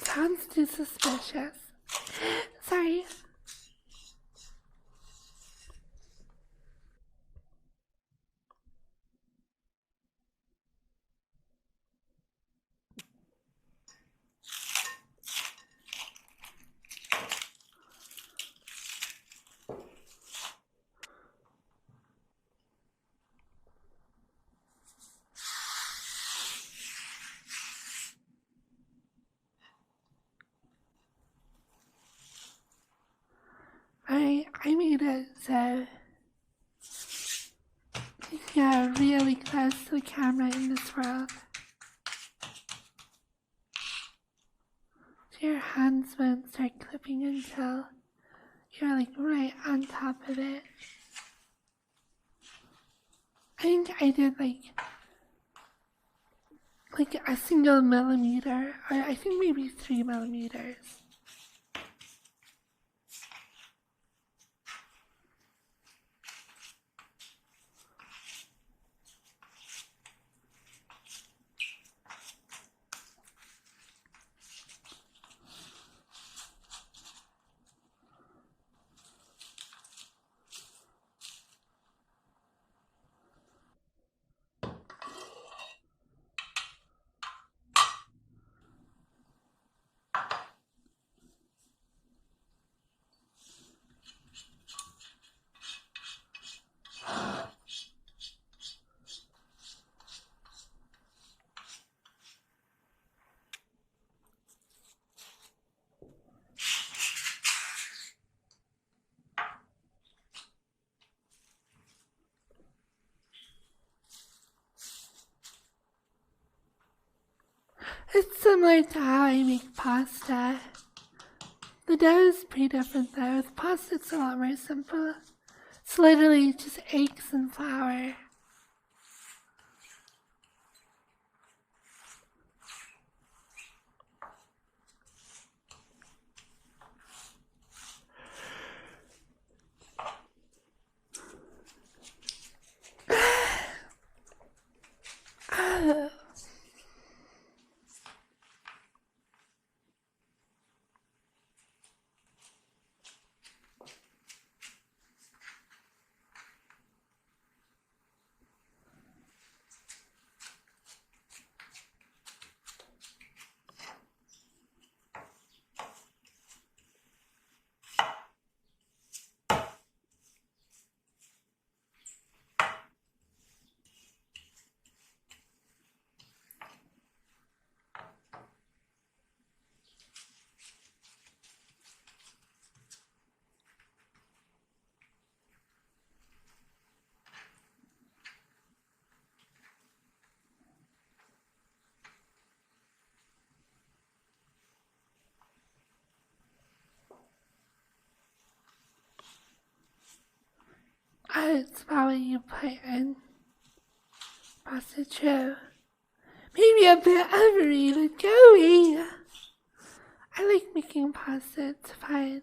Sounds too suspicious. Sorry. I made it so you can get really close to the camera in this world. So your hands won't start clipping until you're like right on top of it. I think I did like a single millimeter, or I think maybe 3 millimeters. It's similar to how I make pasta. The dough is pretty different though. With pasta it's a lot more simple. It's literally just eggs and flour. Oh. It's probably you put in pasta too. Maybe a bit overrated, Joey. I like making pasta, it's fine.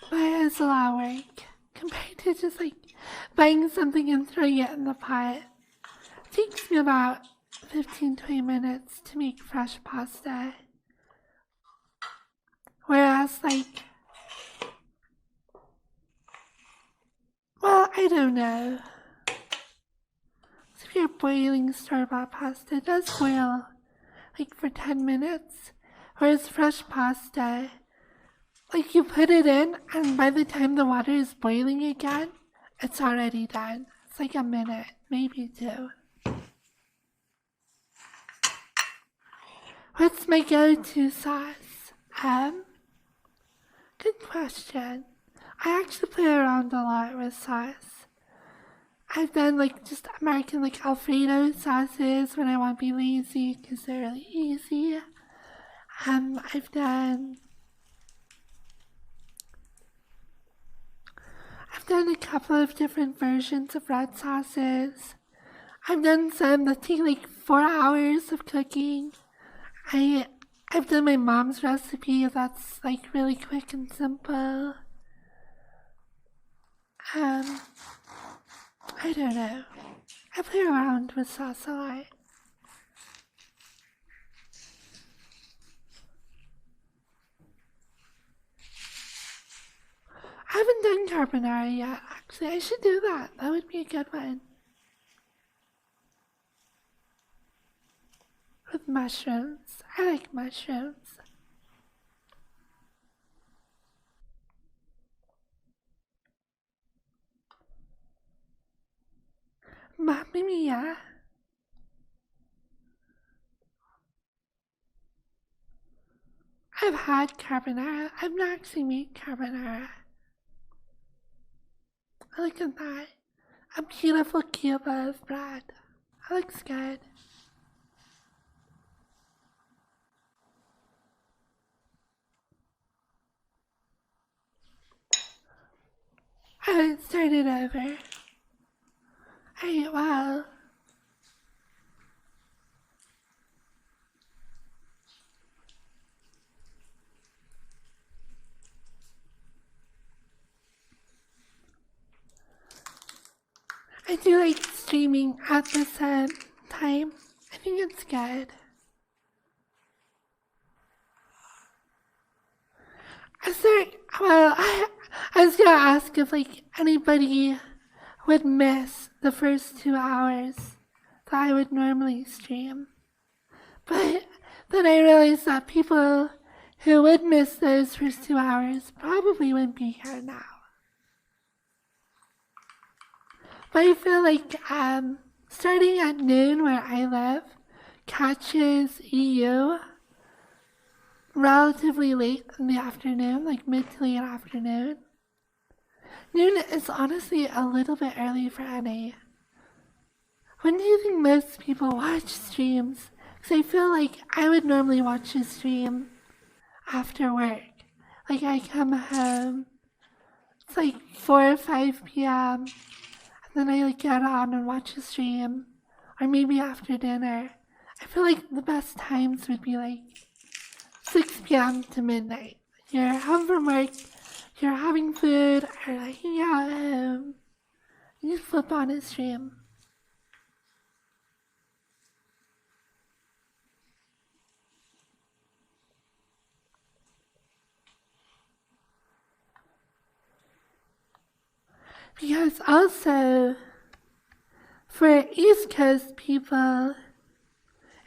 But it's a lot of work compared to just like buying something and throwing it in the pot. It takes me about 15-20 minutes to make fresh pasta. Whereas like don't know. So if you're boiling store-bought pasta, it does boil like for 10 minutes. Whereas fresh pasta, like you put it in and by the time the water is boiling again, it's already done. It's like a minute, maybe 2. What's my go-to sauce? Good question. I actually play around a lot with sauce. I've done like just American like Alfredo sauces when I want to be lazy because they're really easy. I've done a couple of different versions of red sauces. I've done some that take like 4 hours of cooking. I've done my mom's recipe that's like really quick and simple. I don't know. I play around with sauce a lot. I haven't done carbonara yet, actually. I should do that. That would be a good one. With mushrooms. I like mushrooms. Mamma mia. I've had carbonara. I've not actually made carbonara. I look at that. A beautiful cube of bread. That looks good. Alright, start it over. Alright, wow. I do like streaming at the same time. I think it's good. I was gonna ask if like anybody would miss the first 2 hours that I would normally stream. But then I realized that people who would miss those first 2 hours probably wouldn't be here now. But I feel like starting at noon where I live catches EU relatively late in the afternoon, like mid to late afternoon. Noon is honestly a little bit early for NA. When do you think most people watch streams? Because I feel like I would normally watch a stream after work. Like I come home, it's like 4 or 5 p.m. Then I like get on and watch a stream, or maybe after dinner. I feel like the best times would be like 6 p.m. to midnight. You're home from work, you're having food, or like hanging out at home. You just flip on a stream. Because also, for East Coast people,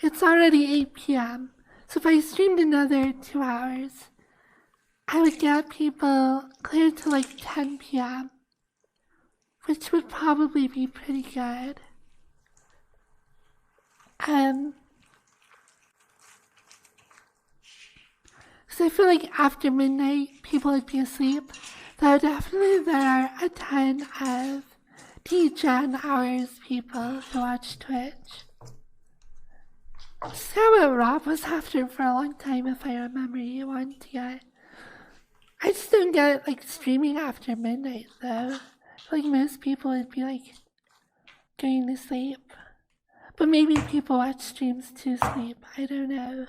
it's already 8 p.m. So if I streamed another 2 hours, I would get people clear to like 10 p.m., which would probably be pretty good. So I feel like after midnight, people would be asleep. Though definitely there are a ton of T-Gen hours people who watch Twitch. Is that what Rob was after for a long time, if I remember you wanted to get? I just don't get like streaming after midnight though. Like most people would be like going to sleep. But maybe people watch streams to sleep. I don't know.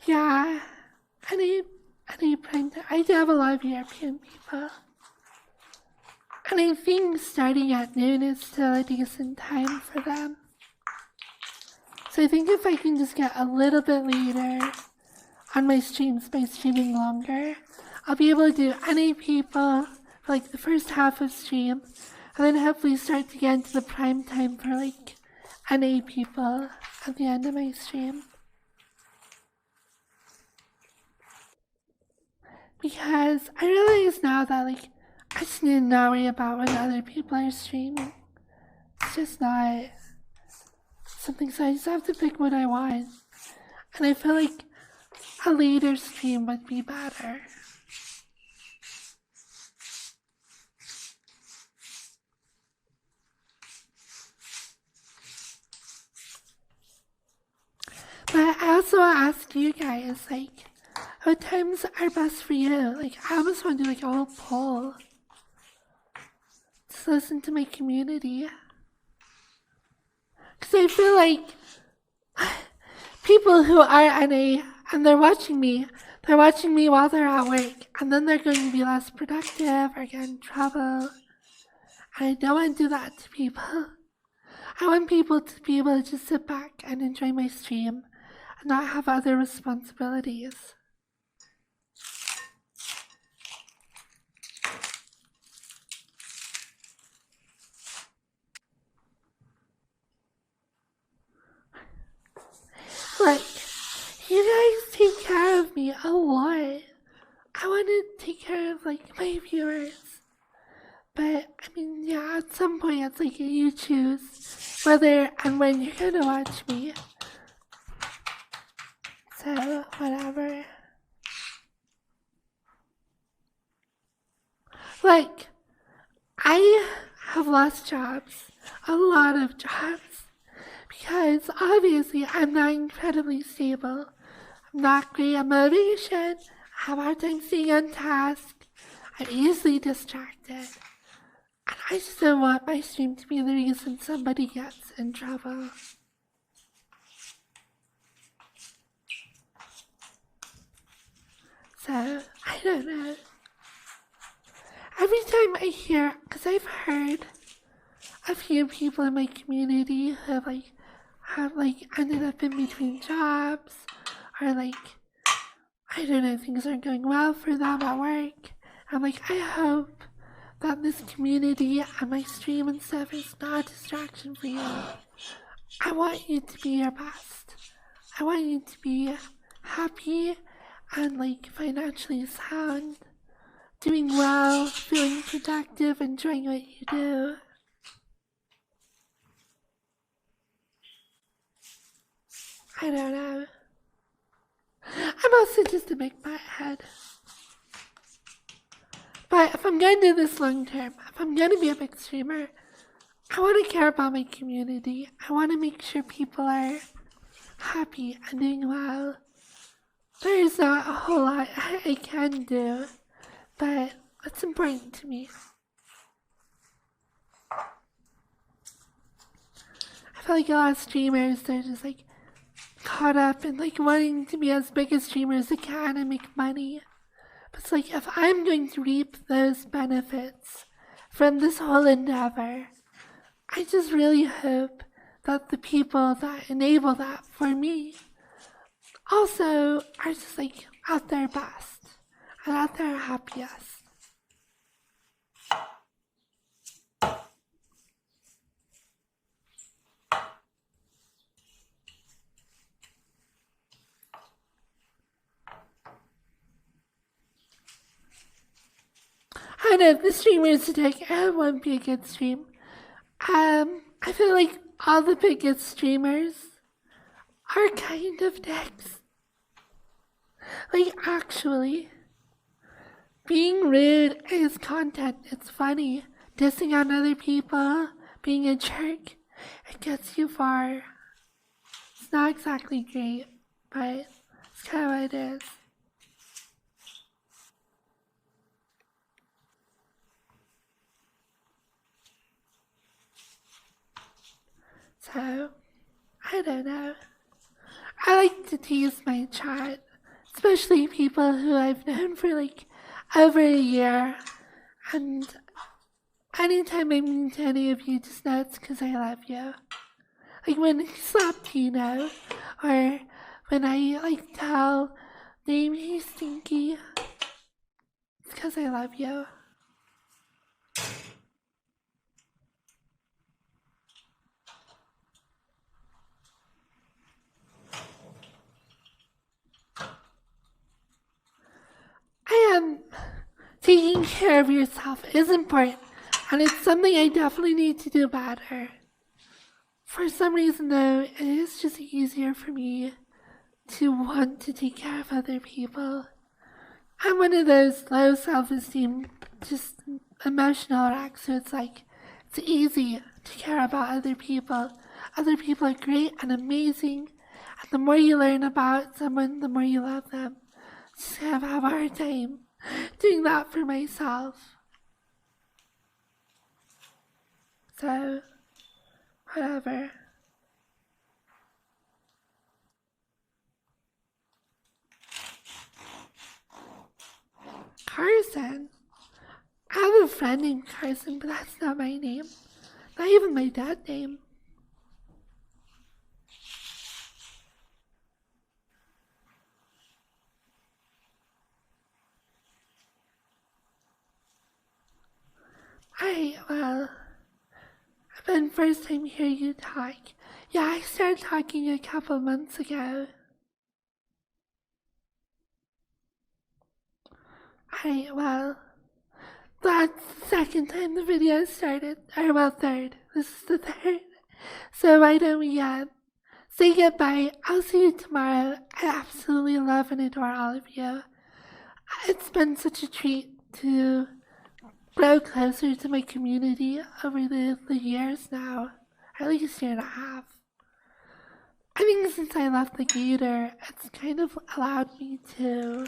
Yeah, any prime time. I do have a lot of European people. And I think starting at noon is still a decent time for them. So I think if I can just get a little bit later on my streams by streaming longer, I'll be able to do any people for like the first half of stream, and then hopefully start to get into the prime time for like NA people at the end of my stream. Because I realize now that like I just need to not worry about when other people are streaming. It's just not something, so I just have to pick what I want. And I feel like a later stream would be better. But I also want to ask you guys, like, what times are best for you? Like, I almost want to do like a whole poll. Just listen to my community. Because I feel like people who are NA and they're watching me while they're at work, and then they're going to be less productive or get in trouble. And I don't want to do that to people. I want people to be able to just sit back and enjoy my stream and not have other responsibilities. Like, you guys take care of me a lot. I want to take care of, like, my viewers. But, I mean, yeah, at some point it's like you choose whether and when you're gonna watch me. So, whatever. Like, I have lost jobs. A lot of jobs. Because obviously I'm not incredibly stable. I'm not great at motivation. I have a hard time staying on task. I'm easily distracted. And I just don't want my stream to be the reason somebody gets in trouble. So, I don't know. Every time I hear, because I've heard a few people in my community who have ended up in between jobs, or like, I don't know, things aren't going well for them at work. I'm like, I hope that this community and my stream and stuff is not a distraction for you. I want you to be your best. I want you to be happy and like financially sound, doing well, feeling productive, enjoying what you do. I don't know. I'm also just a big butthead. But if I'm going to do this long term, if I'm going to be a big streamer, I want to care about my community. I want to make sure people are happy and doing well. There is not a whole lot I can do, but it's important to me. I feel like a lot of streamers, they're just like caught up in like wanting to be as big a streamer as they can and make money. But it's like, if I'm going to reap those benefits from this whole endeavor, I just really hope that the people that enable that for me also are just like at their best and at their happiest. I know if the streamers today, it won't be a good stream. I feel like all the biggest streamers are kind of dicks. Like, actually, being rude is content. It's funny. Dissing on other people, being a jerk, it gets you far. It's not exactly great, but it's kind of what it is. So, I don't know. I like to tease my chat. It's especially people who I've known for like over a year. And anytime I meet any of you, just know it's because I love you. Like when I slap Tino, or when I like tell Name he's stinky, it's because I love you. I am taking care of yourself is important, and it's something I definitely need to do better. For some reason though, it is just easier for me to want to take care of other people. I'm one of those low self-esteem, just emotional wrecks, so it's like, it's easy to care about other people. Other people are great and amazing, and the more you learn about someone, the more you love them. Just kind of have a hard time doing that for myself. So, whatever. Carson? I have a friend named Carson, but that's not my name. Not even my dad's name. Well, I've been first time hearing you talk. Yeah, I started talking a couple months ago. Well, that's the second time the video started. Or, well, third. This is the third. So why don't we, say goodbye. I'll see you tomorrow. I absolutely love and adore all of you. It's been such a treat to grow closer to my community over the years now, at least year and a half. I think since I left the Gator, it's kind of allowed me to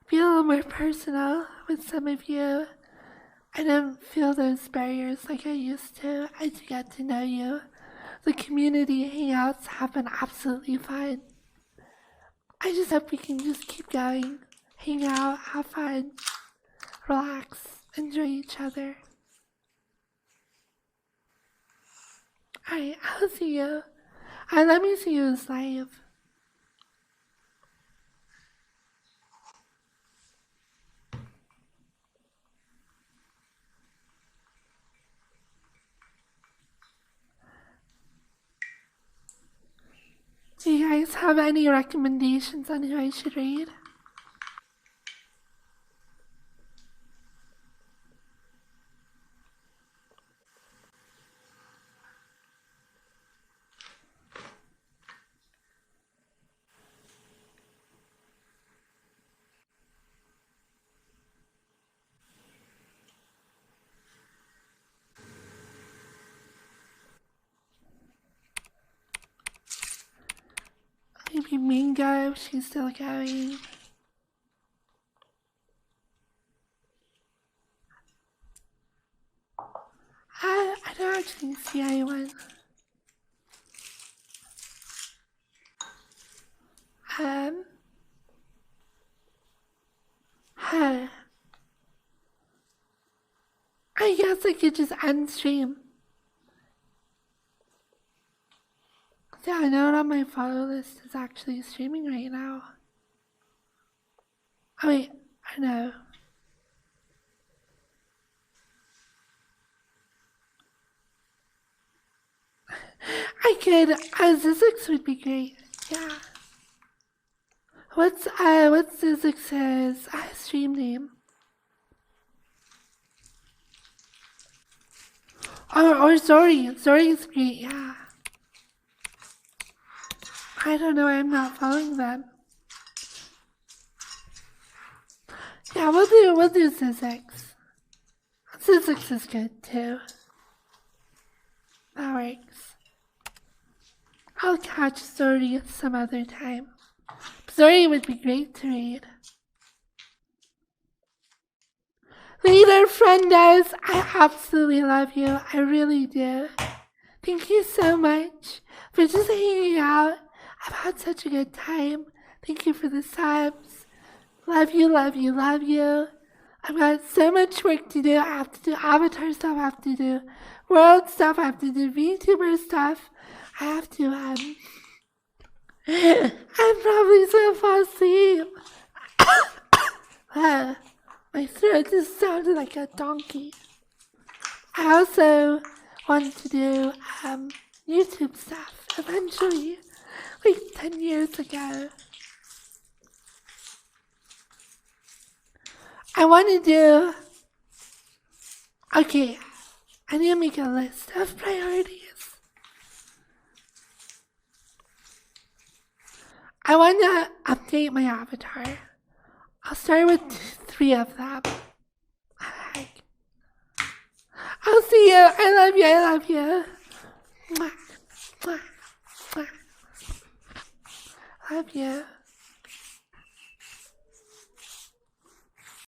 be a little more personal with some of you. I don't feel those barriers like I used to. I do get to know you. The community hangouts have been absolutely fun. I just hope we can just keep going, hang out, have fun, relax, enjoy each other. Alright, I'll see you. Let me see you live. Do you guys have any recommendations on who I should read? Maybe Mingo, if she's still going. I don't actually see anyone. I guess I could just end stream. Yeah, no one on my follow list is actually streaming right now. Oh wait, I know. I could, Zizix would be great, yeah. What's Zizix's stream name? Or Zori. Zori's great, yeah. I don't know why I'm not following them. Yeah, we'll do Zizix. Zizix is good too. That works. I'll catch Zori some other time. Zori would be great to read. Later, friendos, I absolutely love you. I really do. Thank you so much for just hanging out. I've had such a good time. Thank you for the subs. Love you, love you, love you. I've got so much work to do. I have to do avatar stuff. I have to do world stuff. I have to do VTuber stuff. I have to, I'm probably gonna fall asleep. My throat just sounded like a donkey. I also want to do YouTube stuff eventually, like 10 years ago. I want to do. Okay, I need to make a list of priorities. I want to update my avatar. I'll start with 3 of them. I'll see you. I love you. I love you. Mwah, mwah, mwah. Love you.